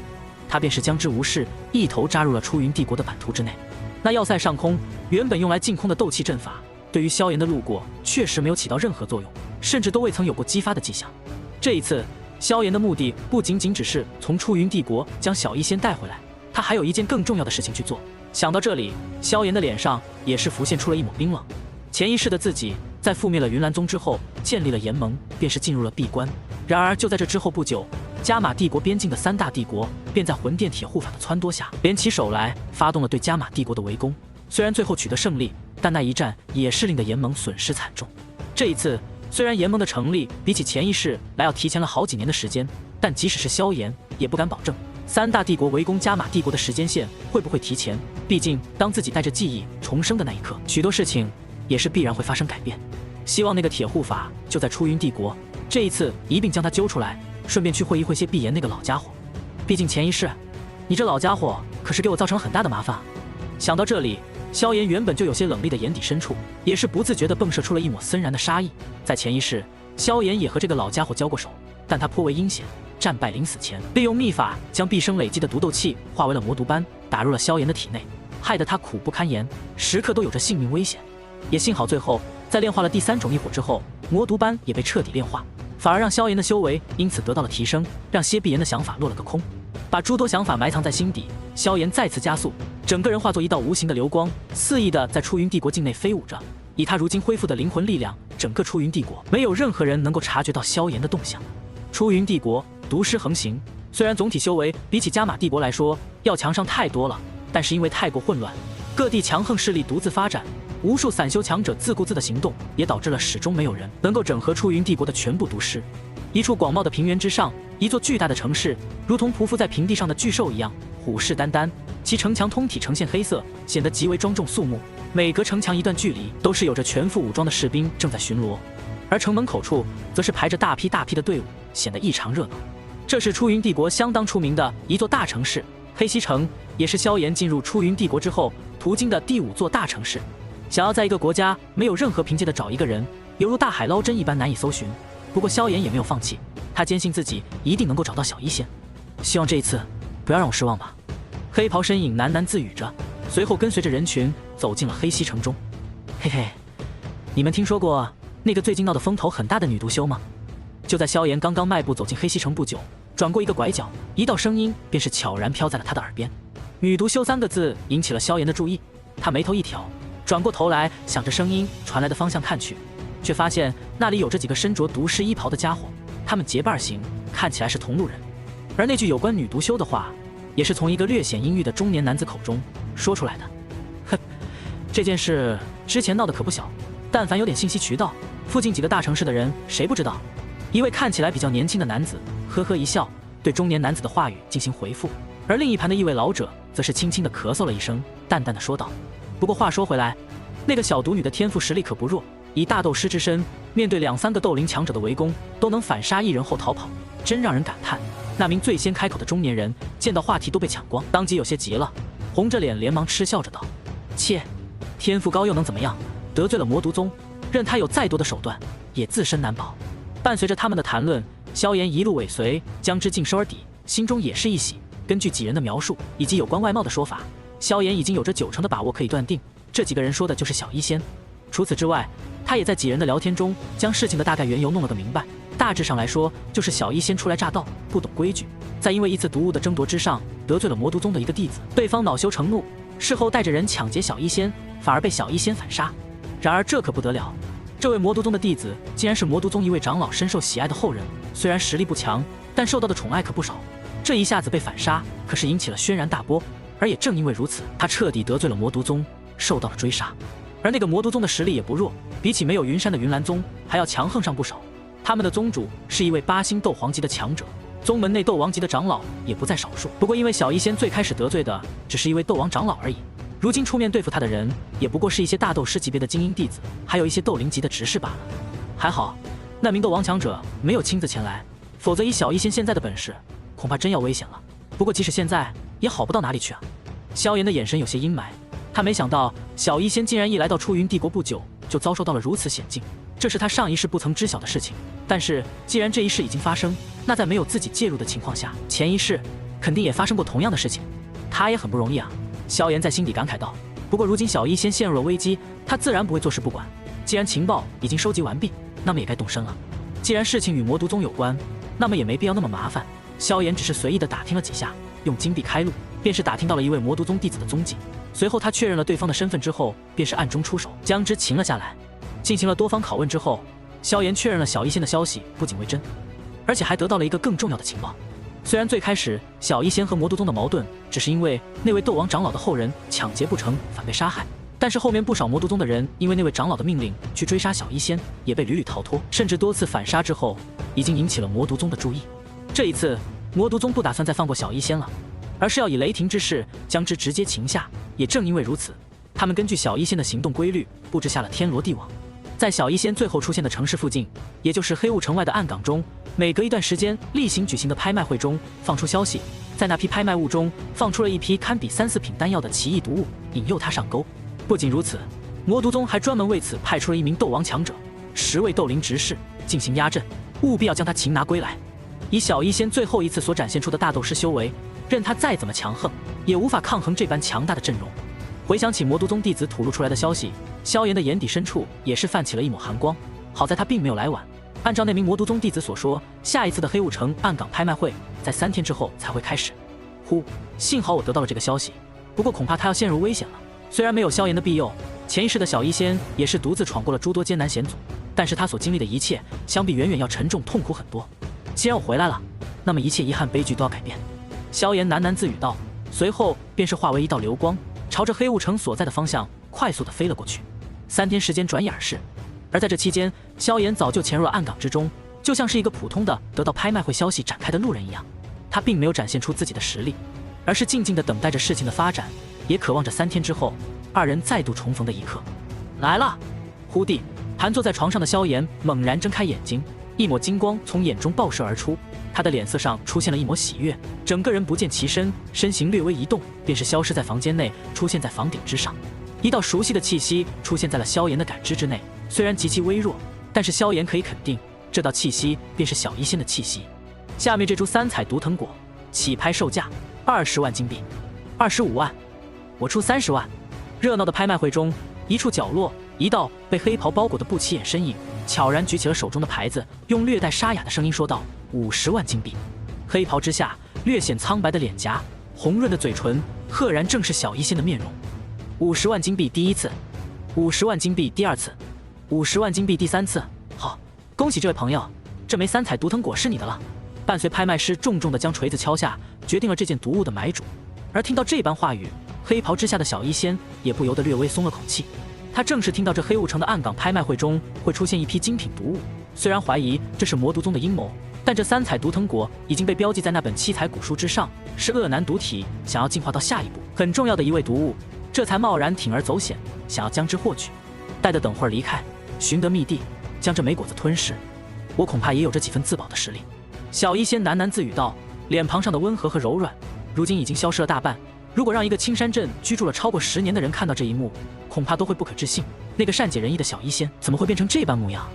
他便是将之无视，一头扎入了出云帝国的版图之内。那要塞上空原本用来净空的斗气阵法，对于萧炎的路过确实没有起到任何作用，甚至都未曾有过激发的迹象。这一次，萧炎的目的不仅仅只是从出云帝国将小医仙带回来，他还有一件更重要的事情去做。想到这里，萧炎的脸上也是浮现出了一抹冰冷。潜意识的自己在覆灭了云岚宗之后，建立了联盟，便是进入了闭关。然而就在这之后不久，加玛帝国边境的3大帝国便在魂殿铁护法的撺掇下，联起手来，发动了对加玛帝国的围攻。虽然最后取得胜利，但那一战也是令得联盟损失惨重。这一次，虽然联盟的成立比起潜意识来要提前了好几年的时间，但即使是萧炎也不敢保证3大帝国围攻加玛帝国的时间线会不会提前。毕竟，当自己带着记忆重生的那一刻，许多事情也是必然会发生改变。希望那个铁护法就在出云帝国，这一次一并将他揪出来，顺便去会一会些碧炎那个老家伙。毕竟潜意识，你这老家伙可是给我造成了很大的麻烦。想到这里，萧炎原本就有些冷厉的眼底深处，也是不自觉地迸射出了一抹森然的杀意。在潜意识，萧炎也和这个老家伙交过手，但他颇为阴险，战败临死前，利用秘法将毕生累积的毒斗气化为了魔毒斑，打入了萧炎的体内，害得他苦不堪言，时刻都有着性命危险。也幸好最后在炼化了第3种异火之后，魔毒斑也被彻底炼化，反而让萧炎的修为因此得到了提升，让歇碧炎的想法落了个空。把诸多想法埋藏在心底，萧炎再次加速，整个人化作一道无形的流光，肆意的在出云帝国境内飞舞着。以他如今恢复的灵魂力量，整个出云帝国没有任何人能够察觉到萧炎的动向。出云帝国毒尸横行，虽然总体修为比起加玛帝国来说要强上太多了，但是因为太过混乱，各地强横势力独自发展，无数散修强者自顾自的行动，也导致了始终没有人能够整合出云帝国的全部毒尸。一处广袤的平原之上，一座巨大的城市如同匍匐在平地上的巨兽一样，虎视眈眈，其城墙通体呈现黑色，显得极为庄重肃穆。每隔城墙一段距离，都是有着全副武装的士兵正在巡逻，而城门口处则是排着大批大批的队伍，显得异常热闹。这是出云帝国相当出名的一座大城市，黑溪城也是萧炎进入出云帝国之后途经的第5座大城市。想要在一个国家没有任何凭借的找一个人，犹如大海捞针一般难以搜寻。不过萧炎也没有放弃，他坚信自己一定能够找到小医仙，希望这一次不要让我失望吧。黑袍身影喃喃自语着，随后跟随着人群走进了黑溪城中。嘿嘿，你们听说过那个最近闹得风头很大的女毒修吗？就在萧炎刚刚迈步走进黑溪城不久，转过一个拐角，一道声音便是悄然飘在了他的耳边。女毒修3个字引起了萧炎的注意，他眉头一挑，转过头来向着声音传来的方向看去，却发现那里有着几个身着毒师衣袍的家伙，他们结伴行，看起来是同路人。而那句有关女毒修的话，也是从一个略显阴郁的中年男子口中说出来的。哼，这件事之前闹得可不小，但凡有点信息渠道，附近几个大城市的人谁不知道？一位看起来比较年轻的男子呵呵一笑，对中年男子的话语进行回复，而另一旁的一位老者则是轻轻地咳嗽了一声，淡淡的说道：不过话说回来，那个小毒女的天赋实力可不弱，以大斗师之身，面对2、3个斗灵强者的围攻，都能反杀1人后逃跑，真让人感叹。那名最先开口的中年人见到话题都被抢光，当即有些急了，红着脸连忙嗤笑着道：切，天赋高又能怎么样？得罪了魔毒宗，任他有再多的手段，也自身难保。伴随着他们的谈论，萧炎一路尾随，将之尽收耳底，心中也是一喜。根据几人的描述以及有关外貌的说法，萧炎已经有着90%的把握可以断定，这几个人说的就是小医仙。除此之外，他也在几人的聊天中将事情的大概缘由弄了个明白。大致上来说，就是小医仙初来乍到，不懂规矩，在因为一次毒物的争夺之上，得罪了魔毒宗的一个弟子，对方恼羞成怒，事后带着人抢劫小医仙，反而被小医仙反杀。然而这可不得了，这位魔毒宗的弟子竟然是魔毒宗一位长老深受喜爱的后人，虽然实力不强，但受到的宠爱可不少。这一下子被反杀，可是引起了轩然大波。而也正因为如此，他彻底得罪了魔毒宗，受到了追杀。而那个魔毒宗的实力也不弱，比起没有云山的云岚宗还要强横上不少。他们的宗主是一位8星斗皇级的强者，宗门内斗王级的长老也不在少数。不过因为小医仙最开始得罪的只是一位斗王长老而已，如今出面对付他的人也不过是一些大斗师级别的精英弟子，还有一些斗灵级的执事罢了。还好那名斗王强者没有亲自前来，否则以小医仙现在的本事，恐怕真要危险了。不过即使现在也好不到哪里去啊。萧炎的眼神有些阴霾，他没想到小医仙竟然一来到出云帝国不久就遭受到了如此险境。这是他上一世不曾知晓的事情。但是既然这一世已经发生，那在没有自己介入的情况下，前一世肯定也发生过同样的事情。他也很不容易啊。萧炎在心底感慨道。不过如今小医仙陷入了危机，他自然不会坐视不管。既然情报已经收集完毕，那么也该动身了。既然事情与魔毒宗有关，那么也没必要那么麻烦。萧炎只是随意的打听了几下，用金币开路，便是打听到了一位魔毒宗弟子的踪迹。随后他确认了对方的身份之后，便是暗中出手将之擒了下来。进行了多方拷问之后，萧炎确认了小医仙的消息不仅为真，而且还得到了一个更重要的情报。虽然最开始小医仙和魔毒宗的矛盾只是因为那位斗王长老的后人抢劫不成反被杀害，但是后面不少魔毒宗的人因为那位长老的命令去追杀小医仙，也被屡屡逃脱，甚至多次反杀之后，已经引起了魔毒宗的注意。这一次魔毒宗不打算再放过小医仙了，而是要以雷霆之势将之直接擒下。也正因为如此，他们根据小医仙的行动规律布置下了天罗地网。在小医仙最后出现的城市附近，也就是黑雾城外的暗港中，每隔一段时间例行举行的拍卖会中放出消息，在那批拍卖物中放出了一批堪比3-4品丹药的奇异毒物，引诱他上钩。不仅如此，魔毒宗还专门为此派出了一名斗王强者，10位斗灵执事进行压阵，务必要将他擒拿归来。以小医仙最后一次所展现出的大斗师修为，任他再怎么强横，也无法抗衡这般强大的阵容。回想起魔毒宗弟子吐露出来的消息，萧炎的眼底深处也是泛起了一抹寒光。好在他并没有来晚，按照那名魔毒宗弟子所说，下一次的黑雾城暗港拍卖会在3天之后才会开始。幸好我得到了这个消息，不过恐怕他要陷入危险了。虽然没有萧炎的庇佑，前一世的小医仙也是独自闯过了诸多艰难险阻，但是他所经历的一切相比远远要沉重痛苦很多。既然我回来了，那么一切遗憾悲剧都要改变。萧炎喃喃自语道，随后便是化为一道流光，朝着黑雾城所在的方向快速地飞了过去。3天时间转眼而逝，而在这期间，萧炎早就潜入了暗港之中，就像是一个普通的得到拍卖会消息展开的路人一样。他并没有展现出自己的实力，而是静静地等待着事情的发展，也渴望着3天之后2人再度重逢的一刻。来了！忽地，盘坐在床上的萧炎猛然睁开眼睛，一抹金光从眼中爆射而出，他的脸色上出现了一抹喜悦，整个人不见其身，身形略微一动，便是消失在房间内，出现在房顶之上。一道熟悉的气息出现在了萧炎的感知之内，虽然极其微弱，但是萧炎可以肯定，这道气息便是小医仙的气息。下面这株3彩毒藤果起拍售价20万金币，25万，我出30万。热闹的拍卖会中，一处角落，一道被黑袍包裹的不起眼身影悄然举起了手中的牌子，用略带沙哑的声音说道：50万金币。黑袍之下略显苍白的脸颊，红润的嘴唇，赫然正是小医仙的面容。50万金币第一次，50万金币第2次，50万金币第3次。好，恭喜这位朋友，这枚3彩毒藤果是你的了。伴随拍卖师重重地将锤子敲下，决定了这件毒物的买主。而听到这般话语，黑袍之下的小医仙也不由得略微松了口气。他正是听到这黑雾城的暗港拍卖会中会出现一批精品毒物，虽然怀疑这是魔毒宗的阴谋，但这3彩毒藤果已经被标记在那本7彩古书之上，是恶男毒体想要进化到下一步很重要的一位毒物，这才贸然铤而走险，想要将之获取。待得等会儿离开，寻得密地，将这莓果子吞噬，我恐怕也有这几分自保的实力。小医仙喃喃自语道，脸庞上的温和和柔软如今已经消失了大半。如果让一个青山镇居住了超过10年的人看到这一幕，恐怕都会不可置信，那个善解人意的小医仙怎么会变成这般模样？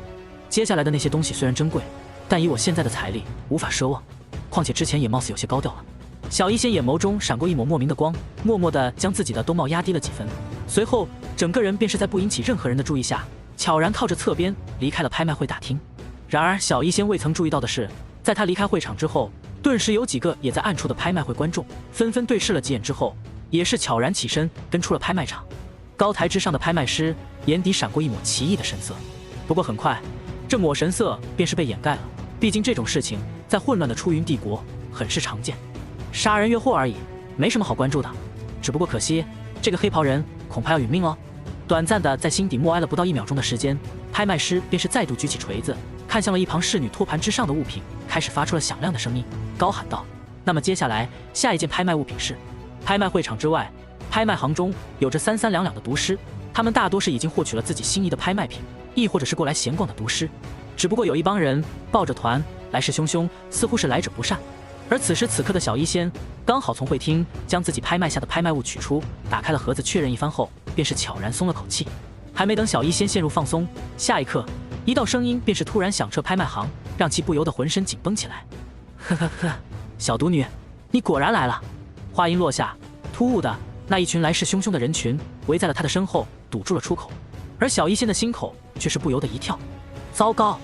接下来的那些东西虽然珍贵，但以我现在的财力无法奢望，况且之前也貌似有些高调了。小医仙眼眸中闪过一抹莫名的光，默默地将自己的兜帽压低了几分，随后整个人便是在不引起任何人的注意下，悄然靠着侧边离开了拍卖会大厅。然而小医仙未曾注意到的是，在他离开会场之后，顿时有几个也在暗处的拍卖会观众纷纷对视了几眼之后，也是悄然起身跟出了拍卖场。高台之上的拍卖师眼底闪过一抹奇异的神色，不过很快这抹神色便是被掩盖了，毕竟这种事情在混乱的出云帝国很是常见，杀人越货而已，没什么好关注的。只不过可惜这个黑袍人恐怕要殒命了。短暂的在心底默哀了不到1秒钟的时间，拍卖师便是再度举起锤子，看向了一旁侍女托盘之上的物品，开始发出了响亮的声音，高喊道：那么接下来下一件拍卖物品是……拍卖会场之外，拍卖行中有着3-3两两的毒师，他们大多是已经获取了自己心仪的拍卖品，亦或者是过来闲逛的毒师。只不过有一帮人抱着团，来势汹汹，似乎是来者不善。而此时此刻的小医仙刚好从会厅将自己拍卖下的拍卖物取出，打开了盒子确认一番后，便是悄然松了口气。还没等小医仙陷入放松，下一刻一道声音便是突然响彻拍卖行，让其不由得浑身紧绷起来。呵呵呵，小毒女，你果然来了。话音落下，突兀的那一群来势汹汹的人群围在了他的身后，堵住了出口。而小医仙的心口却是不由得一跳。糟糕！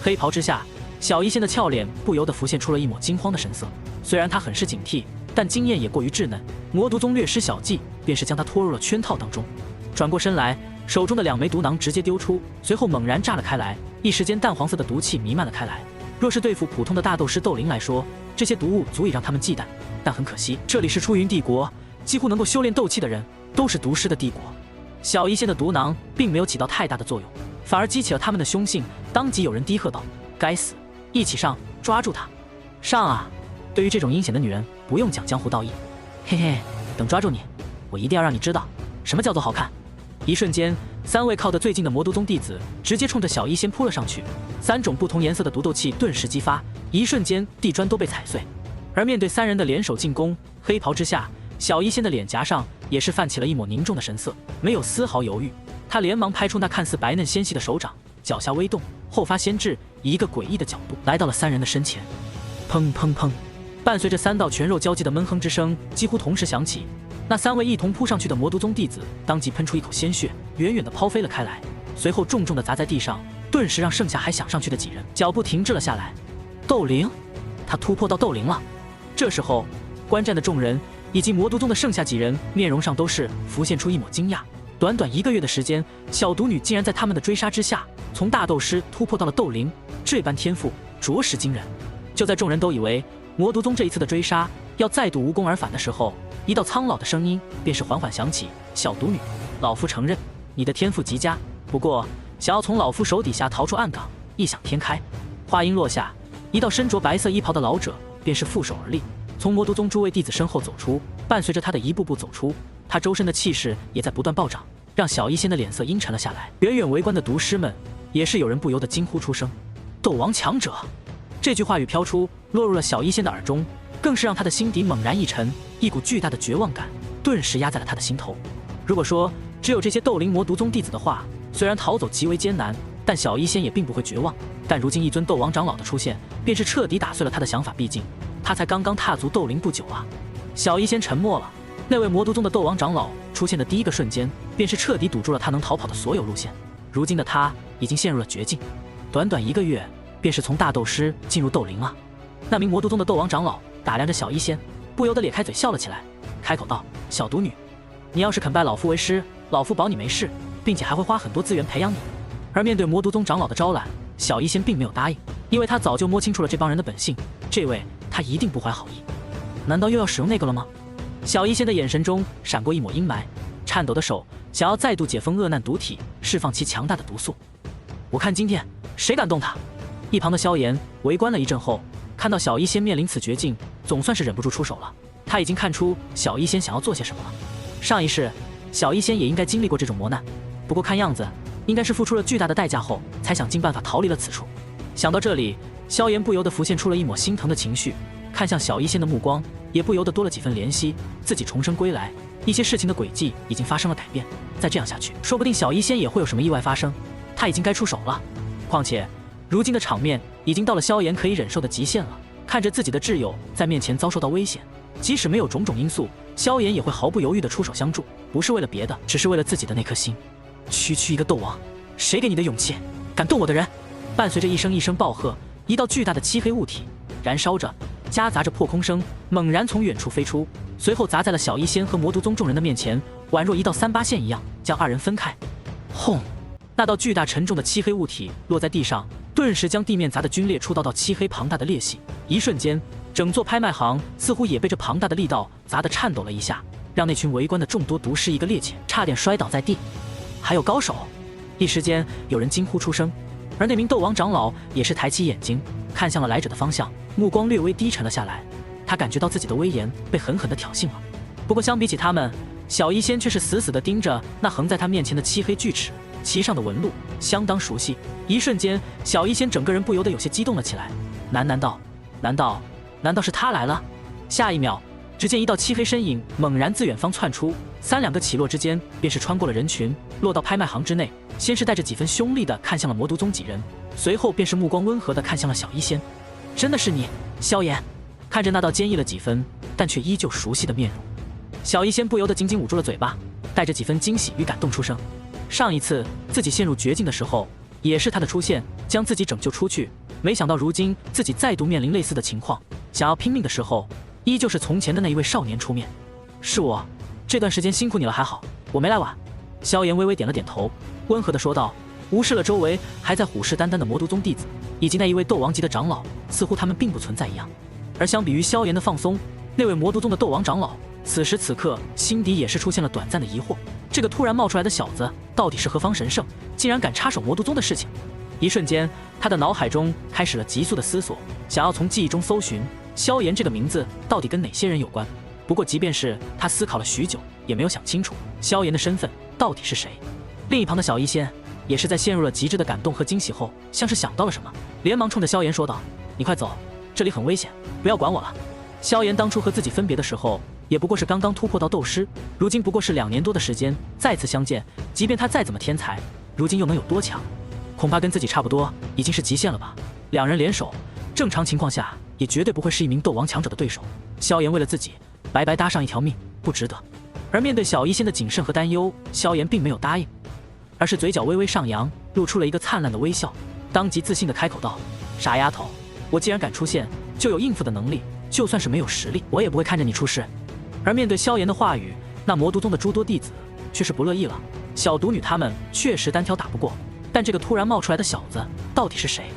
黑袍之下，小医仙的俏脸不由得浮现出了一抹惊慌的神色。虽然他很是警惕，但经验也过于稚嫩。魔毒宗略施小计，便是将他拖入了圈套当中。转过身来，手中的2枚毒囊直接丢出，随后猛然炸了开来，一时间淡黄色的毒气弥漫了开来。若是对付普通的大斗师斗灵来说，这些毒物足以让他们忌惮，但很可惜，这里是出云帝国，几乎能够修炼斗气的人都是毒师的帝国。小医仙的毒囊并没有起到太大的作用，反而激起了他们的凶性。当即有人低喝道：“该死！一起上，抓住他！上啊！”对于这种阴险的女人，不用讲江湖道义。嘿嘿，等抓住你，我一定要让你知道什么叫做好看。一瞬间，3位靠得最近的魔毒宗弟子直接冲着小医仙扑了上去，3种不同颜色的毒斗气顿时激发，一瞬间地砖都被踩碎。而面对3人的联手进攻，黑袍之下，小医仙的脸颊上也是泛起了一抹凝重的神色，没有丝毫犹豫，他连忙拍出那看似白嫩纤细的手掌，脚下微动，后发先至，以一个诡异的角度来到了3人的身前。砰砰砰，伴随着3道拳肉交击的闷哼之声几乎同时响起，那3位一同扑上去的魔毒宗弟子当即喷出一口鲜血，远远地抛飞了开来，随后重重地砸在地上，顿时让剩下还想上去的几人脚步停滞了下来。斗灵，他突破到斗灵了。这时候，观战的众人以及魔毒宗的剩下几人面容上都是浮现出一抹惊讶。短短1个月的时间，小毒女竟然在他们的追杀之下，从大斗师突破到了斗灵，这般天赋着实惊人。就在众人都以为魔毒宗这一次的追杀要再度无功而返的时候，一道苍老的声音便是缓缓响起：“小毒女，老夫承认你的天赋极佳，不过想要从老夫手底下逃出暗岗，异想天开。”话音落下，一道身着白色衣袍的老者便是负手而立，从魔毒宗诸位弟子身后走出，伴随着他的一步步走出，他周身的气势也在不断暴涨，让小医仙的脸色阴沉了下来。远远围观的毒师们也是有人不由得惊呼出声：“斗王强者！”这句话语飘出，落入了小医仙的耳中，更是让他的心底猛然一沉，一股巨大的绝望感顿时压在了他的心头。如果说只有这些斗灵魔毒宗弟子的话，虽然逃走极为艰难，但小医仙也并不会绝望。但如今一尊斗王长老的出现，便是彻底打碎了他的想法，毕竟他才刚刚踏足斗灵不久啊。小医仙沉默了。那位魔毒宗的斗王长老出现的第一个瞬间，便是彻底堵住了他能逃跑的所有路线。如今的他已经陷入了绝境，短短1个月，便是从大斗师进入斗灵啊。那名魔毒宗的斗王长老打量着小医仙，不由得咧开嘴笑了起来，开口道：“小毒女，你要是肯拜老夫为师，老夫保你没事，并且还会花很多资源培养你。”而面对魔毒宗长老的招揽，小医仙并没有答应，因为他早就摸清楚了这帮人的本性，这位他一定不怀好意。难道又要使用那个了吗？小医仙的眼神中闪过一抹阴霾，颤抖的手想要再度解封恶难毒体，释放其强大的毒素。我看今天谁敢动他！一旁的萧炎围观了一阵后，看到小医仙面临此绝境，总算是忍不住出手了。他已经看出小医仙想要做些什么了。上一世，小医仙也应该经历过这种磨难，不过看样子应该是付出了巨大的代价后，才想尽办法逃离了此处。想到这里，萧炎不由得浮现出了一抹心疼的情绪，看向小医仙的目光也不由得多了几分怜惜。自己重生归来，一些事情的轨迹已经发生了改变，再这样下去，说不定小医仙也会有什么意外发生。他已经该出手了。况且如今的场面已经到了萧炎可以忍受的极限了。看着自己的挚友在面前遭受到危险，即使没有种种因素，萧炎也会毫不犹豫地出手相助，不是为了别的，只是为了自己的那颗心。区区一个斗王，谁给你的勇气？敢动我的人！伴随着一声一声暴喝，一道巨大的漆黑物体燃烧着，夹杂着破空声，猛然从远处飞出，随后砸在了小医仙和魔毒宗众人的面前，宛若一道3-8线一样，将2人分开。轰！那道巨大沉重的漆黑物体落在地上，顿时将地面砸得皲裂出道漆黑庞大的裂隙。一瞬间，整座拍卖行似乎也被这庞大的力道砸得颤抖了一下，让那群围观的众多毒师一个趔趄，差点摔倒在地。还有高手！一时间，有人惊呼出声，而那名斗王长老也是抬起眼睛，看向了来者的方向，目光略微低沉了下来。他感觉到自己的威严被狠狠地挑衅了。不过相比起他们，小医仙却是死死地盯着那横在他面前的漆黑巨齿，其上的纹路相当熟悉。一瞬间，小医仙整个人不由得有些激动了起来。难道是他来了？下一秒，只见一道漆黑身影猛然自远方窜出，3两个起落之间，便是穿过了人群，落到拍卖行之内。先是带着几分凶厉的看向了魔都宗几人，随后便是目光温和的看向了小医仙。真的是你，萧炎？看着那道坚毅了几分，但却依旧熟悉的面容，小医仙不由得紧紧捂住了嘴巴，带着几分惊喜与感动出声。上一次自己陷入绝境的时候，也是他的出现将自己拯救出去，没想到如今自己再度面临类似的情况，想要拼命的时候，依旧是从前的那一位少年出面。是我，这段时间辛苦你了，还好我没来晚。萧炎微微点了点头，温和地说道，无视了周围还在虎视眈眈的魔都宗弟子，以及那一位斗王级的长老，似乎他们并不存在一样。而相比于萧炎的放松，那位魔都宗的斗王长老此时此刻心底也是出现了短暂的疑惑，这个突然冒出来的小子到底是何方神圣，竟然敢插手魔都宗的事情。一瞬间，他的脑海中开始了急速的思索，想要从记忆中搜寻萧炎这个名字到底跟哪些人有关。不过即便是他思考了许久，也没有想清楚萧炎的身份到底是谁。另一旁的小医仙也是在陷入了极致的感动和惊喜后，像是想到了什么，连忙冲着萧炎说道，你快走，这里很危险，不要管我了。萧炎当初和自己分别的时候，也不过是刚刚突破到斗师，如今不过是2年多的时间，再次相见，即便他再怎么天才，如今又能有多强？恐怕跟自己差不多，已经是极限了吧。2人联手，正常情况下也绝对不会是一名斗王强者的对手。萧炎为了自己白白搭上一条命，不值得。而面对小医仙的谨慎和担忧，萧炎并没有答应，而是嘴角微微上扬，露出了一个灿烂的微笑，当即自信地开口道，傻丫头，我既然敢出现，就有应付的能力，就算是没有实力，我也不会看着你出事。而面对萧炎的话语，那魔都宗的诸多弟子却是不乐意了。小毒女他们确实单挑打不过，但这个突然冒出来的小子到底是谁？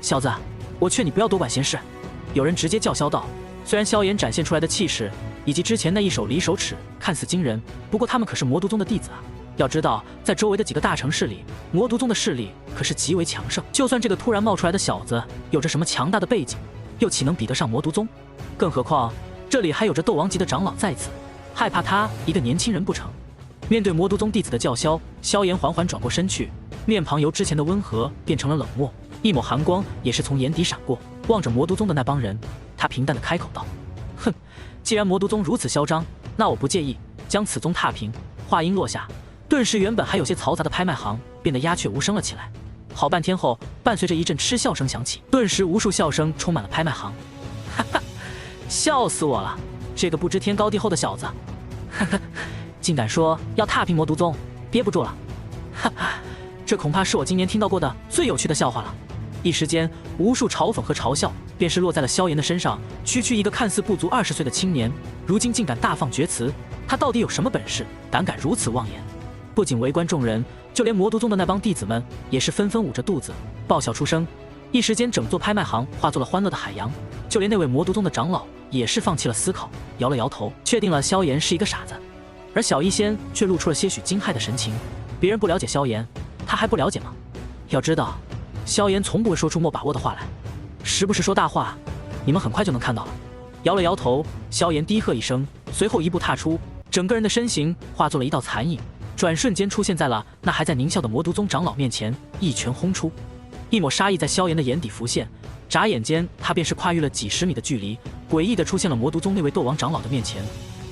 小子，我劝你不要多管闲事。有人直接叫嚣道。虽然萧炎展现出来的气势以及之前那一手离手尺看似惊人，不过他们可是魔都宗的弟子啊。要知道，在周围的几个大城市里，魔都宗的势力可是极为强盛。就算这个突然冒出来的小子有着什么强大的背景，又岂能比得上魔都宗？更何况这里还有着斗王级的长老在此，害怕他一个年轻人不成？面对魔都宗弟子的叫嚣，萧炎缓缓转过身去，面庞由之前的温和变成了冷漠，一抹寒光也是从眼底闪过。望着魔都宗的那帮人，他平淡地开口道，哼，既然魔都宗如此嚣张，那我不介意将此宗踏平。话音落下，顿时原本还有些嘈杂的拍卖行变得鸦雀无声了起来。好半天后，伴随着一阵嗤笑声响起，顿时无数笑声充满了拍卖行。哈哈，笑死我了，这个不知天高地厚的小子，呵呵，竟敢说要踏平魔都宗，憋不住了。哈哈，这恐怕是我今年听到过的最有趣的笑话了。一时间，无数嘲讽和嘲笑便是落在了萧炎的身上。区区一个看似不足20岁的青年，如今竟敢大放厥词，他到底有什么本事，胆敢如此妄言？不仅围观众人，就连魔都宗的那帮弟子们也是纷纷捂着肚子爆笑出声。一时间，整座拍卖行化作了欢乐的海洋。就连那位魔都宗的长老也是放弃了思考，摇了摇头，确定了萧炎是一个傻子。而小医仙却露出了些许惊骇的神情。别人不了解萧炎，他还不了解吗？要知道，萧炎从不会说出没把握的话来，时不时说大话，你们很快就能看到了。摇了摇头，萧炎低喝一声，随后一步踏出，整个人的身形化作了一道残影，转瞬间出现在了那还在狞笑的魔都宗长老面前，一拳轰出。一抹杀意在萧炎的眼底浮现，眨眼间他便是跨越了几十米的距离，诡异地出现了魔都宗那位斗王长老的面前。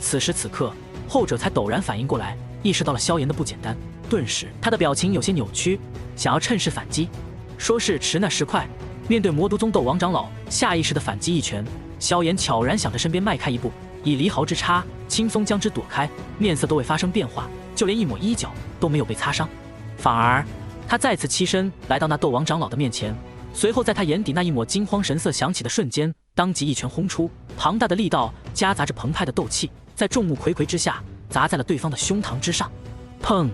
此时此刻，后者才陡然反应过来，意识到了萧炎的不简单，顿时他的表情有些扭曲，想要趁势反击。说时迟那时快，面对魔都宗斗王长老下意识的反击一拳，萧炎悄然向着身边迈开一步，以离毫之差轻松将之躲开，面色都未发生变化，就连一抹衣角都没有被擦伤，反而他再次欺身来到那斗王长老的面前。随后在他眼底那一抹惊慌神色响起的瞬间，当即一拳轰出，庞大的力道夹杂着澎湃的斗气，在众目睽睽之下砸在了对方的胸膛之上。砰！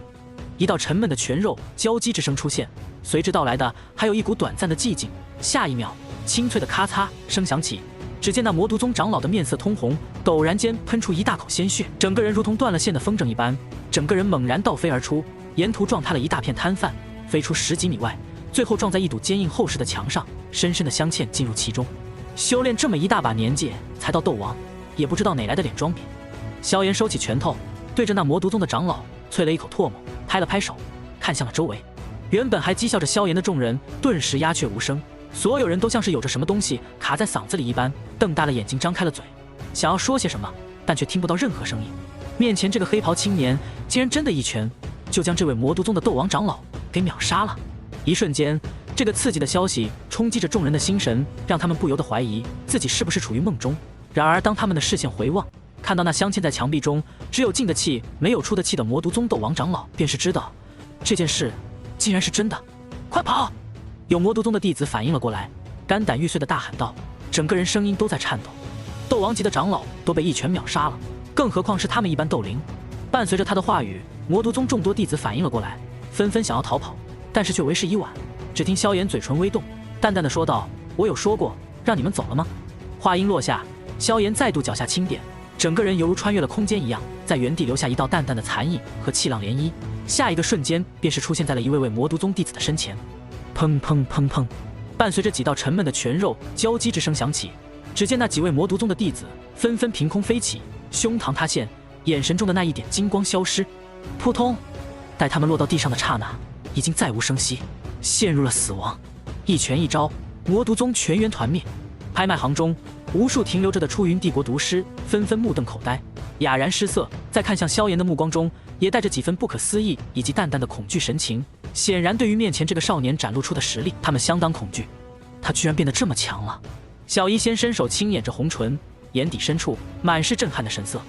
一道沉闷的拳肉交击之声出现，随之到来的还有一股短暂的寂静。下一秒，清脆的咔嚓声响起，只见那魔都宗长老的面色通红，陡然间喷出一大口鲜血，整个人如同断了线的风筝一般，整个人猛然倒飞而出，沿途撞塌了一大片摊贩，飞出10几米外，最后撞在一堵坚硬厚实的墙上，深深的镶嵌进入其中。修炼这么一大把年纪才到斗王，也不知道哪来的脸装逼。萧炎收起拳头，对着那魔都宗的长老啐了一口唾沫，拍了拍手，看向了周围。原本还讥笑着萧炎的众人顿时鸦雀无声，所有人都像是有着什么东西卡在嗓子里一般，瞪大了眼睛张开了嘴，想要说些什么，但却听不到任何声音。面前这个黑袍青年竟然真的一拳就将这位魔毒宗的斗王长老给秒杀了。一瞬间，这个刺激的消息冲击着众人的心神，让他们不由得怀疑自己是不是处于梦中。然而当他们的视线回望，看到那镶嵌在墙壁中只有进的气没有出的气的魔毒宗斗王长老，便是知道这件事竟然是真的。快跑！有魔毒宗的弟子反应了过来，肝胆欲碎的大喊道，整个人声音都在颤抖。斗王级的长老都被一拳秒杀了，更何况是他们一般斗灵。伴随着他的话语，魔毒宗众多弟子反应了过来，纷纷想要逃跑，但是却为时已晚。只听萧炎嘴唇微动，淡淡的说道，我有说过让你们走了吗？话音落下，萧炎再度脚下轻点，整个人犹如穿越了空间一样，在原地留下一道淡淡的残影和气浪涟漪。下一个瞬间便是出现在了一位位魔毒宗弟子的身前。砰砰砰砰，伴随着几道沉闷的拳肉交击之声响起，只见那几位魔毒宗的弟子纷纷凭空飞起，胸膛塌陷，眼神中的那一点金光消失。扑通，待他们落到地上的刹那，已经再无声息，陷入了死亡。一拳一招，魔毒宗全员团灭。拍卖行中，无数停留着的出云帝国毒师纷纷目瞪口呆，哑然失色，在看向萧炎的目光中也带着几分不可思议以及淡淡的恐惧神情。显然对于面前这个少年展露出的实力，他们相当恐惧。他居然变得这么强了。小医仙伸手轻掩着红唇，眼底深处满是震撼的神色。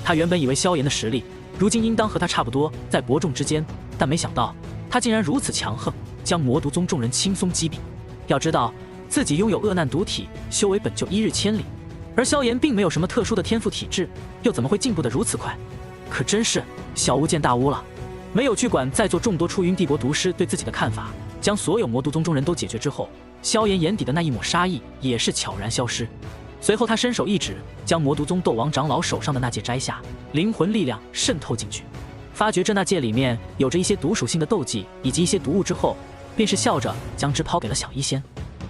他原本以为萧炎的实力如今应当和他差不多，在伯仲之间，但没想到他竟然如此强横，将魔毒宗众人轻松击毙。要知道自己拥有恶难毒体，修为本就一日千里，而萧炎并没有什么特殊的天赋体质，又怎么会进步得如此快？可真是小巫见大巫了。没有去管在座众多出云帝国毒师对自己的看法，将所有魔毒宗中人都解决之后，萧炎眼底的那一抹杀意也是悄然消失。随后他伸手一指，将魔毒宗斗王长老手上的那戒摘下，灵魂力量渗透进去，发觉这那戒里面有着一些毒属性的斗技以及一些毒物之后，便是笑着将之抛给了小医仙。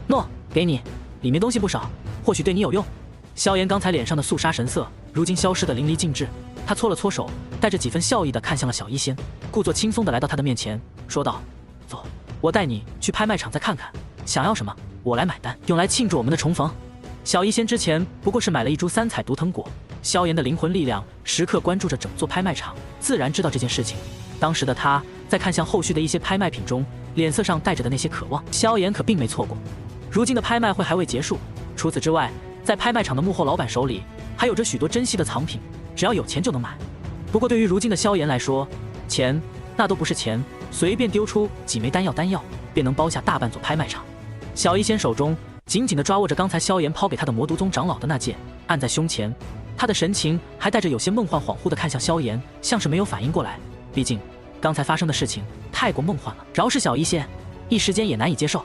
诺，给你，里面东西不少，或许对你有用。萧炎刚才脸上的肃杀神色如今消失得淋漓尽致，他搓了搓手，带着几分笑意地看向了小医仙，故作轻松地来到他的面前，说道，走，我带你去拍卖场再看看，想要什么我来买单，用来庆祝我们的重逢。小医仙之前不过是买了一株3彩毒藤果，萧炎的灵魂力量时刻关注着整座拍卖场，自然知道这件事情。当时的他在看向后续的一些拍卖品中，脸色上带着的那些渴望，萧炎可并没错过。如今的拍卖会还未结束，除此之外，在拍卖场的幕后老板手里还有着许多珍稀的藏品，只要有钱就能买。不过对于如今的萧炎来说，钱那都不是钱，随便丢出几枚丹药便能包下大半座拍卖场。小医仙手中紧紧地抓握着刚才萧炎抛给他的魔毒宗长老的那戒，按在胸前，他的神情还带着有些梦幻恍惚地看向萧炎，像是没有反应过来，毕竟刚才发生的事情太过梦幻了，饶是小医仙一时间也难以接受。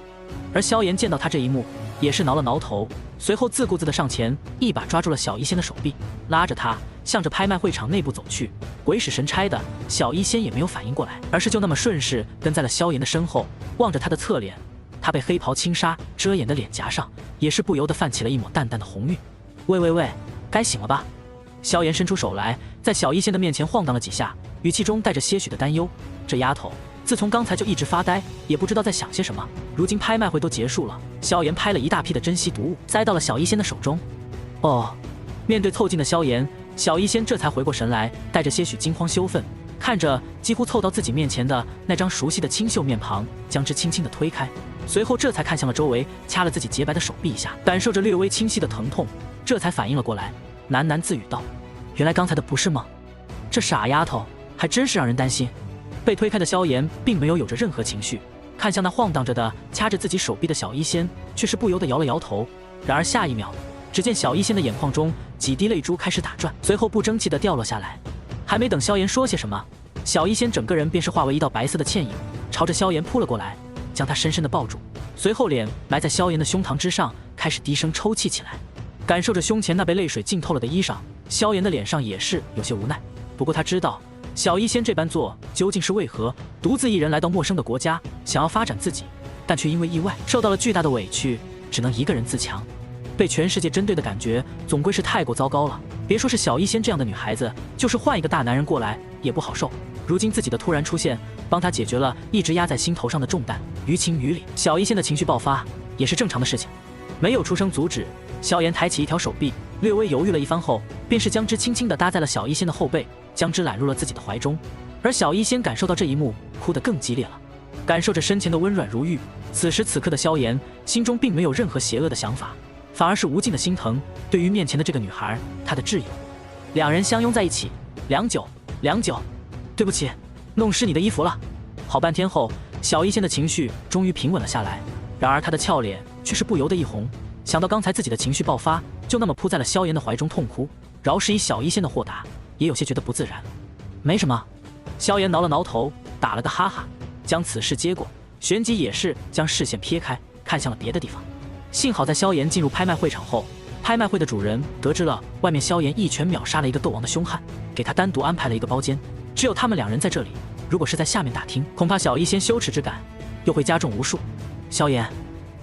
而萧炎见到他这一幕，也是挠了挠头，随后自顾自地上前一把抓住了小医仙的手臂，拉着他向着拍卖会场内部走去。鬼使神差的，小医仙也没有反应过来，而是就那么顺势跟在了萧炎的身后，望着他的侧脸。他被黑袍轻纱遮掩的脸颊上也是不由得泛起了一抹淡淡的红晕。喂，该醒了吧？萧炎伸出手来，在小医仙的面前晃荡了几下，语气中带着些许的担忧。这丫头自从刚才就一直发呆，也不知道在想些什么。如今拍卖会都结束了，萧炎拍了一大批的珍稀毒物塞到了小医仙的手中。哦，面对凑近的萧炎，小医仙这才回过神来，带着些许惊慌羞愤，看着几乎凑到自己面前的那张熟悉的清秀面庞，将之轻轻地推开，随后这才看向了周围，掐了自己洁白的手臂一下，感受着略微清晰的疼痛，这才反应了过来，喃喃自语道，原来刚才的不是梦，这傻丫头还真是让人担心。被推开的萧炎并没有着任何情绪，看向那晃荡着的掐着自己手臂的小医仙，却是不由得摇了摇头。然而下一秒，只见小医仙的眼眶中几滴泪珠开始打转，随后不争气地掉落下来。还没等萧炎说些什么，小医仙整个人便是化为一道白色的倩影，朝着萧炎扑了过来，将他深深地抱住，随后脸埋在萧炎的胸膛之上，开始低声抽泣起来。感受着胸前那被泪水浸透了的衣裳，萧炎的脸上也是有些无奈。不过他知道小医仙这般做究竟是为何，独自一人来到陌生的国家，想要发展自己，但却因为意外受到了巨大的委屈，只能一个人自强。被全世界针对的感觉总归是太过糟糕了，别说是小医仙这样的女孩子，就是换一个大男人过来也不好受。如今自己的突然出现，帮他解决了一直压在心头上的重担，于情于理，小医仙的情绪爆发也是正常的事情。没有出声阻止，萧炎抬起一条手臂，略微犹豫了一番后，便是将之轻轻地搭在了小医仙的后背，将之揽入了自己的怀中。而小医仙感受到这一幕，哭得更激烈了，感受着身前的温软如玉。此时此刻的萧炎心中并没有任何邪恶的想法，反而是无尽的心疼。对于面前的这个女孩，他的挚友。两人相拥在一起，良久。对不起，弄湿你的衣服了。好半天后，小医仙的情绪终于平稳了下来，然而她的俏脸却是不由得一红。想到刚才自己的情绪爆发，就那么扑在了萧炎的怀中痛哭。饶是以小医仙的豁达，也有些觉得不自然。没什么。萧炎挠了挠头，打了个哈哈，将此事接过，旋即也是将视线撇开，看向了别的地方。幸好在萧炎进入拍卖会场后，拍卖会的主人得知了外面萧炎一拳秒杀了一个斗王的凶悍，给他单独安排了一个包间，只有他们两人在这里。如果是在下面打听，恐怕小医仙羞耻之感又会加重无数。萧炎，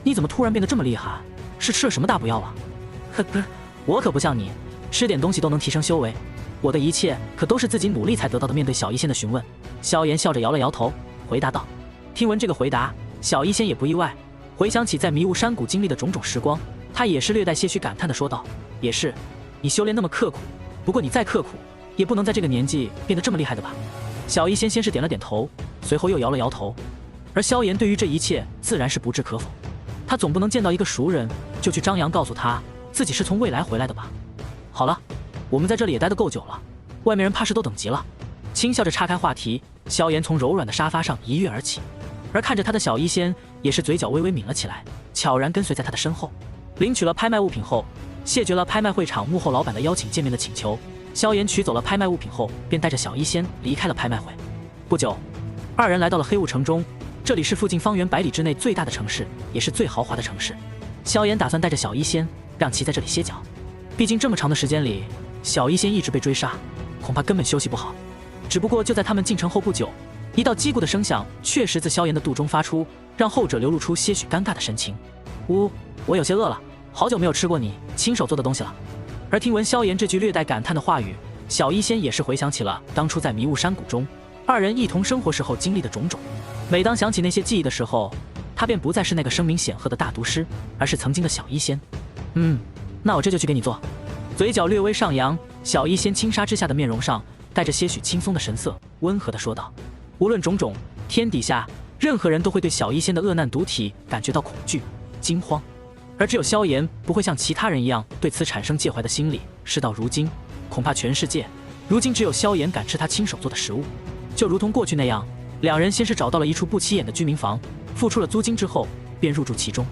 你怎么突然变得这么厉害？是吃了什么大补药啊？呵呵，我可不像你，吃点东西都能提升修为。我的一切可都是自己努力才得到的。面对小医仙的询问，萧炎笑着摇了摇头，回答道。听闻这个回答，小医仙也不意外，回想起在迷雾山谷经历的种种时光，他也是略带些许感叹地说道：也是，你修炼那么刻苦，不过你再刻苦也不能在这个年纪变得这么厉害的吧？小医仙先是点了点头，随后又摇了摇头。而萧炎对于这一切自然是不置可否，他总不能见到一个熟人就去张扬告诉他自己是从未来回来的吧？好了，我们在这里也待得够久了，外面人怕是都等急了。轻笑着岔开话题，萧炎从柔软的沙发上一跃而起，而看着他的小医仙也是嘴角微微抿了起来，悄然跟随在他的身后。领取了拍卖物品后，谢绝了拍卖会场幕后老板的邀请见面的请求，萧炎取走了拍卖物品后，便带着小医仙离开了拍卖会。不久，二人来到了黑雾城中，这里是附近方圆100里之内最大的城市，也是最豪华的城市。萧炎打算带着小医仙让其在这里歇脚，毕竟这么长的时间里，小医仙一直被追杀，恐怕根本休息不好。只不过就在他们进城后不久，一道击鼓的声响确实自萧炎的肚中发出，让后者流露出些许尴尬的神情。我有些饿了，好久没有吃过你亲手做的东西了。而听闻萧炎这句略带感叹的话语，小医仙也是回想起了当初在迷雾山谷中二人一同生活时候经历的种种。每当想起那些记忆的时候，他便不再是那个声名显赫的大毒师，而是曾经的小医仙。那我这就去给你做。嘴角略微上扬，小医仙轻纱之下的面容上带着些许轻松的神色，温和地说道。无论种种，天底下任何人都会对小医仙的恶难毒体感觉到恐惧惊慌，而只有萧炎不会像其他人一样对此产生介怀的心理。事到如今，恐怕全世界如今只有萧炎敢吃他亲手做的食物。就如同过去那样，两人先是找到了一处不起眼的居民房，付出了租金之后便入住其中。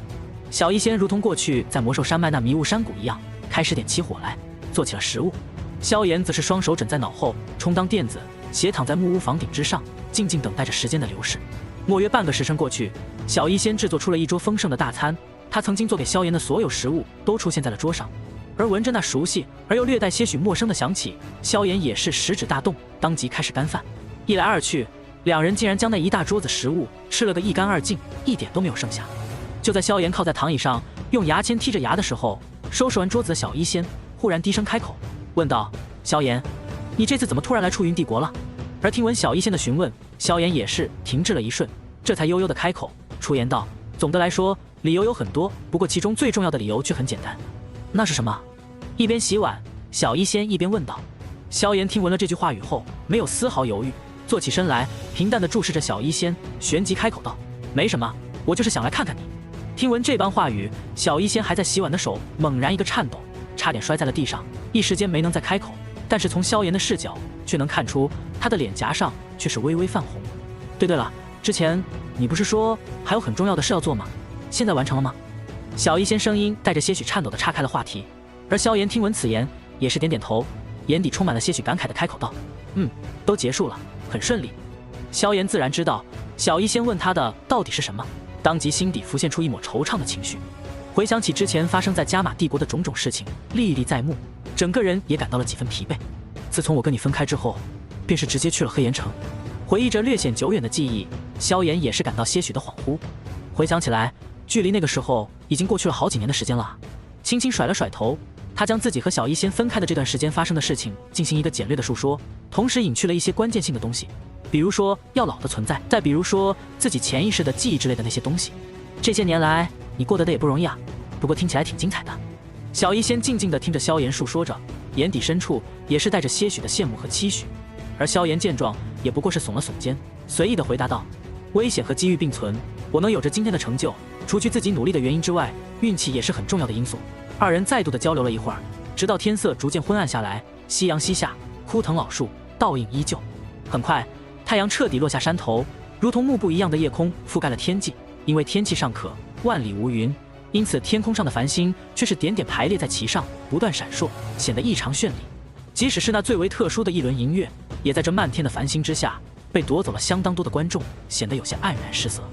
小医仙如同过去在魔兽山脉那迷雾山谷一样，开始点起火来做起了食物。萧炎则是双手枕在脑后，充当垫子，斜躺在木屋房顶之上，静静等待着时间的流逝。莫约半个时辰过去，小医仙制作出了一桌丰盛的大餐，他曾经做给萧炎的所有食物都出现在了桌上。而闻着那熟悉而又略带些许陌生的香气，萧炎也是食指大动，当即开始干饭。一来二去，两人竟然将那一大桌子食物吃了个一干二净，一点都没有剩下。就在萧炎靠在躺椅上用牙签剔着牙的时候，收拾完桌子的小医仙忽然低声开口问道：萧炎，你这次怎么突然来出云帝国了？而听闻小医仙的询问，萧炎也是停滞了一瞬，这才悠悠的开口出言道：总的来说，理由有很多，不过其中最重要的理由却很简单。那是什么？一边洗碗，小医仙一边问道。萧炎听闻了这句话语后，没有丝毫犹豫，坐起身来，平淡地注视着小医仙，旋即开口道：没什么，我就是想来看看你。听闻这般话语，小医仙还在洗碗的手猛然一个颤抖，差点摔在了地上，一时间没能再开口。但是从萧炎的视角却能看出，他的脸颊上却是微微泛红。对了，之前你不是说还有很重要的事要做吗？现在完成了吗？小医仙声音带着些许颤抖地岔开了话题。而萧炎听闻此言，也是点点头，眼底充满了些许感慨地开口道：都结束了，很顺利。萧炎自然知道小医仙问他的到底是什么，当即心底浮现出一抹惆怅的情绪。回想起之前发生在加玛帝国的种种事情，历历在目，整个人也感到了几分疲惫。自从我跟你分开之后，便是直接去了黑岩城。回忆着略显久远的记忆，萧炎也是感到些许的恍惚。回想起来，距离那个时候已经过去了好几年的时间了。轻轻甩了甩头，他将自己和小医仙分开的这段时间发生的事情进行一个简略的述说，同时隐去了一些关键性的东西，比如说药老的存在，再比如说自己潜意识的记忆之类的那些东西。这些年来你过得也不容易啊，不过听起来挺精彩的。小医仙静静地听着萧炎述说着，眼底深处也是带着些许的羡慕和期许。而萧炎见状，也不过是耸了耸肩，随意地回答道：“危险和机遇并存，我能有着今天的成就，除去自己努力的原因之外，运气也是很重要的因素。”二人再度的交流了一会儿，直到天色逐渐昏暗下来，夕阳西下，枯藤老树倒影依旧。很快，太阳彻底落下山头，如同幕布一样的夜空覆盖了天际。因为天气尚可，万里无云，因此天空上的繁星却是点点排列在其上，不断闪烁，显得异常绚丽。即使是那最为特殊的一轮银月，也在这漫天的繁星之下被夺走了相当多的观众，显得有些黯然失色。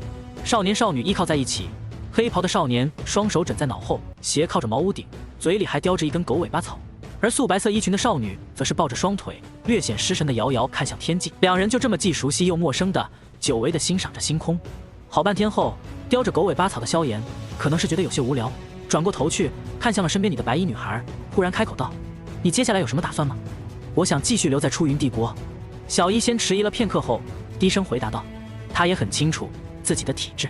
少年少女依靠在一起，黑袍的少年双手枕在脑后，斜靠着茅屋顶，嘴里还叼着一根狗尾巴草，而素白色衣裙的少女则是抱着双腿，略显失神的遥遥看向天际。两人就这么既熟悉又陌生的久违的欣赏着星空。好半天后，叼着狗尾巴草的萧炎可能是觉得有些无聊，转过头去看向了身边你的白衣女孩，忽然开口道：“你接下来有什么打算吗？”“我想继续留在出云帝国。”小医仙迟疑了片刻后，低声回答道。他也很清楚自己的体质，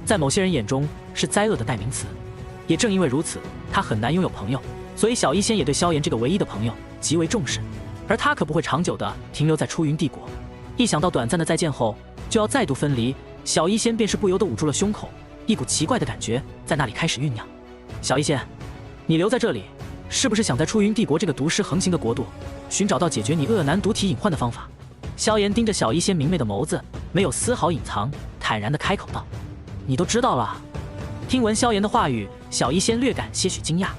在某些人眼中是灾厄的代名词，也正因为如此，他很难拥有朋友，所以小医仙也对萧炎这个唯一的朋友极为重视。而他可不会长久地停留在出云帝国，一想到短暂的再见后就要再度分离，小医仙便是不由得捂住了胸口，一股奇怪的感觉在那里开始酝酿。小医仙，你留在这里，是不是想在出云帝国这个毒尸横行的国度，寻找到解决你恶男毒体隐患的方法？萧炎盯着小医仙明媚的眸子，没有丝毫隐藏，坦然地开口道：“你都知道了。”听闻萧炎的话语，小医仙略感些许惊讶，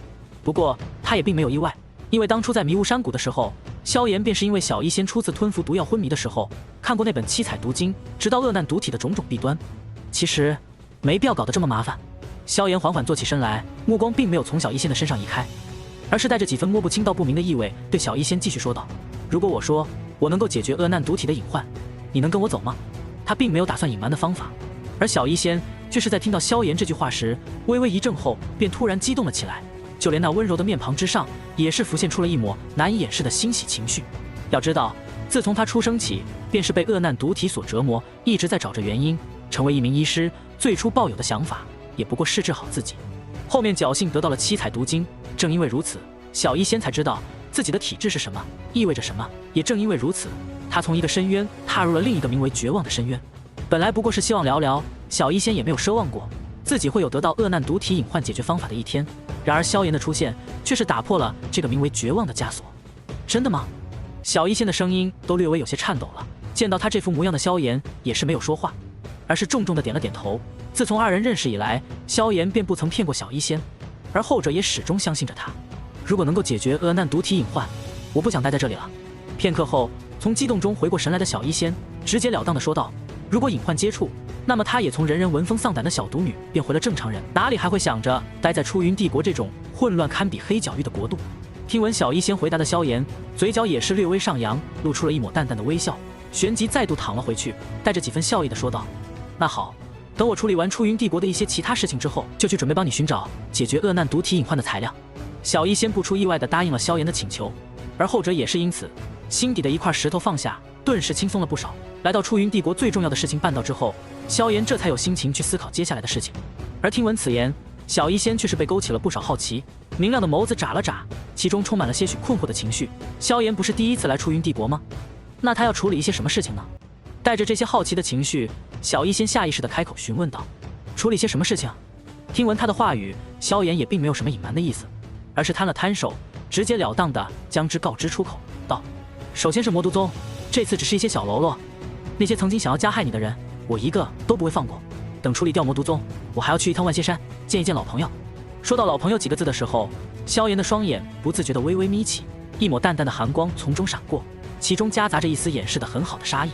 不过他也并没有意外，因为当初在迷雾山谷的时候，萧炎便是因为小医仙初次吞服毒药昏迷的时候，看过那本七彩毒经，知道恶难毒体的种种弊端。其实没必要搞得这么麻烦。萧炎缓缓坐起身来，目光并没有从小医仙的身上移开，而是带着几分摸不清道不明的意味，对小医仙继续说道：“如果我说我能够解决恶难毒体的隐患，你能跟我走吗？”他并没有打算隐瞒的方法，而小医仙却是在听到萧炎这句话时，微微一怔后，便突然激动了起来，就连那温柔的面庞之上，也是浮现出了一抹难以掩饰的欣喜情绪。要知道，自从他出生起，便是被恶难毒体所折磨，一直在找着原因。成为一名医师，最初抱有的想法，也不过是治好自己。后面侥幸得到了七彩毒经，正因为如此，小医仙才知道自己的体质是什么，意味着什么。也正因为如此，他从一个深渊踏入了另一个名为绝望的深渊。本来不过是希望聊聊，小医仙也没有奢望过自己会有得到恶难毒体隐患解决方法的一天。然而萧炎的出现却是打破了这个名为绝望的枷锁。真的吗？小医仙的声音都略微有些颤抖了。见到他这副模样的萧炎也是没有说话，而是重重的点了点头。自从二人认识以来，萧炎便不曾骗过小医仙，而后者也始终相信着他。如果能够解决恶难毒体隐患，我不想待在这里了。片刻后，从激动中回过神来的小医仙直截了当地说道：“如果隐患接触，那么他也从人人闻风丧胆的小毒女变回了正常人，哪里还会想着待在出云帝国这种混乱堪比黑角域的国度？”听闻小医仙回答的萧炎，嘴角也是略微上扬，露出了一抹淡淡的微笑，旋即再度躺了回去，带着几分笑意地说道：“那好，等我处理完出云帝国的一些其他事情之后，就去准备帮你寻找解决恶难毒体隐患的材料。”小医仙不出意外地答应了萧炎的请求，而后者也是因此，心底的一块石头放下，顿时轻松了不少。来到出云帝国最重要的事情办到之后，萧炎这才有心情去思考接下来的事情。而听闻此言，小医仙却是被勾起了不少好奇，明亮的眸子眨了眨，其中充满了些许困惑的情绪。萧炎不是第一次来出云帝国吗？那他要处理一些什么事情呢？带着这些好奇的情绪，小医仙下意识地开口询问道：“处理些什么事情？”听闻他的话语，萧炎也并没有什么隐瞒的意思，而是摊了摊手，直截了当地将之告知出口，道：“首先是魔毒宗，这次只是一些小喽啰，那些曾经想要加害你的人，我一个都不会放过。等处理掉魔毒宗，我还要去一趟万仙山，见一见老朋友。”说到老朋友几个字的时候，萧炎的双眼不自觉地微微眯起，一抹淡淡的寒光从中闪过，其中夹杂着一丝掩饰得很好的杀意。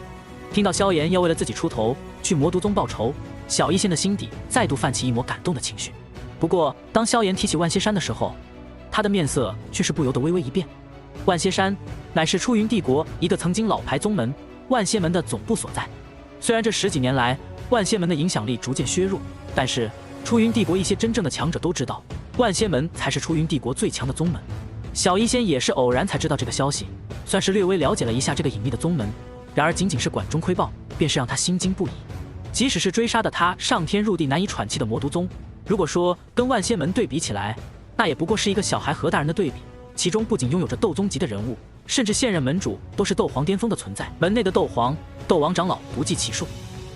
听到萧炎要为了自己出头去魔毒宗报仇，小医仙的心底再度泛起一抹感动的情绪。不过当萧炎提起万仙山的时候，他的面色却是不由得微微一变。万仙山乃是出云帝国一个曾经老牌宗门万仙门的总部所在。虽然这10几年来万仙门的影响力逐渐削弱，但是出云帝国一些真正的强者都知道，万仙门才是出云帝国最强的宗门。小医仙也是偶然才知道这个消息，算是略微了解了一下这个隐秘的宗门。然而仅仅是管中窥豹，便是让他心惊不已。即使是追杀的他上天入地难以喘气的魔毒宗，如果说跟万仙门对比起来，那也不过是一个小孩和大人的对比。其中不仅拥有着斗宗级的人物，甚至现任门主都是斗皇巅峰的存在，门内的斗皇、斗王长老不计其数。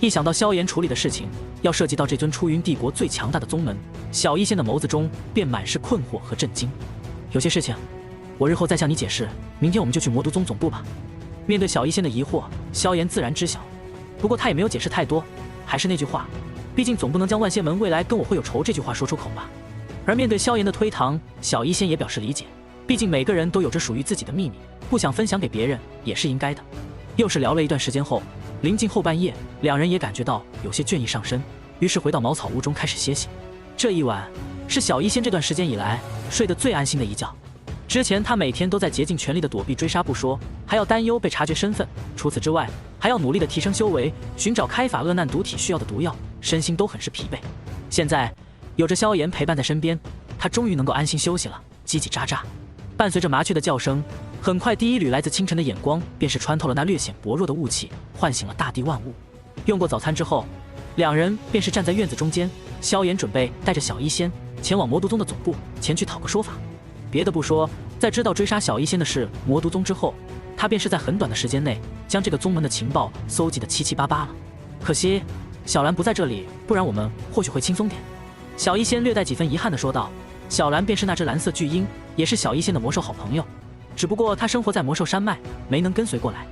一想到萧炎处理的事情要涉及到这尊出云帝国最强大的宗门，小医仙的眸子中便满是困惑和震惊。有些事情，我日后再向你解释。明天我们就去魔都宗总部吧。面对小医仙的疑惑，萧炎自然知晓，不过他也没有解释太多。还是那句话，毕竟总不能将万仙门未来跟我会有仇这句话说出口吧。而面对萧炎的推搪，小医仙也表示理解。毕竟每个人都有着属于自己的秘密，不想分享给别人也是应该的。又是聊了一段时间后，临近后半夜，两人也感觉到有些倦意上身，于是回到茅草屋中开始歇息。这一晚是小医仙这段时间以来睡得最安心的一觉。之前他每天都在竭尽全力的躲避追杀不说，还要担忧被察觉身份，除此之外还要努力的提升修为，寻找开法厄难毒体需要的毒药，身心都很是疲惫。现在有着萧炎陪伴在身边，他终于能够安心休息了，叽叽喳喳。伴随着麻雀的叫声，很快第一缕来自清晨的眼光便是穿透了那略显薄弱的雾气，唤醒了大地万物。用过早餐之后，两人便是站在院子中间，萧炎准备带着小医仙前往魔都宗的总部前去讨个说法。别的不说，在知道追杀小医仙的是魔都宗之后，他便是在很短的时间内将这个宗门的情报搜集得七七八八了。可惜小兰不在这里，不然我们或许会轻松点。小医仙略带几分遗憾地说道。小兰便是那只蓝色巨鹰，也是小医仙的魔兽好朋友，只不过他生活在魔兽山脉，没能跟随过来。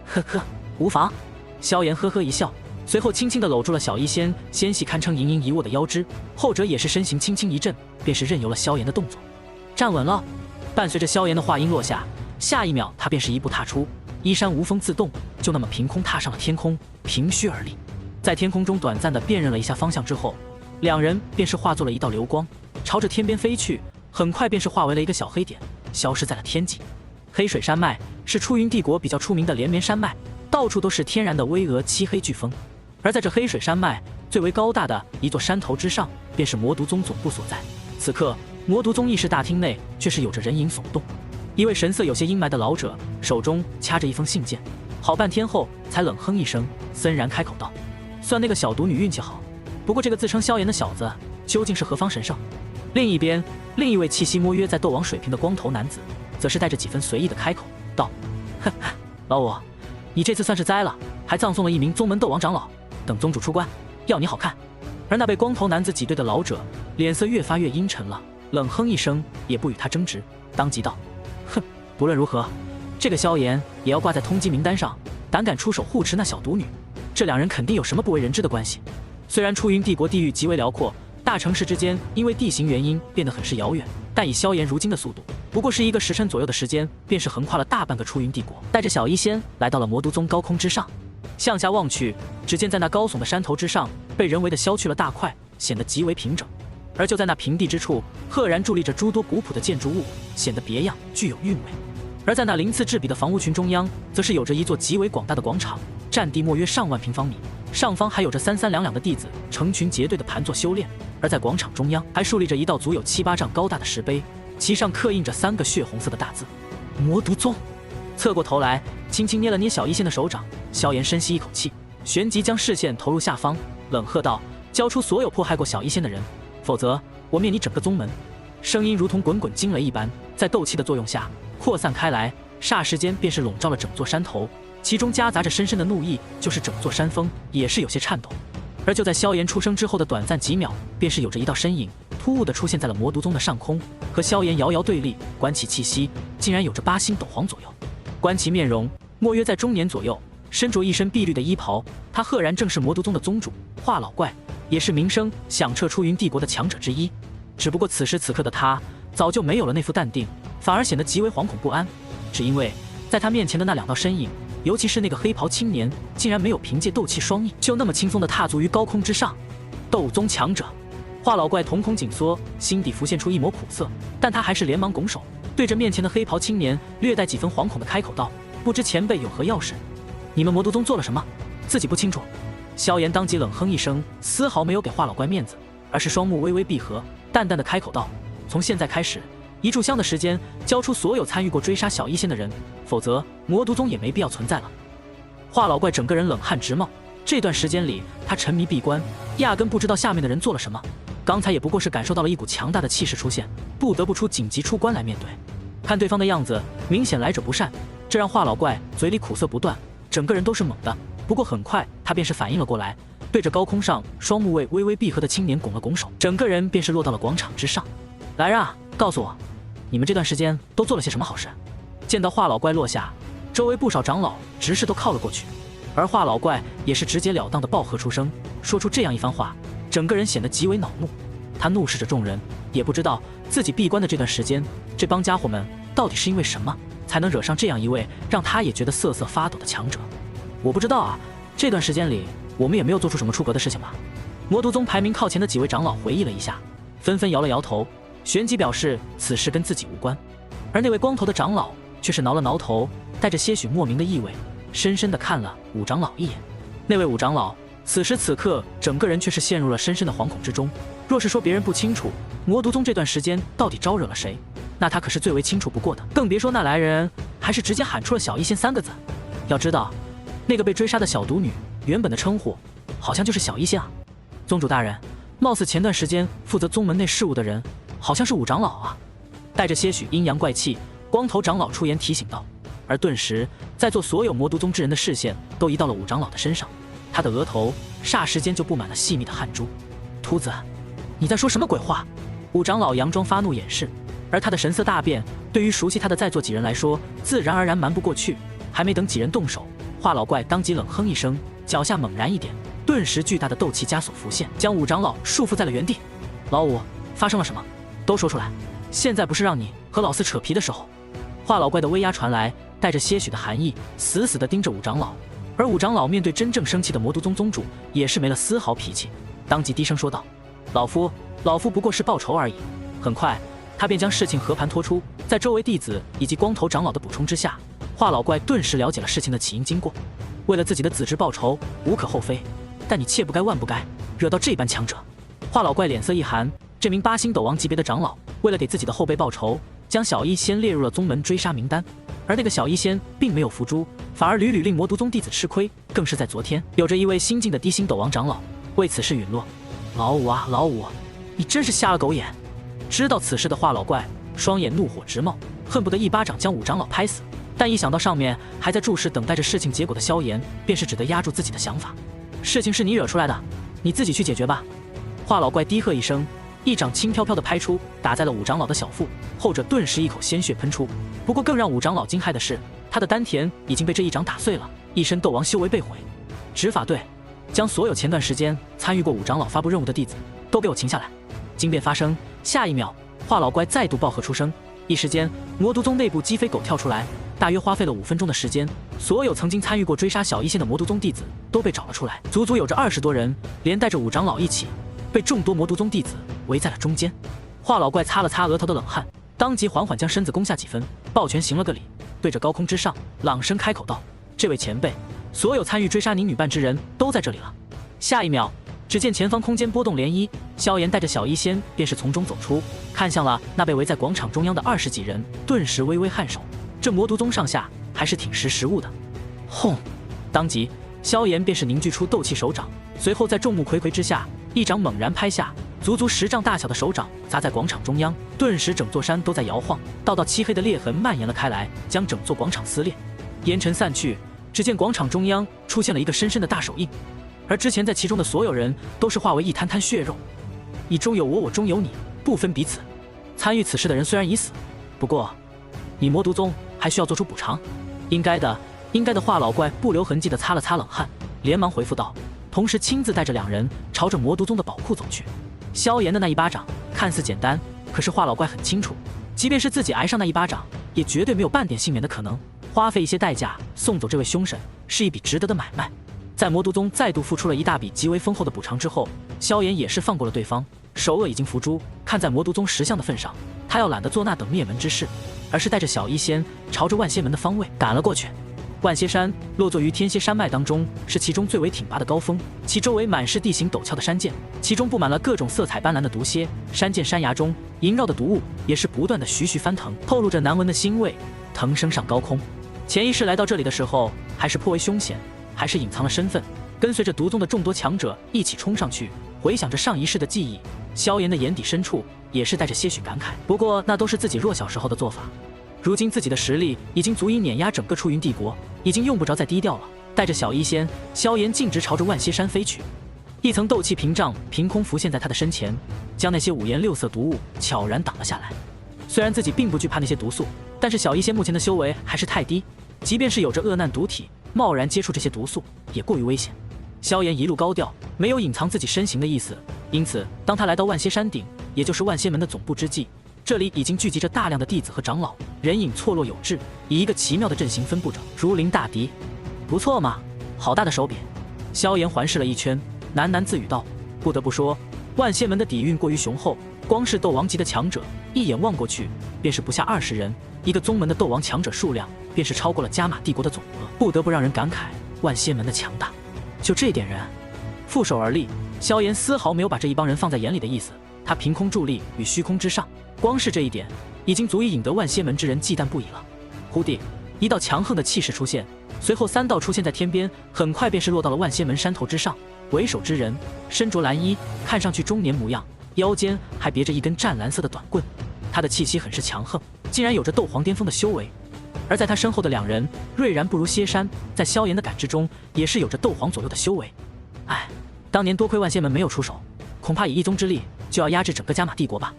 呵呵，无妨。萧炎呵呵一笑，随后轻轻地搂住了小医仙纤细堪称盈盈一握的腰肢，后者也是身形轻轻一震，便是任由了萧炎的动作。站稳了。伴随着萧炎的话音落下，下一秒他便是一步踏出，衣衫无风自动，就那么凭空踏上了天空，凭虚而立。在天空中短暂地辨认了一下方向之后，两人便是化作了一道流光，朝着天边飞去，很快便是化为了一个小黑点，消失在了天际。黑水山脉是出云帝国比较出名的连绵山脉，到处都是天然的巍峨漆黑巨峰。而在这黑水山脉最为高大的一座山头之上，便是魔都宗总部所在。此刻魔都宗议事大厅内却是有着人影耸动，一位神色有些阴霾的老者手中掐着一封信件，好半天后才冷哼一声，森然开口道：算那个小毒女运气好，不过这个自称萧炎的小子究竟是何方神圣？另一边，另一位气息摸约在斗王水平的光头男子则是带着几分随意的开口道：哼，老五，你这次算是栽了，还葬送了一名宗门斗王长老，等宗主出关要你好看。而那被光头男子挤兑的老者脸色越发越阴沉了，冷哼一声，也不与他争执，当即道：哼，不论如何，这个萧炎也要挂在通缉名单上，胆敢出手护持那小毒女，这两人肯定有什么不为人知的关系。虽然出云帝国地域极为辽阔，大城市之间因为地形原因变得很是遥远，但以萧炎如今的速度，不过是1个时辰左右的时间，便是横跨了大半个出云帝国，带着小医仙来到了魔都宗高空之上。向下望去，只见在那高耸的山头之上，被人为的削去了大块，显得极为平整。而就在那平地之处，赫然伫立着诸多古朴的建筑物，显得别样，具有韵味。而在那鳞次栉比的房屋群中央，则是有着一座极为广大的广场，占地莫约上万平方米，上方还有着三三两两的弟子成群结队的盘坐修炼。而在广场中央，还竖立着一道足有7、8丈高大的石碑，其上刻印着3个血红色的大字：魔都宗。侧过头来，轻轻捏了捏小医仙的手掌，萧炎深吸一口气，旋即将视线投入下方，冷喝道：交出所有迫害过小医仙的人，否则我灭你整个宗门。声音如同滚滚惊雷一般，在斗气的作用下扩散开来，霎时间便是笼罩了整座山头，其中夹杂着深深的怒意，就是整座山峰也是有些颤抖。而就在萧炎出生之后的短暂几秒，便是有着一道身影突兀地出现在了魔都宗的上空，和萧炎遥遥对立，观其气息竟然有着8星斗皇左右，观其面容莫约在中年左右，身着一身碧绿的衣袍，他赫然正是魔都宗的宗主华老怪，也是名声响彻出云帝国的强者之一。只不过此时此刻的他早就没有了那副淡定，反而显得极为惶恐不安，只因为在他面前的那2道身影，尤其是那个黑袍青年，竟然没有凭借斗气双翼就那么轻松地踏足于高空之上。斗宗强者，华老怪瞳孔紧缩，心底浮现出一抹苦涩，但他还是连忙拱手，对着面前的黑袍青年略带几分惶恐地开口道：不知前辈有何要事？你们魔都宗做了什么？自己不清楚。萧炎当即冷哼一声，丝毫没有给华老怪面子，而是双目微微闭合，淡淡的开口道：从现在开始，1炷香的时间，交出所有参与过追杀小医仙的人，否则魔都宗也没必要存在了。华老怪整个人冷汗直冒，这段时间里他沉迷闭关，压根不知道下面的人做了什么，刚才也不过是感受到了一股强大的气势出现，不得不紧急出关来面对。看对方的样子，明显来者不善，这让华老怪嘴里苦涩不断，整个人都是猛的。不过很快他便是反应了过来，对着高空上双目位微微闭合的青年拱了拱手，整个人便是落到了广场之上。来人啊，告诉我，你们这段时间都做了些什么好事？见到华老怪落下，周围不少长老执事都靠了过去，而华老怪也是直截了当的暴喝出声，说出这样一番话，整个人显得极为恼怒。他怒视着众人，也不知道自己闭关的这段时间，这帮家伙们到底是因为什么才能惹上这样一位让他也觉得瑟瑟发抖的强者。我不知道啊，这段时间里我们也没有做出什么出格的事情吧。魔都宗排名靠前的几位长老回忆了一下，纷纷摇了摇头，旋即表示此事跟自己无关。而那位光头的长老却是挠了挠头，带着些许莫名的意味，深深地看了武长老一眼。那位武长老此时此刻整个人却是陷入了深深的惶恐之中。若是说别人不清楚魔都宗这段时间到底招惹了谁，那他可是最为清楚不过的，更别说那来人还是直接喊出了小医仙3个字。要知道那个被追杀的小毒女原本的称呼好像就是小医仙啊。宗主大人，貌似前段时间负责宗门内事务的人好像是武长老啊。带着些许阴阳怪气，光头长老出言提醒道。而顿时在座所有魔都宗之人的视线都移到了武长老的身上，他的额头霎时间就布满了细密的汗珠。秃子，你在说什么鬼话？武长老佯装发怒掩饰，而他的神色大变，对于熟悉他的在座几人来说自然而然瞒不过去。还没等几人动手，华老怪当即冷哼一声，脚下猛然一点，顿时巨大的斗气枷锁浮现，将武长老束缚在了原地。老武，发生了什么？都说出来，现在不是让你和老四扯皮的时候。华老怪的威压传来，带着些许的寒意，死死地盯着武长老。而武长老面对真正生气的魔都宗宗主，也是没了丝毫脾气，当即低声说道：老夫不过是报仇而已。很快他便将事情和盘托出，在周围弟子以及光头长老的补充之下，华老怪顿时了解了事情的起因经过。为了自己的子侄报仇无可厚非，但你切不该万不该惹到这般强者。华老怪脸色一寒，这名8星斗王级别的长老为了给自己的后辈报仇，将小医仙列入了宗门追杀名单。而那个小医仙并没有伏诛，反而屡屡令魔都宗弟子吃亏，更是在昨天有着一位新晋的低星斗王长老为此事陨落。老五啊老五，你真是瞎了狗眼！知道此事的华老怪双眼怒火直冒，恨不得一巴掌将武长老拍死，但一想到上面还在注视等待着事情结果的萧炎，便是只得压住自己的想法。事情是你惹出来的，你自己去解决吧。华老怪低喝一声，一掌轻飘飘地拍出，打在了武长老的小腹，后者顿时一口鲜血喷出。不过更让武长老惊骇的是，他的丹田已经被这一掌打碎了，一身斗王修为被毁。执法队，将所有前段时间参与过武长老发布任务的弟子都给我擒下来。惊变发生，下一秒华老怪再度暴喝出声，一时间魔都宗内部鸡飞狗跳出来，大约花费了5分钟的时间，所有曾经参与过追杀小医仙的魔都宗弟子都被找了出来，足足有着20多人，连带着武长老一起被众多魔都宗弟子围在了中间。华老怪擦了擦额头的冷汗，当即缓缓将身子弓下几分，抱拳行了个礼，对着高空之上朗声开口道：这位前辈，所有参与追杀您女伴之人都在这里了。下一秒，只见前方空间波动涟漪，萧炎带着小医仙便是从中走出，看向了那被围在广场中央的20几人，顿时微微颔首，这魔都宗上下还是挺识时务的。轰！当即萧炎便是凝聚出斗气手掌，随后在众目睽睽之下，一掌猛然拍下，足足10丈大小的手掌砸在广场中央，顿时整座山都在摇晃，道道漆黑的裂痕蔓延了开来，将整座广场撕裂。烟尘散去，只见广场中央出现了一个深深的大手印，而之前在其中的所有人都是化为一滩滩血肉，你中有我，我中有你，不分彼此。参与此事的人虽然已死，不过你魔都宗还需要做出补偿。应该的，应该的。华老怪不留痕迹地擦了擦冷汗，连忙回复道，同时亲自带着2人朝着魔都宗的宝库走去。萧炎的那一巴掌看似简单，可是华老怪很清楚，即便是自己挨上那一巴掌，也绝对没有半点幸免的可能。花费一些代价送走这位凶神，是一笔值得的买卖。在魔都宗再度付出了一大笔极为丰厚的补偿之后，萧炎也是放过了对方，首恶已经伏诛，看在魔都宗识相的份上，他要懒得做那等灭门之事，而是带着小医仙朝着万仙门的方位赶了过去。万仙山落座于天蝎山脉当中，是其中最为挺拔的高峰，其周围满是地形陡峭的山涧，其中布满了各种色彩斑斓的毒蝎，山涧山崖中萦绕的毒雾也是不断的徐徐翻腾，透露着难闻的腥味，腾升上高空。前一世来到这里的时候还是颇为凶险，还是隐藏了身份，跟随着毒宗的众多强者一起冲上去，回想着上一世的记忆，萧炎的眼底深处也是带着些许感慨，不过那都是自己弱小时候的做法。如今自己的实力已经足以碾压整个出云帝国，已经用不着再低调了。带着小医仙，萧炎径直朝着万蝎山飞去。一层斗气屏障凭空浮现在他的身前，将那些五颜六色毒物悄然挡了下来。虽然自己并不惧怕那些毒素，但是小医仙目前的修为还是太低，即便是有着恶难毒体，贸然接触这些毒素也过于危险。萧炎一路高调，没有隐藏自己身形的意思，因此当他来到万蝎山顶，也就是万蝎门的总部之际，这里已经聚集着大量的弟子和长老，人影错落有致，以一个奇妙的阵型分布着，如临大敌。不错嘛，好大的手笔！萧炎环视了一圈，喃喃自语道：“不得不说，万蝎门的底蕴过于雄厚，光是斗王级的强者，一眼望过去便是不下20人，一个宗门的斗王强者数量便是超过了加玛帝国的总额，不得不让人感慨万蝎门的强大。就这点人，负手而立，萧炎丝毫没有把这一帮人放在眼里的意思。他凭空伫立于虚空之上，光是这一点，已经足以引得万蝎门之人忌惮不已了。忽地，一道强横的气势出现，随后3道出现在天边，很快便是落到了万蝎门山头之上。为首之人身着蓝衣，看上去中年模样，腰间还别着一根湛蓝色的短棍。他的气息很是强横，竟然有着斗皇巅峰的修为。而在他身后的2人，锐然不如蝎山，在萧炎的感知中，也是有着斗皇左右的修为。哎，当年多亏万蝎门没有出手，恐怕以一宗之力就要压制整个加玛帝国吧。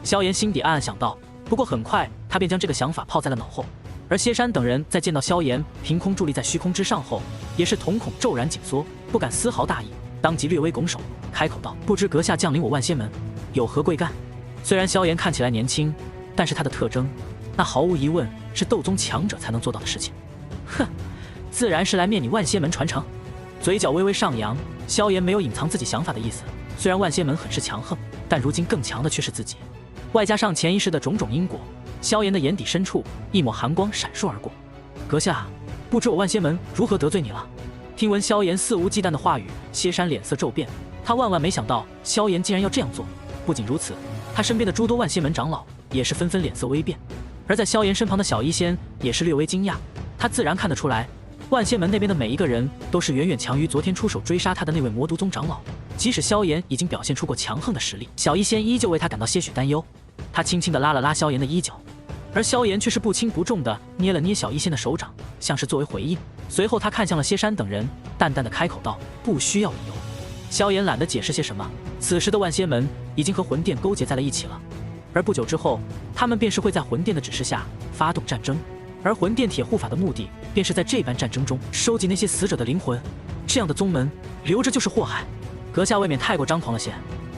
萧炎心底暗暗想到，不过很快他便将这个想法抛在了脑后。而蝎山等人在见到萧炎凭空伫立在虚空之上后，也是瞳孔骤然紧缩，不敢丝毫大意，当即略微拱手，开口道：“不知阁下降临我万蝎门，有何贵干？”虽然萧炎看起来年轻，但是他的特征，那毫无疑问是斗宗强者才能做到的事情。哼，自然是来灭你万蝎门传承。嘴角微微上扬，萧炎没有隐藏自己想法的意思。虽然万蝎门很是强横，但如今更强的却是自己，外加上前一世的种种因果。萧炎的眼底深处一抹寒光闪烁而过。阁下，不知我万蝎门如何得罪你了？听闻萧炎肆无忌惮的话语，蝎山脸色骤变。他万万没想到萧炎竟然要这样做。不仅如此，他身边的诸多万蝎门长老也是纷纷脸色微变。而在萧炎身旁的小医仙也是略微惊讶，他自然看得出来，万蝎门那边的每一个人都是远远强于昨天出手追杀他的那位魔毒宗长老。即使萧炎已经表现出过强横的实力，小医仙依旧为他感到些许担忧。他轻轻地拉了拉萧炎的衣角，而萧炎却是不轻不重地捏了捏小医仙的手掌，像是作为回应。随后他看向了蝎山等人，淡淡的开口道：“不需要理由。”萧炎懒得解释些什么，此时的万蝎门已经和魂殿勾结在了一起了，而不久之后，他们便是会在魂殿的指示下发动战争，而魂殿铁护法的目的便是在这般战争中收集那些死者的灵魂。这样的宗门留着就是祸害。阁下未免太过张狂了些，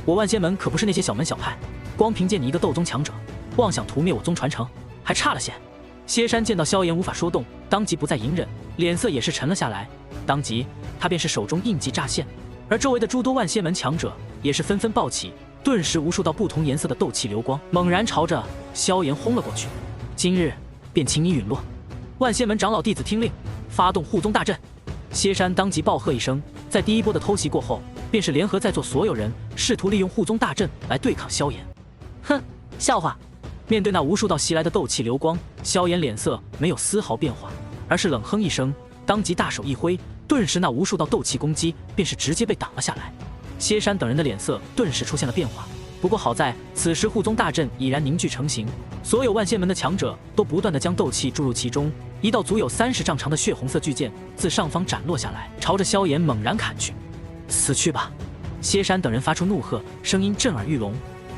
我万蝎门可不是那些小门小派，光凭借你一个斗宗强者，妄想屠灭我宗传承，还差了些。蝎山见到萧炎无法说动，当即不再隐忍，脸色也是沉了下来。当即他便是手中印记乍现，而周围的诸多万蝎门强者也是纷纷暴起，顿时无数道不同颜色的斗气流光猛然朝着萧炎轰了过去。今日便请你陨落！万蝎门长老弟子听令，发动护宗大阵。蝎山当即暴喝一声，在第一波的偷袭过后，便是联合在座所有人，试图利用护宗大阵来对抗萧炎。哼，笑话！面对那无数道袭来的斗气流光，萧炎脸色没有丝毫变化，而是冷哼一声，当即大手一挥，顿时那无数道斗气攻击便是直接被挡了下来。蝎山等人的脸色顿时出现了变化，不过好在此时护宗大阵已然凝聚成型，所有万蝎门的强者都不断地将斗气注入其中，一道足有30丈长的血红色巨剑自上方斩落下来，朝着萧炎猛然砍去。死去吧！蝎山等人发出怒喝，声音震耳欲聋。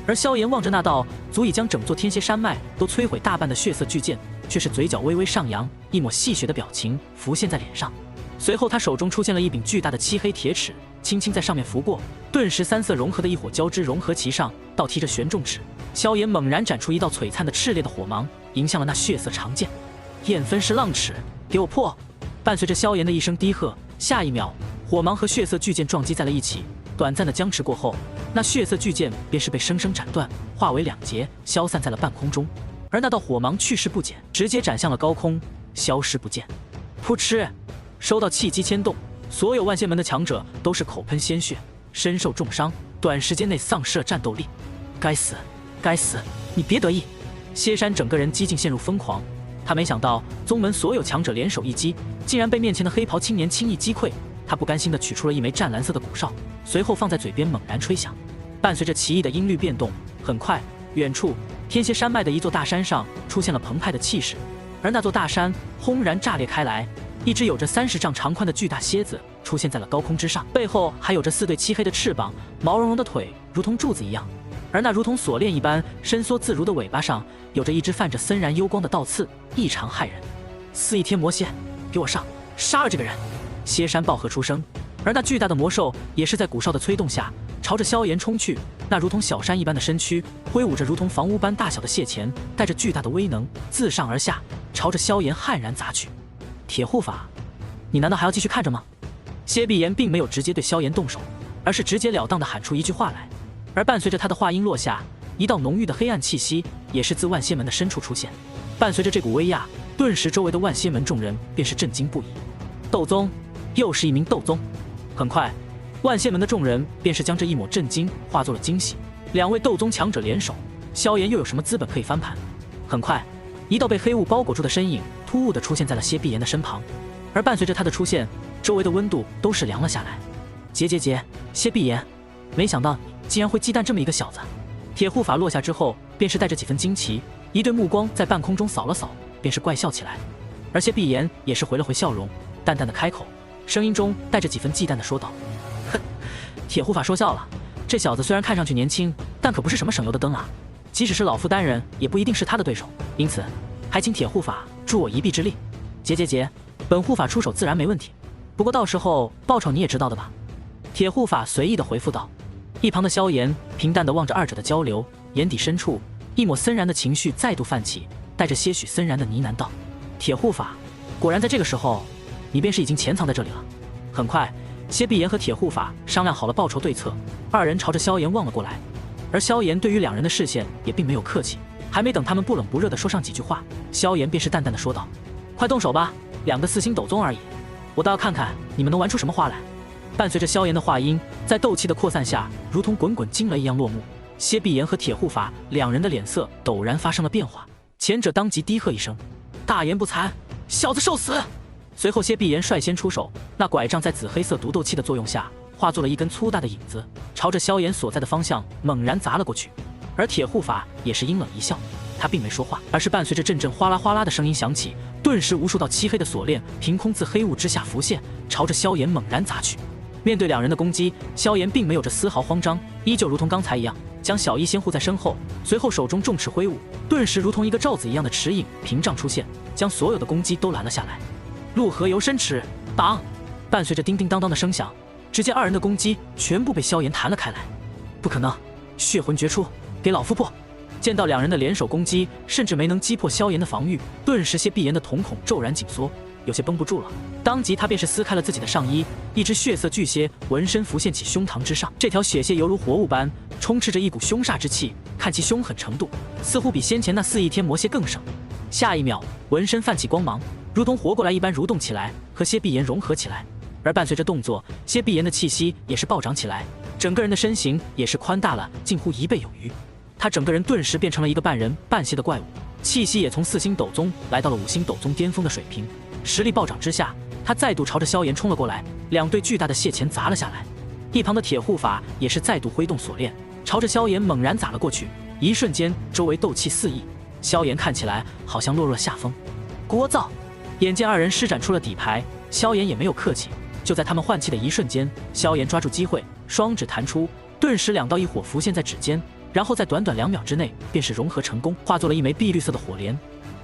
而萧炎望着那道足以将整座天蝎山脉都摧毁大半的血色巨剑，却是嘴角微微上扬，一抹戏谑的表情浮现在脸上。随后他手中出现了一柄巨大的漆黑铁尺，轻轻在上面拂过，顿时3色融合的一火交织融合其上，倒提着玄重尺。萧炎猛然斩出一道璀璨的炽烈的火芒，迎向了那血色长剑。焰分式浪尺，给我破！伴随着萧炎的一声低喝，下一秒火芒和血色巨剑撞击在了一起，短暂的僵持过后，那血色巨剑便是被生生斩断，化为2截，消散在了半空中。而那道火芒去势不减，直接斩向了高空，消失不见。噗嗤！收到气机牵动，所有万蝎门的强者都是口喷鲜血，身受重伤，短时间内丧失了战斗力。该死，该死！你别得意！蝎山整个人几近陷入疯狂，他没想到宗门所有强者联手一击，竟然被面前的黑袍青年轻易击溃。他不甘心地取出了一枚湛蓝色的骨哨，随后放在嘴边猛然吹响。伴随着奇异的音律变动，很快，远处天蝎山脉的一座大山上出现了澎湃的气势，而那座大山轰然炸裂开来，一只有着30丈长宽的巨大蝎子出现在了高空之上，背后还有着4对漆黑的翅膀，毛茸茸的腿如同柱子一样，而那如同锁链一般伸缩自如的尾巴上有着一只泛着森然幽光的倒刺，异常骇人。四翼天魔蝎，给我上，杀了这个人！蝎山暴喝出声，而那巨大的魔兽也是在古少的催动下朝着萧炎冲去，那如同小山一般的身躯挥舞着如同房屋般大小的蟹钳，带着巨大的威能自上而下朝着萧炎悍然砸去。铁护法，你难道还要继续看着吗？谢必言并没有直接对萧炎动手，而是直截了当地喊出一句话来，而伴随着他的话音落下，一道浓郁的黑暗气息也是自万仙门的深处出现，伴随着这股威压，顿时周围的万仙门众人便是震惊不已。斗宗，又是一名斗宗！很快，万仙门的众人便是将这一抹震惊化作了惊喜。2位斗宗强者联手，萧炎又有什么资本可以翻盘？很快，一道被黑雾包裹住的身影突兀地出现在了谢必言的身旁，而伴随着他的出现，周围的温度都是凉了下来。谢必言，没想到竟然会忌惮这么一个小子。铁护法落下之后，便是带着几分惊奇，一对目光在半空中扫了扫，便是怪笑起来。而谢必言也是回了回笑容，淡淡的开口，声音中带着几分忌惮的说道：“哼，铁护法说笑了，这小子虽然看上去年轻，但可不是什么省油的灯啊！即使是老夫单人，也不一定是他的对手。因此，还请铁护法助我一臂之力。本护法出手自然没问题，不过到时候报酬你也知道的吧？”铁护法随意的回复道。一旁的萧炎平淡地望着二者的交流，眼底深处一抹森然的情绪再度泛起，带着些许森然的呢喃道：“铁护法，果然在这个时候，你便是已经潜藏在这里了。”很快，谢必言和铁护法商量好了报仇对策，二人朝着萧炎望了过来，而萧炎对于2人的视线也并没有客气，还没等他们不冷不热地说上几句话，萧炎便是淡淡地说道：“快动手吧，2个4星斗宗而已，我倒要看看你们能玩出什么花来。”伴随着萧炎的话音，在斗气的扩散下，如同滚滚惊雷一样落幕。谢必言和铁护法2人的脸色陡然发生了变化，前者当即低喝一声：“大言不惭，小子受死！”随后谢必言率先出手，那拐杖在紫黑色毒斗气的作用下，化作了一根粗大的影子，朝着萧炎所在的方向猛然砸了过去。而铁护法也是阴冷一笑，他并没说话，而是伴随着阵阵哗啦哗啦的声音响起，顿时无数道漆黑的锁链凭空自黑雾之下浮现，朝着萧炎猛然砸去。面对2人的攻击，萧炎并没有着丝毫慌张，依旧如同刚才一样，将小医先护在身后，随后手中重尺挥舞，顿时如同一个罩子一样的尺影屏障出现，将所有的攻击都拦了下来。陆河游身尺，挡！伴随着叮叮当当的声响，只见2人的攻击全部被萧炎弹了开来。不可能，血魂绝出，给老夫破！见到2人的联手攻击，甚至没能击破萧炎的防御，顿时谢必言的瞳孔骤然紧缩，有些绷不住了。当即他便是撕开了自己的上衣，一只血色巨蝎纹身浮现起胸膛之上，这条血蝎犹如活物般充斥着一股凶煞之气，看其凶狠程度，似乎比先前那4翼天魔蝎更盛。下一秒，纹身泛起光芒，如同活过来一般蠕动起来，和谢必言融合起来。而伴随着动作，谢必言的气息也是暴涨起来，整个人的身形也是宽大了近乎1倍有余。他整个人顿时变成了一个半人半蝎的怪物，气息也从4星斗宗来到了5星斗宗巅峰的水平。实力暴涨之下，他再度朝着萧炎冲了过来，2对巨大的蟹钳砸了下来。一旁的铁护法也是再度挥动锁链，朝着萧炎猛然砸了过去。一瞬间，周围斗气四溢，萧炎看起来好像落入了下风。聒噪！眼见2人施展出了底牌，萧炎也没有客气。就在他们换气的一瞬间，萧炎抓住机会，双指弹出，顿时2道异火浮现在指尖，然后在短短2秒之内便是融合成功，化作了一枚碧绿色的火莲。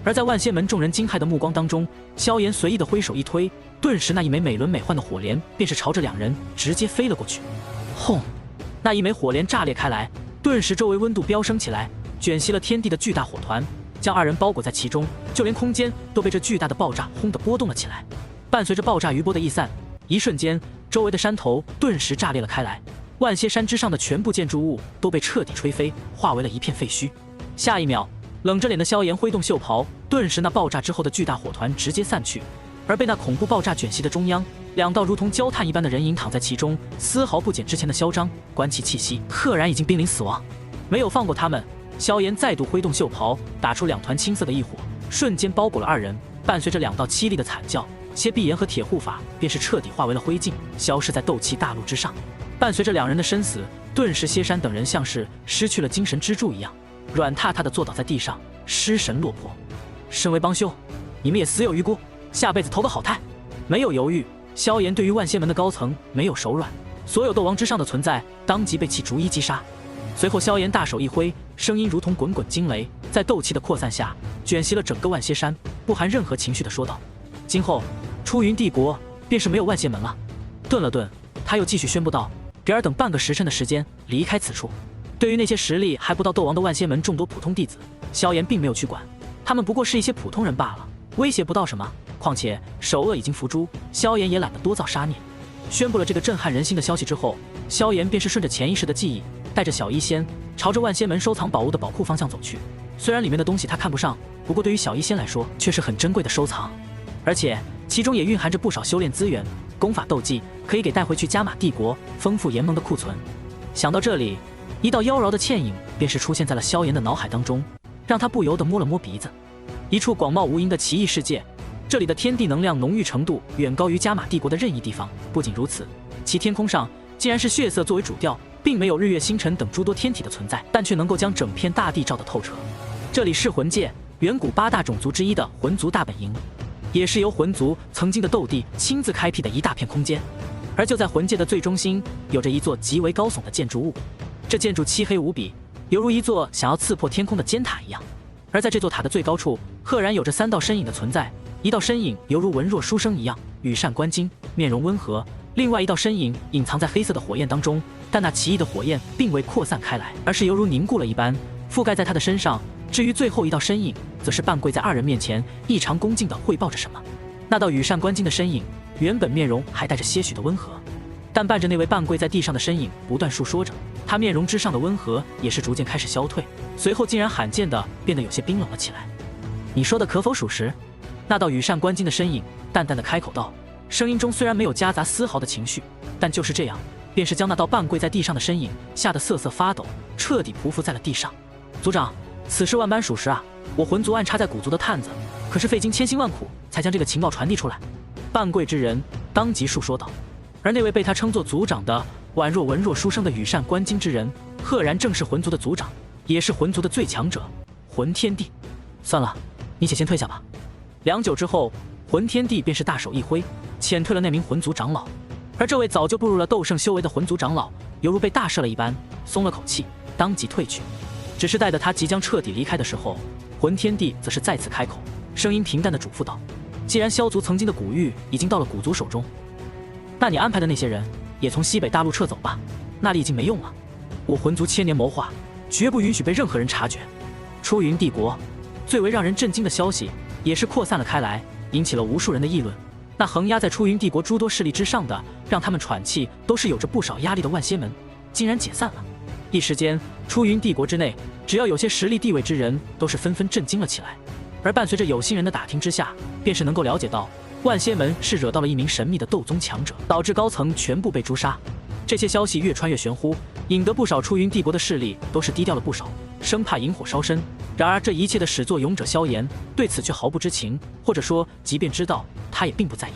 而在万仙门众人惊骇的目光当中，萧炎随意的挥手一推，顿时那一枚美轮美奂的火莲便是朝着2人直接飞了过去。轰！那一枚火莲炸裂开来，顿时周围温度飙升起来，卷熄了天地的巨大火团，将2人包裹在其中，就连空间都被这巨大的爆炸轰得波动了起来。伴随着爆炸余波的溢散，一瞬间，周围的山头顿时炸裂了开来，万蝎山之上的全部建筑物都被彻底吹飞，化为了一片废墟。下一秒，冷着脸的萧炎挥动袖袍，顿时那爆炸之后的巨大火团直接散去，而被那恐怖爆炸卷袭的中央，2道如同焦炭一般的人影躺在其中，丝毫不减之前的嚣张，观其气息，赫然已经濒临死亡。没有放过他们，萧炎再度挥动袖袍，打出2团青色的异火，瞬间包裹了2人。伴随着2道凄厉的惨叫，谢必言和铁护法便是彻底化为了灰烬，消失在斗气大陆之上。伴随着两人的身死，顿时谢山等人像是失去了精神支柱一样，软塌塌地坐倒在地上，失神落魄。身为帮凶，你们也死有余辜，下辈子投个好胎。没有犹豫，萧炎对于万仙门的高层没有手软，所有斗王之上的存在当即被其逐一击杀。随后萧炎大手一挥，声音如同滚滚惊雷，在斗气的扩散下卷袭了整个万仙山，不含任何情绪地说道：今后出云帝国便是没有万仙门了。顿了顿，他又继续宣布道：给尔等半个时辰的时间离开此处。对于那些实力还不到斗王的万仙门众多普通弟子，萧炎并没有去管，他们不过是一些普通人罢了，威胁不到什么。况且首恶已经伏诛，萧炎也懒得多造杀孽。宣布了这个震撼人心的消息之后，萧炎便是顺着潜意识的记忆，带着小医仙朝着万仙门收藏宝物的宝库方向走去。虽然里面的东西他看不上，不过对于小医仙来说却是很珍贵的收藏，而且其中也蕴含着不少修炼资源，功法斗技可以给带回去加玛帝国，丰富炎盟的库存。想到这里，一道妖娆的倩影便是出现在了萧炎的脑海当中，让他不由得摸了摸鼻子。一处广袤无垠的奇异世界，这里的天地能量浓郁程度远高于加玛帝国的任意地方。不仅如此，其天空上竟然是血色作为主调，并没有日月星辰等诸多天体的存在，但却能够将整片大地照得透彻。这里是魂界远古8大种族之一的魂族大本营，也是由魂族曾经的斗帝亲自开辟的一大片空间。而就在魂界的最中心，有着一座极为高耸的建筑物，这建筑漆黑无比，犹如一座想要刺破天空的尖塔一样。而在这座塔的最高处，赫然有着3道身影的存在，一道身影犹如文若书生一样羽扇纶巾，面容温和；另外一道身影隐藏在黑色的火焰当中，但那奇异的火焰并未扩散开来，而是犹如凝固了一般，覆盖在他的身上。至于最后一道身影，则是半跪在2人面前，异常恭敬地汇报着什么。那道羽扇纶巾的身影，原本面容还带着些许的温和，但伴着那位半跪在地上的身影不断述说着，他面容之上的温和也是逐渐开始消退，随后竟然罕见地变得有些冰冷了起来。你说的可否属实？那道羽扇纶巾的身影淡淡地开口道，声音中虽然没有夹杂丝毫的情绪，但就是这样，便是将那道半跪在地上的身影吓得瑟瑟发抖，彻底匍匐在了地上。族长，此事万般属实啊，我魂族暗插在古族的探子，可是费尽千辛万苦才将这个情报传递出来。半跪之人当即述说道。而那位被他称作族长的宛若文若书生的羽扇纶巾之人，赫然正是魂族的族长，也是魂族的最强者魂天帝。算了，你且先退下吧。良久之后，魂天帝便是大手一挥，遣退了那名魂族长老。而这位早就步入了斗圣修为的魂族长老，犹如被大赦了一般，松了口气，当即退去。只是待得他即将彻底离开的时候，魂天帝则是再次开口，声音平淡地嘱咐道：既然萧族曾经的古玉已经到了古族手中，那你安排的那些人也从西北大陆撤走吧，那里已经没用了。我魂族千年谋划，绝不允许被任何人察觉。出云帝国最为让人震惊的消息也是扩散了开来，引起了无数人的议论。那横压在出云帝国诸多势力之上的，让他们喘气都是有着不少压力的万仙门，竟然解散了。一时间，出云帝国之内，只要有些实力地位之人，都是纷纷震惊了起来。而伴随着有心人的打听之下，便是能够了解到，万仙门是惹到了一名神秘的斗宗强者，导致高层全部被诛杀。这些消息越传越玄乎，引得不少出云帝国的势力都是低调了不少，生怕引火烧身。然而这一切的始作俑者萧炎对此却毫不知情，或者说即便知道，他也并不在意。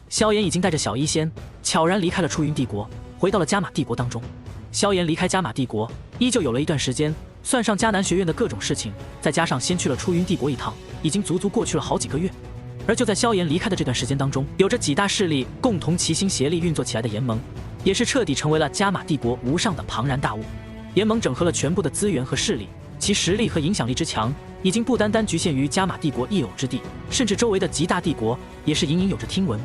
萧炎已经带着小医仙悄然离开了出云帝国，回到了加玛帝国当中。萧炎离开加玛帝国依旧有了一段时间，算上迦南学院的各种事情，再加上先去了出云帝国一趟，已经足足过去了好几个月。而就在萧炎离开的这段时间当中，有着几大势力共同齐心协力运作起来的炎盟，也是彻底成为了加玛帝国无上的庞然大物。炎盟整合了全部的资源和势力，其实力和影响力之强，已经不单单局限于加玛帝国一偶之地，甚至周围的极大帝国也是隐隐有着听闻。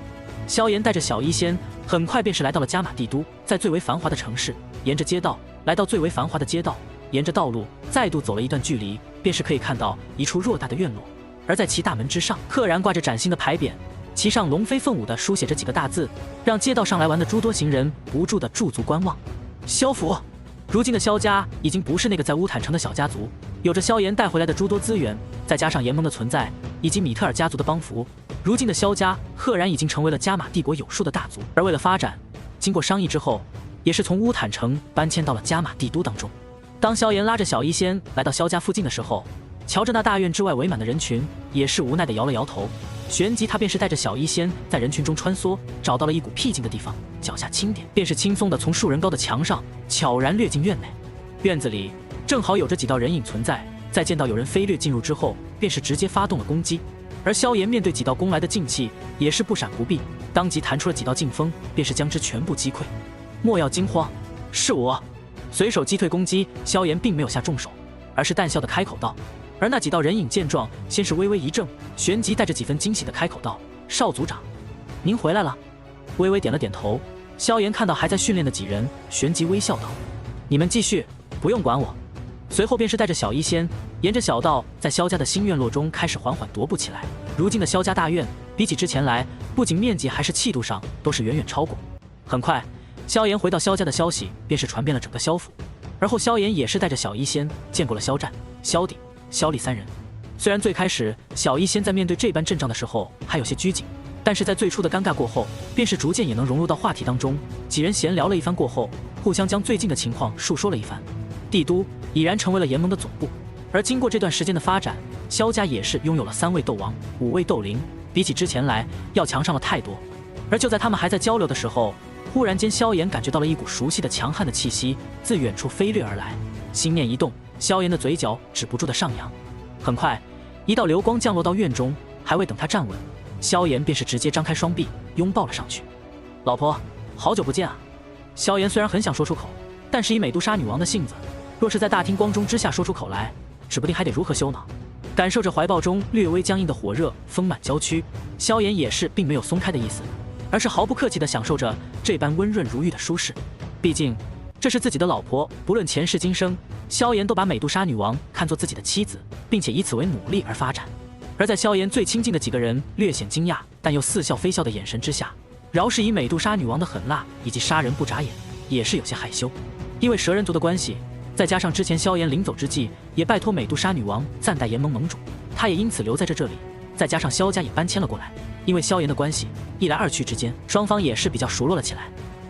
萧炎带着小医仙很快便是来到了加玛帝都，在最为繁华的城市，沿着街道来到最为繁华的街道，沿着道路再度走了一段距离，便是可以看到一处偌大的院落。而在其大门之上，赫然挂着崭新的牌匾，其上龙飞凤舞的书写着几个大字，让街道上来玩的诸多行人不住的驻足观望。萧府，如今的萧家已经不是那个在乌坦城的小家族，有着萧炎带回来的诸多资源，再加上炎盟的存在，以及米特尔家族的帮扶，如今的萧家赫然已经成为了加玛帝国有数的大族。而为了发展，经过商议之后，也是从乌坦城搬迁到了加玛帝都当中。当萧炎拉着小医仙来到萧家附近的时候，瞧着那大院之外围满的人群，也是无奈的摇了摇头。旋即他便是带着小医仙在人群中穿梭，找到了一股僻静的地方，脚下轻点，便是轻松地从数人高的墙上悄然掠进院内。院子里正好有着几道人影存在，在见到有人飞掠进入之后，便是直接发动了攻击。而萧炎面对几道攻来的劲气，也是不闪不避，当即弹出了几道劲风，便是将之全部击溃。莫要惊慌，是我。随手击退攻击，萧炎并没有下重手，而是淡笑地开口道。而那几道人影见状，先是微微一怔，旋即带着几分惊喜地开口道：“少族长，您回来了。”微微点了点头。萧炎看到还在训练的几人，旋即微笑道：“你们继续，不用管我。”随后便是带着小医仙，沿着小道在萧家的新院落中开始缓缓踱步起来。如今的萧家大院，比起之前来，不仅面积还是气度上都是远远超过。很快，萧炎回到萧家的消息便是传遍了整个萧府。而后萧炎也是带着小医仙见过了萧战、萧鼎、萧厉三人。虽然最开始小医仙在面对这般阵仗的时候还有些拘谨，但是在最初的尴尬过后，便是逐渐也能融入到话题当中。几人闲聊了一番过后，互相将最近的情况述说了一番。帝都已然成为了炎盟的总部，而经过这段时间的发展，萧家也是拥有了3位斗王、5位斗灵，比起之前来要强上了太多。而就在他们还在交流的时候，忽然间萧炎感觉到了一股熟悉的强悍的气息自远处飞掠而来，心念一动，萧炎的嘴角止不住的上扬。很快，一道流光降落到院中，还未等他站稳，萧炎便是直接张开双臂拥抱了上去。老婆，好久不见啊！萧炎虽然很想说出口，但是以美杜莎女王的性子，若是在大庭光中之下说出口来，指不定还得如何羞呢。感受着怀抱中略微僵硬的火热丰满娇躯，萧炎也是并没有松开的意思，而是毫不客气地享受着这般温润如玉的舒适。毕竟这是自己的老婆，不论前世今生，萧炎都把美杜莎女王看作自己的妻子，并且以此为努力而发展。而在萧炎最亲近的几个人略显惊讶但又似笑非笑的眼神之下，饶是以美杜莎女王的狠辣以及杀人不眨眼，也是有些害羞。因为蛇人族的关系，再加上之前萧炎临走之际也拜托美杜莎女王暂代炎盟盟主，他也因此留在这里。再加上萧家也搬迁了过来，因为萧炎的关系，一来二去之间，双方也是比较熟络了起来。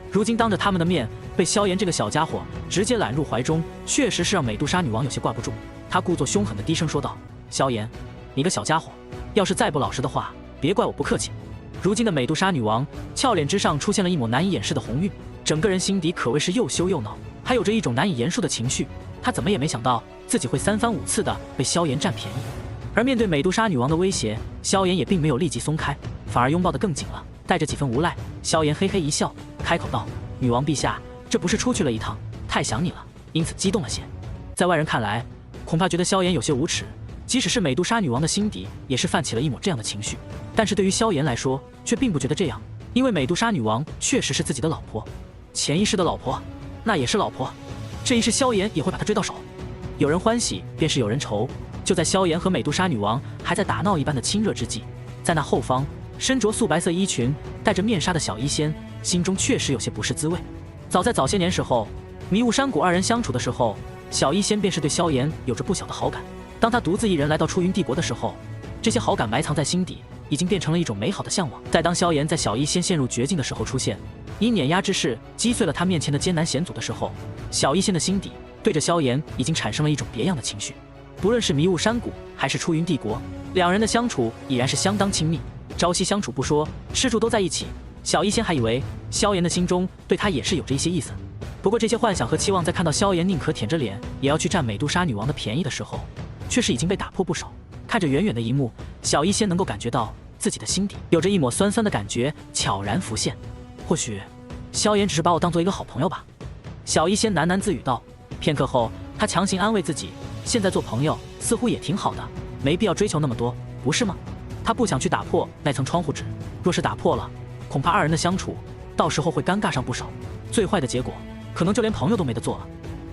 如今当着他们的面被萧炎这个小家伙直接揽入怀中，确实是让美杜莎女王有些挂不住。她故作凶狠的低声说道：“萧炎，你个小家伙，要是再不老实的话，别怪我不客气。”如今的美杜莎女王俏脸之上出现了一抹难以掩饰的红晕，整个人心底可谓是又羞又恼，还有着一种难以言述的情绪。她怎么也没想到自己会3番5次的被萧炎占便宜。而面对美杜莎女王的威胁，萧炎也并没有立即松开，反而拥抱得更紧了，带着几分无赖。萧炎嘿嘿一笑，开口道：“女王陛下，这不是出去了一趟，太想你了，因此激动了些。”在外人看来，恐怕觉得萧炎有些无耻，即使是美杜莎女王的心底也是泛起了一抹这样的情绪。但是对于萧炎来说，却并不觉得这样，因为美杜莎女王确实是自己的老婆，前一世的老婆，那也是老婆，这一世萧炎也会把她追到手。有人欢喜，便是有人愁。就在萧炎和美杜莎女王还在打闹一般的亲热之际，在那后方，身着素白色衣裙、戴着面纱的小医仙，心中确实有些不是滋味。早在早些年时候，迷雾山谷2人相处的时候，小医仙便是对萧炎有着不小的好感。当他独自一人来到出云帝国的时候，这些好感埋藏在心底，已经变成了一种美好的向往。在当萧炎在小医仙陷入绝境的时候出现，以碾压之势击碎了他面前的艰难险阻的时候，小医仙的心底对着萧炎已经产生了一种别样的情绪。不论是迷雾山谷还是出云帝国，2人的相处已然是相当亲密，朝夕相处不说，吃住都在一起。小医仙还以为萧炎的心中对他也是有着一些意思，不过这些幻想和期望在看到萧炎宁可舔着脸也要去占美杜莎女王的便宜的时候，却是已经被打破不少。看着远远的一幕，小医仙能够感觉到自己的心底有着一抹酸酸的感觉悄然浮现。或许萧炎只是把我当做一个好朋友吧。小医仙喃喃自语道。片刻后，他强行安慰自己，现在做朋友似乎也挺好的，没必要追求那么多，不是吗？他不想去打破那层窗户纸，若是打破了，恐怕2人的相处到时候会尴尬上不少，最坏的结果可能就连朋友都没得做了。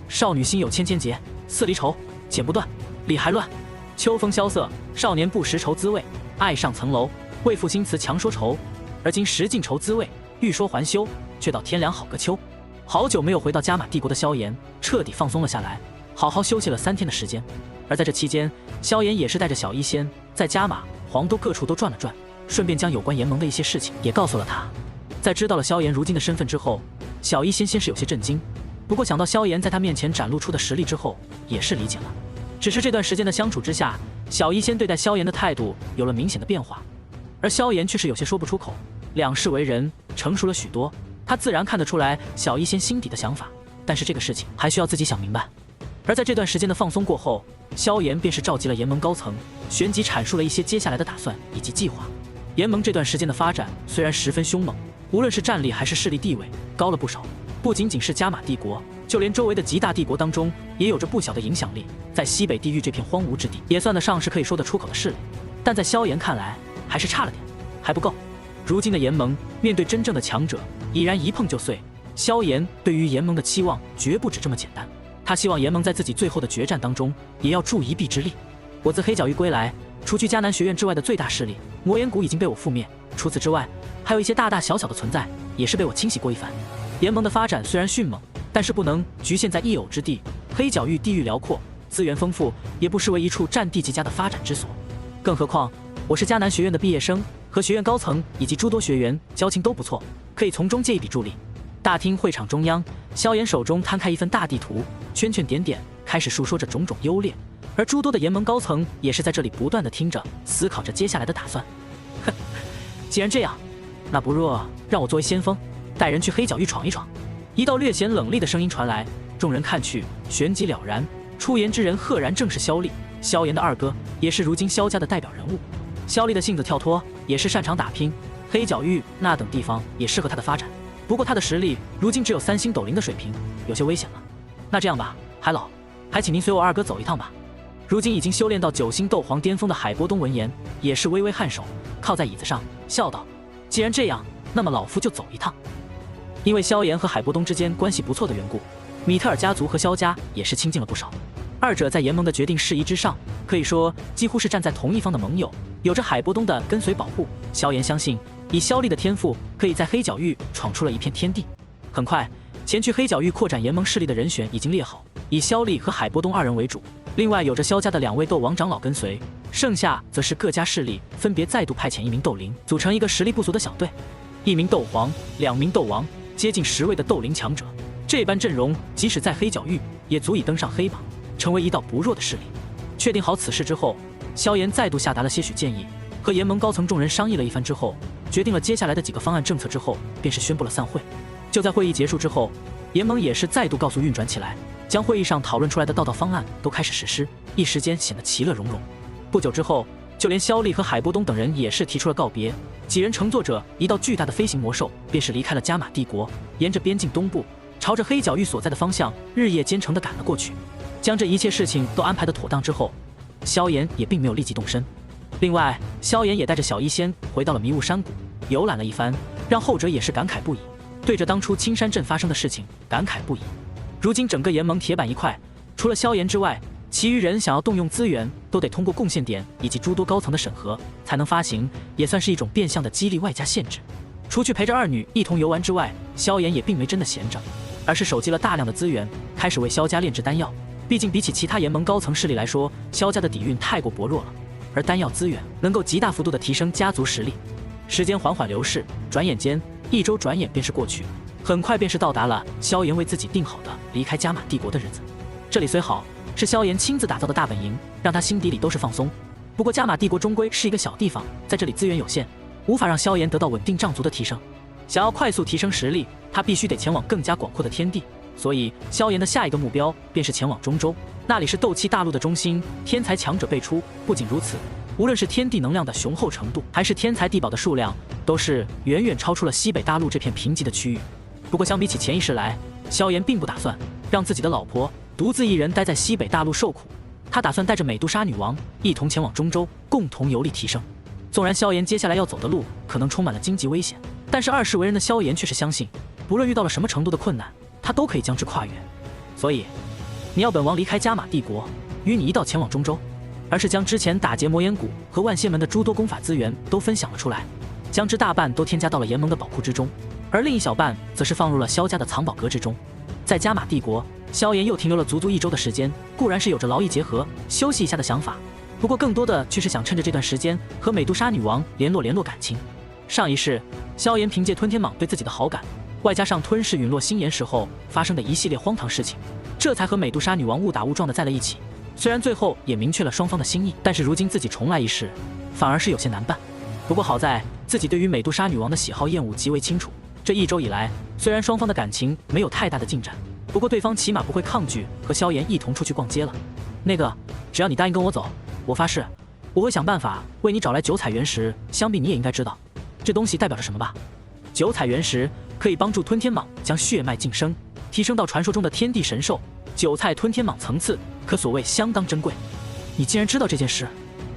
少女心有千千结，似离愁，剪不断，理还乱。秋风萧瑟，少年不识愁滋味。爱上层楼，为赋新词强说愁。而今识尽愁滋味，欲说还休，却道天凉好个秋。好久没有回到加玛帝国的萧炎彻底放松了下来，好好休息了3天的时间。而在这期间，萧炎也是带着小医仙在加玛、黄都各处都转了转，顺便将有关炎盟的一些事情也告诉了他。在知道了萧炎如今的身份之后，小医仙先是有些震惊，不过想到萧炎在他面前展露出的实力之后，也是理解了。只是这段时间的相处之下，小医仙对待萧炎的态度有了明显的变化。而萧炎却是有些说不出口。两世为人，成熟了许多，他自然看得出来小医仙心底的想法，但是这个事情还需要自己想明白。而在这段时间的放松过后，萧炎便是召集了炎盟高层，旋即阐述了一些接下来的打算以及计划。炎盟这段时间的发展虽然十分凶猛，无论是战力还是势力地位高了不少，不仅仅是加玛帝国，就连周围的极大帝国当中也有着不小的影响力。在西北地域这片荒芜之地，也算得上是可以说得出口的势力。但在萧炎看来，还是差了点，还不够。如今的炎盟面对真正的强者，已然一碰就碎。萧炎对于炎盟的期望绝不止这么简单，他希望炎盟在自己最后的决战当中也要助一臂之力。我自黑角域归来，除去迦南学院之外的最大势力魔岩谷已经被我覆灭，除此之外，还有一些大大小小的存在也是被我清洗过一番。炎盟的发展虽然迅猛，但是不能局限在一偶之地。黑角域地域辽阔，资源丰富，也不失为一处战地极佳的发展之所。更何况我是迦南学院的毕业生，和学院高层以及诸多学员交情都不错，可以从中借一笔助力。大厅会场中央，萧炎手中摊开一份大地图，圈圈点点，开始述说着种种优劣。而诸多的炎盟高层也是在这里不断的听着，思考着接下来的打算。哼，既然这样，那不若让我作为先锋，带人去黑角域闯一闯。一道略显冷厉的声音传来，众人看去，旋即了然。出言之人赫然正是萧厉，萧炎的二哥，也是如今萧家的代表人物。萧厉的性子跳脱，也是擅长打拼，黑角域那等地方也适合他的发展。不过他的实力如今只有3星斗灵的水平，有些危险了。那这样吧，海老，还请您随我二哥走一趟吧。如今已经修炼到9星斗皇巅峰的海波东闻言，也是微微颔首，靠在椅子上，笑道：“既然这样，那么老夫就走一趟。”因为萧炎和海波东之间关系不错的缘故，米特尔家族和萧家也是亲近了不少。二者在炎盟的决定事宜之上，可以说几乎是站在同一方的盟友。有着海波东的跟随保护，萧炎相信以萧厉的天赋，可以在黑角域闯出了一片天地。很快，前去黑角域扩展炎盟势力的人选已经列好，以萧厉和海波东2人为主，另外有着萧家的2位斗王长老跟随，剩下则是各家势力分别再度派遣1名斗灵，组成一个实力不俗的小队，1名斗皇，2名斗王，接近10位的斗灵强者。这般阵容，即使在黑角域，也足以登上黑榜，成为一道不弱的势力。确定好此事之后，萧炎再度下达了些许建议，和炎盟高层众人商议了一番之后，决定了接下来的几个方案政策之后，便是宣布了散会。就在会议结束之后，炎盟也是再度告诉运转起来，将会议上讨论出来的道方案都开始实施，一时间显得其乐融融。不久之后，就连萧厉和海波东等人也是提出了告别，几人乘坐着一道巨大的飞行魔兽，便是离开了加玛帝国，沿着边境东部，朝着黑角域所在的方向日夜兼程地赶了过去。将这一切事情都安排得妥当之后，萧炎也并没有立即动身。另外，萧炎也带着小医仙回到了迷雾山谷，游览了一番，让后者也是感慨不已，对着当初青山镇发生的事情感慨不已。如今整个炎盟铁板一块，除了萧炎之外，其余人想要动用资源，都得通过贡献点以及诸多高层的审核才能发行，也算是一种变相的激励外加限制。除去陪着二女一同游玩之外，萧炎也并没真的闲着，而是收集了大量的资源，开始为萧家炼制丹药。毕竟比起其他炎盟高层势力来说，萧家的底蕴太过薄弱了，而丹药资源能够极大幅度的提升家族实力。时间缓缓流逝，转眼间1周转眼便是过去，很快便是到达了萧炎为自己定好的离开加玛帝国的日子。这里虽好是萧炎亲自打造的大本营，让他心底里都是放松，不过加玛帝国终归是一个小地方，在这里资源有限，无法让萧炎得到稳定仗足的提升。想要快速提升实力，他必须得前往更加广阔的天地。所以萧炎的下一个目标便是前往中州，那里是斗气大陆的中心，天才强者辈出。不仅如此，无论是天地能量的雄厚程度，还是天才地宝的数量，都是远远超出了西北大陆这片贫瘠的区域。不过相比起前一世来，萧炎并不打算让自己的老婆独自一人待在西北大陆受苦，他打算带着美杜莎女王一同前往中州，共同游历提升。纵然萧炎接下来要走的路可能充满了荆棘危险，但是2世为人的萧炎却是相信，不论遇到了什么程度的困难，他都可以将之跨越。所以你要本王离开加玛帝国，与你一道前往中州，而是将之前打劫魔岩谷和万仙门的诸多功法资源都分享了出来，将之大半都添加到了炎盟的宝库之中，而另一小半则是放入了萧家的藏宝阁之中。在加玛帝国，萧炎又停留了足足1周的时间，固然是有着劳逸结合休息一下的想法，不过更多的却是想趁着这段时间和美杜莎女王联络感情。上一世萧炎凭借吞天蟒对自己的好感，外加上吞噬陨落星岩时候发生的一系列荒唐事情，这才和美杜莎女王误打误撞的在了一起。虽然最后也明确了双方的心意，但是如今自己重来一世，反而是有些难办。不过好在自己对于美杜莎女王的喜好厌恶极为清楚。这1周以来，虽然双方的感情没有太大的进展，不过对方起码不会抗拒和萧炎一同出去逛街了。那个，只要你答应跟我走，我发誓，我会想办法为你找来9彩原石。想必你也应该知道，这东西代表着什么吧？9彩原石可以帮助吞天蟒将血脉晋升，提升到传说中的天地神兽9彩吞天蟒层次，可所谓相当珍贵。你竟然知道这件事？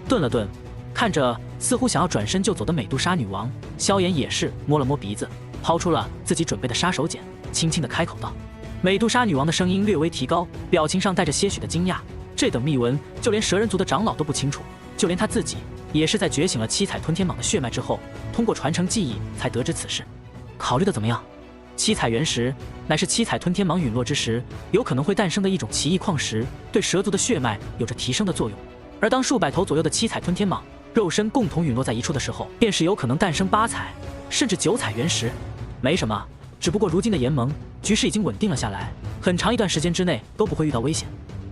顿了顿，看着似乎想要转身就走的美杜莎女王，萧炎也是摸了摸鼻子，抛出了自己准备的杀手锏，轻轻地开口道。美杜莎女王的声音略微提高，表情上带着些许的惊讶。这等秘闻，就连蛇人族的长老都不清楚，就连他自己也是在觉醒了7彩吞天蟒的血脉之后，通过传承记忆才得知此事。考虑的怎么样？7彩原石乃是7彩吞天蟒陨落之时有可能会诞生的一种奇异矿石，对蛇族的血脉有着提升的作用。而当数百头左右的7彩吞天蟒肉身共同陨落在一处的时候，便是有可能诞生8彩甚至9彩原石。没什么，只不过如今的联盟局势已经稳定了下来，很长一段时间之内都不会遇到危险，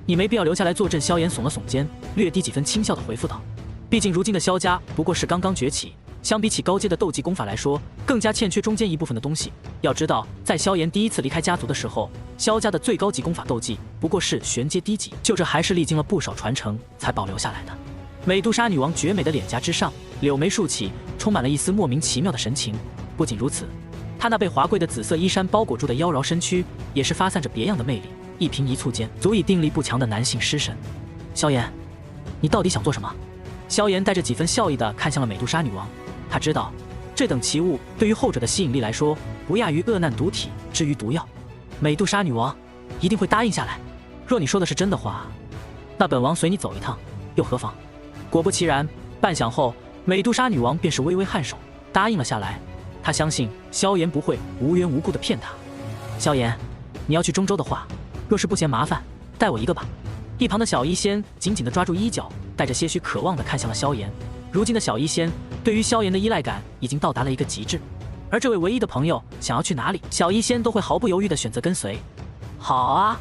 你没必要留下来坐镇。萧炎耸了耸肩，略低几分轻笑地回复道。毕竟如今的萧家不过是刚刚崛起，相比起高阶的斗技功法来说，更加欠缺中间一部分的东西。要知道，在萧炎第一次离开家族的时候，萧家的最高级功法斗技不过是玄阶低级，就这还是历经了不少传承才保留下来的。美杜莎女王绝美的脸颊之上，柳眉竖起，充满了一丝莫名其妙的神情。不仅如此，她那被华贵的紫色衣衫包裹住的妖娆身躯，也是发散着别样的魅力，一颦一蹙间，足以定力不强的男性尸神。萧炎，你到底想做什么？萧炎带着几分笑意地看向了美杜莎女王。他知道，这等奇物对于后者的吸引力来说，不亚于恶难毒体之于毒药。美杜莎女王一定会答应下来。若你说的是真的话，那本王随你走一趟，又何妨？果不其然，半晌后，美杜莎女王便是微微颔首，答应了下来。她相信萧炎不会无缘无故的骗她。萧炎，你要去中州的话，若是不嫌麻烦，带我一个吧。一旁的小医仙紧紧地抓住衣角，带着些许渴望地看向了萧炎。如今的小医仙对于萧炎的依赖感已经到达了一个极致，而这位唯一的朋友想要去哪里，小医仙都会毫不犹豫地选择跟随。好啊，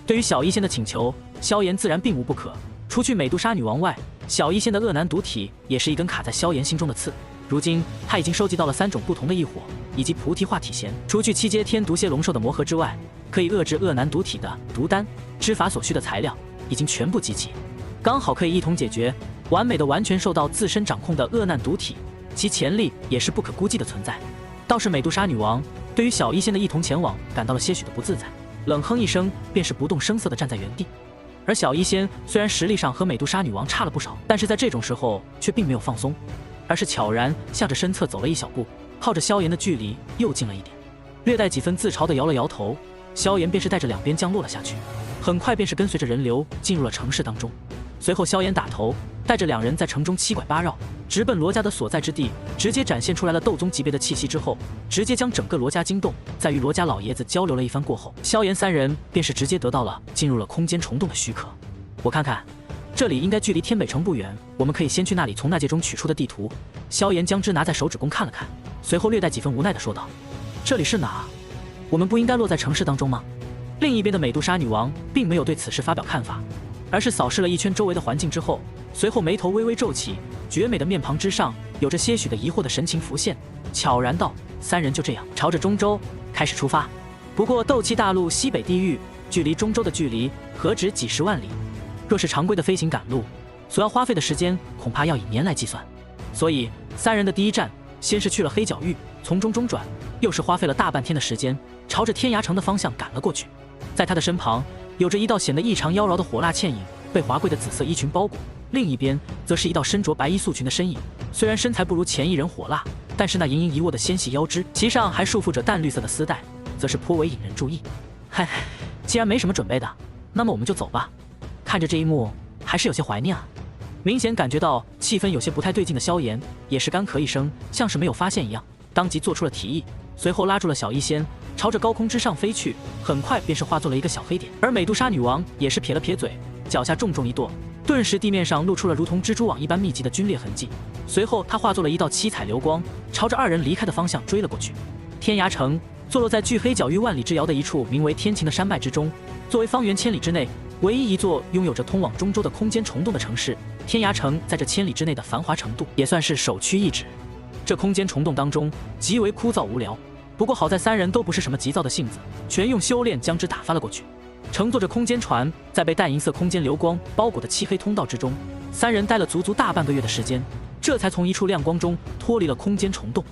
对于小医仙的请求，萧炎自然并无不可。除去美杜莎女王外，小医仙的恶难毒体也是一根卡在萧炎心中的刺。如今他已经收集到了3种不同的异火，以及菩提化体弦，除去7阶天毒蝎龙兽的魔核之外，可以遏制恶难毒体的毒丹、之法所需的材料已经全部集齐，刚好可以一同解决完美的完全受到自身掌控的恶难毒体，其潜力也是不可估计的存在。倒是美杜莎女王对于小医仙的一同前往感到了些许的不自在，冷哼一声，便是不动声色地站在原地。而小医仙虽然实力上和美杜莎女王差了不少，但是在这种时候却并没有放松，而是悄然向着身侧走了一小步，靠着萧炎的距离又近了一点，略带几分自嘲地摇了摇头。萧炎便是带着两边降落了下去，很快便是跟随着人流进入了城市当中。随后萧炎打头，带着2人在城中7拐8绕，直奔罗家的所在之地，直接展现出来了斗宗级别的气息之后，直接将整个罗家惊动。在与罗家老爷子交流了一番过后，萧炎3人便是直接得到了进入了空间虫洞的许可。我看看，这里应该距离天北城不远，我们可以先去那里从纳戒中取出的地图。萧炎将之拿在手指公看了看，随后略带几分无奈地说道：“这里是哪？我们不应该落在城市当中吗？”另一边的美杜莎女王并没有对此事发表看法，而是扫视了一圈周围的环境之后，随后眉头微微皱起，绝美的面庞之上有着些许的疑惑的神情浮现，悄然道：“3人就这样朝着中州开始出发。不过斗气大陆西北地域距离中州的距离何止几10万里，若是常规的飞行赶路，所要花费的时间恐怕要以年来计算。所以3人的第一站先是去了黑角域，从中中转，又是花费了大半天的时间，朝着天涯城的方向赶了过去。在他的身旁有着一道显得异常妖娆的火蜡倩影，被华贵的紫色衣裙包裹，另一边则是一道身着白衣素裙的身影。虽然身材不如前一人火蜡，但是那盈盈一握的纤细腰肢，其上还束缚着淡绿色的丝带，则是颇为引人注意。嗨，既然没什么准备的，那么我们就走吧。看着这一幕，还是有些怀念啊。明显感觉到气氛有些不太对劲的萧炎，也是干咳一声，像是没有发现一样，当即做出了提议，随后拉住了小医仙，朝着高空之上飞去，很快便是化作了一个小黑点。而美杜莎女王也是撇了撇嘴，脚下重重一跺，顿时地面上露出了如同蜘蛛网一般密集的皲裂痕迹。随后她化作了一道7彩流光，朝着2人离开的方向追了过去。天涯城坐落在距黑角域万里之遥的一处名为天晴的山脉之中，作为方圆千里之内唯一一座拥有着通往中州的空间虫洞的城市，天涯城在这千里之内的繁华程度也算是首屈一指。这空间虫洞当中极为枯燥无聊，不过好在三人都不是什么急躁的性子，全用修炼将之打发了过去。乘坐着空间船，在被淡银色空间流光包裹的漆黑通道之中，三人待了足足大半个月的时间，这才从一处亮光中脱离了空间虫洞，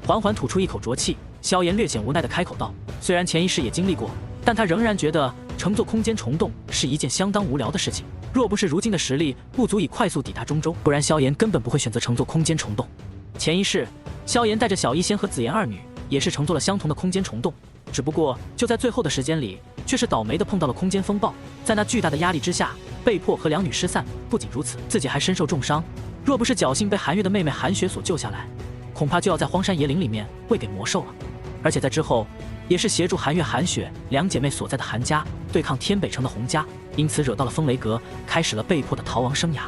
缓缓吐出一口浊气。萧炎略显无奈地开口道：“虽然潜意识也经历过，但他仍然觉得乘坐空间虫洞是一件相当无聊的事情。若不是如今的实力不足以快速抵达中州，不然萧炎根本不会选择乘坐空间虫洞。”前一世，萧炎带着小医仙和紫妍二女也是乘坐了相同的空间虫洞，只不过就在最后的时间里，却是倒霉的碰到了空间风暴，在那巨大的压力之下，被迫和两女失散。不仅如此，自己还身受重伤。若不是侥幸被韩月的妹妹韩雪所救下来，恐怕就要在荒山野岭里面喂给魔兽了。而且在之后，也是协助韩月、韩雪两姐妹所在的韩家对抗天北城的洪家，因此惹到了风雷阁，开始了被迫的逃亡生涯。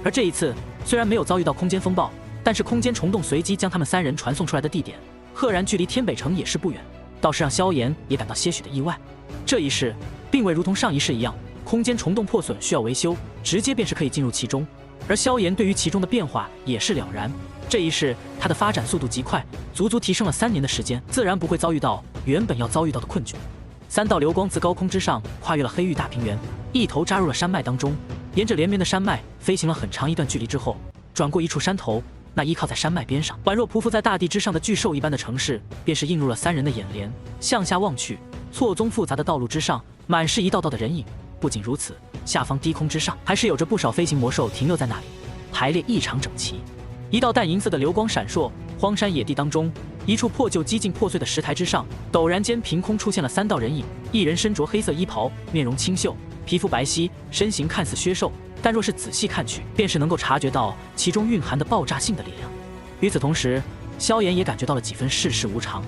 而这一次虽然没有遭遇到空间风暴，但是空间虫洞随机将他们三人传送出来的地点，赫然距离天北城也是不远，倒是让萧炎也感到些许的意外。这一世并未如同上一世一样，空间虫洞破损需要维修，直接便是可以进入其中，而萧炎对于其中的变化也是了然。这一世他的发展速度极快，足足提升了3年的时间，自然不会遭遇到原本要遭遇到的困局。3道流光自高空之上跨越了黑域大平原，一头扎入了山脉当中，沿着连绵的山脉飞行了很长一段距离之后，转过一处山头，那依靠在山脉边上宛若匍匐在大地之上的巨兽一般的城市，便是映入了三人的眼帘。向下望去，错综复杂的道路之上满是一道道的人影。不仅如此，下方低空之上还是有着不少飞行魔兽停留在那里，排列异常整齐。一道淡银色的流光闪烁，荒山野地当中，一处破旧几近破碎的石台之上，陡然间凭空出现了3道人影。一人身着黑色衣袍，面容清秀，皮肤白皙，身形看似削瘦，但若是仔细看去，便是能够察觉到其中蕴含的爆炸性的力量。与此同时，萧炎也感觉到了几分世事无常。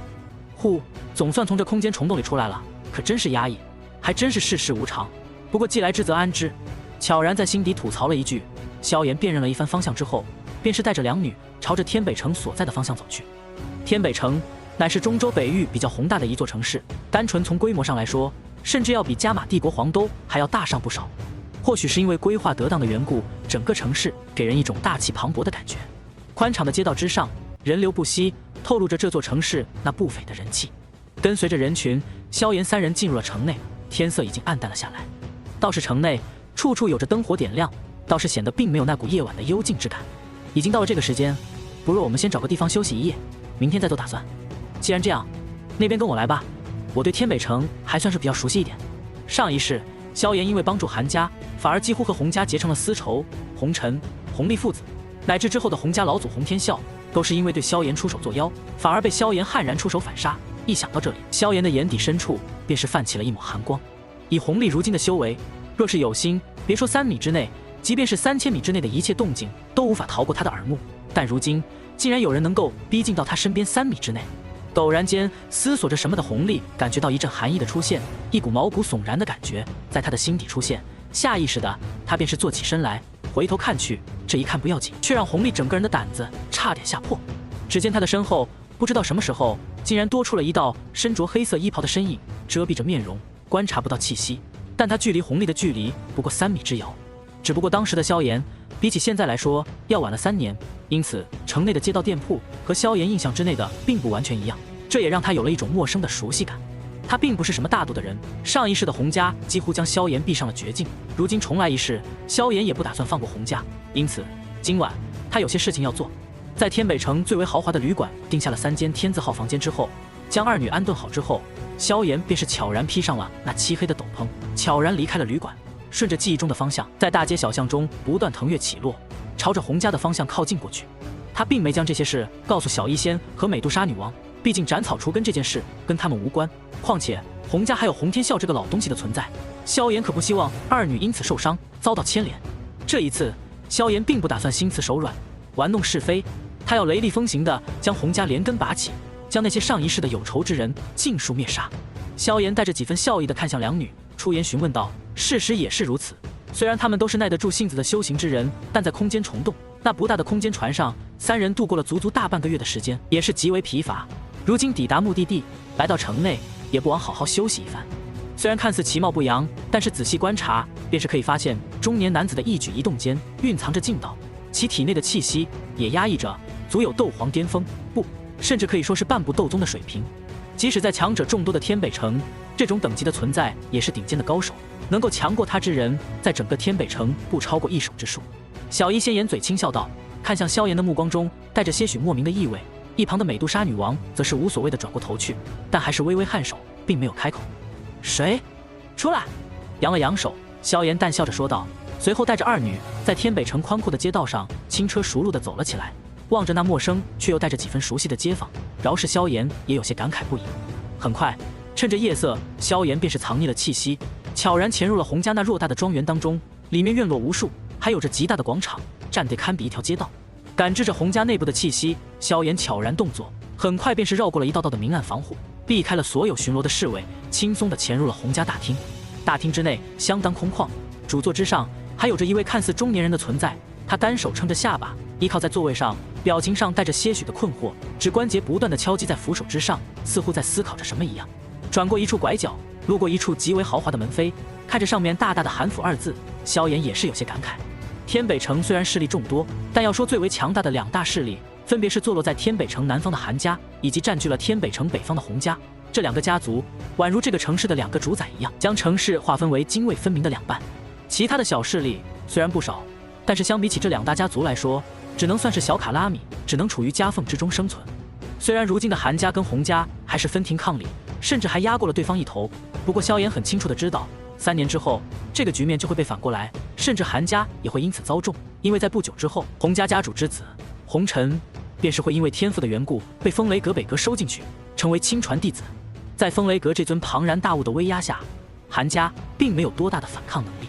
总算从这空间虫洞里出来了，可真是压抑，还真是世事无常。不过既来之则安之，悄然在心底吐槽了一句。萧炎辨认了一番方向之后，便是带着两女朝着天北城所在的方向走去。天北城乃是中州北域比较宏大的一座城市，单纯从规模上来说，甚至要比加玛帝国皇都还要大上不少。或许是因为规划得当的缘故，整个城市给人一种大气磅礴的感觉。宽敞的街道之上，人流不息，透露着这座城市那不菲的人气。跟随着人群，萧炎3人进入了城内，天色已经暗淡了下来。倒是城内处处有着灯火点亮，倒是显得并没有那股夜晚的幽静之感。已经到了这个时间，不如我们先找个地方休息一夜，明天再做打算。既然这样，那边跟我来吧，我对天北城还算是比较熟悉一点。上一世，萧炎因为帮助韩家，反而几乎和洪家结成了私仇。洪尘、洪立父子，乃至之后的洪家老祖洪天啸，都是因为对萧炎出手作妖，反而被萧炎悍然出手反杀。一想到这里，萧炎的眼底深处便是泛起了一抹寒光。以洪立如今的修为，若是有心，别说3米之内，即便是3000米之内的一切动静都无法逃过他的耳目。但如今竟然有人能够逼近到他身边3米之内。陡然间思索着什么的洪立感觉到一阵寒意的出现，一股毛骨悚然的感觉在他的心底出现。下意识的他便是坐起身来，回头看去，这一看不要紧，却让洪立整个人的胆子差点吓破。只见他的身后不知道什么时候竟然多出了一道身着黑色衣袍的身影，遮蔽着面容，观察不到气息，但他距离洪立的距离不过3米之遥。只不过当时的萧炎比起现在来说要晚了3年，因此城内的街道店铺和萧炎印象之内的并不完全一样，这也让他有了一种陌生的熟悉感。他并不是什么大度的人，上一世的洪家几乎将萧炎逼上了绝境，如今重来一世，萧炎也不打算放过洪家，因此今晚他有些事情要做。在天北城最为豪华的旅馆定下了3间天字号房间之后，将2女安顿好之后，萧炎便是悄然披上了那漆黑的斗篷，悄然离开了旅馆，顺着记忆中的方向，在大街小巷中不断腾跃起落，朝着洪家的方向靠近过去。他并没将这些事告诉小医仙和美杜莎女王，毕竟斩草除根这件事跟他们无关。况且洪家还有洪天啸这个老东西的存在，萧炎可不希望2女因此受伤，遭到牵连。这一次，萧炎并不打算心慈手软，玩弄是非，他要雷厉风行的将洪家连根拔起，将那些上一世的有仇之人尽数灭杀。萧炎带着几分笑意的看向2女，出言询问道：“事实也是如此。虽然他们都是耐得住性子的修行之人，但在空间虫洞那不大的空间船上，3人度过了足足大半个月的时间，也是极为疲乏。如今抵达目的地，来到城内，也不枉好好休息一番。虽然看似其貌不扬，但是仔细观察，便是可以发现中年男子的一举一动间蕴藏着劲道，其体内的气息也压抑着足有斗皇巅峰，不，甚至可以说是半步斗宗的水平。即使在强者众多的天北城，这种等级的存在也是顶尖的高手，能够强过他之人，在整个天北城不超过1手之数。小医仙掩嘴轻笑道，看向萧炎的目光中带着些许莫名的意味。一旁的美杜莎女王则是无所谓的转过头去，但还是微微颔首，并没有开口。谁？出来！扬了扬手，萧炎淡笑着说道，随后带着二女在天北城宽阔的街道上轻车熟路地走了起来。望着那陌生却又带着几分熟悉的街坊，饶是萧炎也有些感慨不已。很快，趁着夜色，萧炎便是藏匿了气息，悄然潜入了洪家那偌大的庄园当中。里面院落无数，还有着极大的广场，占地堪比一条街道。感知着洪家内部的气息，萧炎悄然动作，很快便是绕过了一道道的明暗防护，避开了所有巡逻的侍卫，轻松地潜入了洪家大厅。大厅之内相当空旷，主座之上还有着一位看似中年人的存在，他单手撑着下巴，依靠在座位上，表情上带着些许的困惑，指关节不断地敲击在扶手之上，似乎在思考着什么一样。转过一处拐角，路过一处极为豪华的门扉，看着上面大大的韩府2字，萧炎也是有些感慨。天北城虽然势力众多，但要说最为强大的2大势力，分别是坐落在天北城南方的韩家，以及占据了天北城北方的洪家。这2个家族宛如这个城市的2个主宰一样，将城市划分为泾渭分明的2半。其他的小势力虽然不少，但是相比起这2大家族来说，只能算是小卡拉米，只能处于夹缝之中生存。虽然如今的韩家跟洪家还是分庭抗礼，甚至还压过了对方一头，不过萧炎很清楚地知道，3年之后这个局面就会被反过来，甚至韩家也会因此遭重，因为在不久之后，洪家家主之子洪尘便是会因为天赋的缘故被风雷阁北阁收进去，成为亲传弟子。在风雷阁这尊庞然大物的威压下，韩家并没有多大的反抗能力。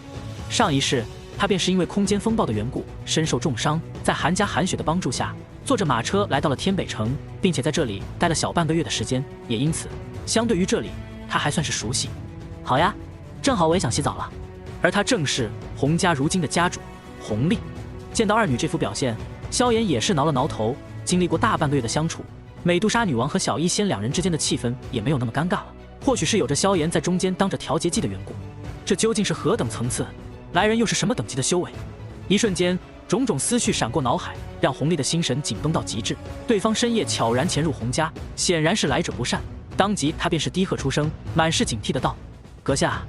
上一世他便是因为空间风暴的缘故身受重伤，在韩家韩雪的帮助下，坐着马车来到了天北城，并且在这里待了小半个月的时间，也因此相对于这里他还算是熟悉。好呀，正好我也想洗澡了。而他正是洪家如今的家主洪丽。见到二女这副表现，萧炎也是挠了挠头。经历过大半个月的相处，美杜莎女王和小医仙2人之间的气氛也没有那么尴尬了。或许是有着萧炎在中间当着调节剂的缘故，这究竟是何等层次？来人又是什么等级的修为？一瞬间，种种思绪闪过脑海，让洪丽的心神紧绷到极致。对方深夜悄然潜入洪家，显然是来者不善。当即他便是低喝出声，满是警惕的道：“阁下，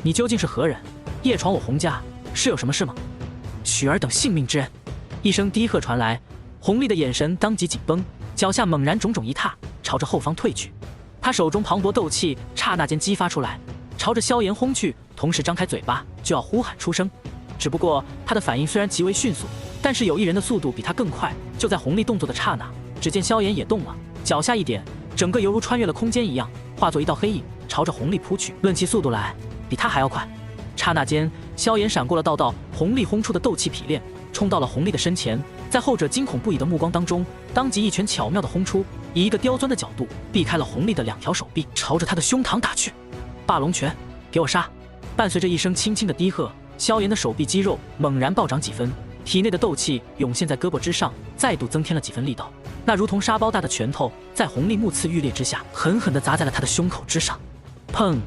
你究竟是何人？夜闯我洪家，是有什么事吗？取尔等性命之恩！”一声低喝传来，洪丽的眼神当即紧绷，脚下猛然种种一踏，朝着后方退去。他手中磅礴斗气刹那间激发出来，朝着萧炎轰去，同时张开嘴巴就要呼喊出声。只不过他的反应虽然极为迅速，但是有一人的速度比他更快。就在洪丽动作的刹那，只见萧炎也动了，脚下一点，整个犹如穿越了空间一样，化作一道黑影，朝着洪丽扑去。论其速度来，比他还要快。刹那间，萧炎闪过了道道洪丽轰出的斗气劈链，冲到了洪丽的身前，在后者惊恐不已的目光当中，当即一拳巧妙的轰出，以一个刁钻的角度避开了洪丽的2条手臂，朝着他的胸膛打去。霸龙拳，给我杀！伴随着一声轻轻的低喝，萧炎的手臂肌肉猛然暴涨几分，体内的斗气涌现在胳膊之上，再度增添了几分力道。那如同沙包大的拳头，在洪丽目刺欲裂之下，狠狠地砸在了他的胸口之上。砰！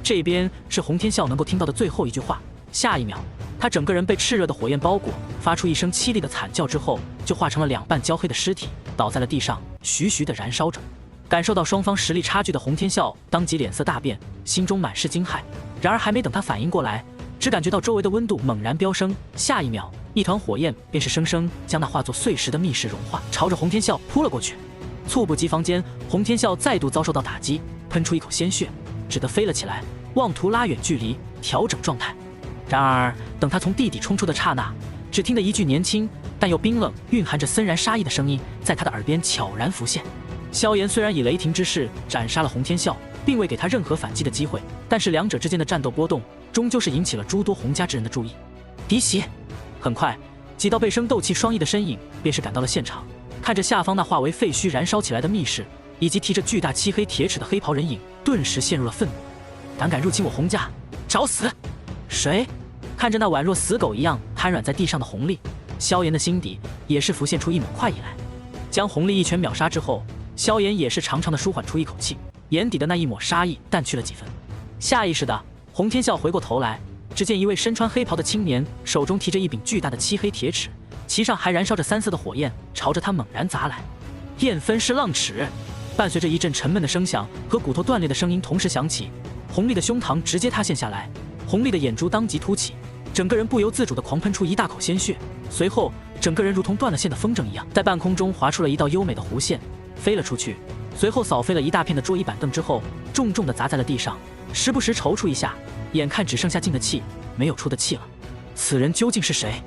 这边是洪天啸能够听到的最后一句话。下一秒，他整个人被炽热的火焰包裹，发出一声凄厉的惨叫之后，就化成了2半焦黑的尸体，倒在了地上，徐徐地燃烧着。感受到双方实力差距的洪天啸当即脸色大变，心中满是惊骇。然而还没等他反应过来，只感觉到周围的温度猛然飙升，下一秒，一团火焰便是生生将那化作碎石的密室融化，朝着洪天啸扑了过去。猝不及防间，洪天啸再度遭受到打击，喷出一口鲜血，只得飞了起来，妄图拉远距离，调整状态。然而等他从地底冲出的刹那，只听得一句年轻但又冰冷、蕴含着森然杀意的声音在他的耳边悄然浮现。萧炎虽然以雷霆之势斩杀了洪天啸，并未给他任何反击的机会，但是2者之间的战斗波动终究是引起了诸多洪家之人的注意。敌袭！很快，几道被生斗气双翼的身影便是赶到了现场，看着下方那化为废墟燃烧起来的密室，以及提着巨大漆黑铁齿的黑袍人影，顿时陷入了愤怒。敢入侵我洪家，找死！谁？看着那宛若死狗一样瘫软在地上的洪丽，萧炎的心底也是浮现出一抹快意来。将洪丽一拳秒杀之后，萧炎也是长长的舒缓出一口气，眼底的那一抹杀意淡去了几分。下意识的，洪天啸回过头来，只见一位身穿黑袍的青年手中提着一柄巨大的漆黑铁尺，其上还燃烧着3色的火焰，朝着他猛然砸来。焰分式浪尺，伴随着一阵沉闷的声响和骨头断裂的声音同时响起，洪丽的胸膛直接塌陷下来，洪丽的眼珠当即凸起，整个人不由自主地狂喷出一大口鲜血，随后整个人如同断了线的风筝一样，在半空中划出了一道优美的弧线，飞了出去，随后扫飞了一大片的桌椅板凳之后，重重地砸在了地上，时不时踌躇一下，眼看只剩下进的气，没有出的气了。此人究竟是谁？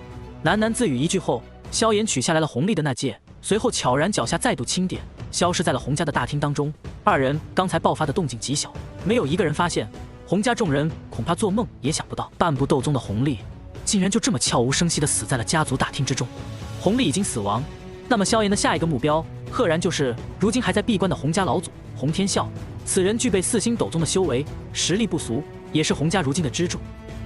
喃喃自语一句后，萧炎取下来了洪丽的那戒，随后悄然脚下再度轻点，消失在了洪家的大厅当中。二人刚才爆发的动静极小，没有一个人发现。洪家众人恐怕做梦也想不到，半步斗宗的洪丽竟然就这么悄无声息地死在了家族大厅之中。洪丽已经死亡，那么萧炎的下一个目标赫然就是如今还在闭关的洪家老祖洪天啸。此人具备4星斗宗的修为，实力不俗，也是洪家如今的支柱。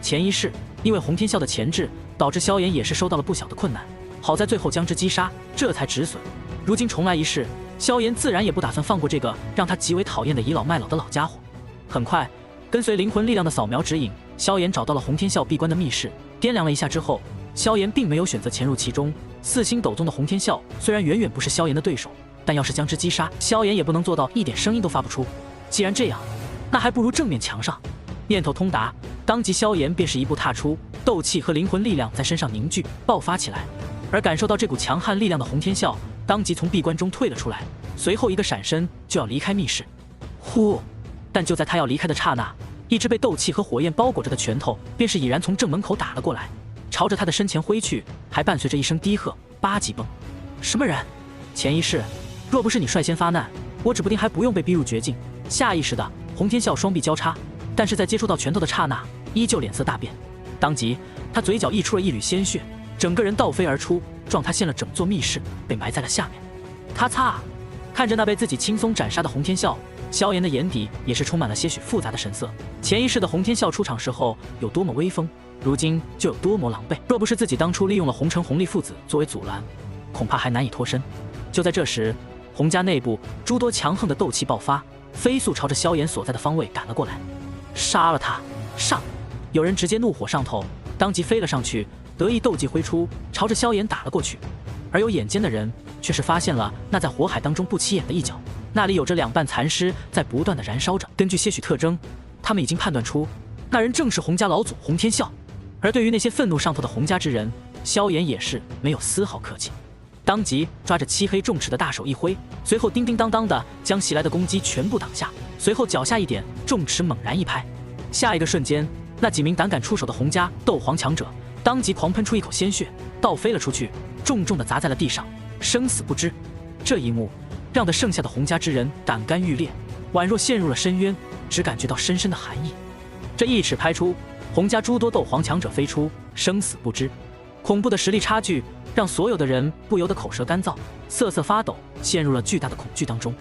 前一世因为洪天啸的前置，导致萧炎也是受到了不小的困难，好在最后将之击杀，这才止损。如今重来一世，萧炎自然也不打算放过这个让他极为讨厌的倚老卖老的老家伙。很快，跟随灵魂力量的扫描指引，萧炎找到了洪天啸闭关的密室，掂量了一下之后，萧炎并没有选择潜入其中。4星斗宗的洪天啸虽然远远不是萧炎的对手，但要是将之击杀，萧炎也不能做到一点声音都发不出。既然这样，那还不如正面墙上。念头通达，当即萧炎便是一步踏出，斗气和灵魂力量在身上凝聚爆发起来。而感受到这股强悍力量的洪天啸当即从闭关中退了出来，随后一个闪身就要离开密室。呼！但就在他要离开的刹那，一只被斗气和火焰包裹着的拳头便是已然从正门口打了过来，朝着他的身前挥去，还伴随着一声低喝：“8级崩！”什么人？前一世若不是你率先发难，我指不定还不用被逼入绝境。下意识的，洪天啸双臂交叉，但是在接触到拳头的刹那，依旧脸色大变。当即，他嘴角溢出了一缕鲜血，整个人倒飞而出，撞塌陷了整座密室，被埋在了下面。咔嚓！看着那被自己轻松斩杀的洪天啸，萧炎的眼底也是充满了些许复杂的神色。前一世的洪天啸出场时候有多么威风，如今就有多么狼狈。若不是自己当初利用了洪承洪丽父子作为阻拦，恐怕还难以脱身。就在这时，洪家内部诸多强横的斗气爆发，飞速朝着萧炎所在的方位赶了过来。杀了他！上！有人直接怒火上头，当即飞了上去，得意斗技挥出，朝着萧炎打了过去。而有眼尖的人却是发现了那在火海当中不起眼的一角，那里有着2瓣残尸在不断的燃烧着。根据些许特征，他们已经判断出那人正是洪家老祖洪天啸。而对于那些愤怒上头的洪家之人，萧炎也是没有丝毫客气，当即抓着漆黑重尺的大手一挥，随后叮叮当当的将袭来的攻击全部挡下，随后脚下一点，重尺猛然一拍，下一个瞬间，那几名胆敢出手的洪家斗皇强者当即狂喷出一口鲜血，倒飞了出去，重重的砸在了地上，生死不知。这一幕让得剩下的洪家之人胆肝欲裂，宛若陷入了深渊，只感觉到深深的寒意。这一尺拍出，洪家诸多斗皇强者飞出，生死不知。恐怖的实力差距让所有的人不由得口舌干燥，瑟瑟发抖，陷入了巨大的恐惧当中。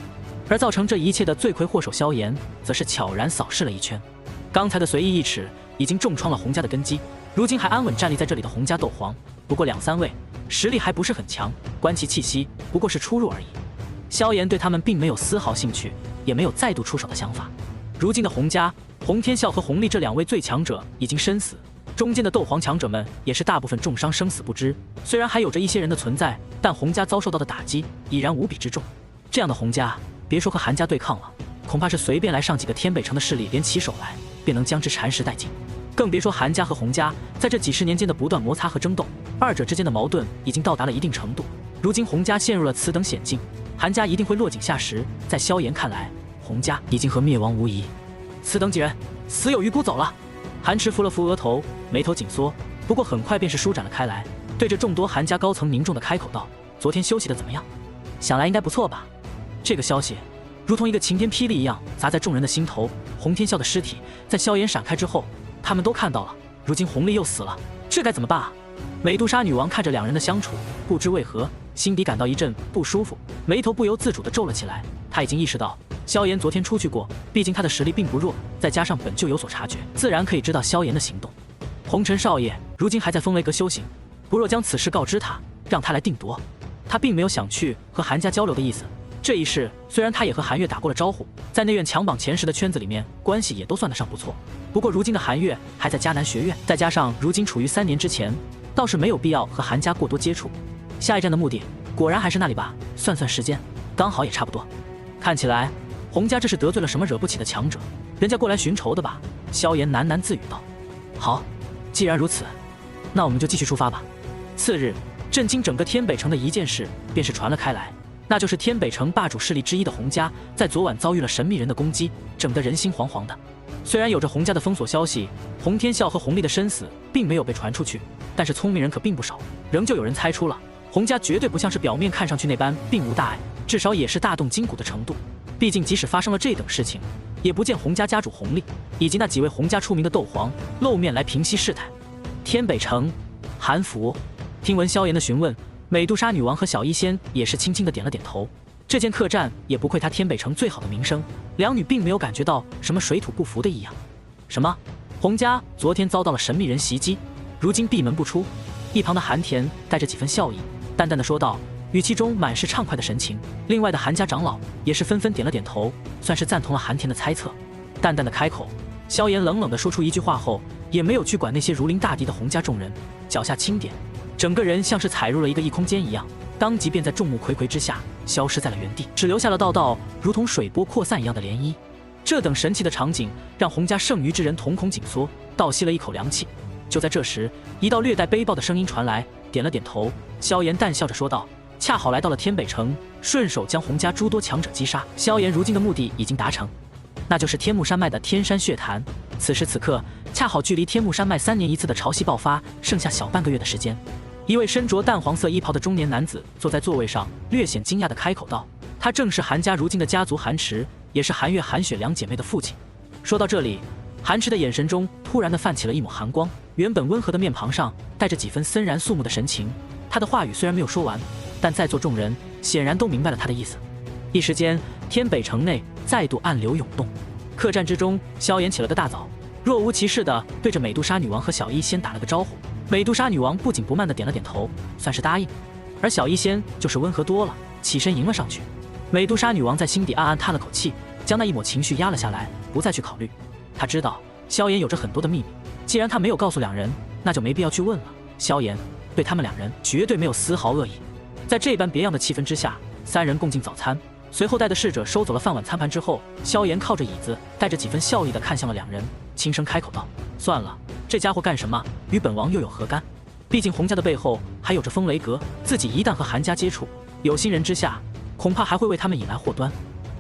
而造成这一切的罪魁祸首萧炎，则是悄然扫视了一圈，刚才的随意一尺已经重创了洪家的根基，如今还安稳站立在这里的洪家斗皇不过2、3位，实力还不是很强，观其气息不过是初入而已。萧炎对他们并没有丝毫兴趣，也没有再度出手的想法。如今的洪家，洪天啸和洪丽这2位最强者已经身死，中间的斗皇强者们也是大部分重伤，生死不知。虽然还有着一些人的存在，但洪家遭受到的打击已然无比之重。这样的洪家，别说和韩家对抗了，恐怕是随便来上几个天北城的势力联起手来，便能将之蚕食殆尽。更别说韩家和洪家在这几十年间的不断摩擦和争斗，二者之间的矛盾已经到达了一定程度。如今洪家陷入了此等险境，韩家一定会落井下石。在萧炎看来，洪家已经和灭亡无疑。此等几人，死有余辜，走了。韩池扶了扶额头，眉头紧缩，不过很快便是舒展了开来，对着众多韩家高层凝重的开口道：“昨天休息的怎么样？想来应该不错吧？”这个消息如同一个晴天霹雳一样砸在众人的心头。洪天啸的尸体在萧炎闪开之后，他们都看到了。如今洪丽又死了，这该怎么办啊？美杜莎女王看着2人的相处，不知为何心底感到一阵不舒服，眉头不由自主地皱了起来。她已经意识到萧炎昨天出去过，毕竟他的实力并不弱，再加上本就有所察觉，自然可以知道萧炎的行动。红尘少爷如今还在风雷阁修行，不若将此事告知他，让他来定夺。他并没有想去和韩家交流的意思，这一世虽然他也和韩月打过了招呼，在内院强榜前10的圈子里面关系也都算得上不错。不过如今的韩月还在迦南学院，再加上如今处于3年之前，倒是没有必要和韩家过多接触。下一站的目的果然还是那里吧，算算时间，刚好也差不多。看起来洪家这是得罪了什么惹不起的强者，人家过来寻仇的吧？萧炎喃喃自语道。好，既然如此，那我们就继续出发吧。次日，震惊整个天北城的一件事便是传了开来，那就是天北城霸主势力之一的洪家，在昨晚遭遇了神秘人的攻击，整得人心惶惶的。虽然有着洪家的封锁消息，洪天啸和洪丽的身死并没有被传出去，但是聪明人可并不少，仍旧有人猜出了洪家绝对不像是表面看上去那般并无大碍，至少也是大动筋骨的程度。毕竟即使发生了这等事情，也不见洪家家主洪丽以及那几位洪家出名的斗皇露面来平息事态。天北城，韩服听闻萧炎的询问，美杜莎女王和小医仙也是轻轻的点了点头。这间客栈也不愧他天北城最好的名声，两女并没有感觉到什么水土不服的异样。什么？洪家昨天遭到了神秘人袭击，如今闭门不出？一旁的韩田带着几分笑意，淡淡的说道，语气中满是畅快的神情。另外的韩家长老也是纷纷点了点头，算是赞同了韩田的猜测。淡淡的开口，萧炎冷冷的说出一句话后，也没有去管那些如临大敌的洪家众人，脚下轻点，整个人像是踩入了一个异空间一样，当即便在众目睽睽之下消失在了原地，只留下了道道如同水波扩散一样的涟漪。这等神奇的场景让洪家剩余之人瞳孔紧缩，倒吸了一口凉气。就在这时，一道略带悲抱的声音传来，点了点头，萧炎淡笑着说道，恰好来到了天北城，顺手将洪家诸多强者击杀。萧炎如今的目的已经达成，那就是天目山脉的天山血潭。此时此刻，恰好距离天目山脉3年一次的潮汐爆发剩下小半个月的时间。一位身着淡黄色衣袍的中年男子坐在座位上，略显惊讶地开口道，他正是韩家如今的家族韩池，也是韩月、韩雪两姐妹的父亲。说到这里，韩池的眼神中突然地泛起了一抹寒光，原本温和的面庞上带着几分森然肃穆的神情。他的话语虽然没有说完，但在座众人显然都明白了他的意思。一时间，天北城内再度暗流涌动。客栈之中，萧炎起了个大早，若无其事地对着美杜莎女王和小医仙打了个招呼。美杜莎女王不紧不慢地点了点头，算是答应，而小医仙就是温和多了，起身迎了上去。美杜莎女王在心底暗暗叹了口气，将那一抹情绪压了下来，不再去考虑。她知道萧炎有着很多的秘密，既然他没有告诉两人，那就没必要去问了。萧炎对他们两人绝对没有丝毫恶意。在这般别样的气氛之下，三人共进早餐，随后带的侍者收走了饭碗餐盘之后，萧炎靠着椅子，带着几分笑意地看向了两人，轻声开口道，算了，这家伙干什么与本王又有何干？毕竟洪家的背后还有着风雷阁，自己一旦和韩家接触，有心人之下，恐怕还会为他们引来祸端。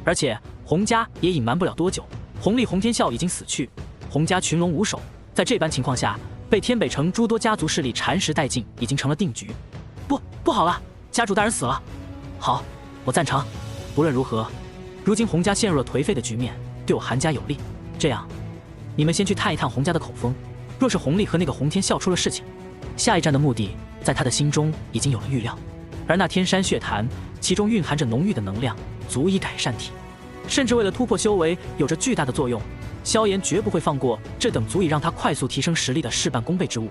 而且洪家也隐瞒不了多久，洪丽、洪天啸已经死去，洪家群龙无首，在这般情况下，被天北城诸多家族势力蚕食殆尽，已经成了定局。不好了，家主大人死了！好，我赞成。无论如何，如今洪家陷入了颓废的局面，对我韩家有利。这样，你们先去探一探洪家的口风。若是洪丽和那个洪天啸出了事情，下一站的目的在他的心中已经有了预料。而那天山血潭，其中蕴含着浓郁的能量，足以改善体，甚至为了突破修为有着巨大的作用。萧炎绝不会放过这等足以让他快速提升实力的事半功倍之物。